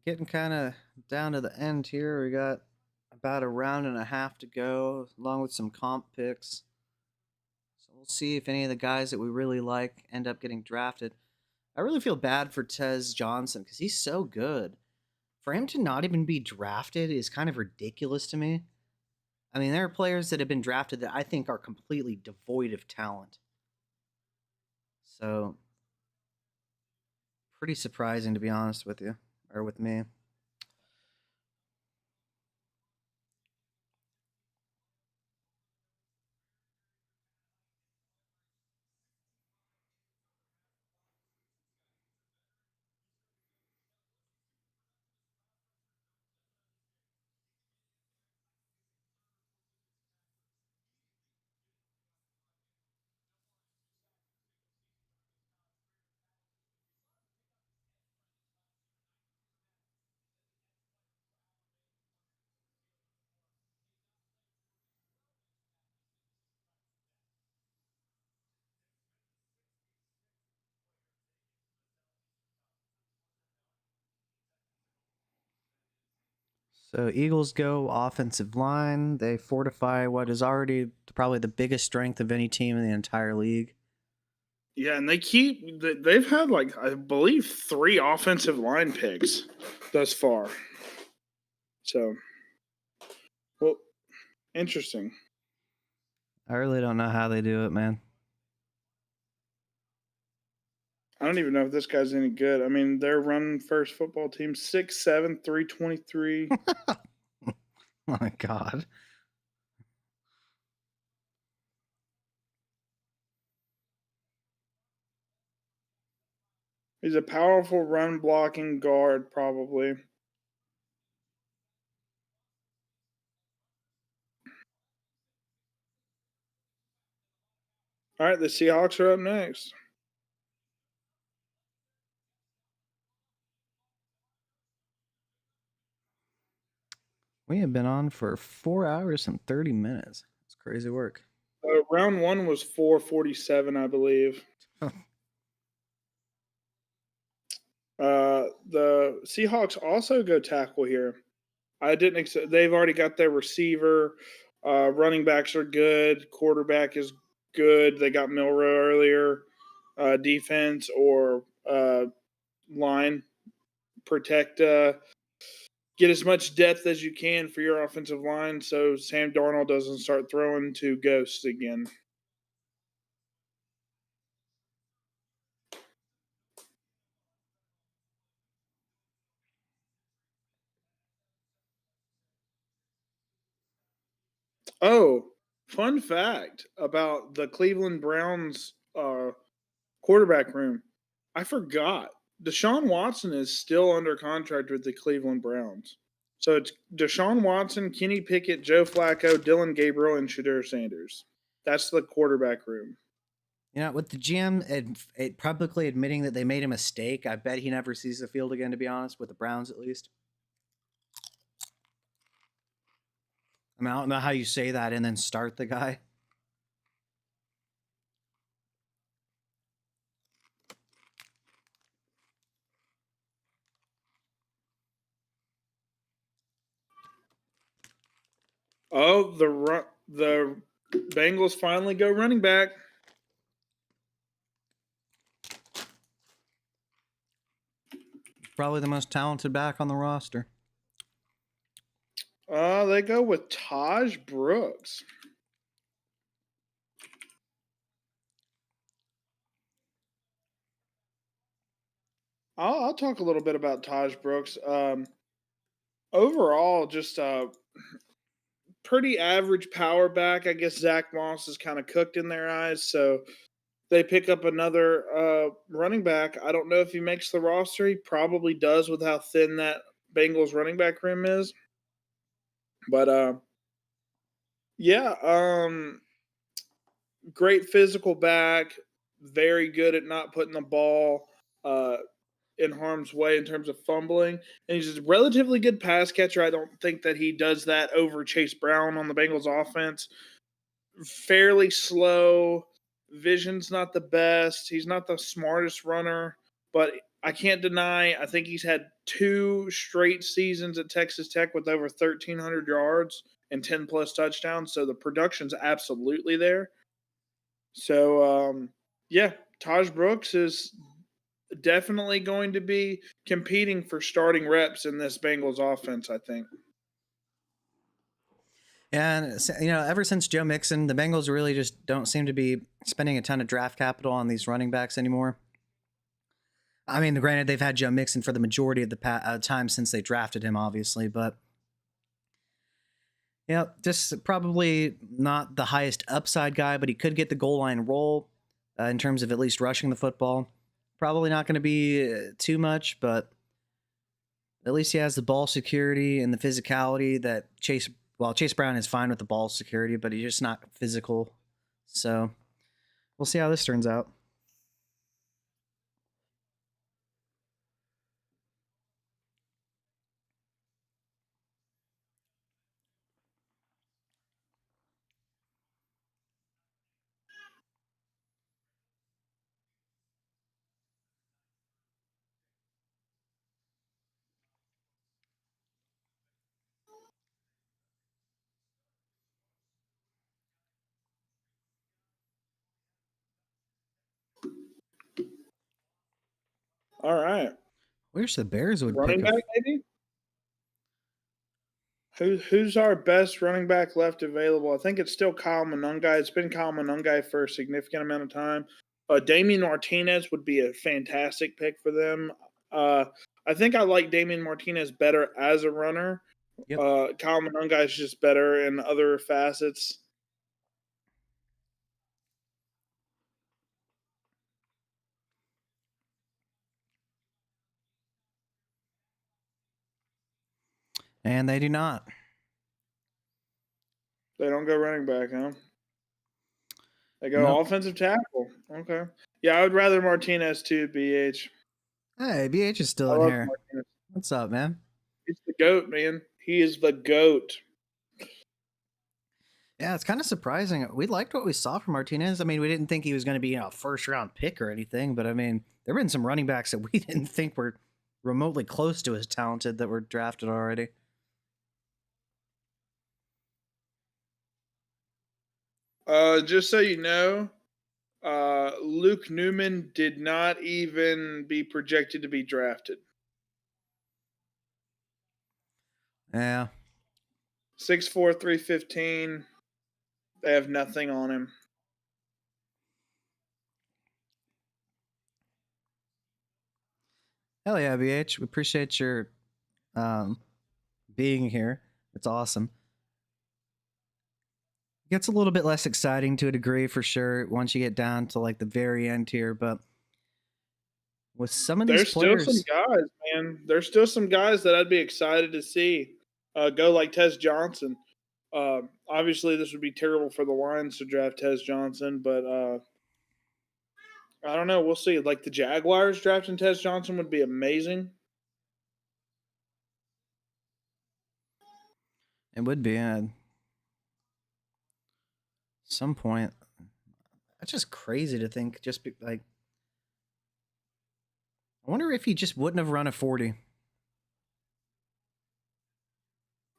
Getting kind of down to the end here. We got about a round and a half to go, along with some comp picks. So we'll see if any of the guys that we really like end up getting drafted. I really feel bad for Tez Johnson because he's so good. For him to not even be drafted is kind of ridiculous to me. I mean, there are players that have been drafted that I think are completely devoid of talent. So, pretty surprising to be honest with you, or with me. So Eagles go offensive line. They fortify what is already probably the biggest strength of any team in the entire league. yeah, and they've had, like, I believe, 3 offensive line picks thus far. So, well, interesting. I really don't know how they do it, man. I don't even know if this guy's any good. I mean, they're running first football team 6'7", 323. Oh my God. He's a powerful run blocking guard, probably. All right, the Seahawks are up next. We have been on for 4 hours and 30 minutes. It's crazy work. Round 1 was 4:47, I believe. The Seahawks also go tackle here. I didn't expect. They've already got their receiver. Running backs are good. Quarterback is good. They got Milrow earlier. Defense or line protect. Get as much depth as you can for your offensive line, so Sam Darnold doesn't start throwing to ghosts again. Oh, fun fact about the Cleveland Browns quarterback room. I forgot. Deshaun Watson is still under contract with the Cleveland Browns. So it's Deshaun Watson, Kenny Pickett, Joe Flacco, Dylan Gabriel, and Shadur Sanders. That's the quarterback room. You know, with the GM publicly admitting that they made a mistake, I bet he never sees the field again, to be honest, with the Browns at least. I mean, I don't know how you say that and then start the guy. Oh, the Bengals finally go running back. Probably the most talented back on the roster. They go with Taj Brooks. I'll talk a little bit about Taj Brooks. Overall, just pretty average power back. I guess Zach Moss is kind of cooked in their eyes, so they pick up another running back. I don't know if he makes the roster. He probably does with how thin that Bengals running back room is. But yeah, great physical back, very good at not putting the ball in harm's way in terms of fumbling. And he's a relatively good pass catcher. I don't think that he does that over Chase Brown on the Bengals offense. Fairly slow. Vision's not the best. He's not the smartest runner, but I can't deny, I think he's had 2 straight seasons at Texas Tech with over 1,300 yards and 10 plus touchdowns. So the production's absolutely there. So, yeah, Taj Brooks is definitely going to be competing for starting reps in this Bengals offense, I think. And, you know, ever since Joe Mixon, the Bengals really just don't seem to be spending a ton of draft capital on these running backs anymore. I mean, granted, they've had Joe Mixon for the majority of the time since they drafted him, obviously, but yeah, just probably not the highest upside guy, but he could get the goal line role in terms of at least rushing the football. Probably not going to be too much, but at least he has the ball security and the physicality that Chase Brown is fine with the ball security, but he's just not physical. So we'll see how this turns out. All right. Wish the Bears would Running pick back, maybe? Who's our best running back left available? I think it's still Kyle Monungai. It's been Kyle Monungai for a significant amount of time. Damian Martinez would be a fantastic pick for them. I think I like Damian Martinez better as a runner. Yep. Kyle Monungai is just better in other facets. And they do not. They don't go running back, huh? They go offensive tackle. Okay. Yeah, I would rather Martinez too, BH. Hey, BH is still in here. Martinez. What's up, man? He's the GOAT, man. He is the GOAT. Yeah, it's kind of surprising. We liked what we saw from Martinez. I mean, we didn't think he was going to be a first-round pick or anything, but I mean, there have been some running backs that we didn't think were remotely close to as talented that were drafted already. Just so you know, Luke Newman did not even be projected to be drafted. Yeah. 6'4", 315. They have nothing on him. Hell yeah, BH. We appreciate your being here. It's awesome. Gets a little bit less exciting to a degree for sure once you get down to like the very end here, but with some of these There's still some players, guys, man. There's still some guys that I'd be excited to see go like Tez Johnson. Obviously, this would be terrible for the Lions to draft Tez Johnson, but I don't know. We'll see. Like the Jaguars drafting Tez Johnson would be amazing. it would be at some point. That's just crazy to think. Just be, like, I wonder if he just wouldn't have run a 40.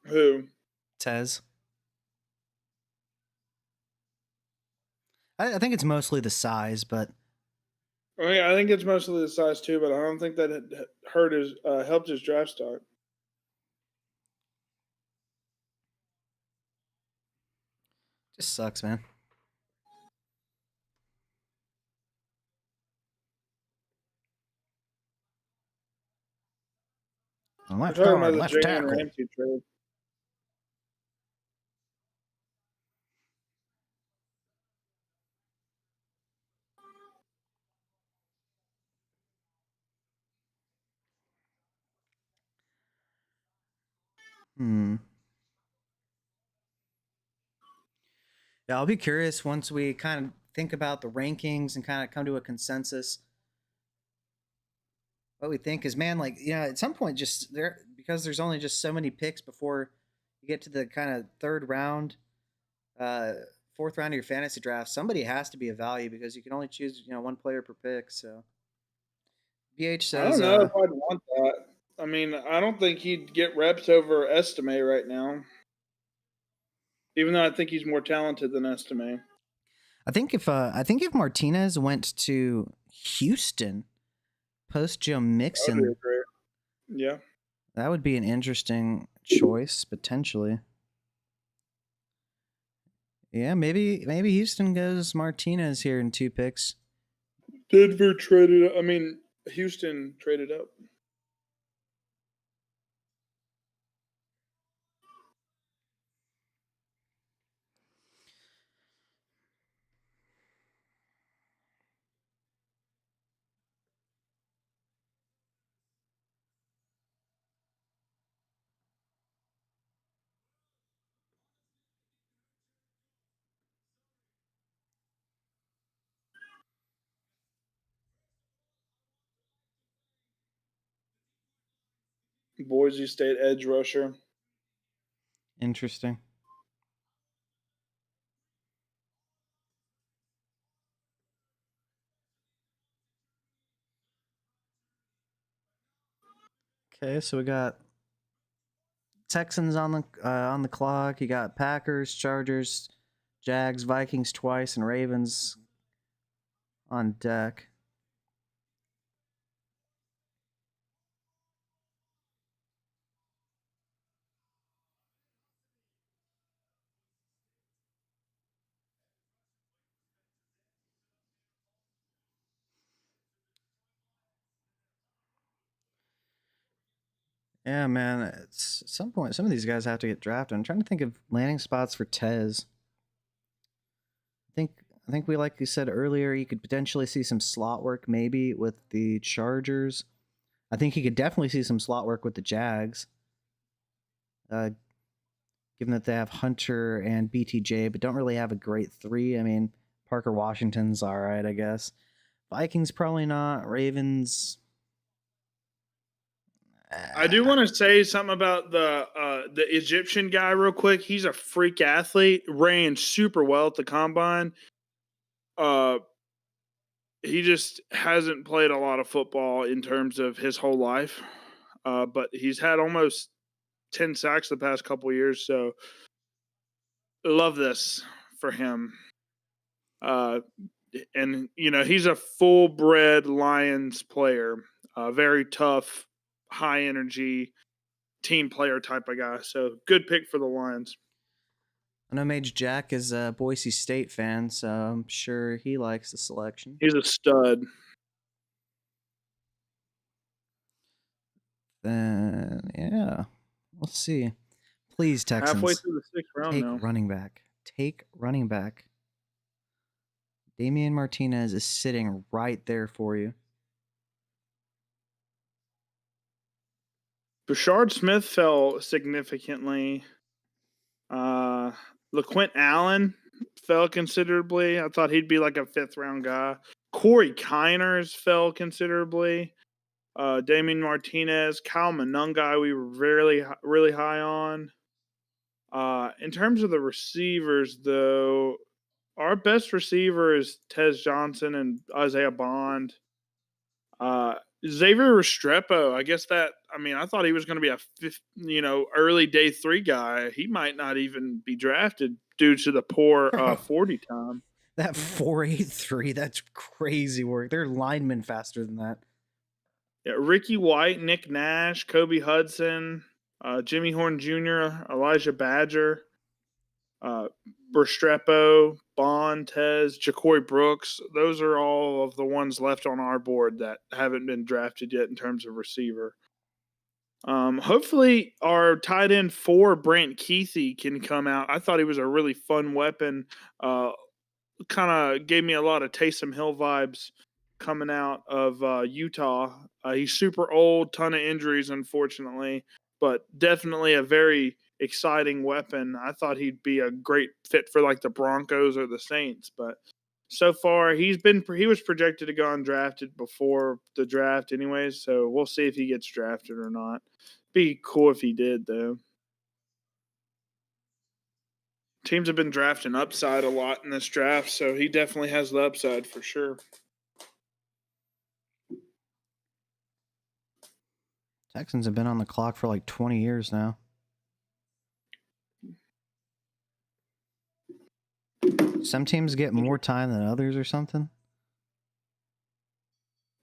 Who? Tez. I think it's mostly the size, but I mean, I think it's mostly the size too, but I don't think that it hurt his helped his draft stock. just sucks, man. We're Left talking about guard, the left Jalen tackle. Ramsey trade. Hmm. Yeah, I'll be curious once we kind of think about the rankings and kind of come to a consensus. What we think is, man, like, at some point, just there, because there's only just so many picks before you get to the kind of third round, uh, fourth round of your fantasy draft. Somebody has to be a value because you can only choose, one player per pick. So BH I says, don't know if I'd want that. I mean, I don't think he'd get reps over Estime right now, even though I think he's more talented than Estime. I think if Martinez went to Houston post Joe That would be Mixon, a great. Yeah. that would be an interesting choice potentially. Yeah, maybe Houston goes Martinez here in 2 picks. Denver traded. I mean, Houston traded up. Boise State edge rusher. Interesting. Okay, so we got Texans on the clock. You got Packers, Chargers, Jags, Vikings twice, and Ravens on deck. Yeah, man. It's at some point, some of these guys have to get drafted. I'm trying to think of landing spots for Tez. I think we, like you said earlier, you could potentially see some slot work maybe with the Chargers. I think you could definitely see some slot work with the Jags. Given that they have Hunter and BTJ, but don't really have a great three. I mean, Parker Washington's all right, I guess. Vikings probably not. Ravens. I do want to say something about the Egyptian guy real quick. He's a freak athlete. Ran super well at the combine. he just hasn't played a lot of football in terms of his whole life. But he's had almost 10 sacks the past couple years, so love this for him. Uh, and he's a full bred Lions player, very tough, high energy team player type of guy. So good pick for the Lions. I know Mage Jack is a Boise State fan, so I'm sure he likes the selection. He's a stud. Then yeah, let's see. Please, Texans, Halfway through the 6th round take now. running back. Take running back. Damian Martinez is sitting right there for you. Bashard Smith fell significantly. LaQuint Allen fell considerably. I thought he'd be like a 5th round guy. Corey Kiners fell considerably. Damian Martinez, Kyle Monungai, we were really high on. In terms of the receivers, though, our best receiver is Tez Johnson and Isaiah Bond. Xavier Restrepo, I thought he was going to be a early day 3 guy. He might not even be drafted due to the poor 40 time. That 4.83, that's crazy work. They're linemen faster than that. Yeah, Ricky White, Nick Nash, Kobe Hudson, Jimmy Horn Jr., Elijah Badger, Restrepo, Bond, Tez, Ja'Cory Brooks. Those are all of the ones left on our board that haven't been drafted yet in terms of receiver. Hopefully our tight end 4, Brant Keithy, can come out. I thought he was a really fun weapon. Kind of gave me a lot of Taysom Hill vibes coming out of Utah. He's super old, ton of injuries, unfortunately, but definitely a very exciting weapon. I thought he'd be a great fit for like the Broncos or the Saints, but so far he was projected to go undrafted before the draft anyways, so we'll see if he gets drafted or not. Be cool if he did, though. Teams have been drafting upside a lot in this draft, so he definitely has the upside for sure. Texans have been on the clock for like 20 years now. Some teams get more time than others or something.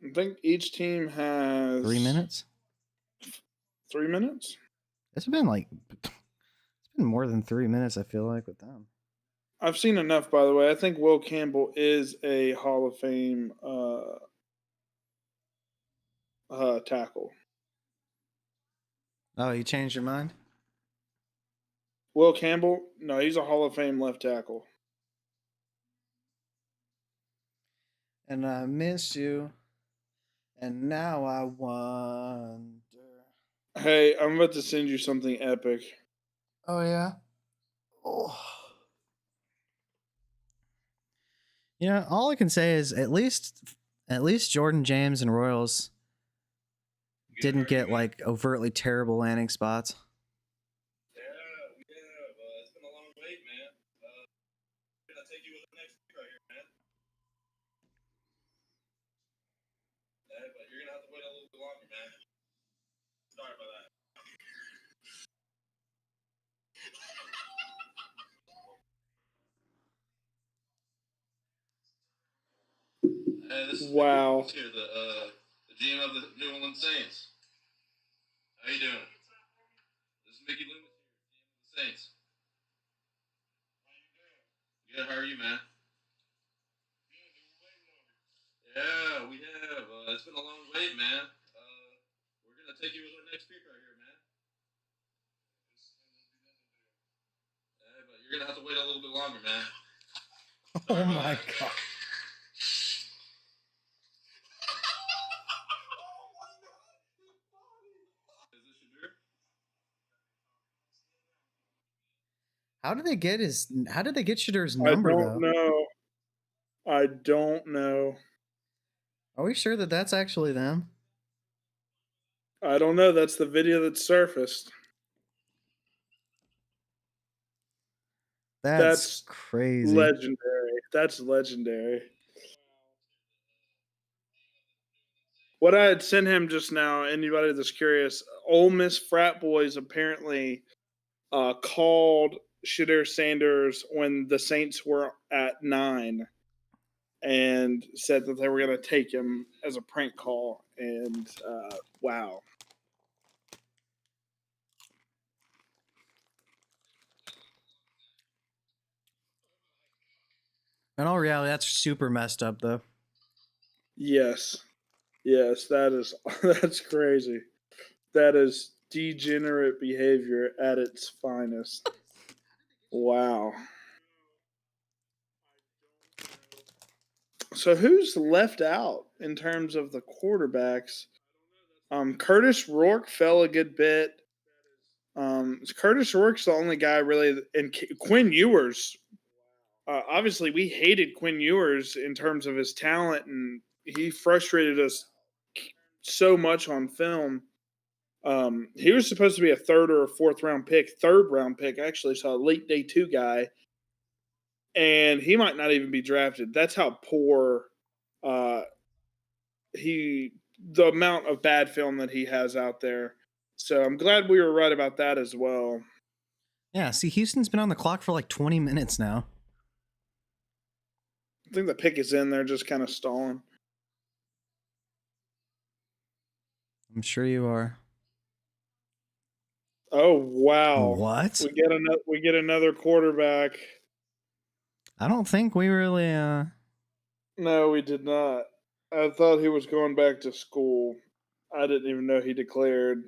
I think each team has 3 minutes? 3 minutes? It's been more than 3 minutes, I feel like, with them. I've seen enough, by the way. I think Will Campbell is a Hall of Fame tackle. Oh, you changed your mind? Will Campbell? No, he's a Hall of Fame left tackle. And I miss you. And now I wonder. Hey, I'm about to send you something epic. Oh, yeah? Oh. All I can say is at least Jordan James and Royals didn't get like overtly terrible landing spots. Yeah, it's been a long wait, man. We're gonna take you with the next pick right here, man. Yeah, but you're gonna have to wait a little bit longer, man. Sorry about that. This is Wow. Mickey here, the GM of the New Orleans Saints. How you doing? This is Mickey Loomis here, GM of the Saints. How you doing? Good. How are you, man? Yeah, we have. It's been a long wait, man. We're gonna take you with our next pick right here, man. Yeah, but you're gonna have to wait a little bit longer, man. Oh my God. Is this Shadur? How did they get Shadur's number, I though? don't know. I don't know. Are we sure that that's actually them? I don't know. That's the video that surfaced. That's crazy. Legendary. That's legendary. What I had sent him just now, anybody that's curious, Ole Miss frat boys apparently called Shadir Sanders when the Saints were at 9 and said that they were going to take him as a prank call. And wow. In all reality, that's super messed up, though. Yes. Yes, that's crazy. That is degenerate behavior at its finest. Wow. So who's left out in terms of the quarterbacks? Curtis Rourke fell a good bit. Curtis Rourke's the only guy really, and Quinn Ewers. Obviously, we hated Quinn Ewers in terms of his talent, and he frustrated us so much on film. He was supposed to be a third or a third round pick, actually. So a late day 2 guy, and he might not even be drafted. That's how poor the amount of bad film that he has out there. So I'm glad we were right about that as well. Yeah, see, Houston's been on the clock for like 20 minutes now. I think the pick is in. They're just kind of stalling. I'm sure you are. Oh wow! What? We get another quarterback. I don't think we really. No, we did not. I thought he was going back to school. I didn't even know he declared.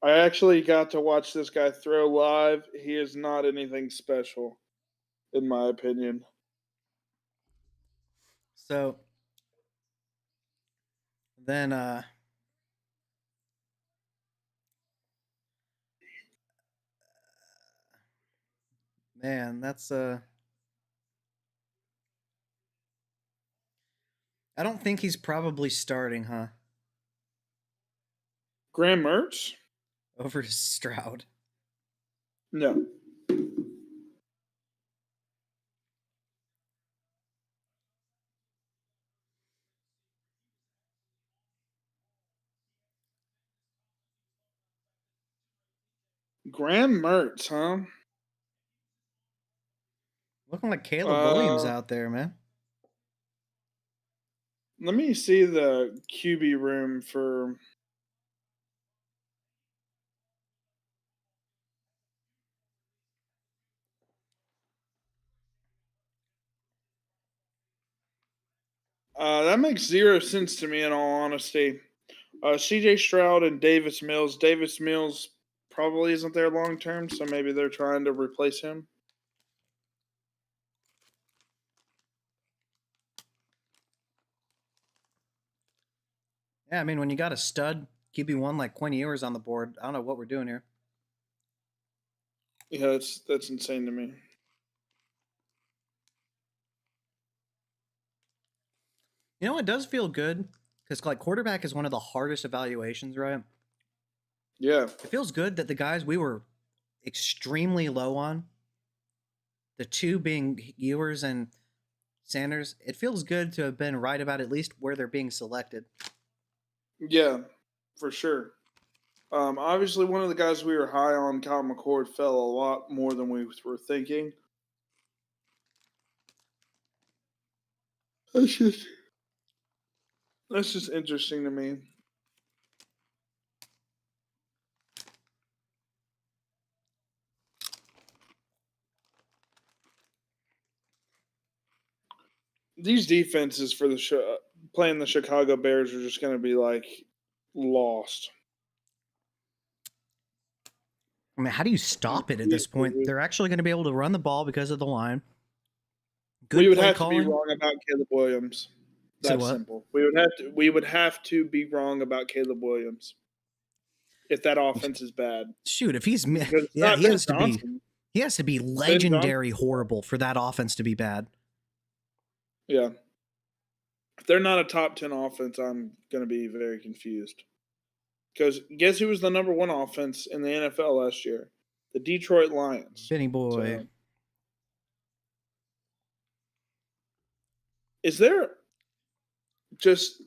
I actually got to watch this guy throw live. He is not anything special, in my opinion. So then, man, that's I don't think he's probably starting, huh? Graham Mertz? Over Stroud. No. Graham Mertz, huh? Looking like Caleb Williams out there, man. Let me see the QB room for. That makes zero sense to me, in all honesty. CJ Stroud and Davis Mills. Davis Mills probably isn't there long term, so maybe they're trying to replace him. Yeah, I mean, when you got a stud QB1 like Quinn Ewers on the board, I don't know what we're doing here. Yeah, that's insane to me. You know, it does feel good because like quarterback is one of the hardest evaluations, right? Yeah. It feels good that the guys we were extremely low on, the two being Ewers and Sanders, it feels good to have been right about at least where they're being selected. Yeah, for sure. Obviously, one of the guys we were high on, Kyle McCord, fell a lot more than we were thinking. That's just interesting to me. These defenses for the playing the Chicago Bears are just going to be like lost. I mean, how do you stop it at this point? They're actually going to be able to run the ball because of the line. Good we would have calling. To be wrong about Caleb Williams. That's simple. We would have to be wrong about Caleb Williams if that offense is bad. Shoot, if he's yeah, he has to be legendary horrible for that offense to be bad. Yeah. If they're not a top 10 offense, I'm going to be very confused. Because guess who was the number 1 offense in the NFL last year? The Detroit Lions. Benny boy. So, is there just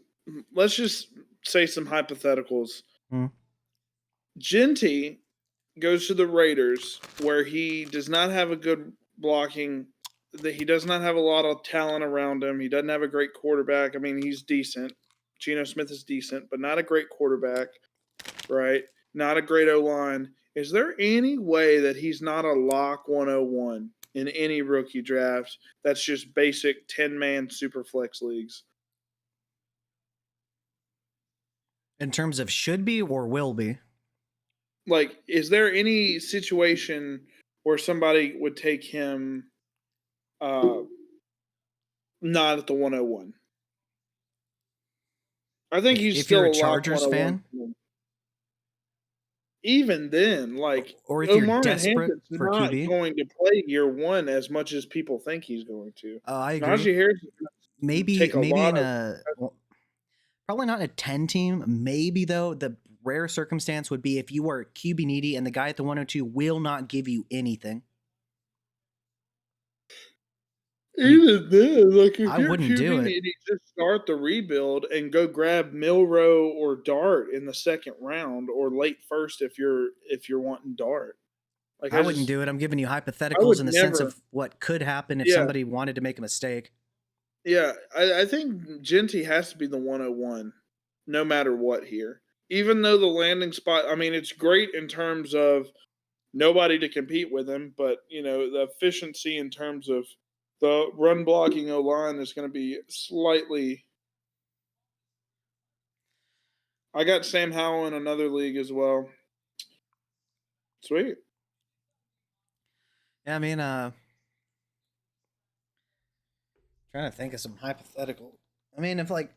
let's just say some hypotheticals. Hmm. Genty goes to the Raiders, where he does not have a good blocking. That he does not have a lot of talent around him. He doesn't have a great quarterback. I mean, he's decent. Geno Smith is decent, but not a great quarterback, right? Not a great O line. Is there any way that he's not a lock 101 in any rookie draft that's just basic 10-man super flex leagues? In terms of should be or will be. Like, is there any situation where somebody would take him not at the 101? I think he's If still you're a a lock Chargers 101. fan, Even then, like, or if you're Omar desperate Hampton's for not QB, going to play year one as much as people think he's going to. I agree. Najee Harris is going to Maybe take a lot in of. probably not in a 10 team. Maybe though the rare circumstance would be if you are QB needy and the guy at the 102 will not give you anything. Even then, like, if I you're wouldn't do QB it. needy, just start the rebuild and go grab Milrow or Dart in the second round or late first if you're wanting Dart. Like, I wouldn't do it. I'm giving you I hypotheticals would in the sense never. of what could happen if Yeah, somebody wanted to make a mistake. yeah. I think Genty has to be the 101, no matter what here. Even though the landing spot, I mean, it's great in terms of nobody to compete with him, but the efficiency in terms of the run blocking O line is going to be slightly. I got Sam Howell in another league as well. Sweet. Yeah, I mean, trying to think of some hypothetical. I mean, if like,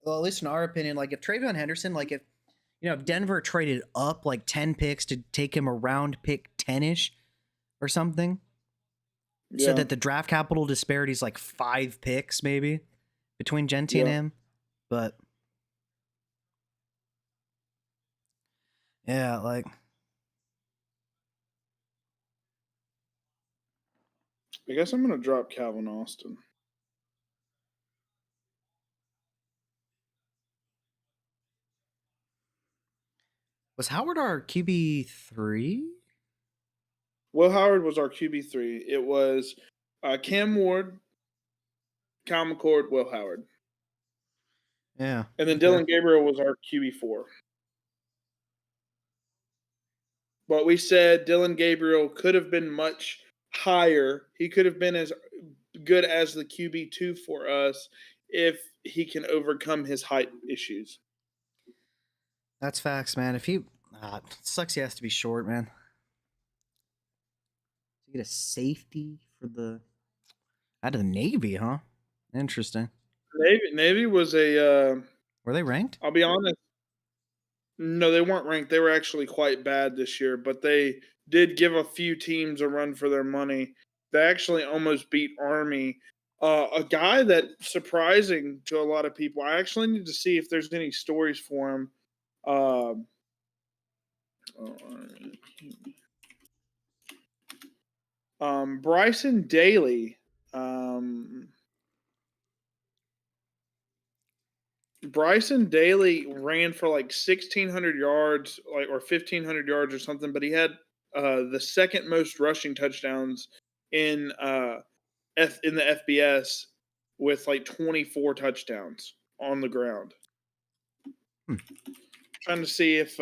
well, at least in our opinion, like if Travion Henderson, like if Denver traded up like 10 picks to take him around pick 10-ish or something, so Yeah. that the draft capital disparity is like 5 picks maybe between Genty and Yeah. him. But yeah, like I guess I'm going to drop Calvin Austin. was Howard our QB3? Will Howard was our QB3. It was Cam Ward, Kyle McCord, Will Howard. Yeah. And then Okay. Dylan Gabriel was our QB4. But we said Dylan Gabriel could have been much higher. He could have been as good as the QB2 for us if he can overcome his height issues. That's facts, man. If he it sucks he has to be short, man. To get a safety for the out of the Navy, huh? Interesting. Navy was a. Were they ranked? I'll be honest. No, they weren't ranked. They were actually quite bad this year, but they did give a few teams a run for their money. They actually almost beat Army. A guy that surprising to a lot of people. I actually need to see if there's any stories for him. Bryson Daly. Bryson Daly ran for like 1,600 yards, like or 1,500 yards or something, but he had the second most rushing touchdowns in in the FBS with like 24 touchdowns on the ground. Trying to see if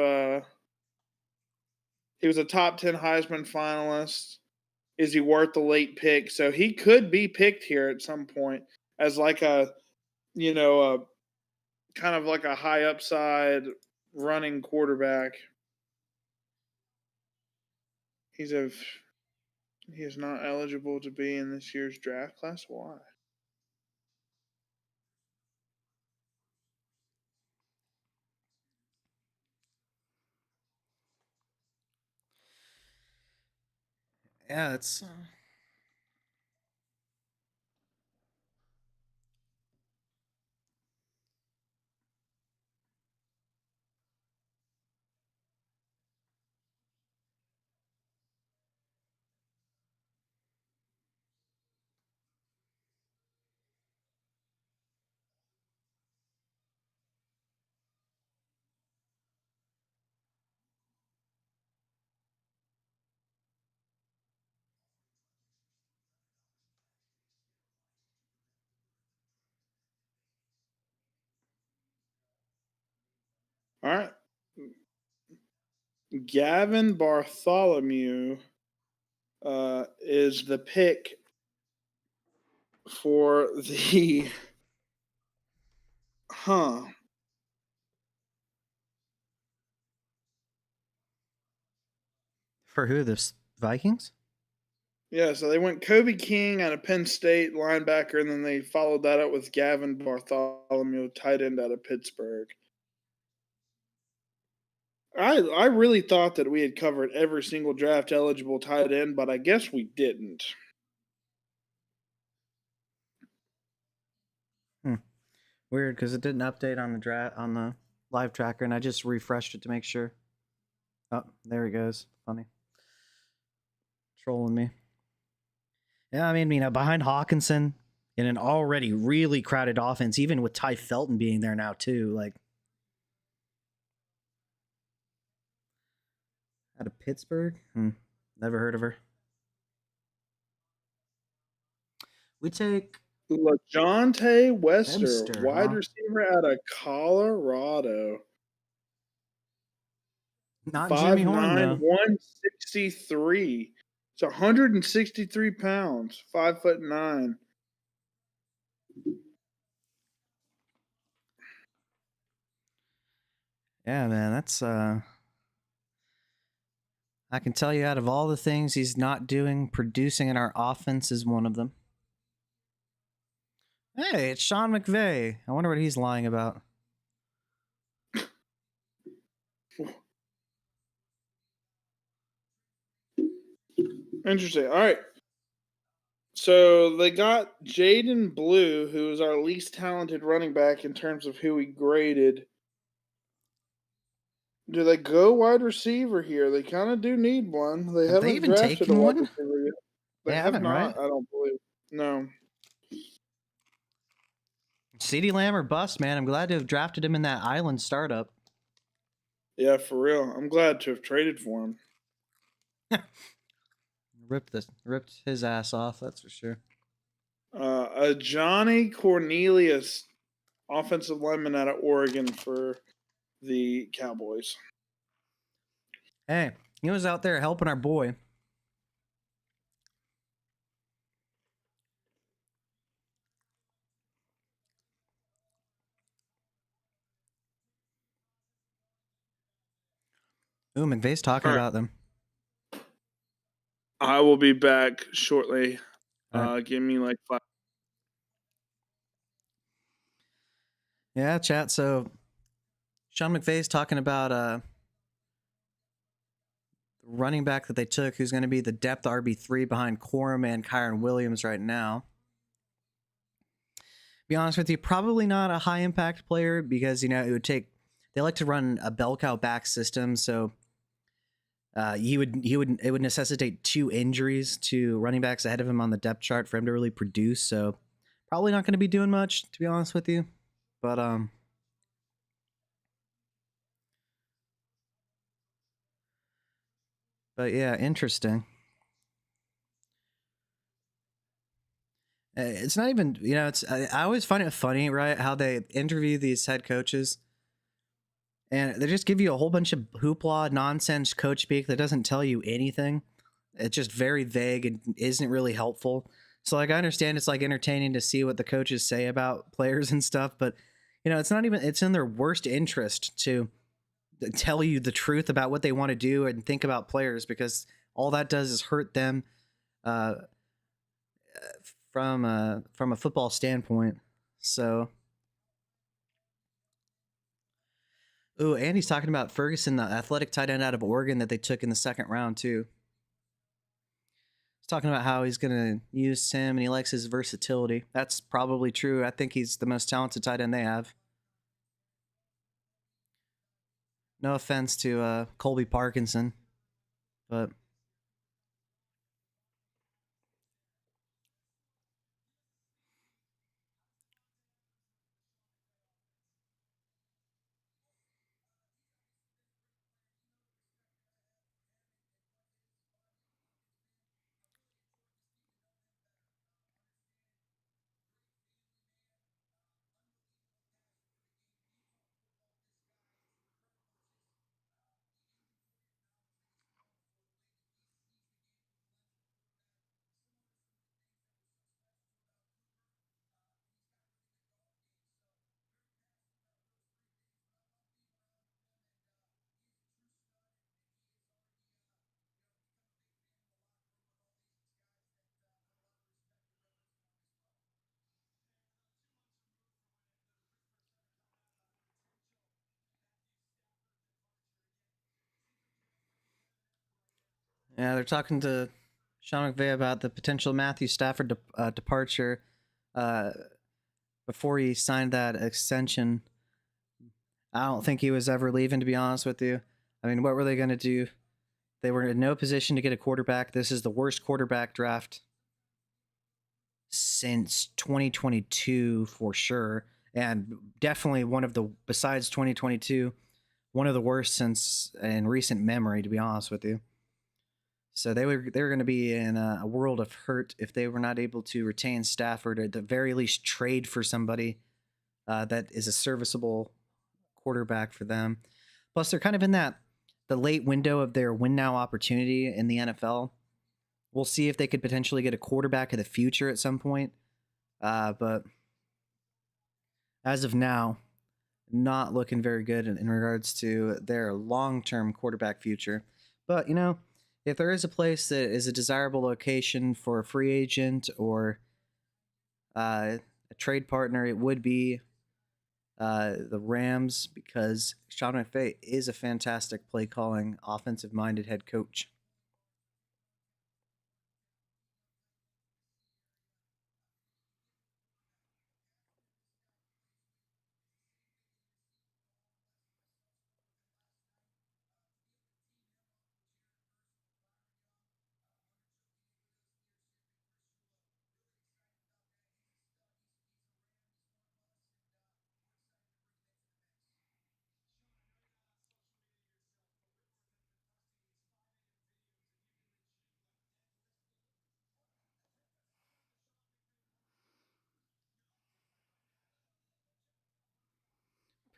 he was a top 10 Heisman finalist. Is he worth the late pick? So he could be picked here at some point as like a kind of like a high upside running quarterback. He is not eligible to be in this year's draft class. Why? Yeah, it's All right. Gavin Bartholomew is the pick for the huh. For who? The Vikings? Yeah, so they went Kobe King out of Penn State, linebacker, and then they followed that up with Gavin Bartholomew, tight end out of Pittsburgh. I really thought that we had covered every single draft eligible tight end, but I guess we didn't. Weird, because it didn't update on the live tracker, and I just refreshed it to make sure. Oh, there it goes. Funny. Trolling me. Yeah, I mean, behind Hawkinson in an already really crowded offense, even with Ty Felton being there now too. Like, out of Pittsburgh? Never heard of her. We take LaJohntay Wester, Webster, wide huh? receiver out of Colorado. Not Jimmy Horn, 5'9", though. 163. It's 163 pounds, 5'9". Yeah, man, that's I can tell you out of all the things he's not doing, producing in our offense is one of them. Hey, it's Sean McVay. I wonder what he's lying about. Interesting. All right. So they got Jaden Blue, who is our least talented running back in terms of who we graded. Do they go wide receiver here? They kind of do need one. They Have they haven't even drafted a taken wide one? receiver yet. They They have haven't, not, right? I don't believe. No. CeeDee Lamb or bust, man. I'm glad to have drafted him in that island startup. Yeah, for real. I'm glad to have traded for him. Ripped his ass off, that's for sure. A Johnny Cornelius, offensive lineman out of Oregon for the Cowboys. Hey, he was out there helping our boy. Ooh, McVay's talking All right. about them. I will be back shortly. All right. Give me like 5. Yeah, chat. So Sean McVay's talking about running back that they took, who's going to be the depth RB3 behind Corum and Kyron Williams right now. Be honest with you, probably not a high impact player because it would take. They like to run a bell cow back system, so it would necessitate 2 injuries to running backs ahead of him on the depth chart for him to really produce. So probably not going to be doing much, to be honest with you. But yeah, interesting. It's not even, I always find it funny, right? How they interview these head coaches and they just give you a whole bunch of hoopla, nonsense coach speak that doesn't tell you anything. It's just very vague and isn't really helpful. So, like, I understand it's like entertaining to see what the coaches say about players and stuff, but it's not even, it's in their worst interest to tell you the truth about what they want to do and think about players because all that does is hurt them from a football standpoint. So, ooh, and he's talking about Ferguson, the athletic tight end out of Oregon that they took in the second round too. He's talking about how he's going to use him and he likes his versatility. That's probably true. I think he's the most talented tight end they have. No offense to Colby Parkinson, but Yeah, they're talking to Sean McVay about the potential Matthew Stafford departure uh, before he signed that extension. I don't think he was ever leaving, to be honest with you. I mean, what were they going to do? They were in no position to get a quarterback. This is the worst quarterback draft since 2022 for sure, and definitely one of the, besides 2022, one of the worst since in recent memory, to be honest with you. So they were going to be in a world of hurt if they were not able to retain Stafford, or at the very least trade for somebody that is a serviceable quarterback for them. Plus, they're kind of in the late window of their win now opportunity in the NFL. We'll see if they could potentially get a quarterback of the future at some point. But as of now, not looking very good in regards to their long-term quarterback future. But, if there is a place that is a desirable location for a free agent or a trade partner, it would be the Rams, because Sean McVay is a fantastic play calling, offensive minded head coach.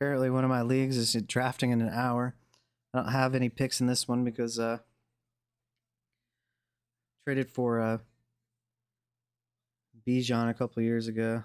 Apparently, one of my leagues is drafting in an hour. I don't have any picks in this one because traded for Bijan a couple years ago.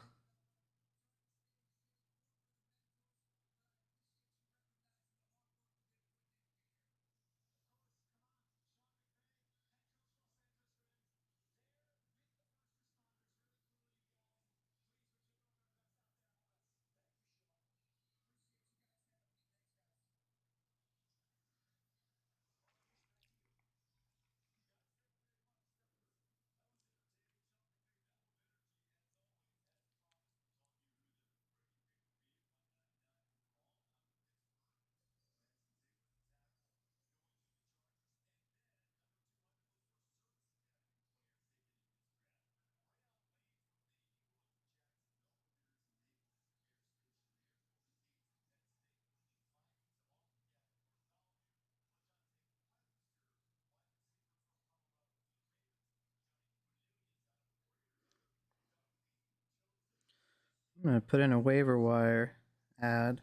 I'm going to put in a waiver wire ad.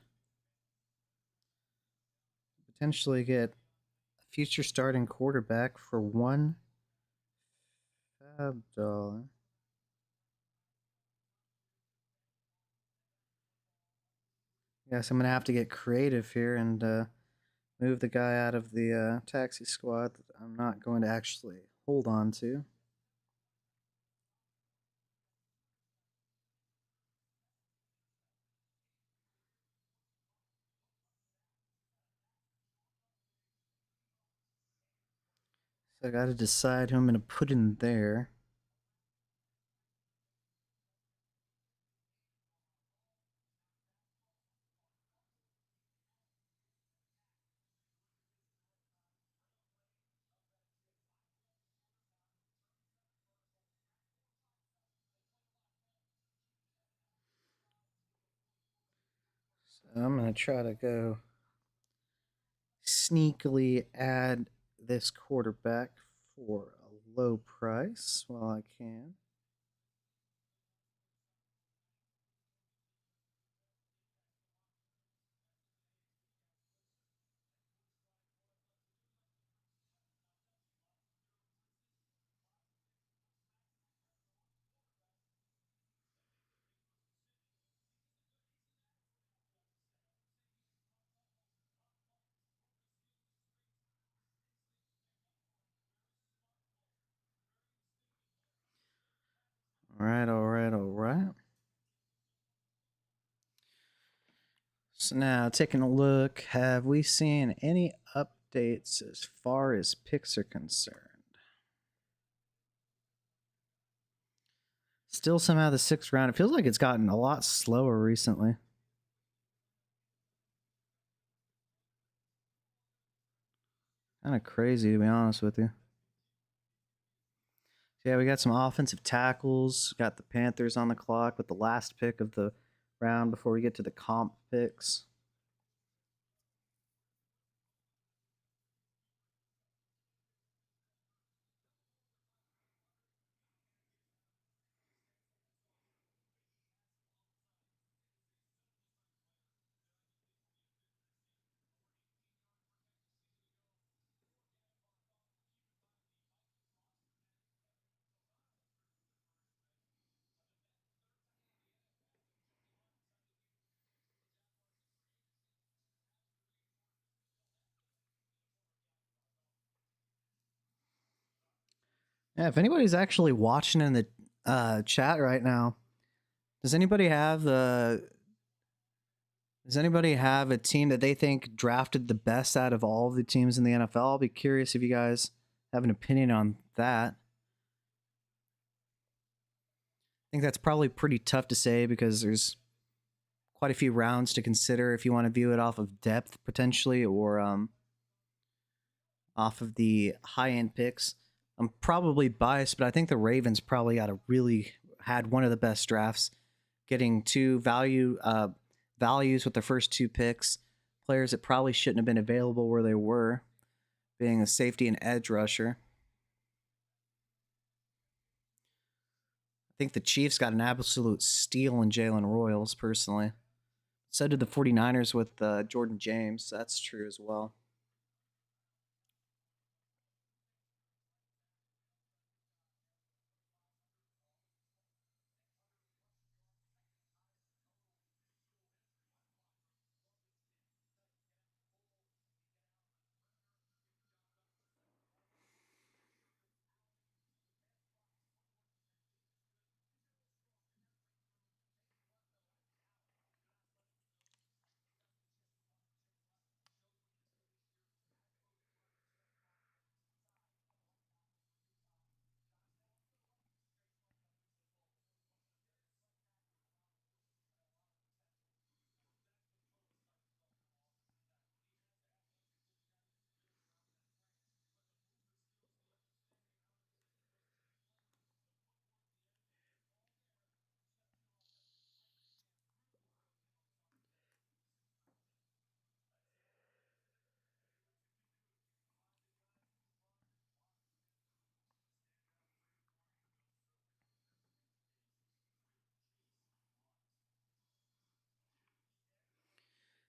Potentially get a future starting quarterback for $1 fab. Guess I'm going to have to get creative here and move the guy out of the taxi squad that I'm not going to actually hold on to. So I got to decide who I'm going to put in there. So I'm going to try to go sneakily add this quarterback for a low price while I can. All right, all right, all right. So now taking a look, have we seen any updates as far as picks are concerned? Still somehow the 6th round. It feels like it's gotten a lot slower recently. Kind of crazy, to be honest with you. Yeah, we got some offensive tackles. Got the Panthers on the clock with the last pick of the round before we get to the comp picks. Yeah, if anybody's actually watching in the chat right now, does anybody have a team that they think drafted the best out of all of the teams in the NFL? I'll be curious if you guys have an opinion on that. I think that's probably pretty tough to say because there's quite a few rounds to consider if you want to view it off of depth potentially or off of the high-end picks. I'm probably biased, but I think the Ravens probably had one of the best drafts, getting two values with the first 2 picks, players that probably shouldn't have been available where they were, being a safety and edge rusher. I think the Chiefs got an absolute steal in Jalen Royals, personally. So did the 49ers with Jordan James. That's true as well.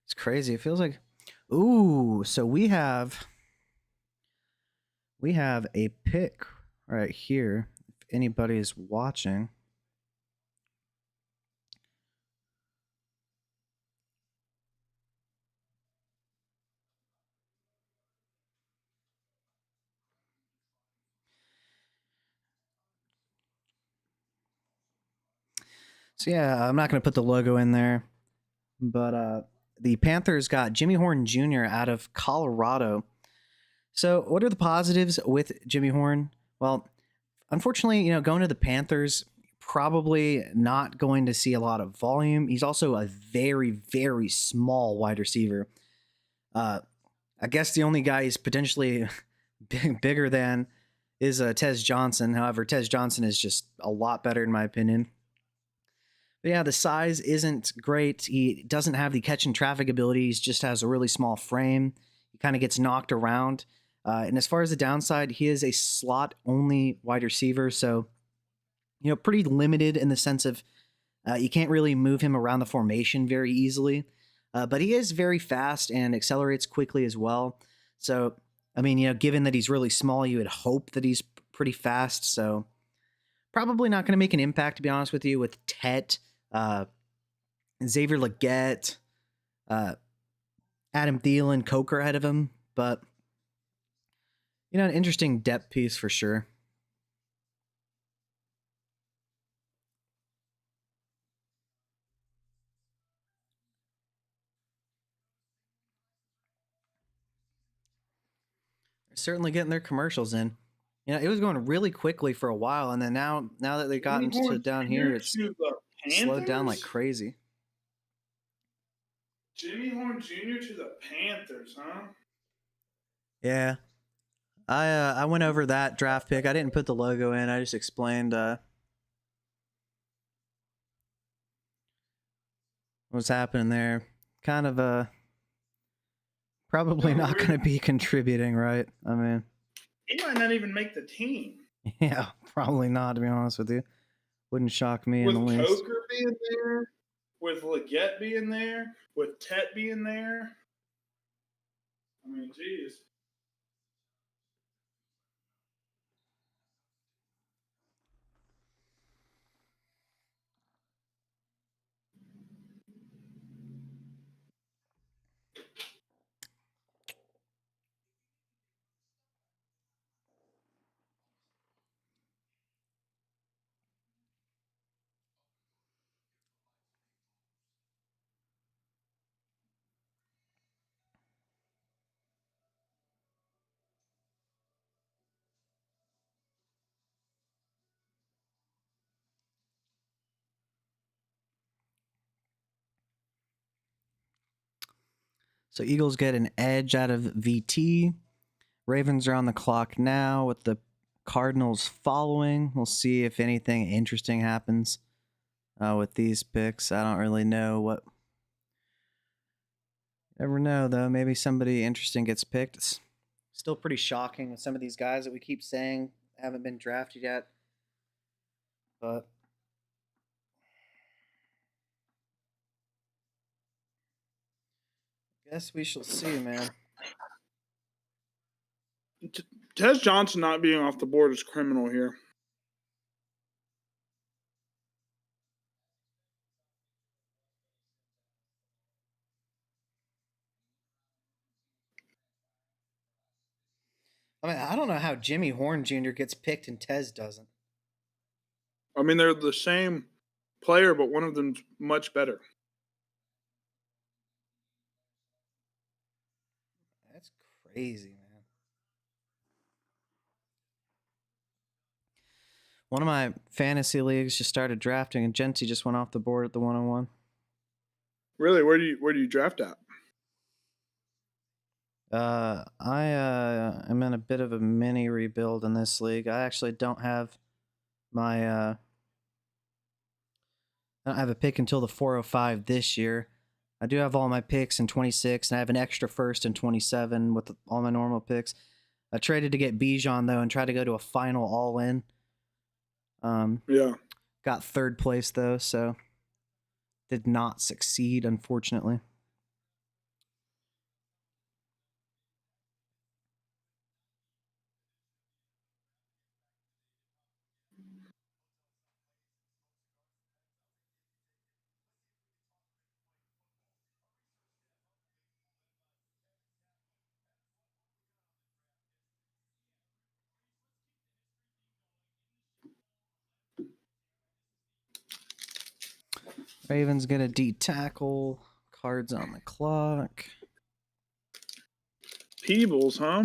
It's crazy. It feels like, ooh, so we have a pick right here. If anybody is watching, so yeah, I'm not going to put the logo in there, but the Panthers got Jimmy Horn Jr. out of Colorado. So what are the positives with Jimmy Horn? Well, unfortunately, going to the Panthers, probably not going to see a lot of volume. He's also a very, very small wide receiver. I guess the only guy he's potentially bigger than is Tez Johnson. However, Tez Johnson is just a lot better in my opinion. But yeah, the size isn't great. He doesn't have the catch and traffic abilities, just has a really small frame. He kind of gets knocked around. And as far as the downside, he is a slot only wide receiver. So, pretty limited in the sense of you can't really move him around the formation very easily. But he is very fast and accelerates quickly as well. So, I mean, given that he's really small, you would hope that he's pretty fast. So, probably not going to make an impact, to be honest with you, with Tet, Xavier Legette, Adam Thielen, Coker ahead of him. But, an interesting depth piece for sure. They're certainly getting their commercials in. You know, it was going really quickly for a while, and then now that they got Jimmy into Horn down Jr. here, it's to the slowed down like Panthers? crazy. Jimmy Horn Jr. to the Panthers, huh? Yeah, I went over that draft pick. I didn't put the logo in. I just explained what's happening there. Kind of probably No, not going to be contributing, right? I mean, he might not even make the team. yeah, probably not. To be honest with you, wouldn't shock me in With the least. Coker being there, with Leggett being there, with Tet being there. I mean, geez. So Eagles get an edge out of VT. Ravens are on the clock now with the Cardinals following. We'll see if anything interesting happens with these picks. I don't really know what. Never know though. Maybe somebody interesting gets picked. It's still pretty shocking with some of these guys that we keep saying haven't been drafted yet. But guess we shall see, man. Tez Johnson not being off the board is criminal here. I mean, I don't know how Jimmy Horn Jr. gets picked and Tez doesn't. I mean, they're the same player, but one of them's much better. That's crazy, man. One of my fantasy leagues just started drafting, and Genty just went off the board at the 101. Really, where do you draft at? I am in a bit of a mini rebuild in this league. I actually don't have my I don't have a pick until the 405 this year. I do have all my picks in 26, and I have an extra first in 27 with all my normal picks. I traded to get Bijan though, and tried to go to a final all in. Yeah. Got third place though, so did not succeed, unfortunately. Ravens gonna D-tackle. Cards on the clock. Peebles, huh?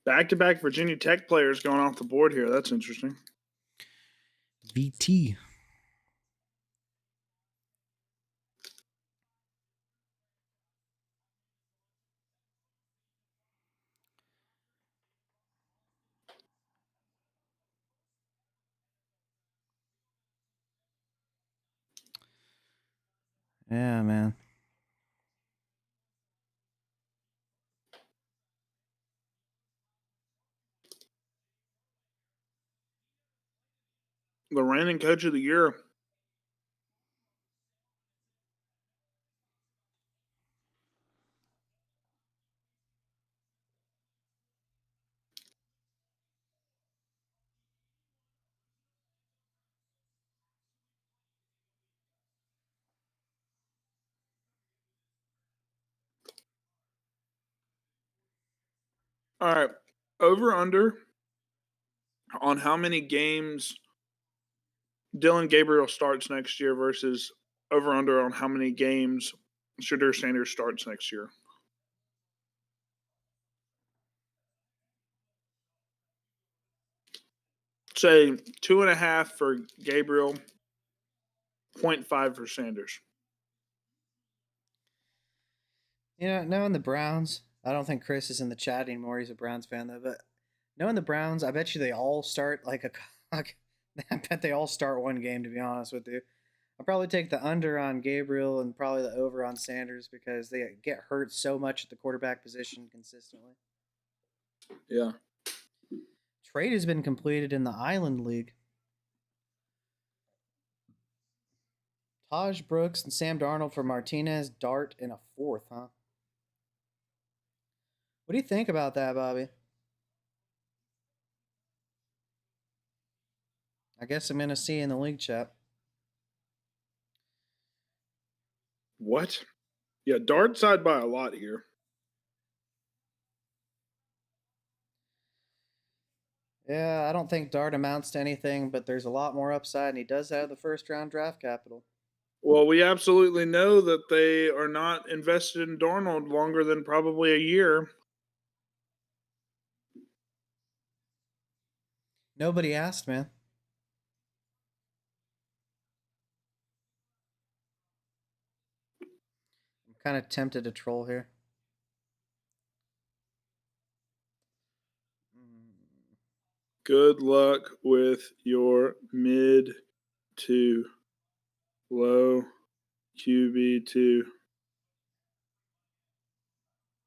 Back-to-back Virginia Tech players going off the board here. That's interesting. VT. Yeah, man. The reigning coach of the year. All right. Over under on how many games Dylan Gabriel starts next year versus over under on how many games Shadur Sanders starts next year. say 2.5 for Gabriel, 0.5 for Sanders. You know, knowing the Browns, I don't think Chris is in the chat anymore. He's a Browns fan though, but knowing the Browns, I bet you they all start like a. Like, I bet they all start one game. To be honest with you, I'll probably take the under on Gabriel and probably the over on Sanders because they get hurt so much at the quarterback position consistently. Yeah. Trade has been completed in the Island League. Taj Brooks and Sam Darnold for Martinez, Dart, and a fourth, huh? What do you think about that, Bobby? I guess I'm going to see in the league chat. What? Yeah, Dart side by a lot here. Yeah, I don't think Dart amounts to anything, but there's a lot more upside, and he does have the first round draft capital. Well, we absolutely know that they are not invested in Darnold longer than probably a year. Nobody asked, man. I'm kind of tempted to troll here. Good luck with your mid to low QB2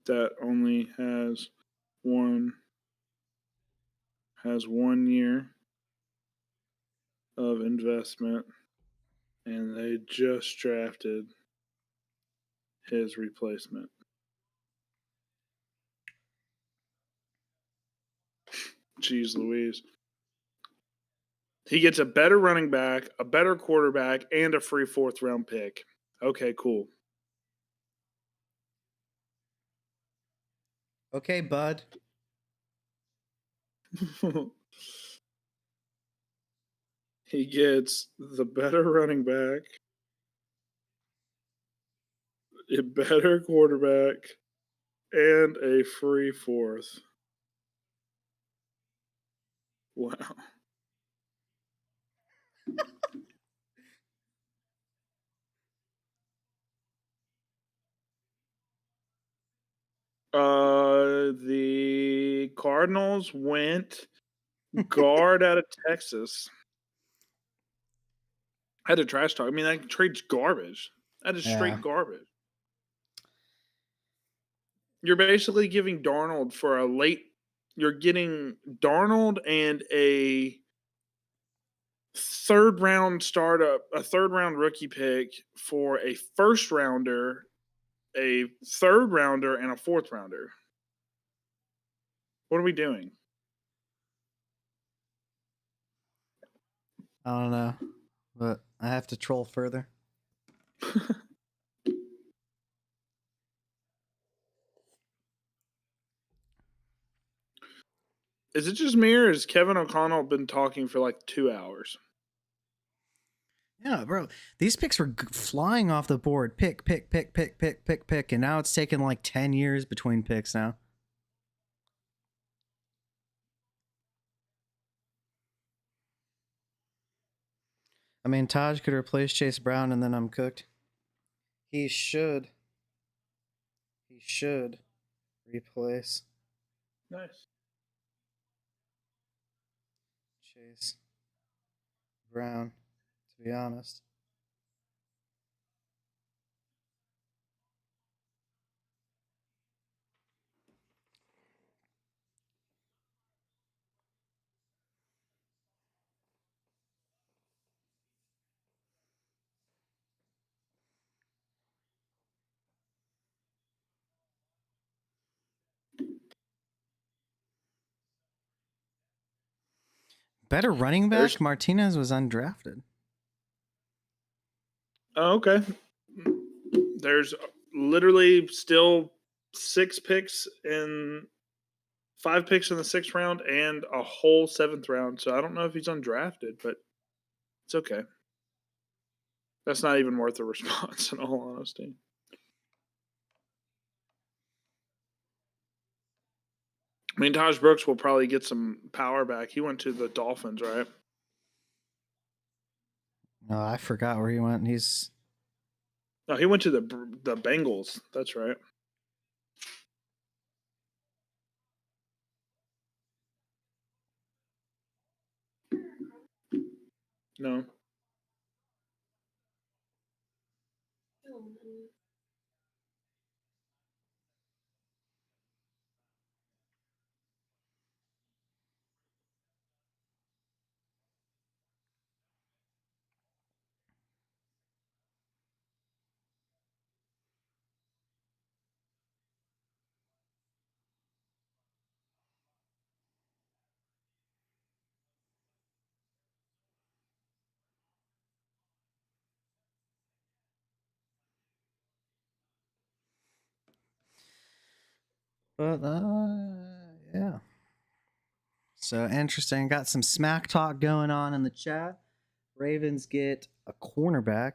that only has one year of investment, and they just drafted his replacement. Jeez Louise. He gets a better running back, a better quarterback, and a free 4th round pick. Okay, cool. Okay, bud. He gets the better running back, a better quarterback, and a free 4th. Wow. The Cardinals went guard out of Texas. I had to trash talk. I mean, that trade's garbage. That is straight garbage. You're basically giving Darnold for a late. You're getting Darnold and a 3rd round startup, a 3rd round rookie pick for a 1st rounder, a 3rd rounder, and a 4th rounder. What are we doing? I don't know, but I have to troll further. Is it just me or has Kevin O'Connell been talking for like 2 hours? Yeah, bro. These picks were flying off the board. Pick, and now it's taken like 10 years between picks now. I mean, Taj could replace Chase Brown and then I'm cooked. He should replace Nice. Chase Brown, to be honest. Better running back? Martinez was undrafted. Oh, okay. There's literally still 5 picks in the 6th round and a whole 7th round. So I don't know if he's undrafted, but it's okay. That's not even worth a response, in all honesty. I mean, Taj Brooks will probably get some power back. He went to the Dolphins, right? No, I forgot where he went. He's No, he went to the Bengals. That's right. No. but yeah. So interesting. Got some smack talk going on in the chat. Ravens get a cornerback.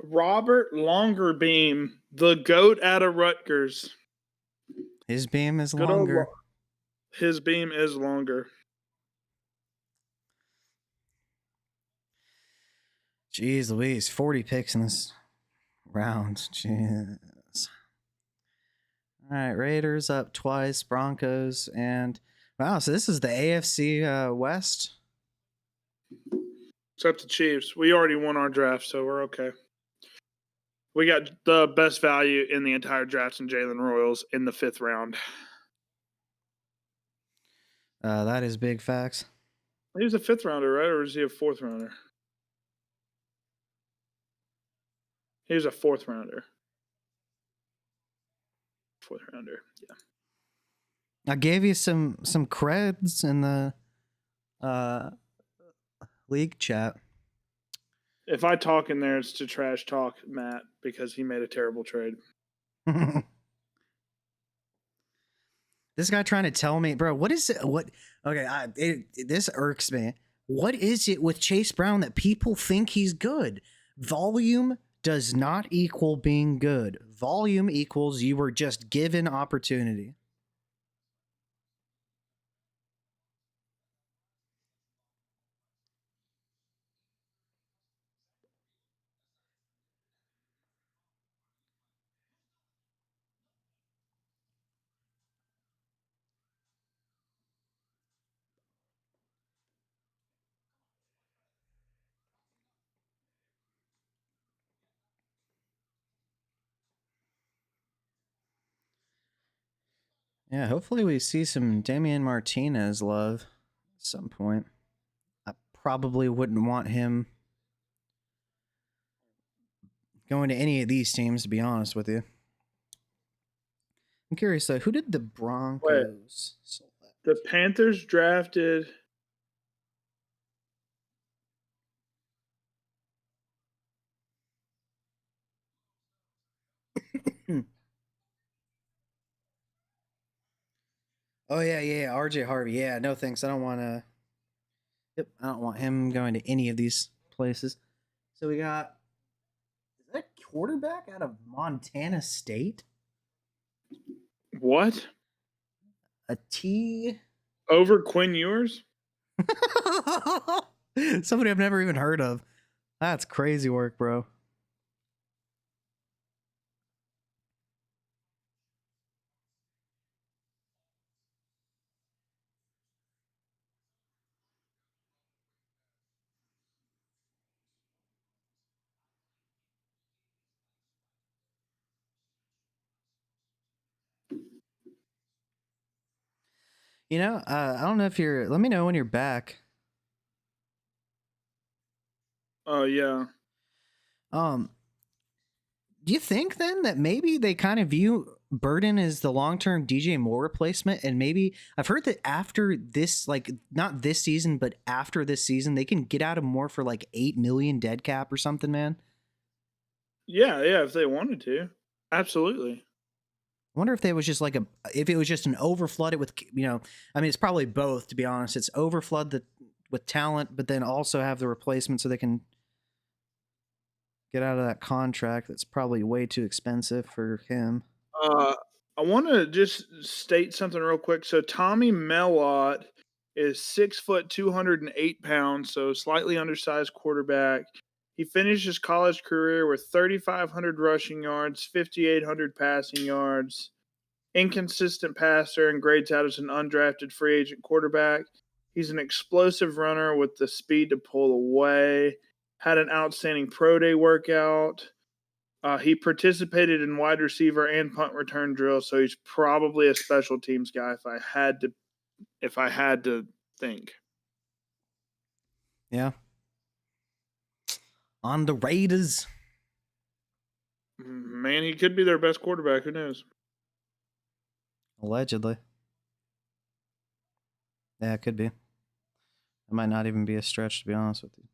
Robert Longerbeam, the GOAT out of Rutgers. His beam is Good old longer. His beam is longer. Jeez Louise, 40 picks in this round. Jeez. All right, Raiders up twice, Broncos, and wow, so this is the AFC West. Except the Chiefs. We already won our draft, so we're okay. We got the best value in the entire draft in Jalen Royals in the 5th round. That is big facts. He was a 5th rounder, right? Or is he a 4th rounder? He was a 4th rounder. 4th rounder, yeah. I gave you some creds in the league chat. If I talk in there, it's to trash talk Matt because he made a terrible trade. This guy trying to tell me, bro, what is it? What? Okay, this irks me. What is it with Chase Brown that people think he's good? Volume does not equal being good. Volume equals you were just given opportunity. Yeah, hopefully we see some Damian Martinez love at some point. I probably wouldn't want him going to any of these teams, to be honest with you. I'm curious though, who did the Broncos select? The Panthers drafted Oh yeah, RJ Harvey. Yeah, no thanks. I don't want to. Yep, I don't want him going to any of these places. So we got, is that a quarterback out of Montana State? what? A T. Over Quinn Ewers? Somebody I've never even heard of. That's crazy work, bro. You know, I don't know if you're. Let me know when you're back. Oh, yeah. Do you think then that maybe they kind of view Burden as the long-term DJ Moore replacement, and maybe I've heard that after this, like not this season, but after this season, they can get out of Moore for like 8 million dead cap or something, man. Yeah, if they wanted to. Absolutely. I wonder if they was just like if it was just an overflooded with, you know, I mean, it's probably both, to be honest. It's overflood with talent, but then also have the replacement so they can. get out of that contract that's probably way too expensive for him. I want to just state something real quick. So Tommy Mellott is 6 foot, 208 pounds, so slightly undersized quarterback. He finished his college career with 3,500 rushing yards, 5,800 passing yards. Inconsistent passer and grades out as an undrafted free agent quarterback. He's an explosive runner with the speed to pull away. Had an outstanding pro day workout. He participated in wide receiver and punt return drills, so he's probably a special teams guy if I had to think. Yeah. On the Raiders. Man, he could be their best quarterback. Who knows? Allegedly. Yeah, it could be. It might not even be a stretch, to be honest with you.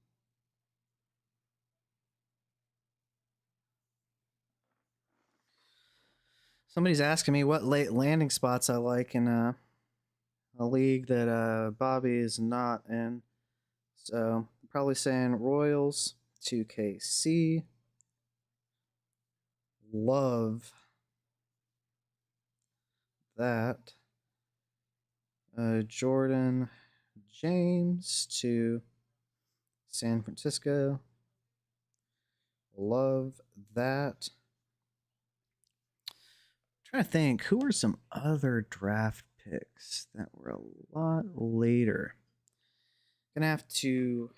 Somebody's asking me what late landing spots I like in a league that Bobby is not in. So I'm probably saying Royals, 2KC. Love that. Jordan James to San Francisco. Love that. Trying to think, who were some other draft picks that were a lot later? Gonna have to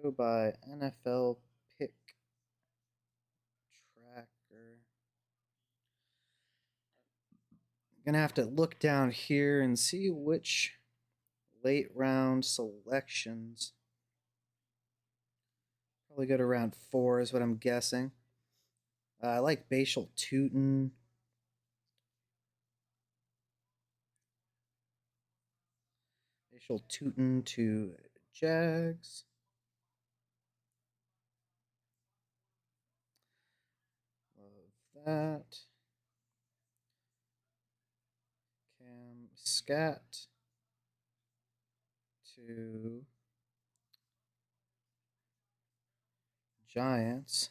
go by NFL pick tracker. Gonna have to look down here and see which late round selections. Probably go to round 4 is what I'm guessing. I like Bashal Tootin. Bashal Tootin to Jags. Love that. Cam Scat to Giants.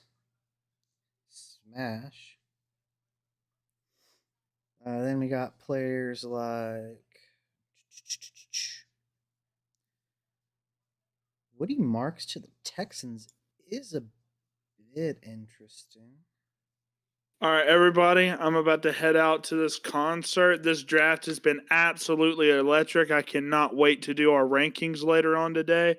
Smash. Then we got players like Woody Marks to the Texans is a bit interesting. All right, everybody, I'm about to head out to this concert. This draft has been absolutely electric. I cannot wait to do our rankings later on today.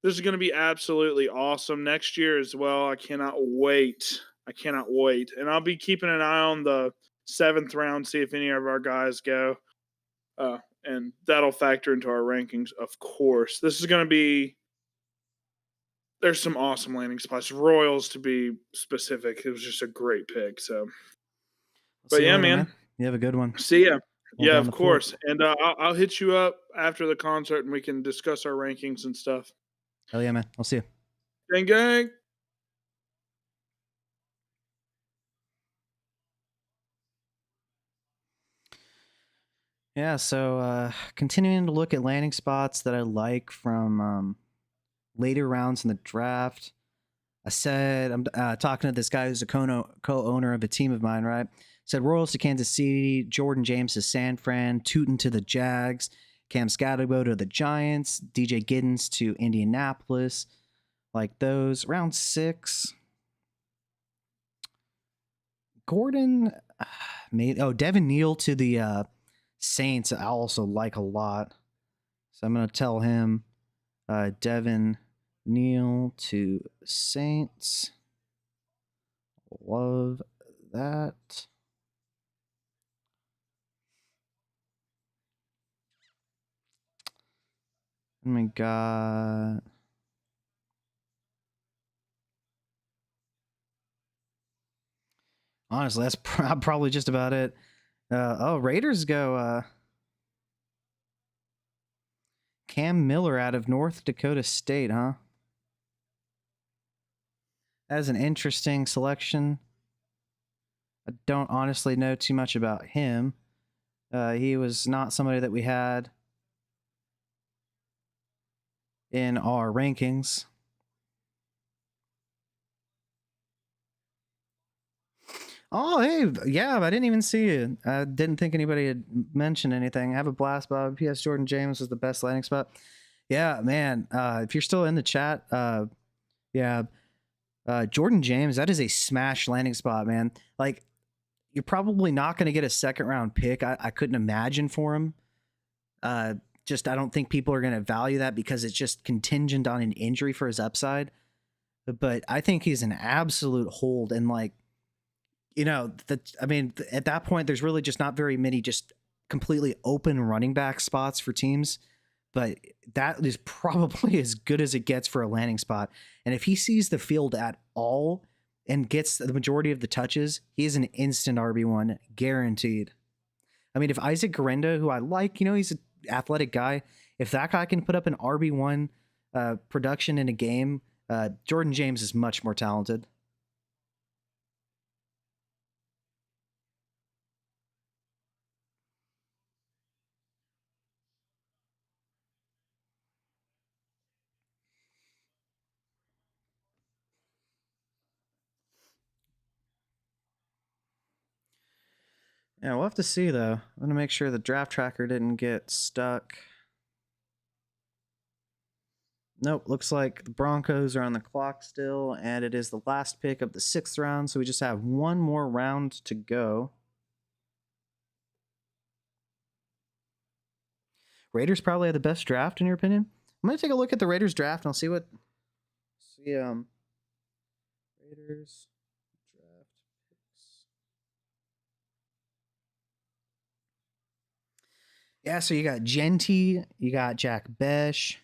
This is going to be absolutely awesome next year as well. I cannot wait. And I'll be keeping an eye on the 7th round, see if any of our guys go. And that'll factor into our rankings, of course. This is going to be. There's some awesome landing spots. Royals, to be specific. It was just a great pick. So, but See you yeah, later, man. You have a good one. See ya. Hold Yeah, down of the fort. course. And I'll hit you up after the concert and we can discuss our rankings and stuff. Hell yeah, man. I'll see you. Gang, gang. Yeah, so continuing to look at landing spots that I like from later rounds in the draft. I said, I'm talking to this guy who's a co-owner of a team of mine, right? Said Royals to Kansas City, Jordan James to San Fran, Tootin to the Jags, Cam Scatterbo to the Giants, DJ Giddens to Indianapolis. Like those. Round 6. Gordon, Devin Neal to the Saints, I also like a lot. So I'm going to tell him Devin Neal to Saints. Love that. And we got. Honestly, that's probably just about it. Raiders go Cam Miller out of North Dakota State, huh? That is an interesting selection. I don't honestly know too much about him. He was not somebody that we had in our rankings. Oh, hey, yeah, I didn't even see it. I didn't think anybody had mentioned anything. Have a blast, Bob. P.S. Jordan James was the best landing spot. Yeah, man. If you're still in the chat, yeah, Jordan James, that is a smash landing spot, man. Like, you're probably not going to get a second round pick. I couldn't imagine for him. Just I don't think people are going to value that because it's just contingent on an injury for his upside. But I think he's an absolute hold, and like, you know, that I mean, at that point, there's really just not very many just completely open running back spots for teams. But that is probably as good as it gets for a landing spot. And if he sees the field at all and gets the majority of the touches, he is an instant RB1 guaranteed. I mean, if Isaac Garenda, who I like, you know, he's an athletic guy, if that guy can put up an RB1 production in a game, Jordan James is much more talented. Yeah, we'll have to see, though. I'm going to make sure the draft tracker didn't get stuck. Nope, looks like the Broncos are on the clock still, and it is the last pick of the 6th round, so we just have one more round to go. Raiders probably had the best draft, in your opinion? I'm going to take a look at the Raiders draft, and I'll see what... Raiders draft picks. Yeah, so you got Genty, you got Jack Besh.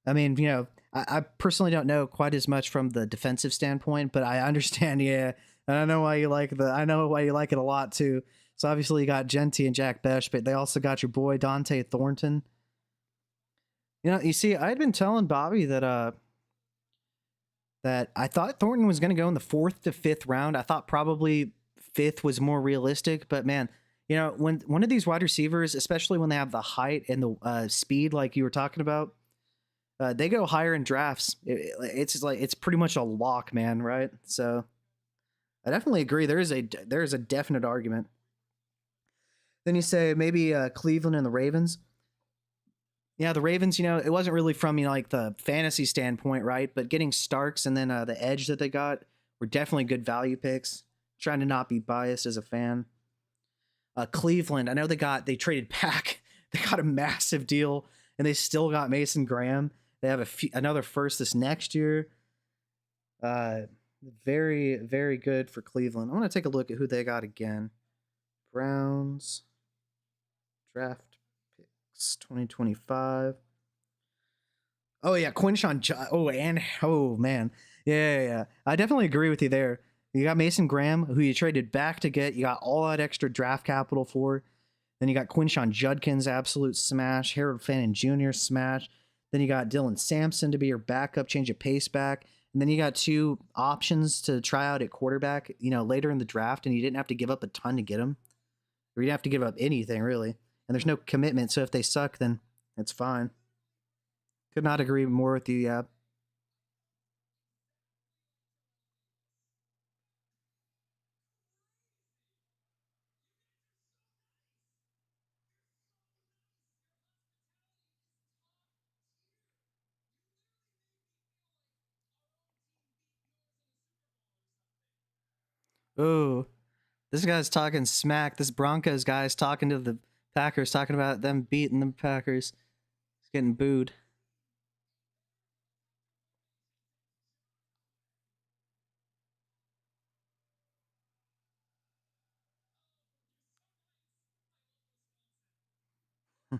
I mean, you know, I personally don't know quite as much from the defensive standpoint, but I understand, yeah. And I know why you like it a lot too. So obviously you got Genty and Jack Besh, but they also got your boy Dante Thornton. You know, you see, I had been telling Bobby that that I thought Thornton was going to go in the 4th to 5th round. I thought probably 5th was more realistic, but man, you know, when one of these wide receivers, especially when they have the height and the speed, like you were talking about, they go higher in drafts. It's like it's pretty much a lock, man. Right? So I definitely agree. There is a definite argument. Then you say maybe Cleveland and the Ravens. Yeah, the Ravens. You know, it wasn't really from like the fantasy standpoint, right? But getting Starks and then the edge that they got were definitely good value picks. Trying to not be biased as a fan. Cleveland. I know they traded back. They got a massive deal, and they still got Mason Graham. They have another first this next year. Very, very good for Cleveland. I want to take a look at who they got again. Browns draft picks 2025. Oh yeah, Quinshawn. Oh man, yeah. I definitely agree with you there. You got Mason Graham, who you traded back to get. You got all that extra draft capital for. Then you got Quinshawn Judkins, absolute smash. Harold Fannin Jr., smash. Then you got Dylan Sampson to be your backup, change of pace back. And then you got 2 options to try out at quarterback, you know, later in the draft, and you didn't have to give up a ton to get them. Or you didn't have to give up anything, really. And there's no commitment, so if they suck, then it's fine. Could not agree more with you, yeah. Ooh, this guy's talking smack. This Broncos guy's talking to the Packers, talking about them beating the Packers. He's getting booed. The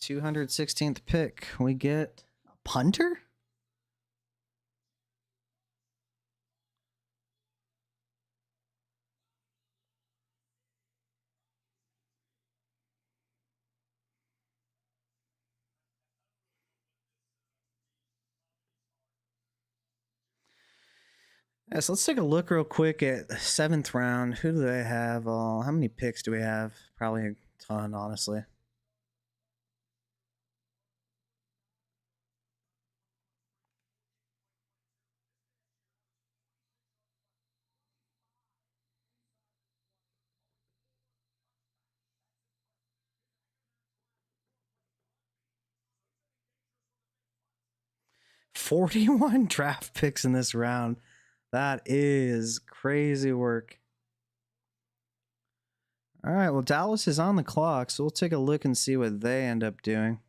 216th pick, we get a punter? Yeah, so let's take a look real quick at the 7th round. Who do they have? How many picks do we have? Probably a ton, honestly. 41 draft picks in this round. That is crazy work. All right, well, Dallas is on the clock, so we'll take a look and see what they end up doing.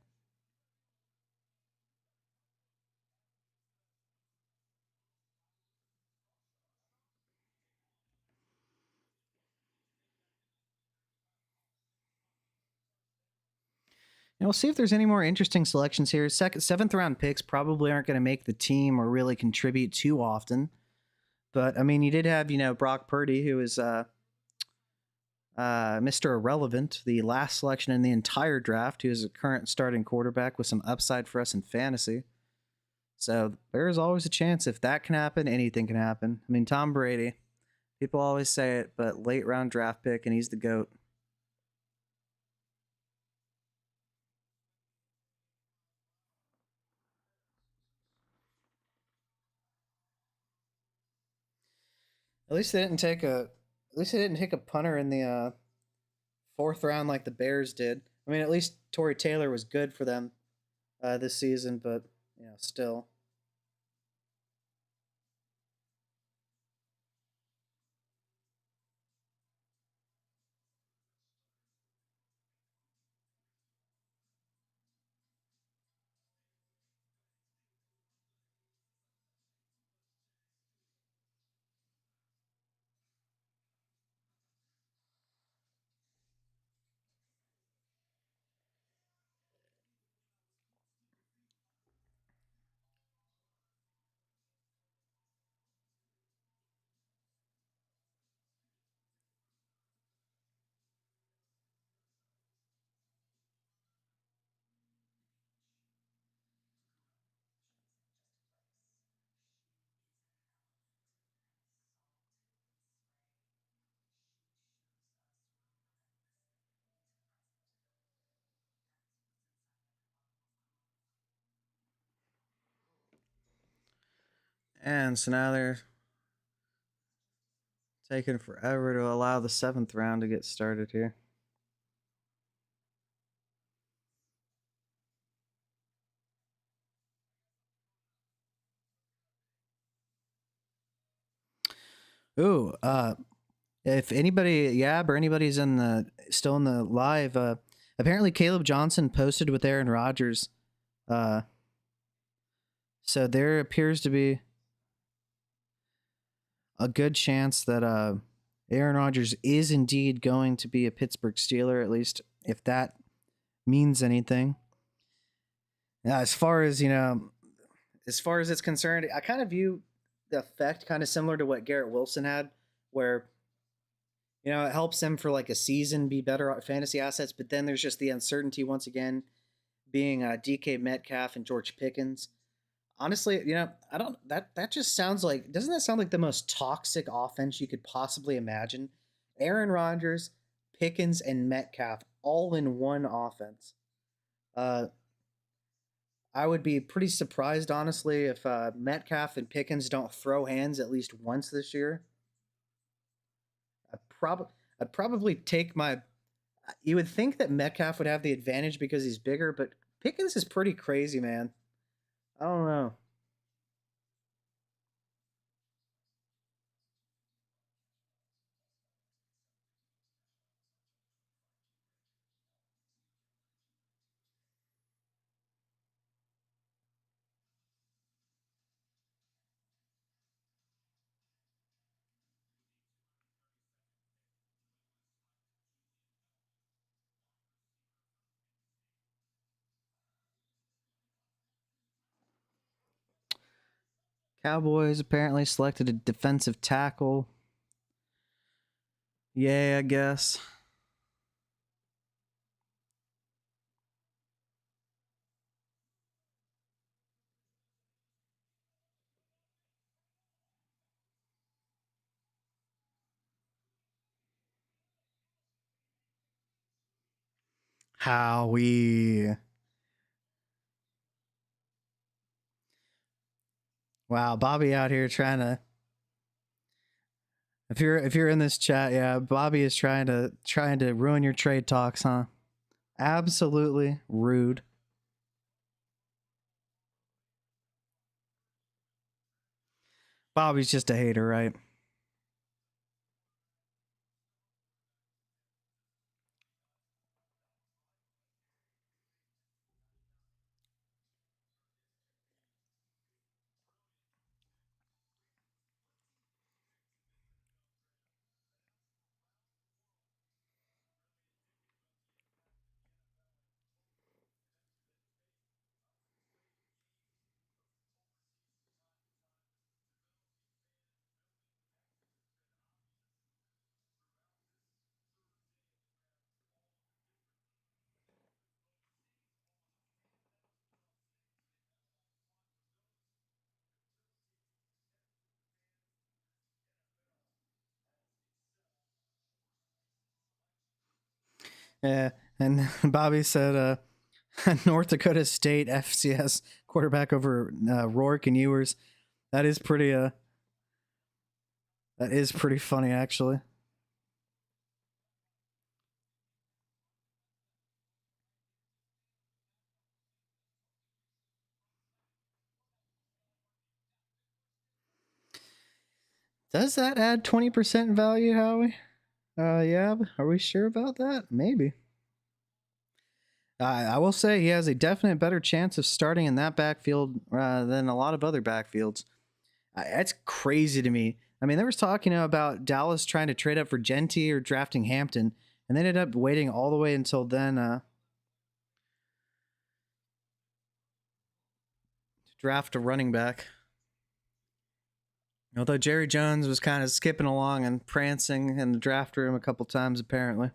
And we'll see if there's any more interesting selections here. Seventh round picks probably aren't going to make the team or really contribute too often. But, I mean, you did have, Brock Purdy, who is Mr. Irrelevant, the last selection in the entire draft, who is a current starting quarterback with some upside for us in fantasy. So there is always a chance if that can happen, anything can happen. I mean, Tom Brady, people always say it, but late round draft pick, and he's the GOAT. At least they didn't take a punter in the fourth round like the Bears did. I mean, at least Torrey Taylor was good for them this season, but still. And so now they're taking forever to allow the seventh round to get started here. Ooh, if anybody, Yab or anybody's still in the live, apparently Caleb Johnson posted with Aaron Rodgers. So there appears to be a good chance that Aaron Rodgers is indeed going to be a Pittsburgh Steeler, at least if that means anything. As far as it's concerned, I kind of view the effect kind of similar to what Garrett Wilson had, where it helps him for like a season be better at fantasy assets, but then there's just the uncertainty once again being DK Metcalf and George Pickens. Honestly, I don't that just sounds like, doesn't that sound like the most toxic offense you could possibly imagine? Aaron Rodgers, Pickens, and Metcalf all in one offense. I would be pretty surprised, honestly, if Metcalf and Pickens don't throw hands at least once this year. I'd probably take my. You would think that Metcalf would have the advantage because he's bigger, but Pickens is pretty crazy, man. I don't know. Cowboys apparently selected a defensive tackle. Yeah, I guess. Howie. Wow, Bobby out here trying to. If you're in this chat, yeah, Bobby is trying to ruin your trade talks, huh? Absolutely rude. Bobby's just a hater, right? Yeah, and Bobby said North Dakota State FCS quarterback over Rourke and Ewers. That is pretty that is pretty funny actually. Does that add 20% value, Howie? Yeah, are we sure about that? Maybe. I will say he has a definite better chance of starting in that backfield than a lot of other backfields. That's crazy to me. I mean, there was talking about Dallas trying to trade up for Genty or drafting Hampton, and they ended up waiting all the way until then to draft a running back. Although Jerry Jones was kind of skipping along and prancing in the draft room a couple times, apparently.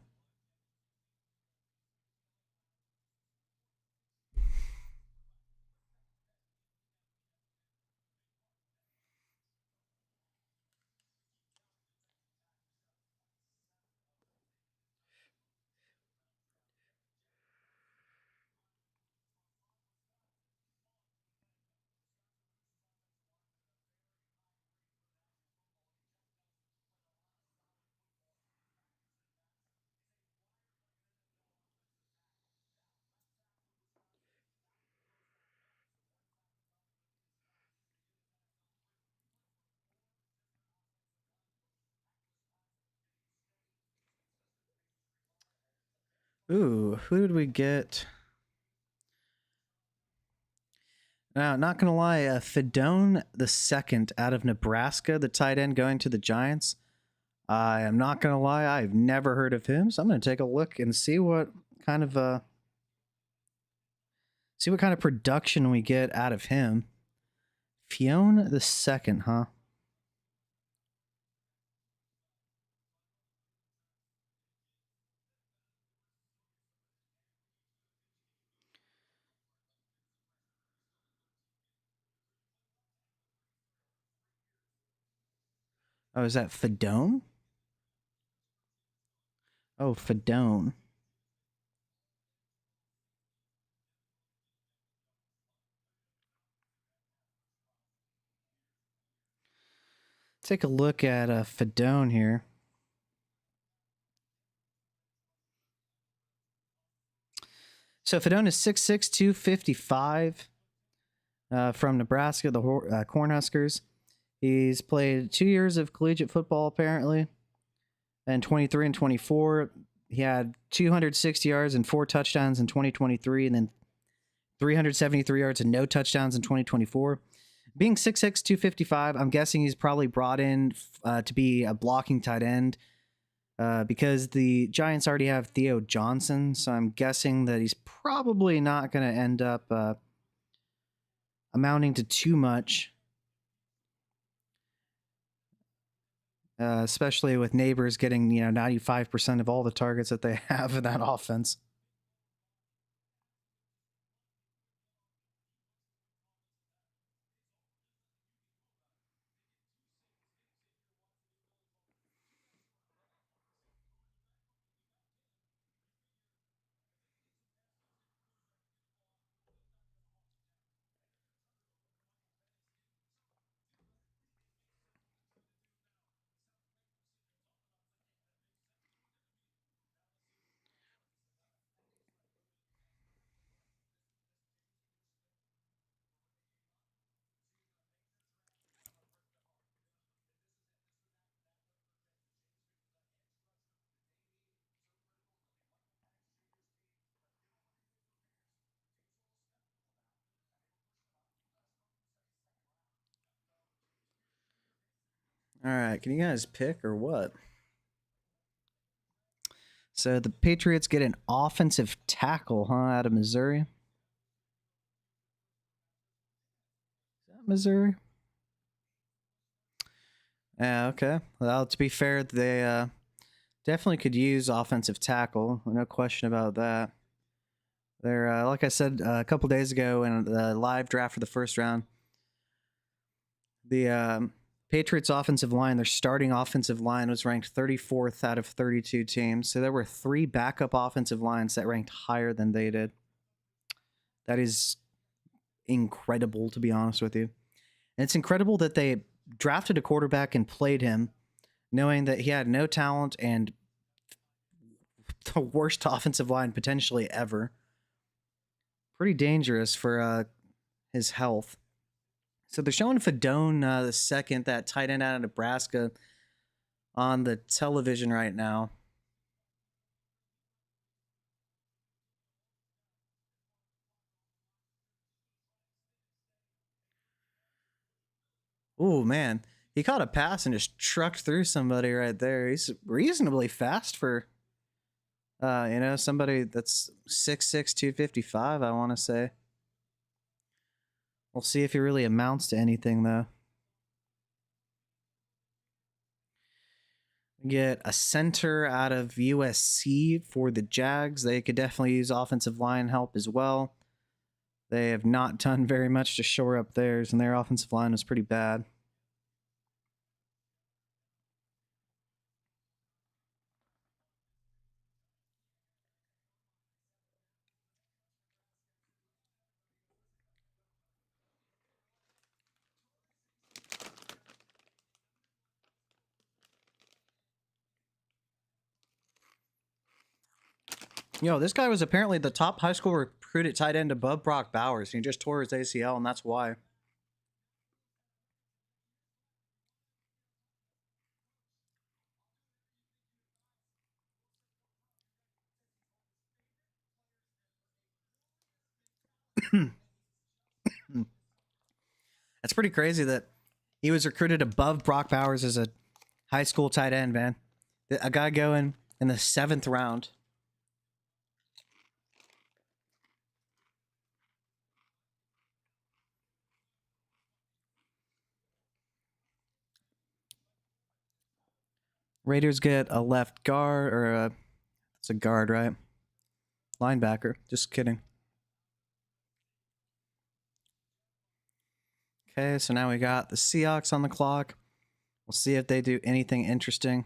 Ooh, who did we get? Now, not gonna lie, Fedone the second out of Nebraska, the tight end going to the Giants. I am not gonna lie, I've never heard of him, so I'm gonna take a look and see what kind of production we get out of him. Fionn the second, huh? Oh, is that Fedone? Oh, Fedone. Take a look at Fedone here. So Fedone is 6'6", 255 from Nebraska, the Cornhuskers. He's played 2 years of collegiate football, apparently, and 23 and 24. He had 260 yards and 4 touchdowns in 2023, and then 373 yards and no touchdowns in 2024. Being 6'6", 255, I'm guessing he's probably brought in to be a blocking tight end because the Giants already have Theo Johnson, so I'm guessing that he's probably not going to end up amounting to too much, especially with Neighbors getting 95% of all the targets that they have in that offense. All right, can you guys pick or what? So the Patriots get an offensive tackle, huh, out of Missouri? Is that Missouri? Yeah, okay. Well, to be fair, they definitely could use offensive tackle. No question about that. They're, like I said a couple days ago in the live draft for the first round, the Patriots offensive line, their starting offensive line was ranked 34th out of 32 teams. So there were 3 backup offensive lines that ranked higher than they did. That is incredible, to be honest with you. And it's incredible that they drafted a quarterback and played him, knowing that he had no talent and the worst offensive line potentially ever. Pretty dangerous for his health. So they're showing Fedone the second, that tight end out of Nebraska, on the television right now. Oh man, he caught a pass and just trucked through somebody right there. He's reasonably fast for, somebody that's 6'6", 255, I want to say. We'll see if he really amounts to anything, though. Get a center out of USC for the Jags. They could definitely use offensive line help as well. They have not done very much to shore up theirs, and their offensive line was pretty bad. Yo, this guy was apparently the top high school recruit at tight end above Brock Bowers. And he just tore his ACL, and that's why. That's pretty crazy that he was recruited above Brock Bowers as a high school tight end, man. A guy going in the 7th round. Raiders get a left guard, or it's a guard, right? Linebacker. Just kidding. Okay, so now we got the Seahawks on the clock. We'll see if they do anything interesting.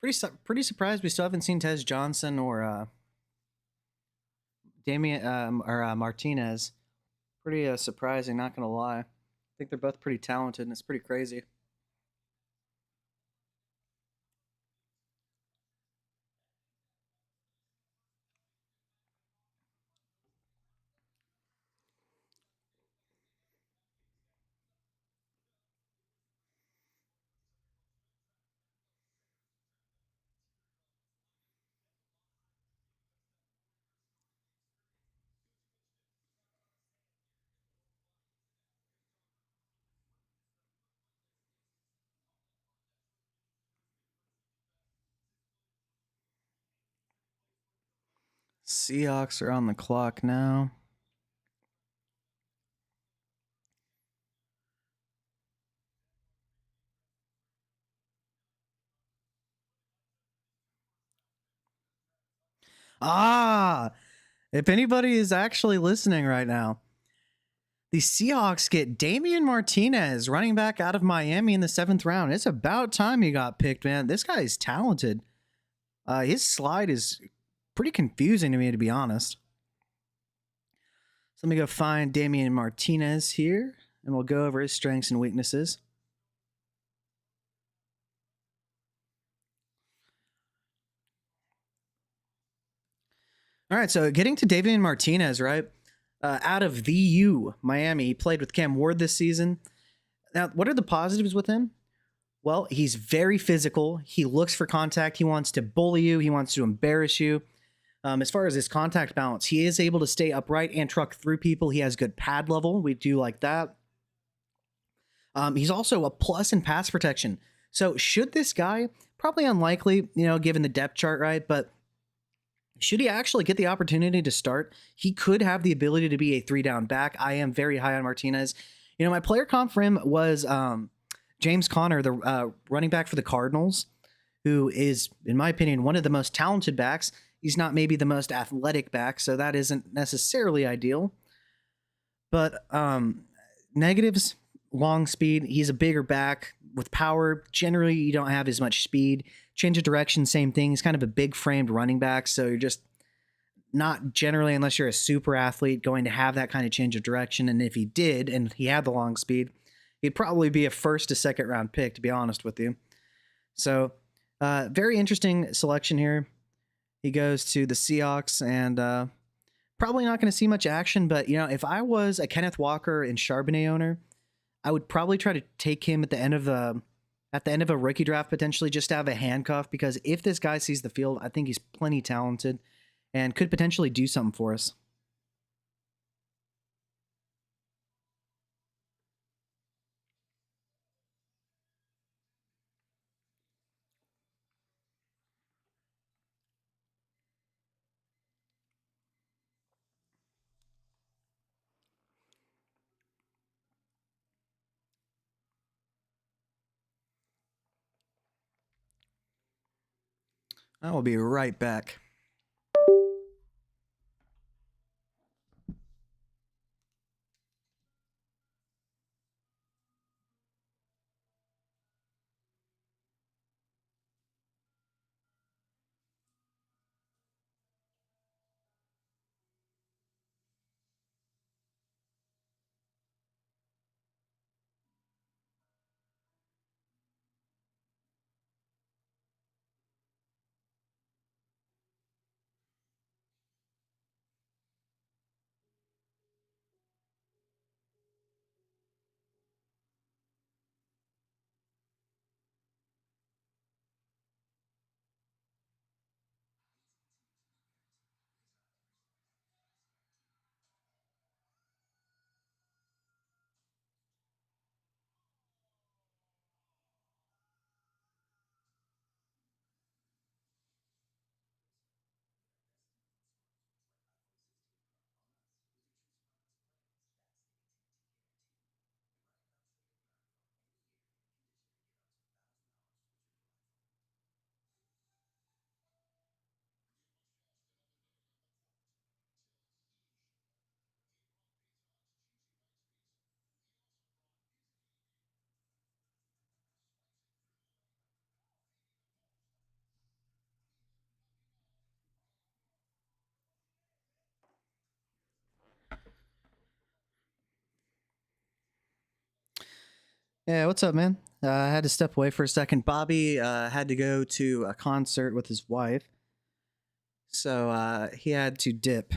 Pretty surprised we still haven't seen Tez Johnson or Martinez. Pretty surprising, not gonna lie. I think they're both pretty talented, and it's pretty crazy. Seahawks are on the clock now. If anybody is actually listening right now, the Seahawks get Damian Martinez, running back out of Miami, in the 7th round. It's about time he got picked, man. This guy is talented. His slide is pretty confusing to me, to be honest. So let me go find Damian Martinez here, and we'll go over his strengths and weaknesses. All right, so getting to Damian Martinez, right? Out of the U, Miami, he played with Cam Ward this season. Now, what are the positives with him? Well, he's very physical. He looks for contact. He wants to bully you. He wants to embarrass you. As far as his contact balance, he is able to stay upright and truck through people. He has good pad level. We do like that. He's also a plus in pass protection. So should this guy, probably unlikely, given the depth chart, right? But should he actually get the opportunity to start, he could have the ability to be a 3-down back. I am very high on Martinez. My player comp for him was James Conner, the running back for the Cardinals, who is, in my opinion, one of the most talented backs. He's not maybe the most athletic back, so that isn't necessarily ideal. But negatives, long speed. He's a bigger back with power. Generally, you don't have as much speed. Change of direction, same thing. He's kind of a big framed running back, so you're just not generally, unless you're a super athlete, going to have that kind of change of direction. And if he did, and he had the long speed, he'd probably be a first to second round pick, to be honest with you. So, very interesting selection here. He goes to the Seahawks, and probably not going to see much action. But if I was a Kenneth Walker and Charbonnet owner, I would probably try to take him at the end of a rookie draft, potentially just to have a handcuff, because if this guy sees the field, I think he's plenty talented and could potentially do something for us. I will be right back. Yeah, what's up, man? I had to step away for a second. Bobby had to go to a concert with his wife, so he had to dip.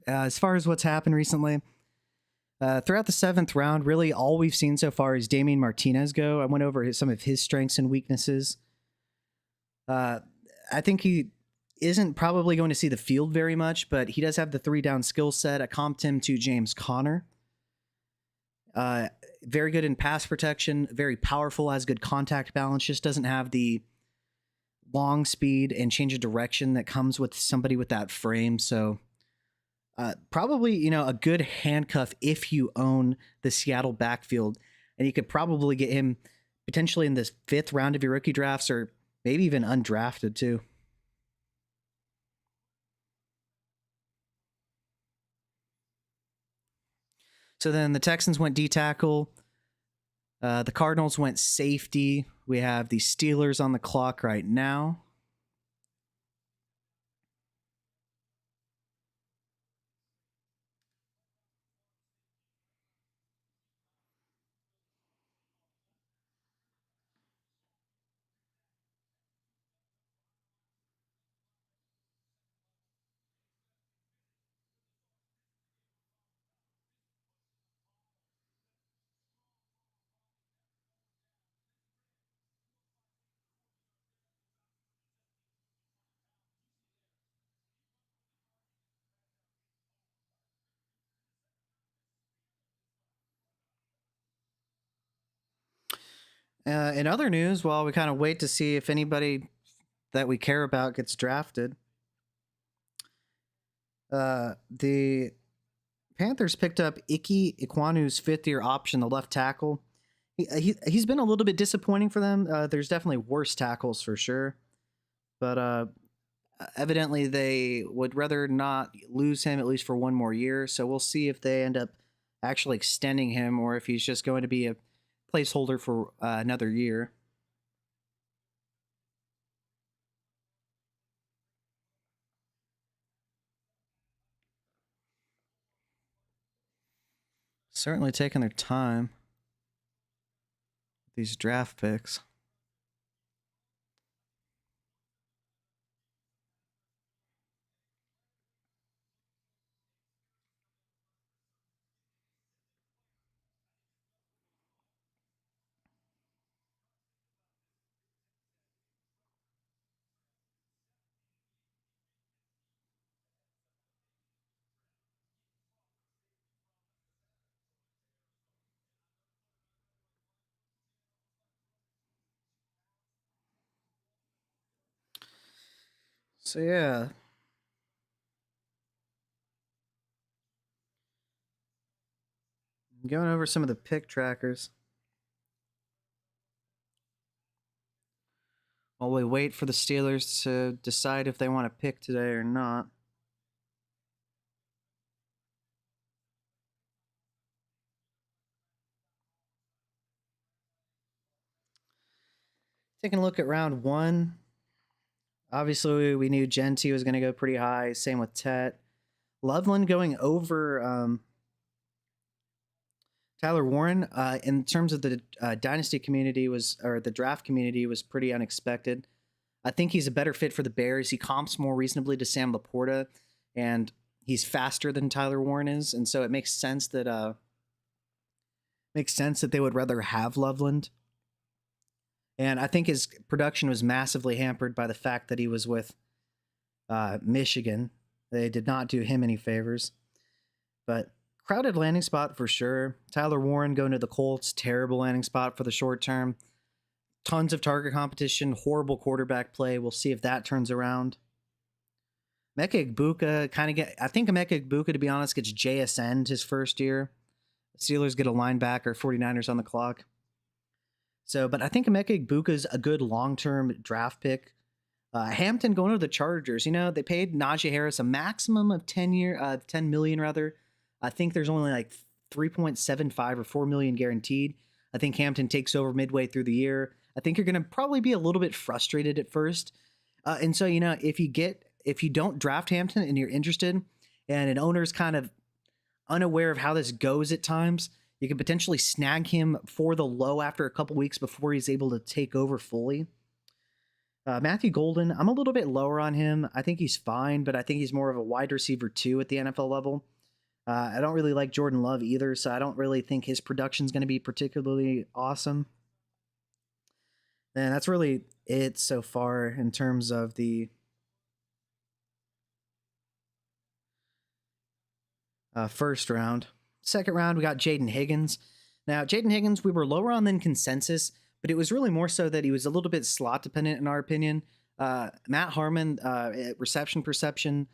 As far as what's happened recently, throughout the 7th round, really all we've seen so far is Damian Martinez go. I went over some of his strengths and weaknesses. I think he isn't probably going to see the field very much, but he does have the 3-down skill set. I comped him to James Conner. Very good in pass protection, very powerful, has good contact balance, just doesn't have the long speed and change of direction that comes with somebody with that frame. So probably, a good handcuff if you own the Seattle backfield, and you could probably get him potentially in this 5th round of your rookie drafts, or maybe even undrafted too. So then the Texans went D tackle. The Cardinals went safety. We have the Steelers on the clock right now. In other news, while we kind of wait to see if anybody that we care about gets drafted, the Panthers picked up Ike Ikwanu's fifth-year option, the left tackle. He's been a little bit disappointing for them. There's definitely worse tackles for sure, but evidently they would rather not lose him at least for one more year. So we'll see if they end up actually extending him or if he's just going to be a placeholder for another year. Certainly taking their time with these draft picks. So yeah, going over some of the pick trackers while we wait for the Steelers to decide if they want to pick today or not. Taking a look at round one. Obviously, we knew Genty was going to go pretty high. Same with Tet. Loveland going over Tyler Warren. In terms of the dynasty community or the draft community was pretty unexpected. I think he's a better fit for the Bears. He comps more reasonably to Sam Laporta, and he's faster than Tyler Warren is, and so it makes sense that they would rather have Loveland. And I think his production was massively hampered by the fact that he was with Michigan. They did not do him any favors. But crowded landing spot for sure. Tyler Warren going to the Colts, terrible landing spot for the short term. Tons of target competition, horrible quarterback play. We'll see if that turns around. Emeka Egbuka I think Emeka Egbuka, to be honest, gets JSN'd his first year. Steelers get a linebacker, 49ers on the clock. So, but I think Emeka Egbuka is a good long-term draft pick. Hampton going to the Chargers. You know, they paid Najee Harris a maximum of 10 million rather. I think there's only like 3.75 or 4 million guaranteed. I think Hampton takes over midway through the year. I think you're going to probably be a little bit frustrated at first. And so, you know, if you don't draft Hampton and you're interested and an owner's kind of unaware of how this goes at times, you could potentially snag him for the low after a couple weeks before he's able to take over fully. Matthew Golden, I'm a little bit lower on him. I think he's fine, but I think he's more of a wide receiver 2 at the NFL level. I don't really like Jordan Love either, so I don't really think his production's going to be particularly awesome. And that's really it so far in terms of the first round. Second round, we got Jaden Higgins. Now, Jaden Higgins, we were lower on than consensus, but it was really more so that he was a little bit slot dependent in our opinion. Matt Harmon, reception perception,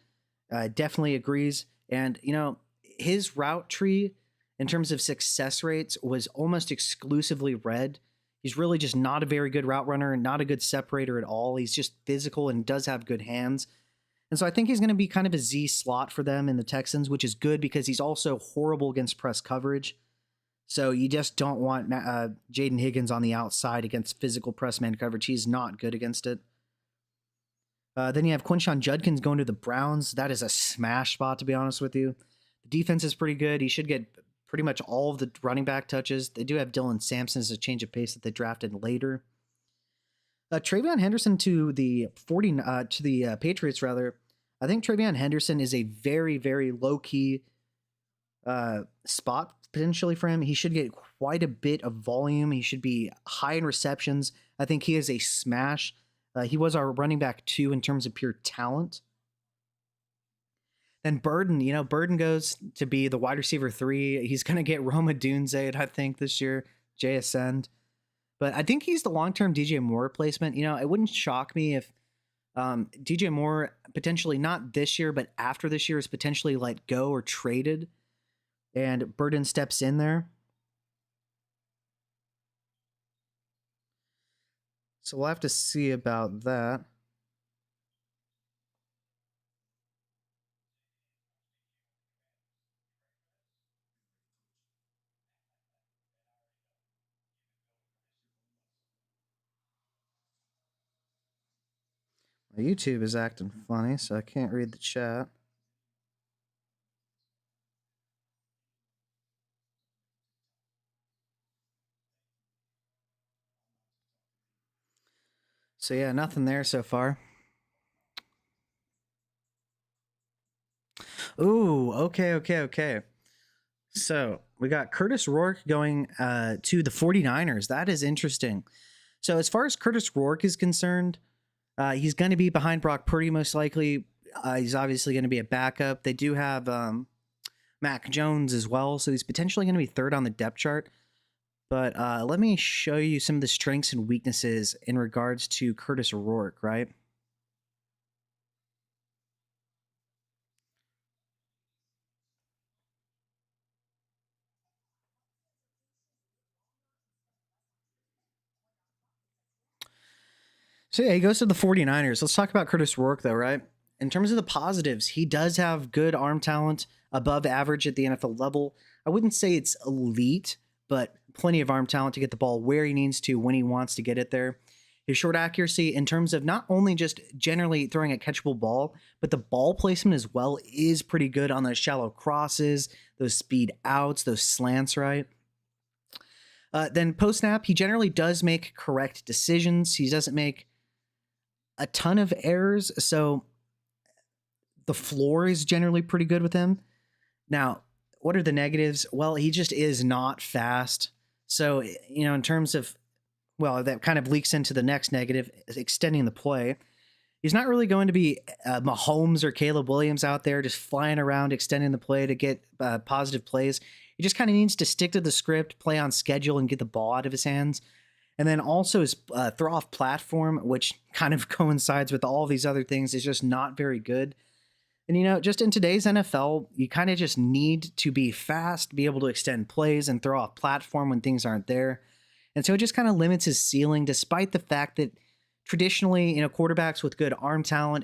definitely agrees. And, you know, his route tree in terms of success rates was almost exclusively red. He's really just not a very good route runner and not a good separator at all. He's just physical and does have good hands. And so I think he's going to be kind of a Z slot for them in the Texans, which is good because he's also horrible against press coverage. So you just don't want Jaden Higgins on the outside against physical press man coverage. He's not good against it. Then you have Quinshon Judkins going to the Browns. That is a smash spot, to be honest with you. The defense is pretty good. He should get pretty much all of the running back touches. They do have Dylan Sampson as a change of pace that they drafted later. TreVeyon Henderson to the Patriots rather. I think TreVeyon Henderson is a very, very low key spot potentially for him. He should get quite a bit of volume. He should be high in receptions. I think he is a smash. He was our running back 2 in terms of pure talent. Then Burden, you know, Burden goes to be the wide receiver 3. He's going to get Roma Dunze, I think, this year. JSN. But I think he's the long-term DJ Moore replacement. It wouldn't shock me if DJ Moore potentially not this year, but after this year is potentially let go or traded, and Burden steps in there. So we'll have to see about that. My YouTube is acting funny, so I can't read the chat. So yeah, nothing there so far. Ooh, okay. So we got Curtis Rourke going to the 49ers. That is interesting. So as far as Curtis Rourke is concerned, he's going to be behind Brock Purdy most likely. He's obviously going to be a backup. They do have Mac Jones as well, so he's potentially going to be third on the depth chart. But let me show you some of the strengths and weaknesses in regards to Curtis Rourke, right? So yeah, he goes to the 49ers. Let's talk about Curtis Rourke though, right? In terms of the positives, he does have good arm talent, above average at the NFL level. I wouldn't say it's elite, but plenty of arm talent to get the ball where he needs to when he wants to get it there. His short accuracy in terms of not only just generally throwing a catchable ball, but the ball placement as well is pretty good on those shallow crosses, those speed outs, those slants, right? Then post snap, he generally does make correct decisions. He doesn't make a ton of errors, so the floor is generally pretty good with him. Now, what are the negatives? Well, he just is not fast. So, in terms of, well, that kind of leaks into the next negative, extending the play. He's not really going to be Mahomes or Caleb Williams out there just flying around extending the play to get positive plays. He just kind of needs to stick to the script, play on schedule, and get the ball out of his hands. And then also his throw off platform, which kind of coincides with all these other things, is just not very good. And, just in today's NFL, you kind of just need to be fast, be able to extend plays and throw off platform when things aren't there. And so it just kind of limits his ceiling, despite the fact that traditionally, quarterbacks with good arm talent,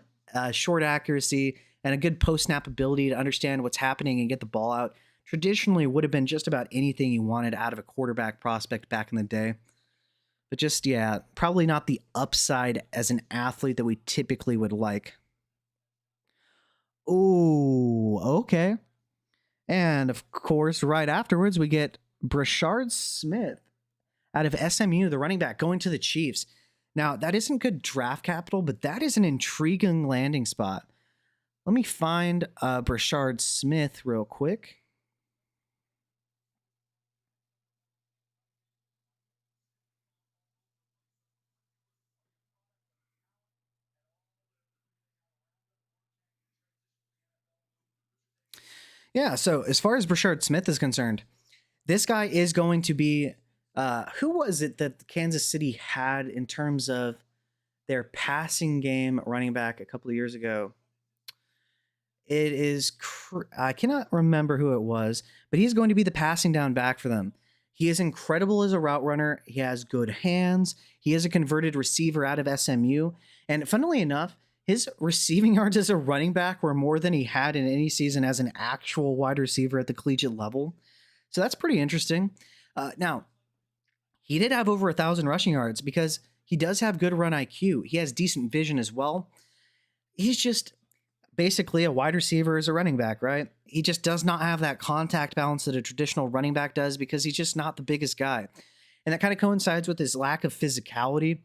short accuracy, and a good post-snap ability to understand what's happening and get the ball out, traditionally would have been just about anything you wanted out of a quarterback prospect back in the day. But just, yeah, probably not the upside as an athlete that we typically would like. Oh, okay. And of course, right afterwards, we get Brashard Smith out of SMU, the running back, going to the Chiefs. Now, that isn't good draft capital, but that is an intriguing landing spot. Let me find Brashard Smith real quick. Yeah, so as far as Brashard Smith is concerned, this guy is going to be who was it that Kansas City had in terms of their passing game running back a couple of years ago? It is I cannot remember who it was, but he's going to be the passing down back for them. He is incredible as a route runner. He has good hands. He is a converted receiver out of SMU, and funnily enough, his receiving yards as a running back were more than he had in any season as an actual wide receiver at the collegiate level. So that's pretty interesting. Now, he did have over 1,000 rushing yards because he does have good run IQ. He has decent vision as well. He's just basically a wide receiver as a running back, right? He just does not have that contact balance that a traditional running back does because he's just not the biggest guy. And that kind of coincides with his lack of physicality.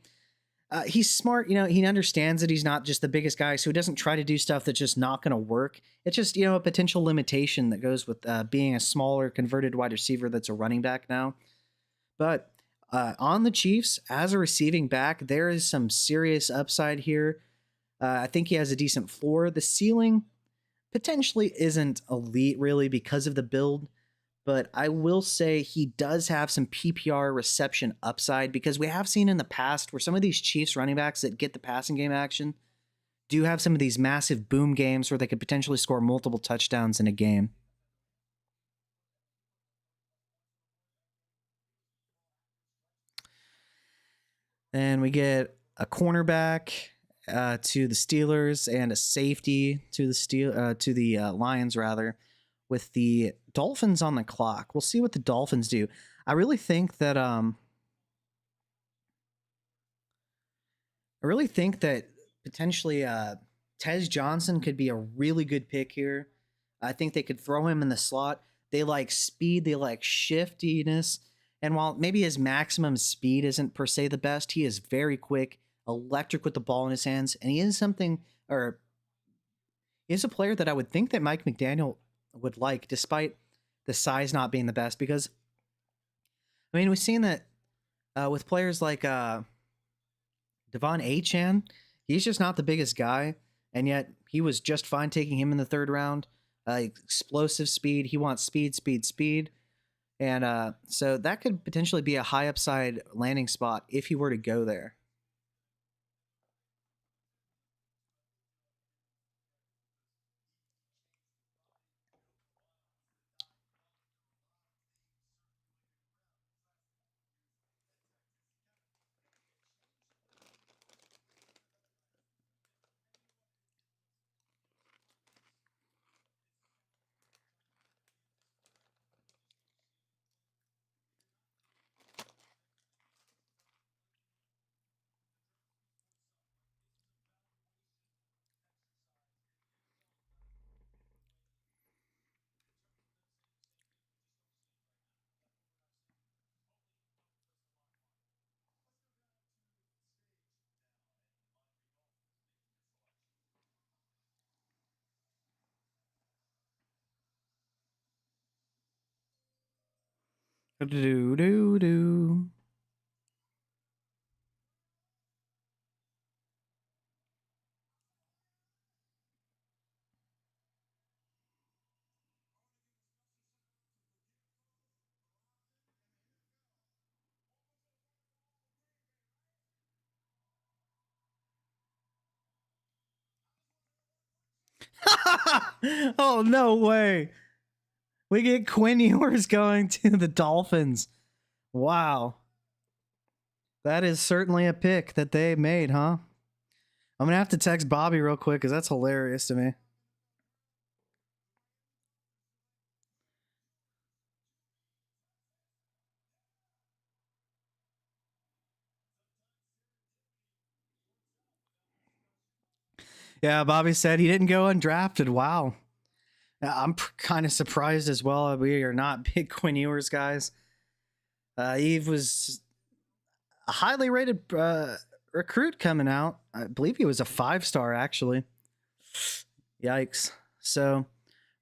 He's smart, he understands that he's not just the biggest guy, so he doesn't try to do stuff that's just not going to work. It's just, a potential limitation that goes with being a smaller converted wide receiver that's a running back now. But on the Chiefs, as a receiving back, there is some serious upside here. I think he has a decent floor. The ceiling potentially isn't elite really because of the build, but I will say he does have some PPR reception upside because we have seen in the past where some of these Chiefs running backs that get the passing game action do have some of these massive boom games where they could potentially score multiple touchdowns in a game. Then we get a cornerback to the Steelers and a safety to the Lions rather, with the Dolphins on the clock. We'll see what the Dolphins do. I really think that potentially Tez Johnson could be a really good pick here. I think they could throw him in the slot. They like speed, they like shiftiness. And while maybe his maximum speed isn't per se the best, he is very quick, electric with the ball in his hands, and he is a player that I would think that Mike McDaniel would like, despite the size not being the best. Because, I mean, we've seen that with players like Devon Achane, he's just not the biggest guy, and yet he was just fine taking him in the third round. Explosive speed. He wants speed. And so that could potentially be a high upside landing spot if he were to go there. Do. Oh, no way. We get Quinn Ewers going to the Dolphins. Wow. That is certainly a pick that they made, huh? I'm going to have to text Bobby real quick because that's hilarious to me. Yeah, Bobby said he didn't go undrafted. Wow. I'm kind of surprised as well. We are not big Quinn Ewers guys. He was a highly rated recruit coming out. I believe he was a 5-star, actually. Yikes. So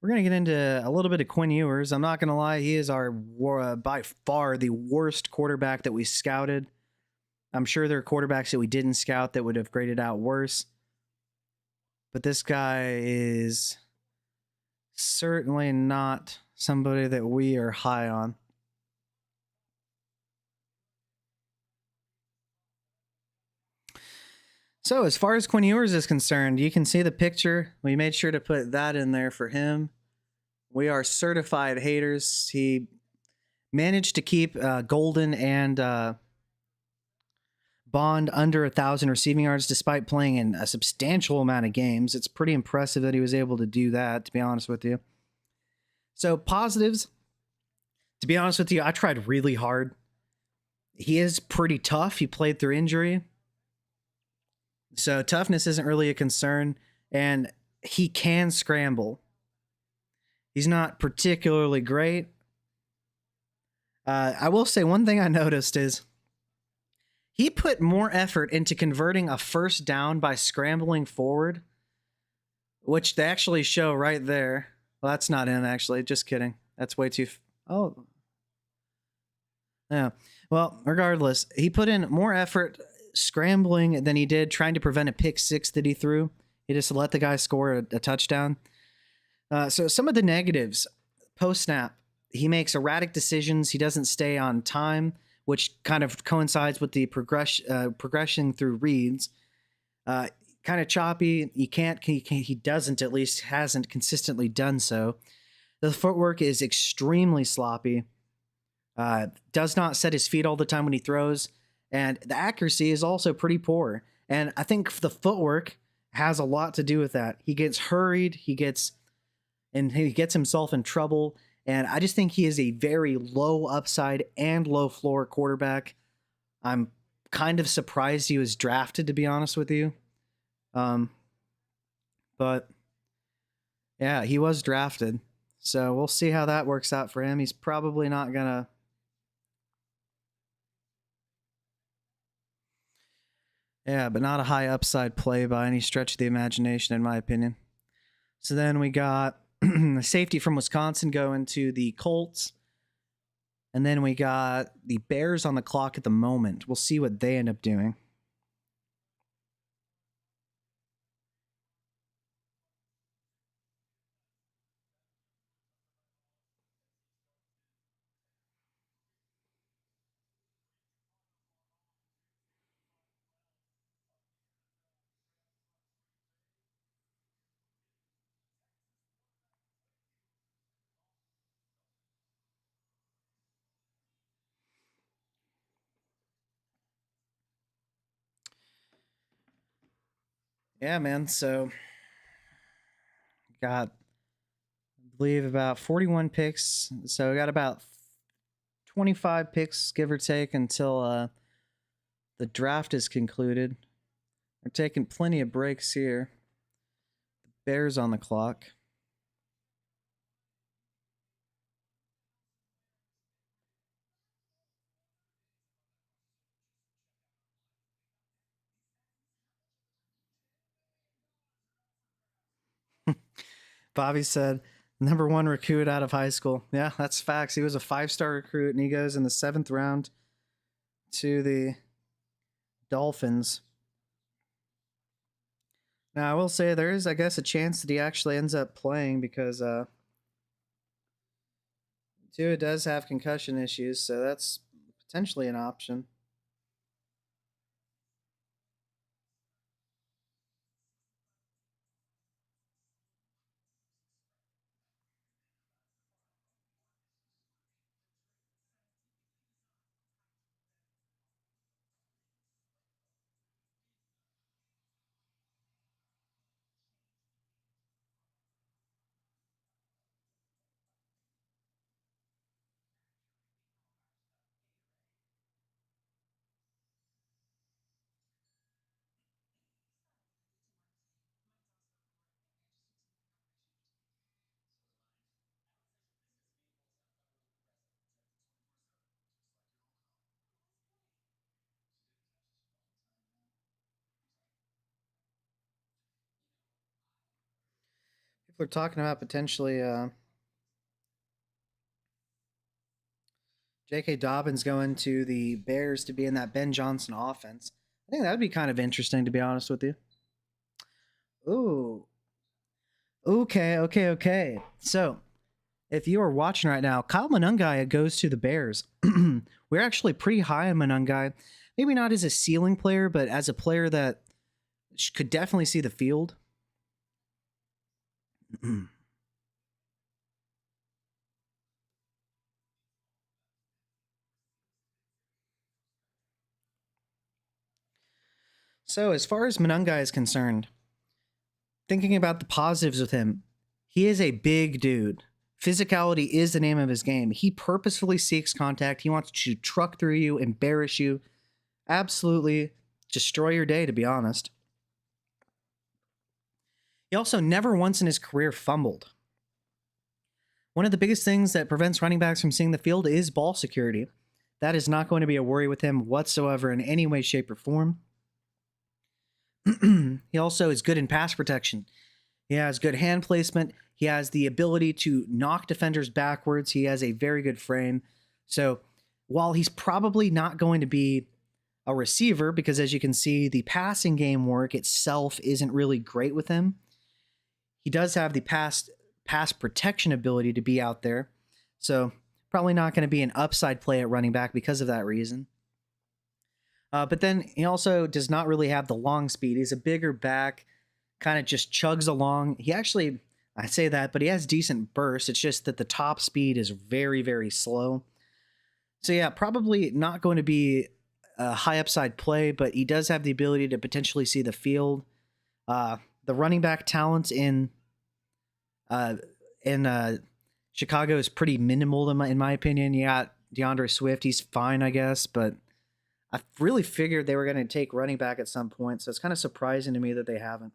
we're going to get into a little bit of Quinn Ewers. I'm not going to lie. He is our by far the worst quarterback that we scouted. I'm sure there are quarterbacks that we didn't scout that would have graded out worse. But this guy is certainly not somebody that we are high on. So as far as Quinn Ewers is concerned, you can see the picture. We made sure to put that in there for him. We are certified haters. He managed to keep Golden and Bond under 1,000 receiving yards despite playing in a substantial amount of games. It's pretty impressive that he was able to do that, to be honest with you. So positives, to be honest with you, I tried really hard. He is pretty tough. He played through injury. So toughness isn't really a concern, and he can scramble. He's not particularly great. I will say one thing I noticed is he put more effort into converting a first down by scrambling forward, which they actually show right there. Well, that's not in, actually. Just kidding. That's way too... Oh. Yeah. Well, regardless, he put in more effort scrambling than he did trying to prevent a pick six that he threw. He just let the guy score a touchdown. So some of the negatives, post-snap, he makes erratic decisions. He doesn't stay on time, which kind of coincides with the progression through reads. Kind of choppy. He doesn't, at least hasn't consistently done so. The footwork is extremely sloppy. Does not set his feet all the time when he throws. And the accuracy is also pretty poor. And I think the footwork has a lot to do with that. He gets hurried. He gets himself in trouble. And I just think he is a very low upside and low floor quarterback. I'm kind of surprised he was drafted, to be honest with you. But yeah, he was drafted. So we'll see how that works out for him. He's probably not gonna. Yeah, but not a high upside play by any stretch of the imagination, in my opinion. So then we got a safety from Wisconsin going to the Colts. And then we got the Bears on the clock at the moment. We'll see what they end up doing. Yeah, man. So got, I believe, about 41 picks. So we got about 25 picks, give or take, until the draft is concluded. We're taking plenty of breaks here. The Bears on the clock. Bobby said, number one recruit out of high school. Yeah, that's facts. He was a 5-star recruit, and he goes in the 7th round to the Dolphins. Now, I will say there is, I guess, a chance that he actually ends up playing because Tua does have concussion issues, so that's potentially an option. People are talking about potentially J.K. Dobbins going to the Bears to be in that Ben Johnson offense. I think that would be kind of interesting, to be honest with you. Ooh. Okay. So, if you are watching right now, Kyle Monangai goes to the Bears. We're actually pretty high on Monangai. Maybe not as a ceiling player, but as a player that could definitely see the field. So, as far as Monangai is concerned, thinking about the positives with him, he is a big dude. Physicality is the name of his game. He purposefully seeks contact. He wants to truck through you, embarrass you, absolutely destroy your day, to be honest. He also never once in his career fumbled. One of the biggest things that prevents running backs from seeing the field is ball security. That is not going to be a worry with him whatsoever in any way, shape, or form. He also is good in pass protection. He has good hand placement. He has the ability to knock defenders backwards. He has a very good frame. So while he's probably not going to be a receiver, because as you can see, the passing game work itself isn't really great with him, he does have the pass protection ability to be out there. So Probably not going to be an upside play at running back because of that reason. But then he also does not really have the long speed. He's a bigger back, kind of just chugs along. He actually, I say that, but he has decent burst. It's just that the top speed is very, very slow. So yeah, probably not going to be a high upside play, but he does have the ability to potentially see the field. The running back talent in Chicago is pretty minimal in my opinion. You got DeAndre Swift, he's fine, I guess, but I really figured they were going to take running back at some point, so it's kind of surprising to me that they haven't.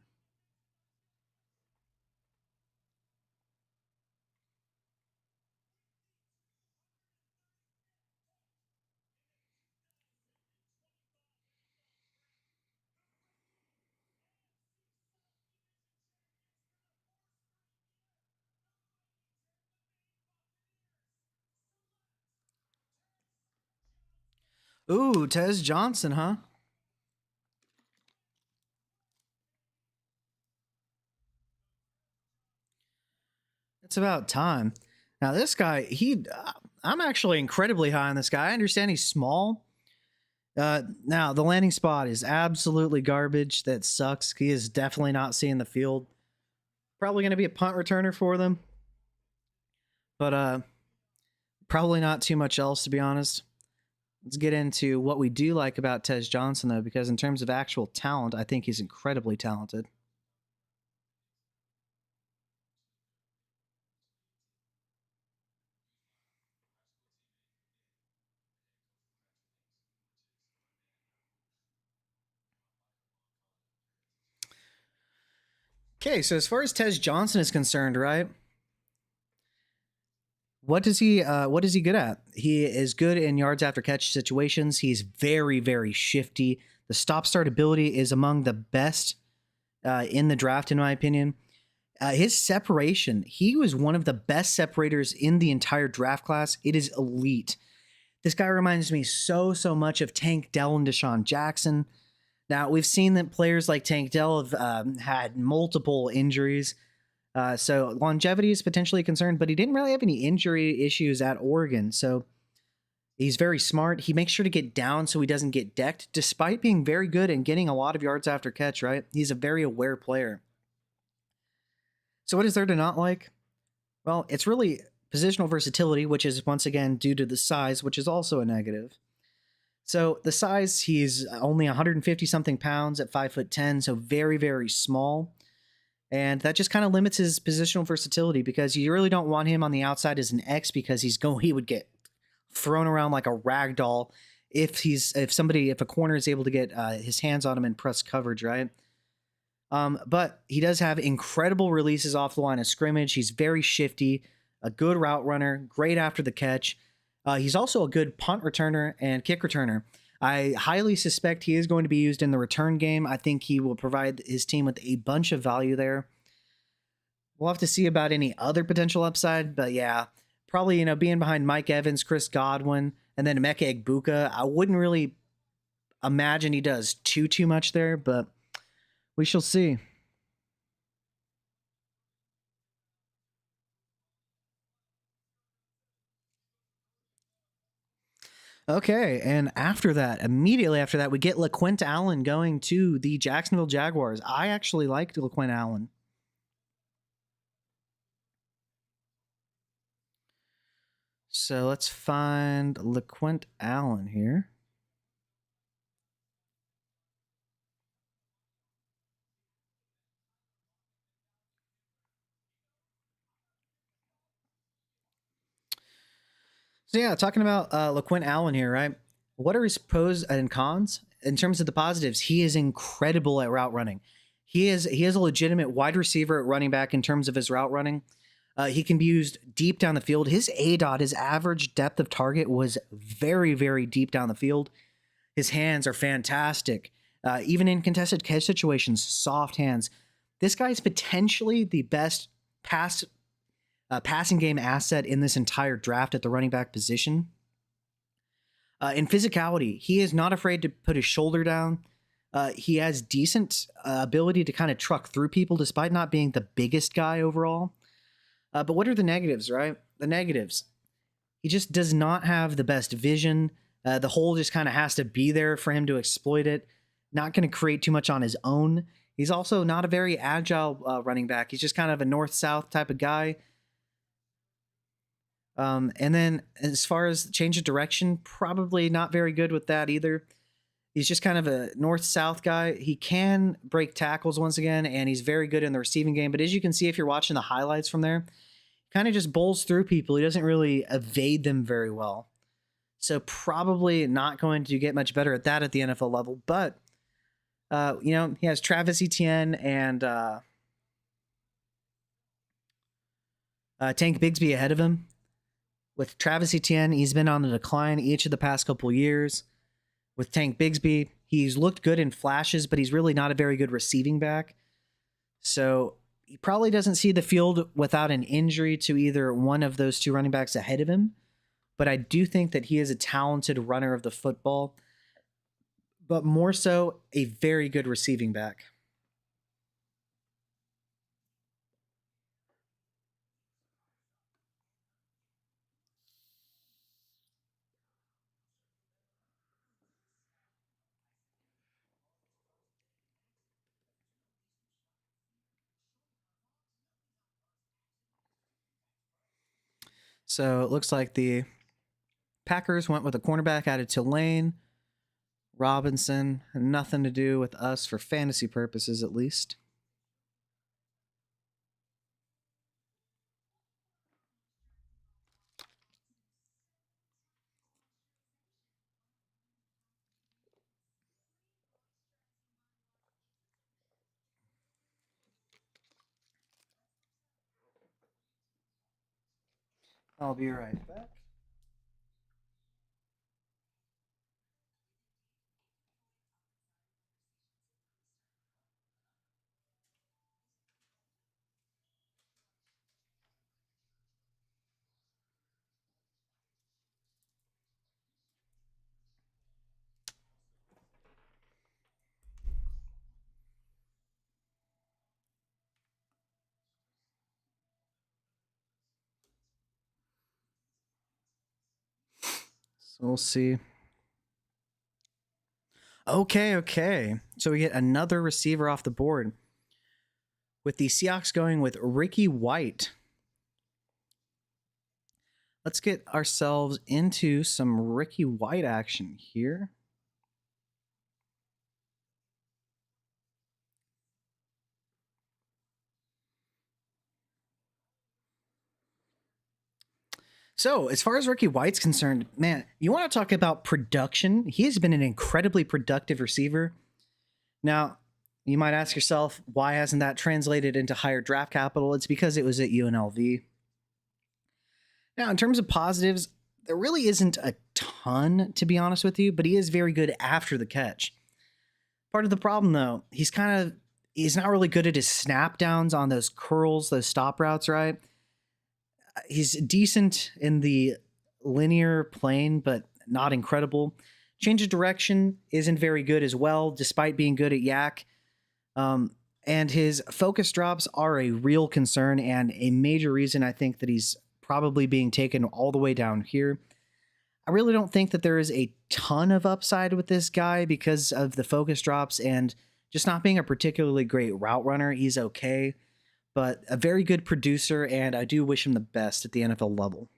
Ooh, Tez Johnson, huh? It's about time. Now this guy, I'm actually incredibly high on this guy. I understand he's small. Now the landing spot is absolutely garbage. That sucks. He is definitely not seeing the field. Probably going to be a punt returner for them, but probably not too much else, to be honest. Let's get into what we do like about Tez Johnson, though, because in terms of actual talent, I think he's incredibly talented. Okay, so as far as Tez Johnson is concerned, right? What is he good at? He is good in yards after catch situations. He's very, very shifty. The stop start ability is among the best in the draft, in my opinion. His separation, he was one of the best separators in the entire draft class. It is elite. This guy reminds me so much of Tank Dell and Deshaun Jackson. Now, we've seen that players like Tank Dell have had multiple injuries. So longevity is potentially concerned, but he didn't really have any injury issues at Oregon. So he's very smart. He makes sure to get down so he doesn't get decked, despite being very good and getting a lot of yards after catch, right? He's a very aware player. So what is there to not like? Well, it's really positional versatility, which is once again due to the size, which is also a negative. So the size, he's only 150 something pounds at 5'10", so very, very small. And that just kind of limits his positional versatility because you really don't want him on the outside as an X because he would get thrown around like a rag doll if a corner is able to get his hands on him and press coverage, right? But he does have incredible releases off the line of scrimmage. He's very shifty, a good route runner, great after the catch. He's also a good punt returner and kick returner. I highly suspect he is going to be used in the return game. I think he will provide his team with a bunch of value there. We'll have to see about any other potential upside, but yeah, probably, being behind Mike Evans, Chris Godwin, and then Emeka Egbuka, I wouldn't really imagine he does too much there, but we shall see. Okay, and immediately after that, we get LaQuint Allen going to the Jacksonville Jaguars. I actually liked LaQuint Allen. So let's find LaQuint Allen here. So yeah, talking about LaQuint Allen here, right? What are his pros and cons? In terms of the positives, he is incredible at route running. He is a legitimate wide receiver at running back in terms of his route running. He can be used deep down the field. His ADOT, his average depth of target, was very, very deep down the field. His hands are fantastic. Even in contested catch situations, soft hands. This guy's potentially the best passing game asset in this entire draft at the running back position. In physicality, he is not afraid to put his shoulder down. He has decent ability to kind of truck through people despite not being the biggest guy overall. But what are the negatives, right? The negatives. he just does not have the best vision. The hole just kind of has to be there for him to exploit it. Not going to create too much on his own. He's also not a very agile running back. He's just kind of a north-south type of guy. And then as far as change of direction, probably not very good with that either. He's just kind of a north-south guy. He can break tackles once again, and he's very good in the receiving game. But as you can see, if you're watching the highlights from there, kind of just bowls through people. He doesn't really evade them very well. So probably not going to get much better at that at the NFL level. But, he has Travis Etienne and Tank Bigsby ahead of him. With Travis Etienne, he's been on the decline each of the past couple years. With Tank Bigsby, he's looked good in flashes, but he's really not a very good receiving back. So he probably doesn't see the field without an injury to either one of those two running backs ahead of him. But I do think that he is a talented runner of the football, but more so a very good receiving back. So it looks like the Packers went with a cornerback, added Tulane, Robinson. Nothing to do with us for fantasy purposes, at least. I'll be right back. So we'll see. Okay. So we get another receiver off the board, with the Seahawks going with Ricky White. Let's get ourselves into some Ricky White action here. So, as far as Ricky White's concerned, man, you want to talk about production? He has been an incredibly productive receiver. Now, you might ask yourself, why hasn't that translated into higher draft capital? It's because it was at UNLV. Now, in terms of positives, there really isn't a ton, to be honest with you, but he is very good after the catch. Part of the problem, though, he's not really good at his snap downs on those curls, those stop routes, right? He's decent in the linear plane, but not incredible. Change of direction isn't very good as well, despite being good at yak. And his focus drops are a real concern and a major reason I think that he's probably being taken all the way down here. I really don't think that there is a ton of upside with this guy because of the focus drops and just not being a particularly great route runner. He's okay, but a very good producer, and I do wish him the best at the NFL level.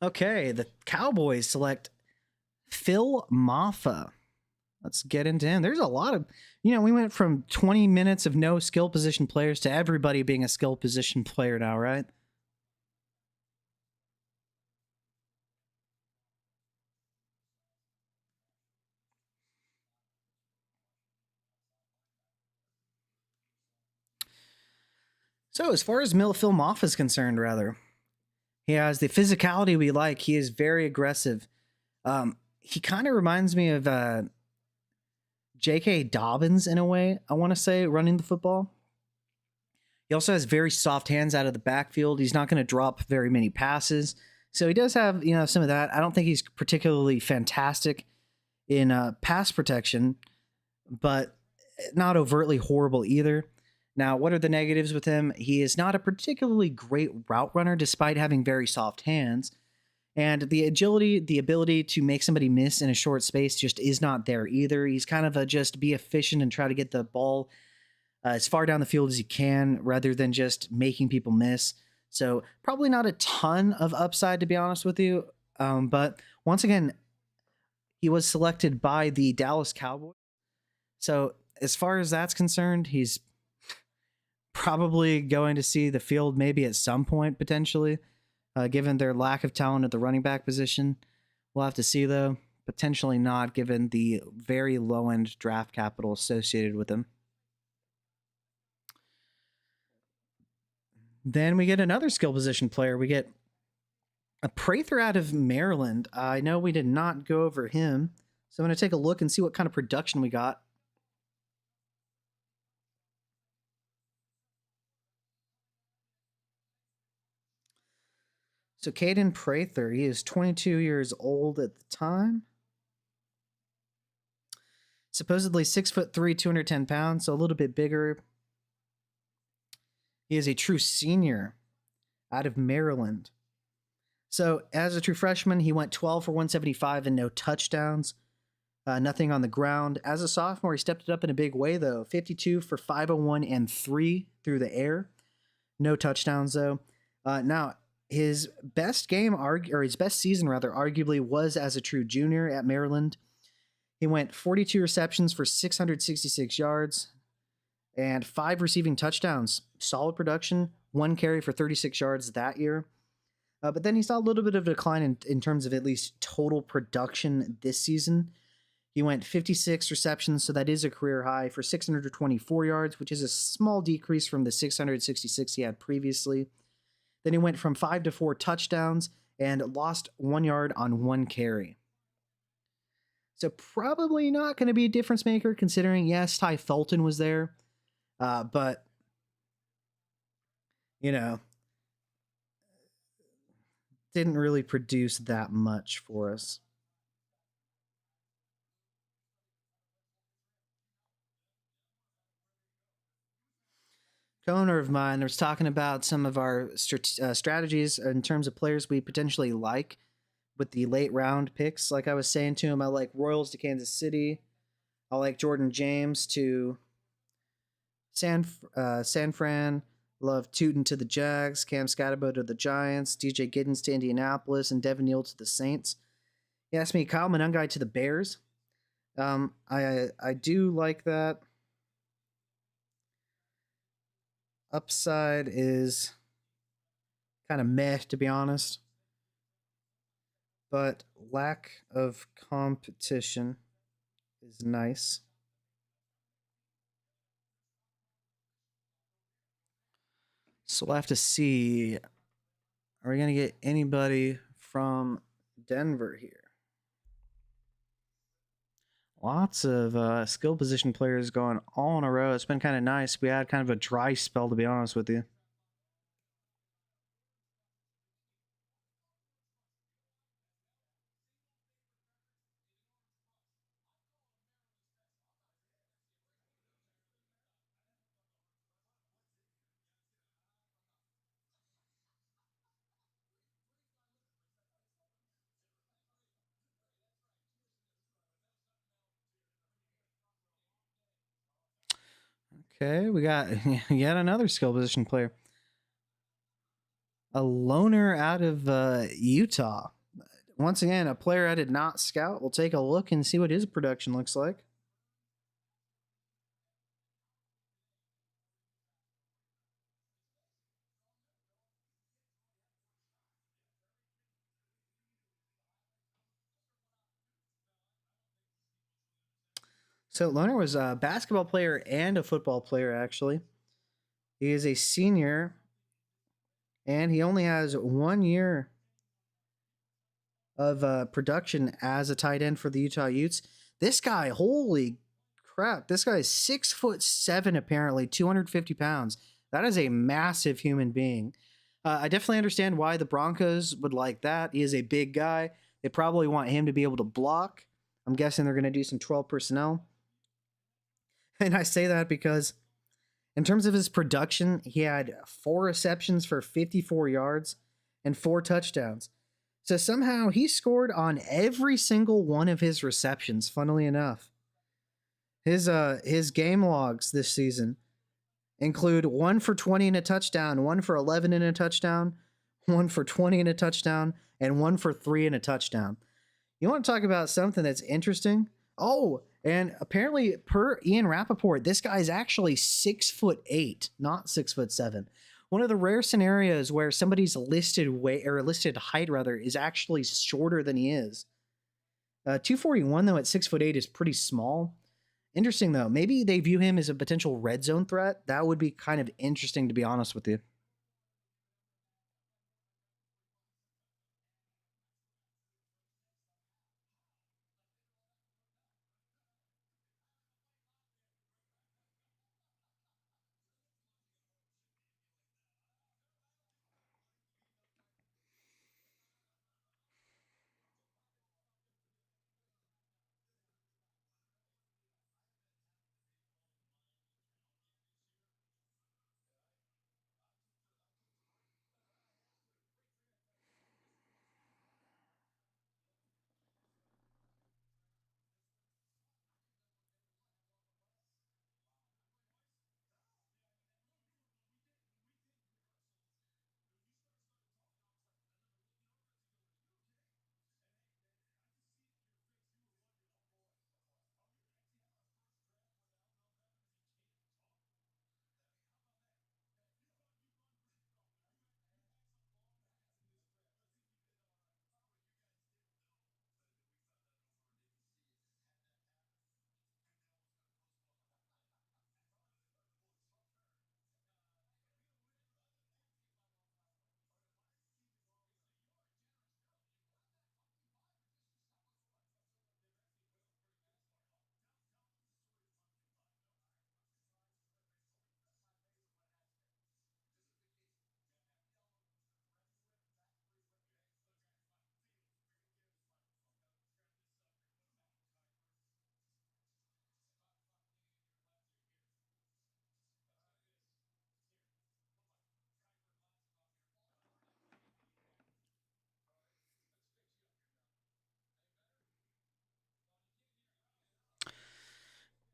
Okay, the Cowboys select Phil Maffa. Let's get into him. There's a lot of, we went from 20 minutes of no skill position players to everybody being a skill position player now, right? So as far as Phil Maffa is concerned, he has the physicality we like. He is very aggressive. He kind of reminds me of J.K. Dobbins in a way, I want to say, running the football. He also has very soft hands out of the backfield. He's not going to drop very many passes. So he does have, some of that. I don't think he's particularly fantastic in pass protection, but not overtly horrible either. Now, what are the negatives with him? He is not a particularly great route runner despite having very soft hands. And the agility, the ability to make somebody miss in a short space just is not there either. He's kind of a just be efficient and try to get the ball as far down the field as you can rather than just making people miss. So probably not a ton of upside, to be honest with you. But once again, he was selected by the Dallas Cowboys. So as far as that's concerned, he's probably going to see the field maybe at some point potentially, given their lack of talent at the running back position. We'll have to see though. Potentially not, given the very low end draft capital associated with him. Then we get another skill position player. We get a Prather out of Maryland. I know we did not go over him, so I'm going to take a look and see what kind of production we got. So Caden Prather, he is 22 years old at the time. Supposedly 6'3", 210 pounds, so a little bit bigger. He is a true senior out of Maryland. So as a true freshman, he went 12 for 175 and no touchdowns. Nothing on the ground. As a sophomore, he stepped it up in a big way, though. 52 for 501 and 3 through the air. No touchdowns, though. Now, his best game, or his best season, rather, arguably was as a true junior at Maryland. He went 42 receptions for 666 yards and 5 receiving touchdowns. Solid production. 1 carry for 36 yards that year. But then he saw a little bit of a decline in terms of at least total production this season. He went 56 receptions, so that is a career high, for 624 yards, which is a small decrease from the 666 he had previously. Then he went from 5 to 4 touchdowns and lost 1 yard on 1 carry. So probably not going to be a difference maker, considering, yes, Ty Fulton was there, but, you know, didn't really produce that much for us. Co-owner of mine was talking about some of our strategies in terms of players we potentially like with the late round picks. Like I was saying to him, I like Royals to Kansas City. I like Jordan James to San Fran. Love Tootin to the Jags, Cam Scatterbo to the Giants, DJ Giddens to Indianapolis, and Devin Neal to the Saints. He asked me Kyle Monangai to the Bears. I do like that. Upside is kind of meh, to be honest. But lack of competition is nice. So we'll have to see. Are we going to get anybody from Denver here? Lots of skill position players going all in a row. It's been kind of nice. We had kind of a dry spell, to be honest with you. Okay, we got yet another skill position player. A loner out of Utah. Once again, a player I did not scout. We'll take a look and see what his production looks like. So Loner was a basketball player and a football player, actually. He is a senior, and he only has 1 year of production as a tight end for the Utah Utes. This guy, holy crap, this guy is 6'7", apparently, 250 pounds. That is a massive human being. I definitely understand why the Broncos would like that. He is a big guy. They probably want him to be able to block. I'm guessing they're going to do some 12 personnel. And I say that because in terms of his production, he had 4 receptions for 54 yards and 4 touchdowns. So somehow he scored on every single one of his receptions, funnily enough. His game logs this season include 1 for 20 and a touchdown, 1 for 11 and a touchdown, 1 for 20 and a touchdown, and 1 for 3 and a touchdown. You want to talk about something that's interesting? Oh, and apparently, per Ian Rappaport, this guy is actually 6'8", not 6'7". One of the rare scenarios where somebody's listed weight or listed height rather is actually shorter than he is. 241 though at 6'8" is pretty small. Interesting though. Maybe they view him as a potential red zone threat. That would be kind of interesting, to be honest with you.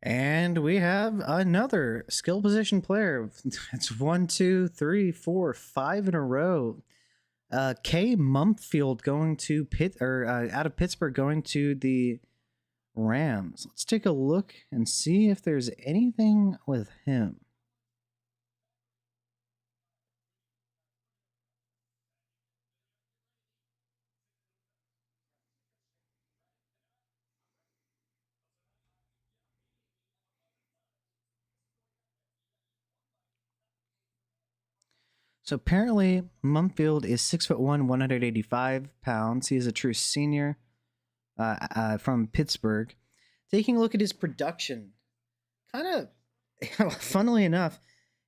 And we have another skill position player. It's 1, 2, 3, 4, 5 in a row. K Mumpfield going to out of Pittsburgh going to the Rams. Let's take a look and see if there's anything with him. So apparently, Mumfield is 6'1", 185 pounds. He is a true senior from Pittsburgh. Taking a look at his production, kind of funnily enough,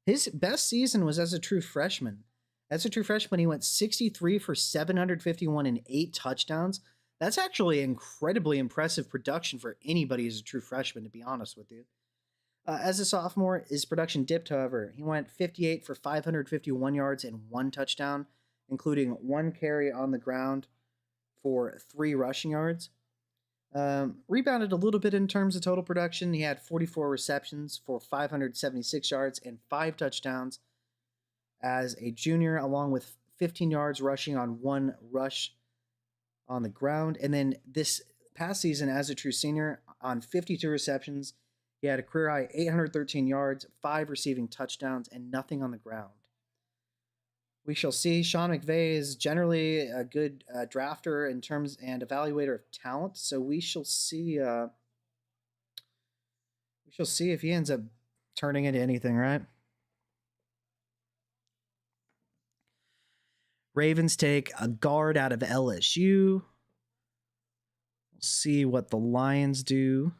his best season was as a true freshman. As a true freshman, he went 63 for 751 and 8 touchdowns. That's actually incredibly impressive production for anybody as a true freshman, to be honest with you. As a sophomore, his production dipped, however. He went 58 for 551 yards and 1 touchdown, including 1 carry on the ground for 3 rushing yards. Rebounded a little bit in terms of total production. He had 44 receptions for 576 yards and 5 touchdowns as a junior, along with 15 yards rushing on 1 rush on the ground. And then this past season, as a true senior, on 52 receptions, he had a career high 813 yards, 5 receiving touchdowns, and nothing on the ground. We shall see. Sean McVay is generally a good drafter in terms and evaluator of talent, so we shall see. We shall see if he ends up turning into anything, right? Ravens take a guard out of LSU. We'll see what the Lions do.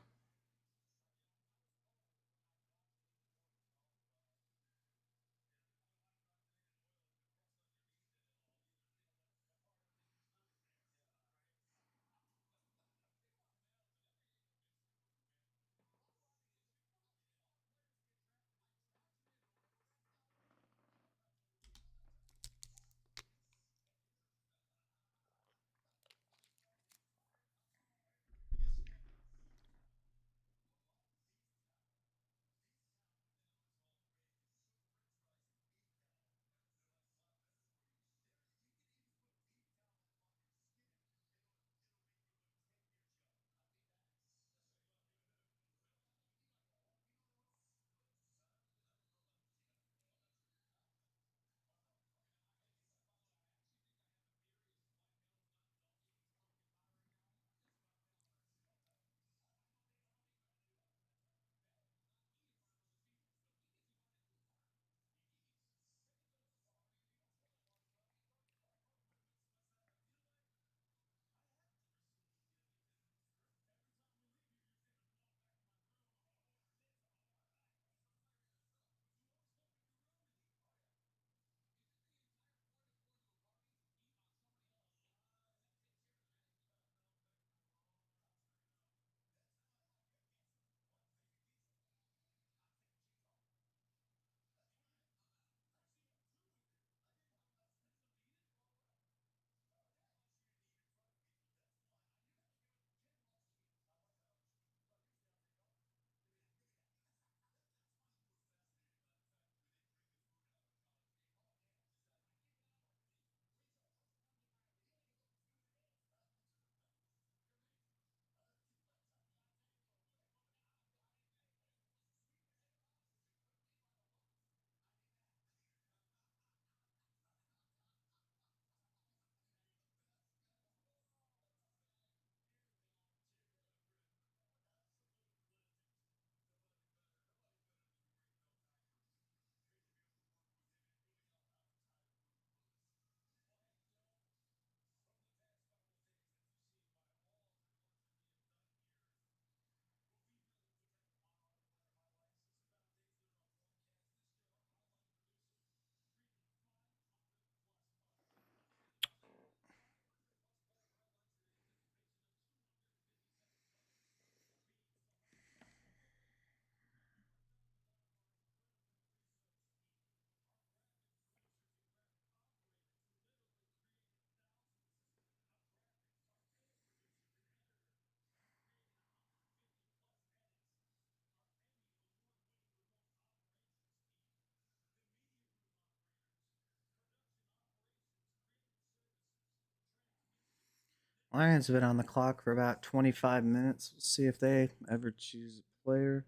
Lions have been on the clock for about 25 minutes. We'll see if they ever choose a player.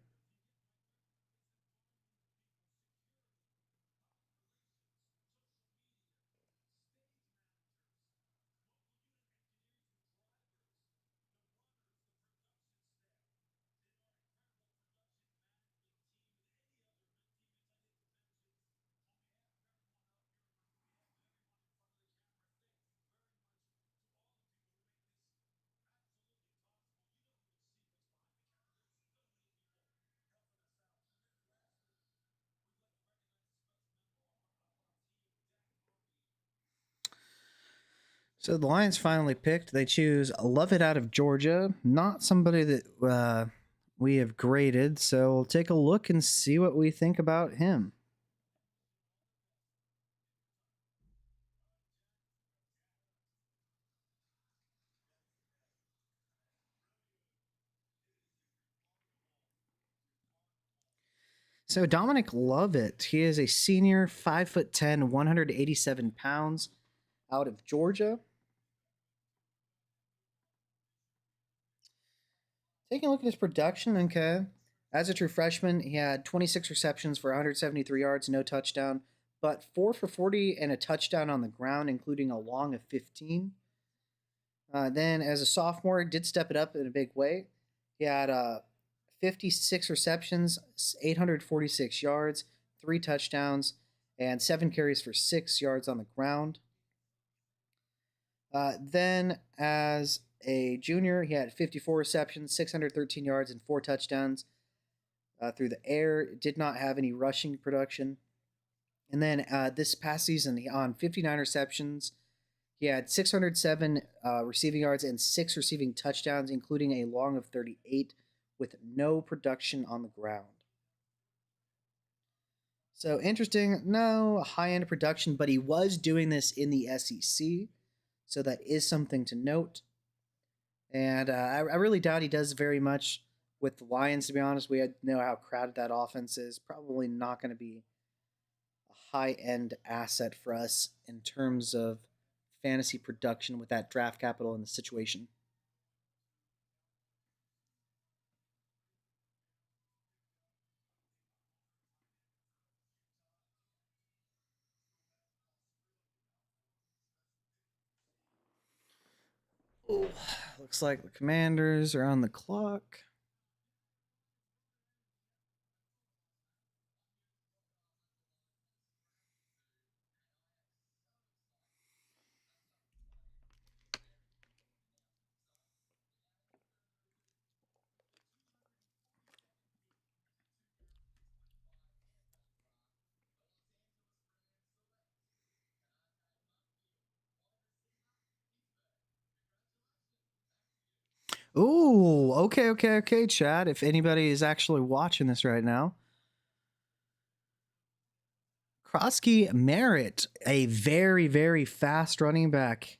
So the Lions finally picked. They choose Lovett out of Georgia, not somebody that we have graded. So we'll take a look and see what we think about him. So Dominic Lovett, he is a senior, 5'10", 187 pounds, out of Georgia. Taking a look at his production, okay. As a true freshman, he had 26 receptions for 173 yards, no touchdown, but 4 for 40 and a touchdown on the ground, including a long of 15. Then as a sophomore, did step it up in a big way. He had 56 receptions, 846 yards, 3 touchdowns, and 7 carries for 6 yards on the ground. Then as a junior, he had 54 receptions, 613 yards, and 4 touchdowns through the air. Did not have any rushing production. And then this past season, on 59 receptions, he had 607 receiving yards and 6 receiving touchdowns, including a long of 38, with no production on the ground. So interesting, no high-end production, but he was doing this in the SEC, so that is something to note. And I really doubt he does very much with the Lions, to be honest. We know how crowded that offense is. Probably not going to be a high-end asset for us in terms of fantasy production with that draft capital in the situation. Ooh, looks like the Commanders are on the clock. Ooh, okay, Chad. If anybody is actually watching this right now, Krosky Merritt, a very, very fast running back,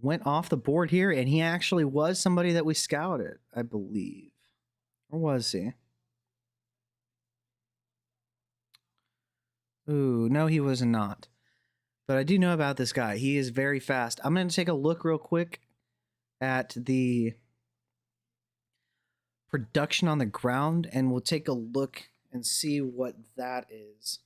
went off the board here, and he actually was somebody that we scouted, I believe. Or was he? Ooh, no, he was not. But I do know about this guy. He is very fast. I'm going to take a look real quick at the production on the ground, and we'll take a look and see what that is.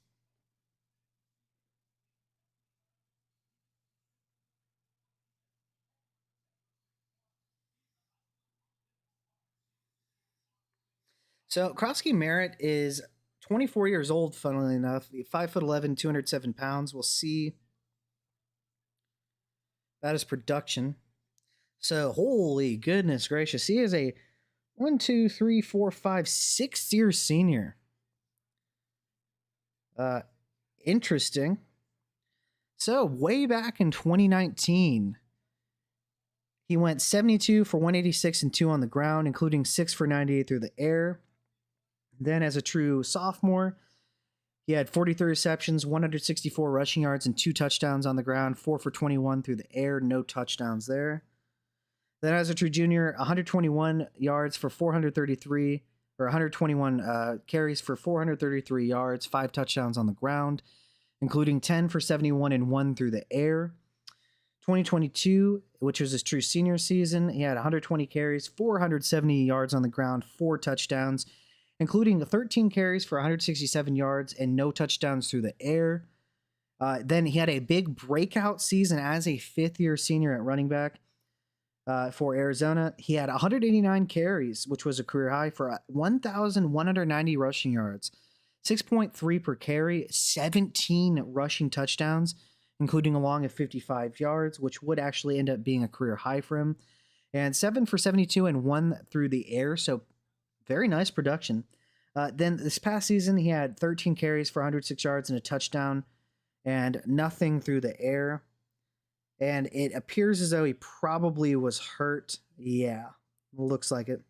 So Krosky Merritt is 24 years old, funnily enough, 5'11", 207 pounds. We'll see that is production. So holy goodness gracious, he is a 1, 2, 3, 4, 5, 6-year senior. Interesting. So way back in 2019, he went 72 for 186 and 2 on the ground, including 6 for 98 through the air. Then as a true sophomore, he had 43 receptions, 164 rushing yards, and 2 touchdowns on the ground, 4 for 21 through the air, no touchdowns there. Then as a true junior, 121 yards for 433, or 121 carries for 433 yards, 5 touchdowns on the ground, including 10 for 71 and 1 through the air. 2022, which was his true senior season, he had 120 carries, 470 yards on the ground, 4 touchdowns, including 13 carries for 167 yards and no touchdowns through the air. Then he had a big breakout season as a fifth-year senior at running back for Arizona. He had 189 carries, which was a career high, for 1,190 rushing yards, 6.3 per carry, 17 rushing touchdowns, including a long of 55 yards, which would actually end up being a career high for him, and 7 for 72 and 1 through the air. So very nice production. Then this past season, he had 13 carries for 106 yards and a touchdown, and nothing through the air. And it appears as though he probably was hurt. Yeah, looks like it.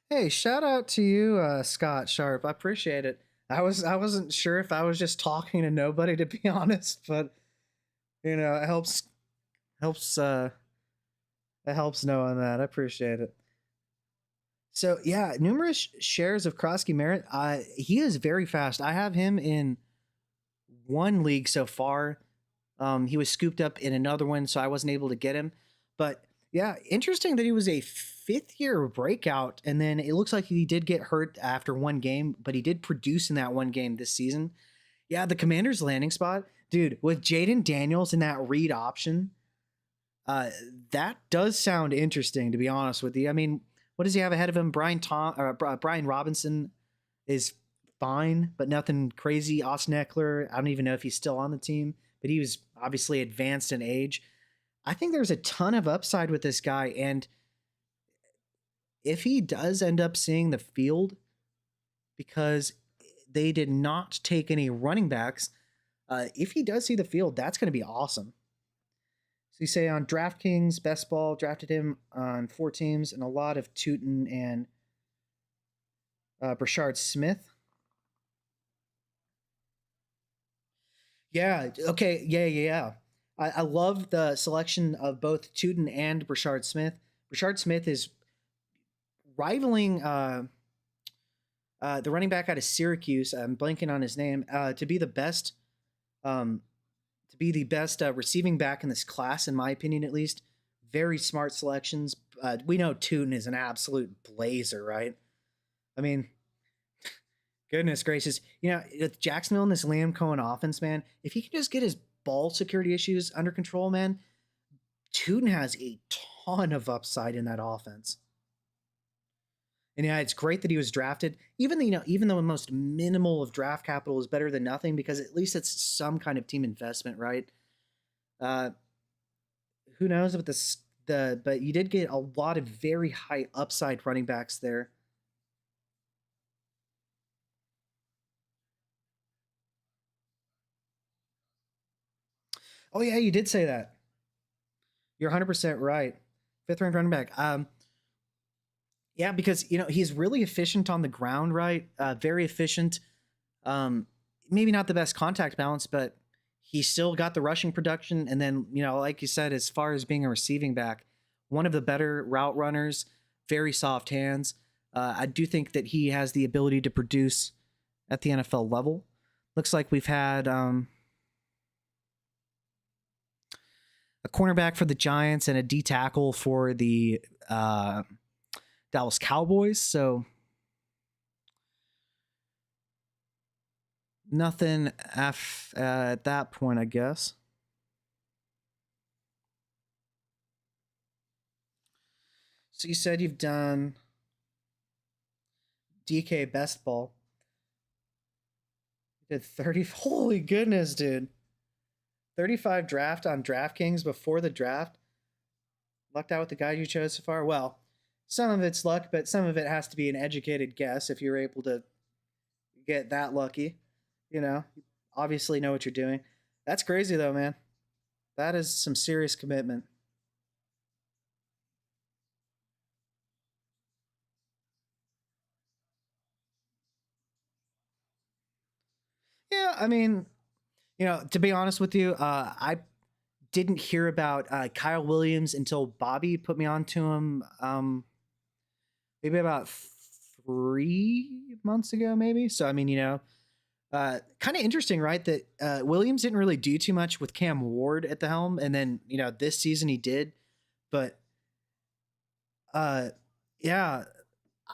Hey, shout out to you, Scott Sharp. I appreciate it. I wasn't sure if I was just talking to nobody, to be honest, but it helps it helps knowing that. I appreciate it. So yeah, numerous shares of Krosky Merritt. He is very fast. I have him in one league so far. He was scooped up in another one, so I wasn't able to get him. But yeah, interesting that he was a fifth-year breakout, and then it looks like he did get hurt after one game, but he did produce in that one game this season. Yeah, the Commanders' landing spot, dude, with Jaden Daniels in that read option, that does sound interesting, to be honest with you. I mean, what does he have ahead of him? Brian Robinson is fine, but nothing crazy. Austin Eckler, I don't even know if he's still on the team, but he was obviously advanced in age. I think there's a ton of upside with this guy, and if he does end up seeing the field, because they did not take any running backs, if he does see the field, that's going to be awesome. So you say on DraftKings, Best Ball drafted him on 4 teams, and a lot of Tootin and Brashard Smith. Yeah. Okay. Yeah. I love the selection of both Tootin and Brashard Smith. Brashard Smith is rivaling the running back out of Syracuse. I'm blanking on his name. To be the best receiving back in this class, in my opinion, at least. Very smart selections. We know Tootin is an absolute blazer, right? I mean, goodness gracious. You know, with Jacksonville and this Liam Cohen offense, man, if he can just get his ball security issues under control, man, Tootin has a ton of upside in that offense. And yeah, it's great that he was drafted. Even though the most minimal of draft capital is better than nothing, because at least it's some kind of team investment, right? Who knows with but you did get a lot of very high upside running backs there. Oh yeah, you did say that. You're 100% right. 5th-ranked running back. Yeah, because he's really efficient on the ground, right? Very efficient. Maybe not the best contact balance, but he still got the rushing production. And then, like you said, as far as being a receiving back, one of the better route runners, very soft hands. I do think that he has the ability to produce at the NFL level. Looks like we've had a cornerback for the Giants and a D tackle for the Dallas Cowboys. So nothing at that point, I guess. So you said you've done DK Best Ball. You did 30. Holy goodness, dude. 35 draft on DraftKings before the draft. Lucked out with the guy you chose so far. Well, some of it's luck, but some of it has to be an educated guess if you're able to get that lucky. You obviously know what you're doing. That's crazy, though, man. That is some serious commitment. Yeah, I mean, to be honest with you, I didn't hear about Kyle Williams until Bobby put me on to him maybe about 3 months ago, maybe. So I mean, kind of interesting, right? That Williams didn't really do too much with Cam Ward at the helm, and then this season he did. But yeah,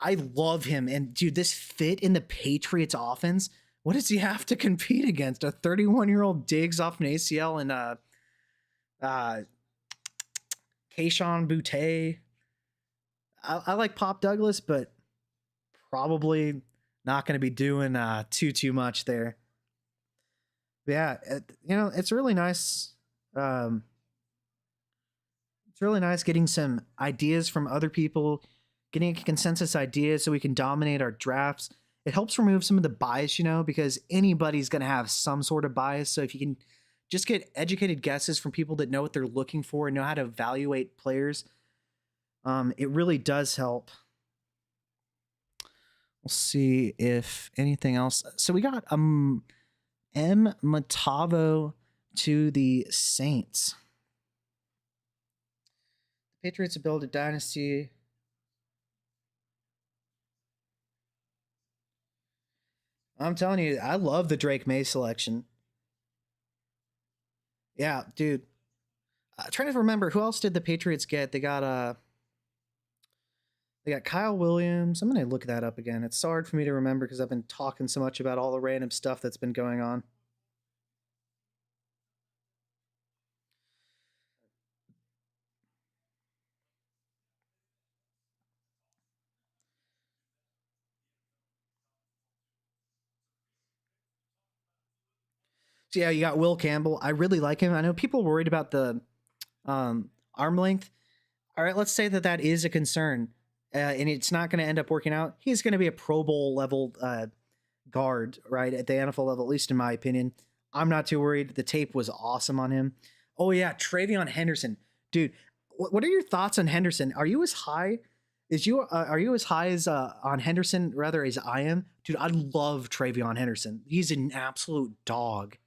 I love him, and dude, this fit in the Patriots offense. What does he have to compete against? A 31-year-old Diggs off an ACL and Kayshon Boutte. I like Pop Douglas, but probably not going to be doing too much there. But yeah, it's really nice. It's really nice getting some ideas from other people, getting a consensus idea so we can dominate our drafts. It helps remove some of the bias, because anybody's going to have some sort of bias. So if you can just get educated guesses from people that know what they're looking for and know how to evaluate players, it really does help. We'll see if anything else. So we got M. Matavo to the Saints. The Patriots have built a dynasty. I'm telling you, I love the Drake May selection. Yeah, dude. Trying to remember who else did the Patriots get. They got Kyle Williams. I'm gonna look that up again. It's so hard for me to remember because I've been talking so much about all the random stuff that's been going on. So yeah, you got Will Campbell. I really like him. I know people were worried about the arm length. All right, let's say that is a concern, and it's not going to end up working out. He's going to be a Pro Bowl level guard, right, at the NFL level, at least in my opinion. I'm not too worried. The tape was awesome on him. Oh yeah, TreVeyon Henderson, dude. What are your thoughts on Henderson? Are you as high as on Henderson rather as I am, dude? I love TreVeyon Henderson. He's an absolute dog.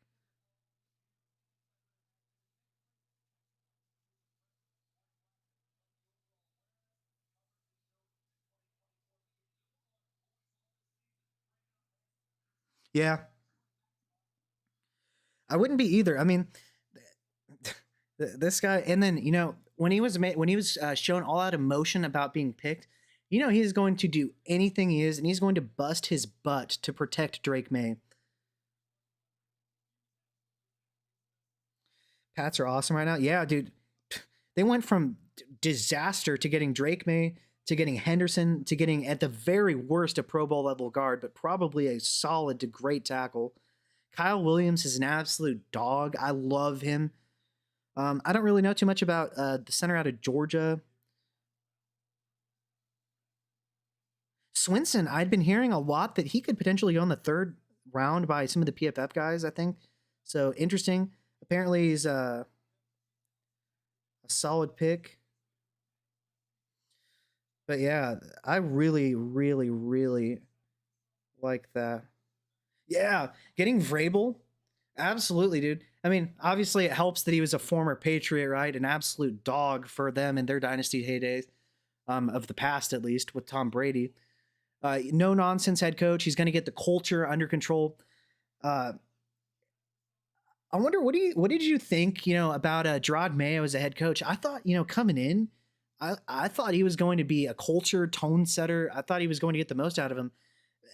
Yeah, I wouldn't be either. I mean, this guy, and then when he was shown all out emotion about being picked, he's going to do anything he is, and he's going to bust his butt to protect Drake May. Pats are awesome right now. Yeah, dude, they went from disaster to getting Drake May to getting Henderson to getting at the very worst a Pro Bowl level guard, but probably a solid to great tackle. Kyle Williams is an absolute dog. I love him. I don't really know too much about the center out of Georgia. Swinson, I'd been hearing a lot that he could potentially go in the third round by some of the PFF guys, I think. So interesting. Apparently he's a solid pick. But yeah, I really, really, really like that. Yeah, getting Vrabel. Absolutely, dude. I mean, obviously it helps that he was a former Patriot, right? An absolute dog for them in their dynasty heydays, of the past at least, with Tom Brady. No nonsense head coach. He's going to get the culture under control. I wonder what did you think, about Gerard Mayo as a head coach? I thought, coming in, I thought he was going to be a culture tone setter. I thought he was going to get the most out of him.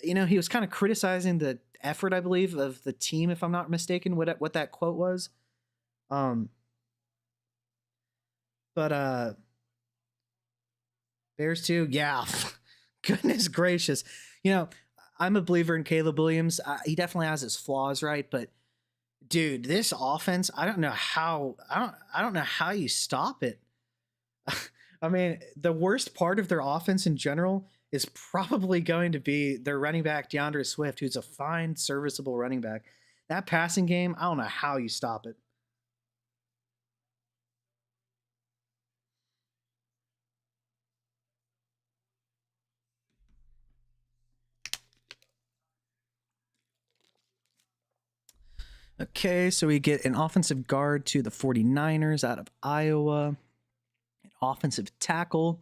He was kind of criticizing the effort, I believe, of the team, if I'm not mistaken, what that quote was. But Bears too, yeah. Goodness gracious. I'm a believer in Caleb Williams. He definitely has his flaws, right? But dude, this offense, I don't know how you stop it. I mean, the worst part of their offense in general is probably going to be their running back, DeAndre Swift, who's a fine, serviceable running back. That passing game, I don't know how you stop it. Okay, so we get an offensive guard to the 49ers out of Iowa, an offensive tackle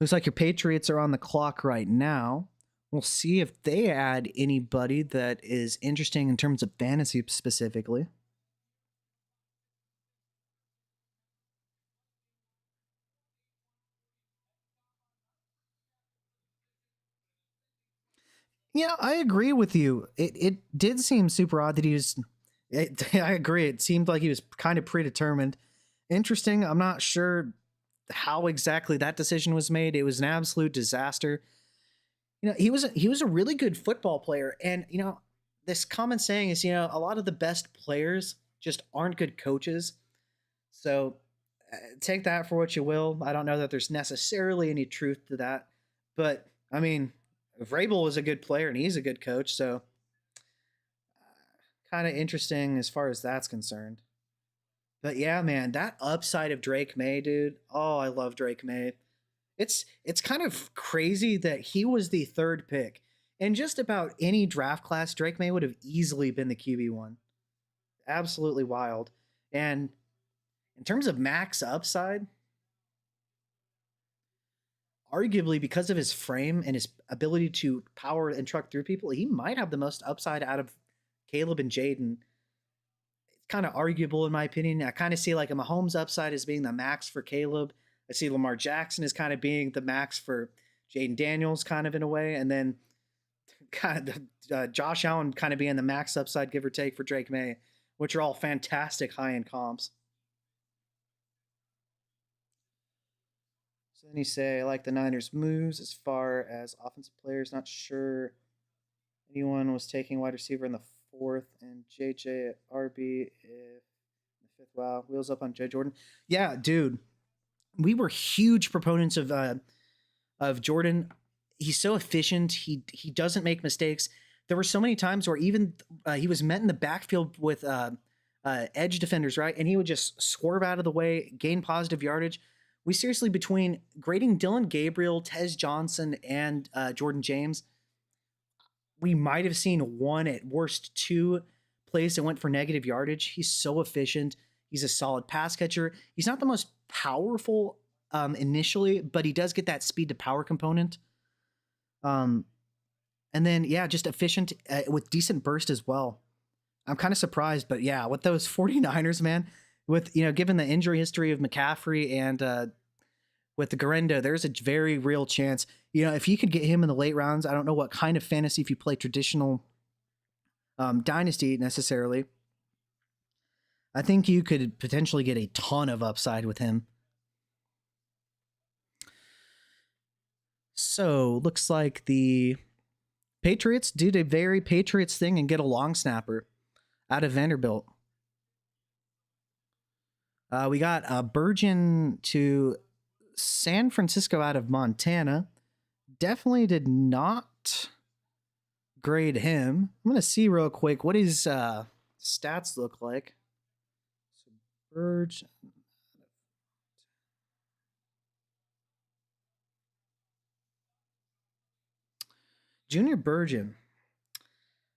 Looks like your Patriots are on the clock right now. We'll see if they add anybody that is interesting in terms of fantasy specifically. Yeah, I agree with you. It did seem super odd that he was. I agree. It seemed like he was kind of predetermined. Interesting. I'm not sure how exactly that decision was made. It was an absolute disaster. He was a really good football player, and this common saying is a lot of the best players just aren't good coaches. So take that for what you will. I don't know that there's necessarily any truth to that, but I mean, Vrabel was a good player and he's a good coach, so kind of interesting as far as that's concerned. But yeah, man, that upside of Drake May, dude. Oh, I love Drake May. It's kind of crazy that he was the third pick. In just about any draft class, Drake May would have easily been the QB1. Absolutely wild. And in terms of max upside, arguably because of his frame and his ability to power and truck through people, he might have the most upside out of Caleb and Jaden. It's kind of arguable in my opinion. I kind of see like a Mahomes upside as being the max for Caleb. I see Lamar Jackson as kind of being the max for Jaden Daniels, kind of in a way, and then kind of Josh Allen kind of being the max upside, give or take, for Drake May, which are all fantastic high-end comps. So then you say, I like the Niners' moves as far as offensive players. Not sure anyone was taking wide receiver in the fourth, and JJ at RB if the fifth. Wow, wheels up on Jay Jordan. Yeah, dude, we were huge proponents of Jordan. He's so efficient. He doesn't make mistakes. There were so many times where even he was met in the backfield with edge defenders, right? And he would just swerve out of the way, gain positive yardage. We seriously, between grading Dylan Gabriel, Tez Johnson, and Jordan James, we might have seen one, at worst two, plays that went for negative yardage. He's so efficient. He's a solid pass catcher. He's not the most powerful initially, but he does get that speed to power component. And then, yeah, just efficient with decent burst as well. I'm kind of surprised, but yeah, with those 49ers, man, with, given the injury history of McCaffrey and with the Garendo, there's a very real chance, if you could get him in the late rounds, I don't know what kind of fantasy, if you play traditional dynasty necessarily, I think you could potentially get a ton of upside with him. So looks like the Patriots did a very Patriots thing and get a long snapper out of Vanderbilt. We got Burgeon to San Francisco out of Montana. Definitely did not grade him. I'm going to see real quick what his stats look like. So Burgeon. Junior Burgeon.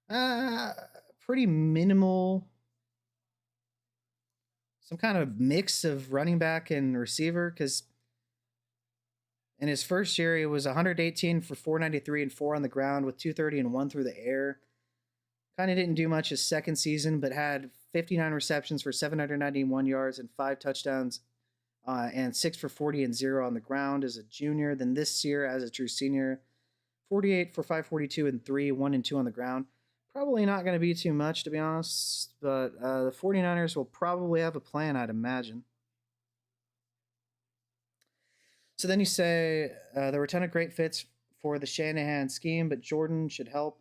Pretty minimal. Some kind of mix of running back and receiver, because in his first year, he was 118 for 493 and 4 on the ground with 230 and 1 through the air. Kind of didn't do much his second season, but had 59 receptions for 791 yards and 5 touchdowns and 6 for 40 and 0 on the ground as a junior. Then this year, as a true senior, 48 for 542 and 3, 1 and 2 on the ground. Probably not going to be too much, to be honest, but the 49ers will probably have a plan, I'd imagine. So then you say there were a ton of great fits for the Shanahan scheme, but Jordan should help.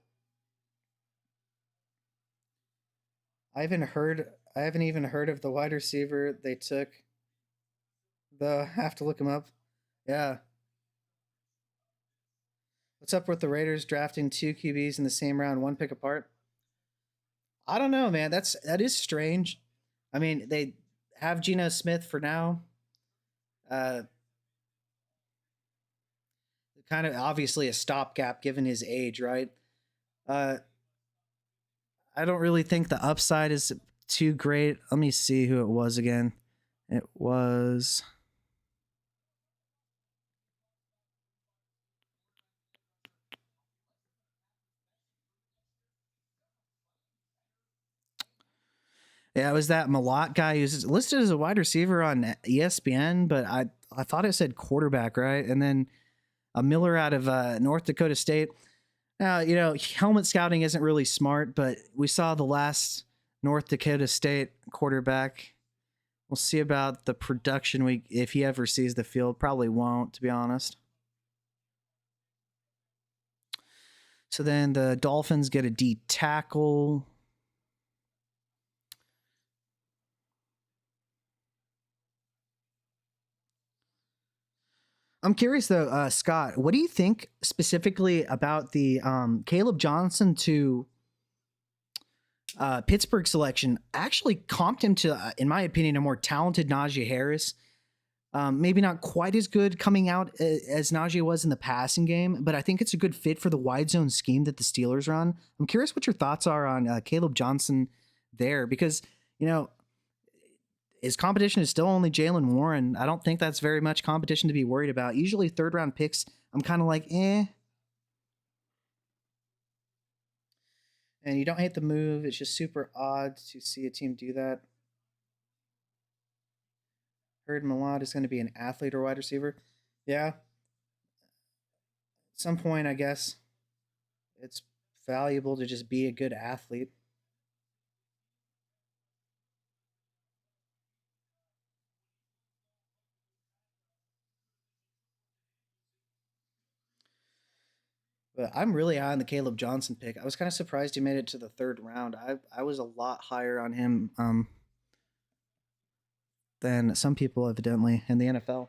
I haven't even heard of the wide receiver they took. I have to look him up. Yeah. What's up with the Raiders drafting 2 QBs in the same round, 1 pick apart? I don't know, man. That is strange. I mean, they have Geno Smith for now. Kind of obviously a stopgap given his age, right? I don't really think the upside is too great. Let me see who it was again. It was Yeah, it was that Malott guy who's listed as a wide receiver on ESPN, but I thought it said quarterback, right? And then a Miller out of North Dakota State. Now, you know, helmet scouting isn't really smart, but we saw the last North Dakota State quarterback. We'll see about the production week if he ever sees the field. Probably won't, to be honest. So then the Dolphins get a D tackle. I'm curious though, Scott, what do you think specifically about the Caleb Johnson to Pittsburgh selection? Actually comped him to, in my opinion, a more talented Najee Harris. Maybe not quite as good coming out as Najee was in the passing game, but I think it's a good fit for the wide zone scheme that the Steelers run. I'm curious what your thoughts are on Caleb Johnson there, because, you know, his competition is still only Jalen Warren. I don't think that's very much competition to be worried about. Usually third round picks, I'm kind of like, eh. And you don't hate the move. It's just super odd to see a team do that. Heard Malott is going to be an athlete or wide receiver. Yeah. At some point, I guess it's valuable to just be a good athlete. But I'm really high on the Caleb Johnson pick. I was kind of surprised he made it to the third round. I was a lot higher on him than some people, evidently, in the NFL.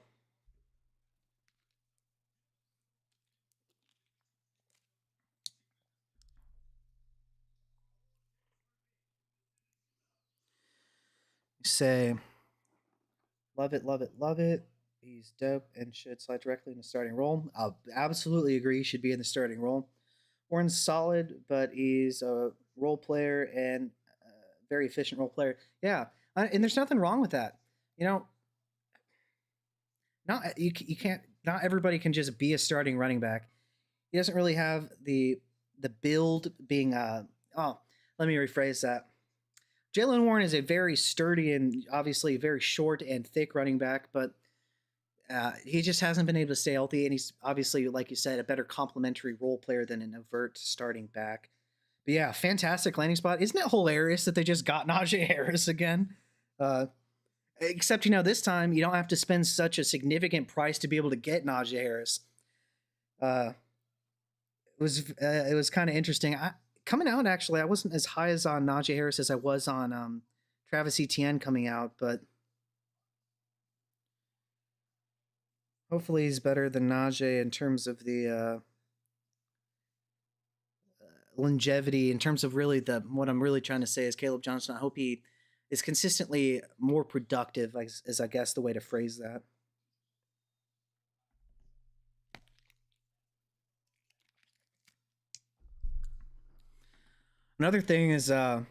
Say, love it, love it, love it. He's dope and should slide directly in the starting role. I'll absolutely agree he should be in the starting role. Warren's solid, but he's a role player and a very efficient role player. Yeah, and there's nothing wrong with that. You know, you can't. Not everybody can just be a starting running back. He doesn't really have the build being. Let me rephrase that. Jalen Warren is a very sturdy and obviously very short and thick running back, but he just hasn't been able to stay healthy, and he's obviously, like you said, a better complementary role player than an overt starting back. But yeah, fantastic landing spot. Isn't it hilarious that they just got Najee Harris again? Except, you know, this time you don't have to spend such a significant price to be able to get Najee Harris. It was kind of interesting. Coming out, actually, I wasn't as high as on Najee Harris as I was on Travis Etienne coming out, but hopefully he's better than Najee in terms of the longevity, in terms of really what I'm really trying to say is Caleb Johnson. I hope he is consistently more productive, is I guess the way to phrase that. Another thing is I'm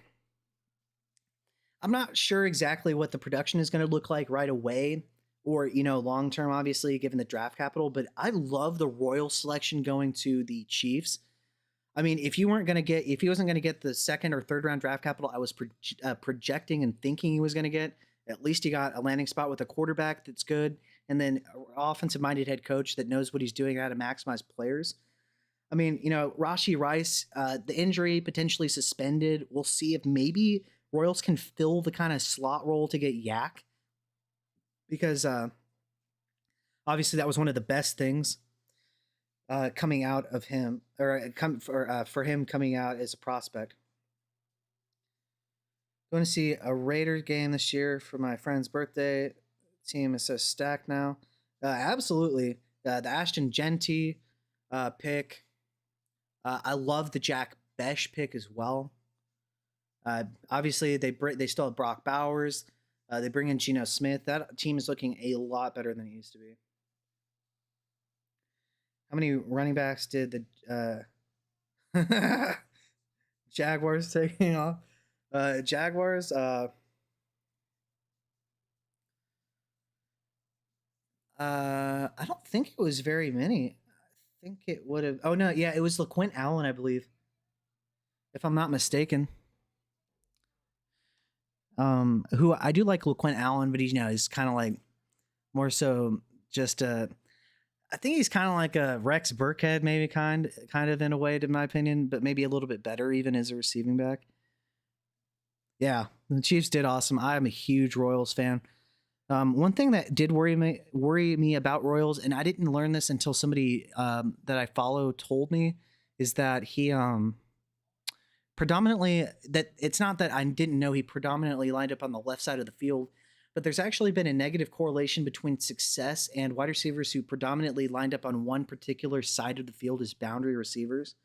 not sure exactly what the production is going to look like right away, or, you know, long term, obviously, given the draft capital, but I love the Royal selection going to the Chiefs. I mean, if he wasn't going to get the second or third round draft capital I was projecting and thinking he was going to get, at least he got a landing spot with a quarterback that's good, and then an offensive minded head coach that knows what he's doing, how to maximize players. I mean, you know, Rashee Rice, the injury potentially suspended. We'll see if maybe Royals can fill the kind of slot role to get Yak, because obviously that was one of the best things coming out of him, or for him coming out as a prospect. Going to see a Raiders game this year for my friend's birthday. Team is so stacked now. Absolutely, the Ashton Genty pick. I love the Jack Besh pick as well. Obviously, they still have Brock Bowers. They bring in Geno Smith. That team is looking a lot better than it used to be. How many running backs did the Jaguars taking off? Jaguars. I don't think it was very many. I think it would have. Oh no, yeah, it was LaQuint Allen, I believe, if I'm not mistaken. who I do like LaQuint Allen, but he's kind of like more so just I think he's kind of like a Rex Burkhead, maybe kind of in a way, in my opinion, but maybe a little bit better even as a receiving back. Yeah, the Chiefs did awesome. I'm a huge Royals fan. One thing that did worry me about Royals, and I didn't learn this until somebody that I follow told me, is that he predominantly, that it's not that I didn't know he predominantly lined up on the left side of the field, but there's actually been a negative correlation between success and wide receivers who predominantly lined up on one particular side of the field as boundary receivers.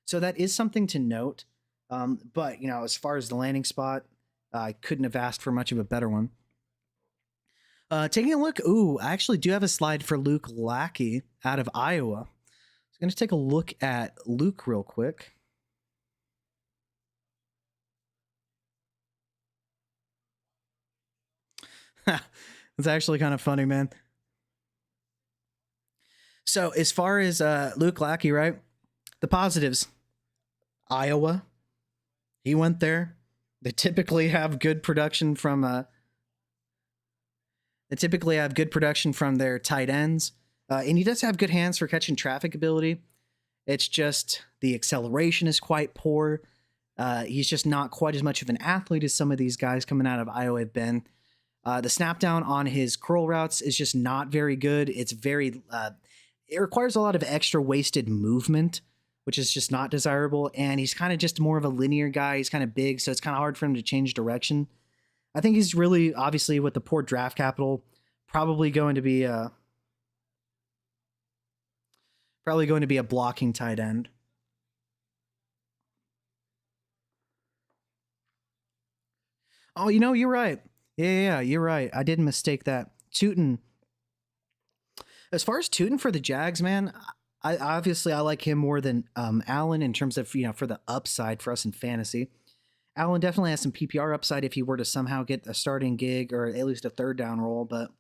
So that is something to note. But as far as the landing spot, I couldn't have asked for much of a better one. Taking a look, I actually do have a slide for Luke Lackey out of Iowa. I'm going to take a look at Luke real quick. It's actually kind of funny, man. So as far as Luke Lackey, right? The positives. Iowa. He went there. They typically have good production from their tight ends. And he does have good hands for catching traffic ability. It's just the acceleration is quite poor. He's just not quite as much of an athlete as some of these guys coming out of Iowa have been. The snap down on his curl routes is just not very good. It's very, it requires a lot of extra wasted movement, which is just not desirable. And he's kind of just more of a linear guy. He's kind of big, so it's kind of hard for him to change direction. I think he's really, obviously, with the poor draft capital, probably going to be a blocking tight end. Oh, you're right. Yeah, you're right. I didn't mistake that. Tootin. As far as Tootin for the Jags, man, I like him more than Allen in terms of, for the upside for us in fantasy. Allen definitely has some PPR upside if he were to somehow get a starting gig or at least a third down role. But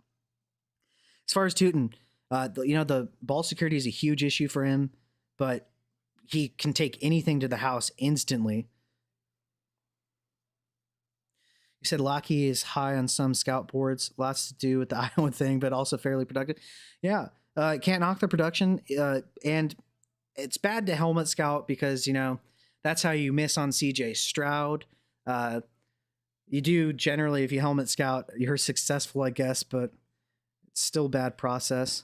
as far as Tootin, the ball security is a huge issue for him, but he can take anything to the house instantly. You said Lackey is high on some scout boards, lots to do with the Iowa thing, but also fairly productive. Yeah, can't knock the production, and it's bad to helmet scout because that's how you miss on CJ Stroud. You do generally, if you helmet scout, you're successful, I guess, but it's still a bad process.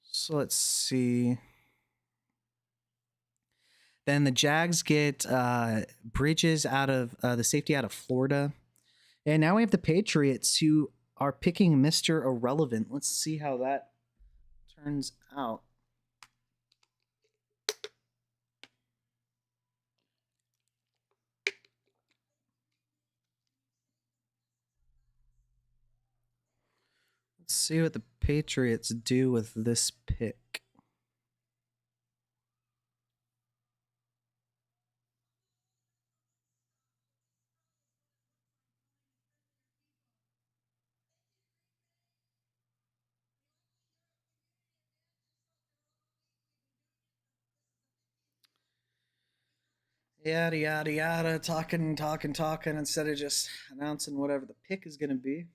So let's see. Then the Jags get Bridges out of the safety out of Florida. And now we have the Patriots who are picking Mr. Irrelevant. Let's see how that turns out. Let's see what the Patriots do with this pick. Yada, yada, yada, talking, instead of just announcing whatever the pick is going to be.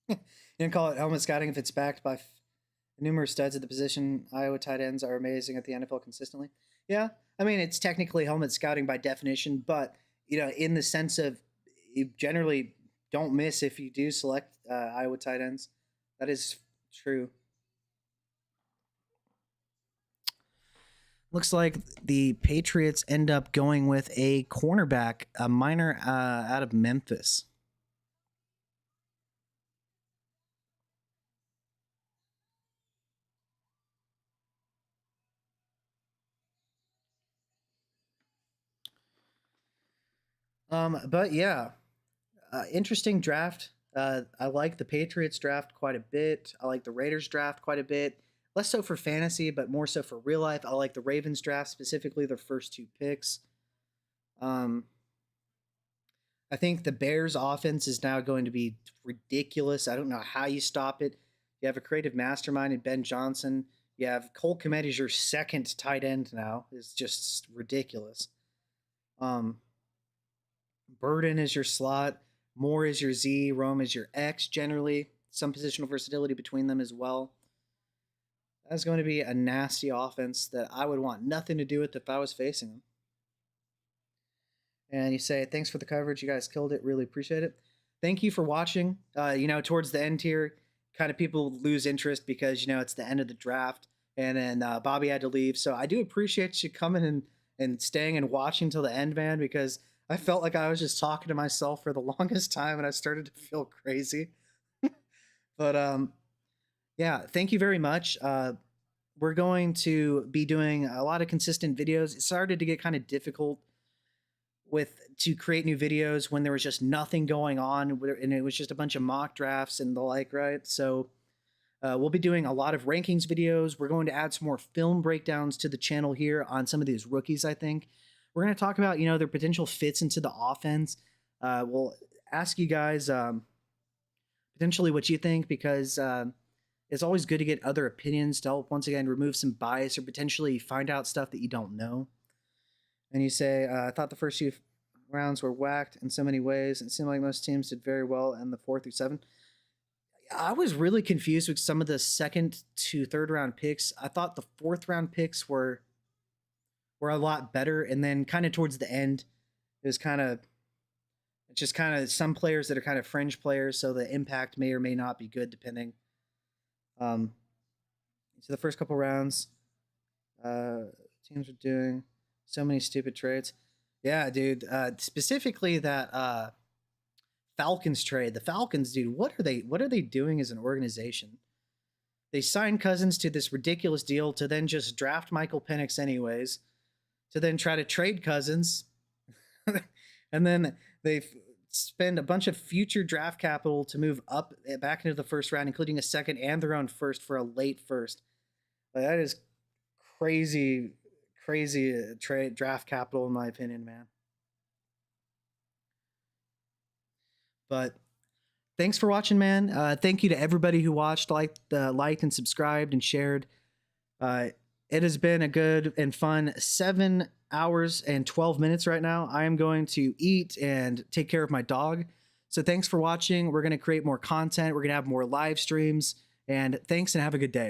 You can call it helmet scouting if it's backed by numerous studs at the position. Iowa tight ends are amazing at the NFL consistently. Yeah, I mean, it's technically helmet scouting by definition, but, in the sense of you generally don't miss if you do select Iowa tight ends. That is true. Looks like the Patriots end up going with a cornerback, a minor out of Memphis. But yeah, interesting draft. I like the Patriots draft quite a bit. I like the Raiders draft quite a bit. Less so for fantasy, but more so for real life. I like the Ravens draft, specifically their first two picks. I I think the Bears offense is now going to be ridiculous. I don't know how you stop it. You have a creative mastermind in Ben Johnson. You have Cole Kmet as your second tight end now. It's just ridiculous. Burden is your slot. Moore is your Z. Rome is your X generally. Some positional versatility between them as well. That's going to be a nasty offense that I would want nothing to do with if I was facing them. And you say, thanks for the coverage. You guys killed it. Really appreciate it. Thank you for watching. Towards the end here, kind of people lose interest because, it's the end of the draft. And then Bobby had to leave. So I do appreciate you coming and staying and watching till the end, man, because I felt like I was just talking to myself for the longest time and I started to feel crazy. But yeah, thank you very much. We're going to be doing a lot of consistent videos. It started to get kind of difficult to create new videos when there was just nothing going on and it was just a bunch of mock drafts and the like, right? So we'll be doing a lot of rankings videos. We're going to add some more film breakdowns to the channel here on some of these rookies, I think. We're going to talk about, their potential fits into the offense. We'll ask you guys potentially what you think, because it's always good to get other opinions to help, once again, remove some bias or potentially find out stuff that you don't know. And you say, I thought the first few rounds were whacked in so many ways, and it seemed like most teams did very well in the 4th through 7th. I was really confused with some of the 2nd to 3rd round picks. I thought the 4th round picks were a lot better, and then kind of towards the end, it's just kind of some players that are kind of fringe players, so the impact may or may not be good depending. So the first couple rounds, teams are doing so many stupid trades. Yeah, dude. Specifically that Falcons trade. The Falcons, dude. What are they doing as an organization? They signed Cousins to this ridiculous deal to then just draft Michael Penix anyways, to then try to trade Cousins, and then they spend a bunch of future draft capital to move up back into the first round, including a second and their own first for a late first. That is crazy trade draft capital in my opinion, man. But thanks for watching, man. Thank you to everybody who watched, liked and subscribed and shared. It has been a good and fun 7 hours and 12 minutes right now. I am going to eat and take care of my dog. So thanks for watching. We're going to create more content. We're going to have more live streams. And thanks and have a good day.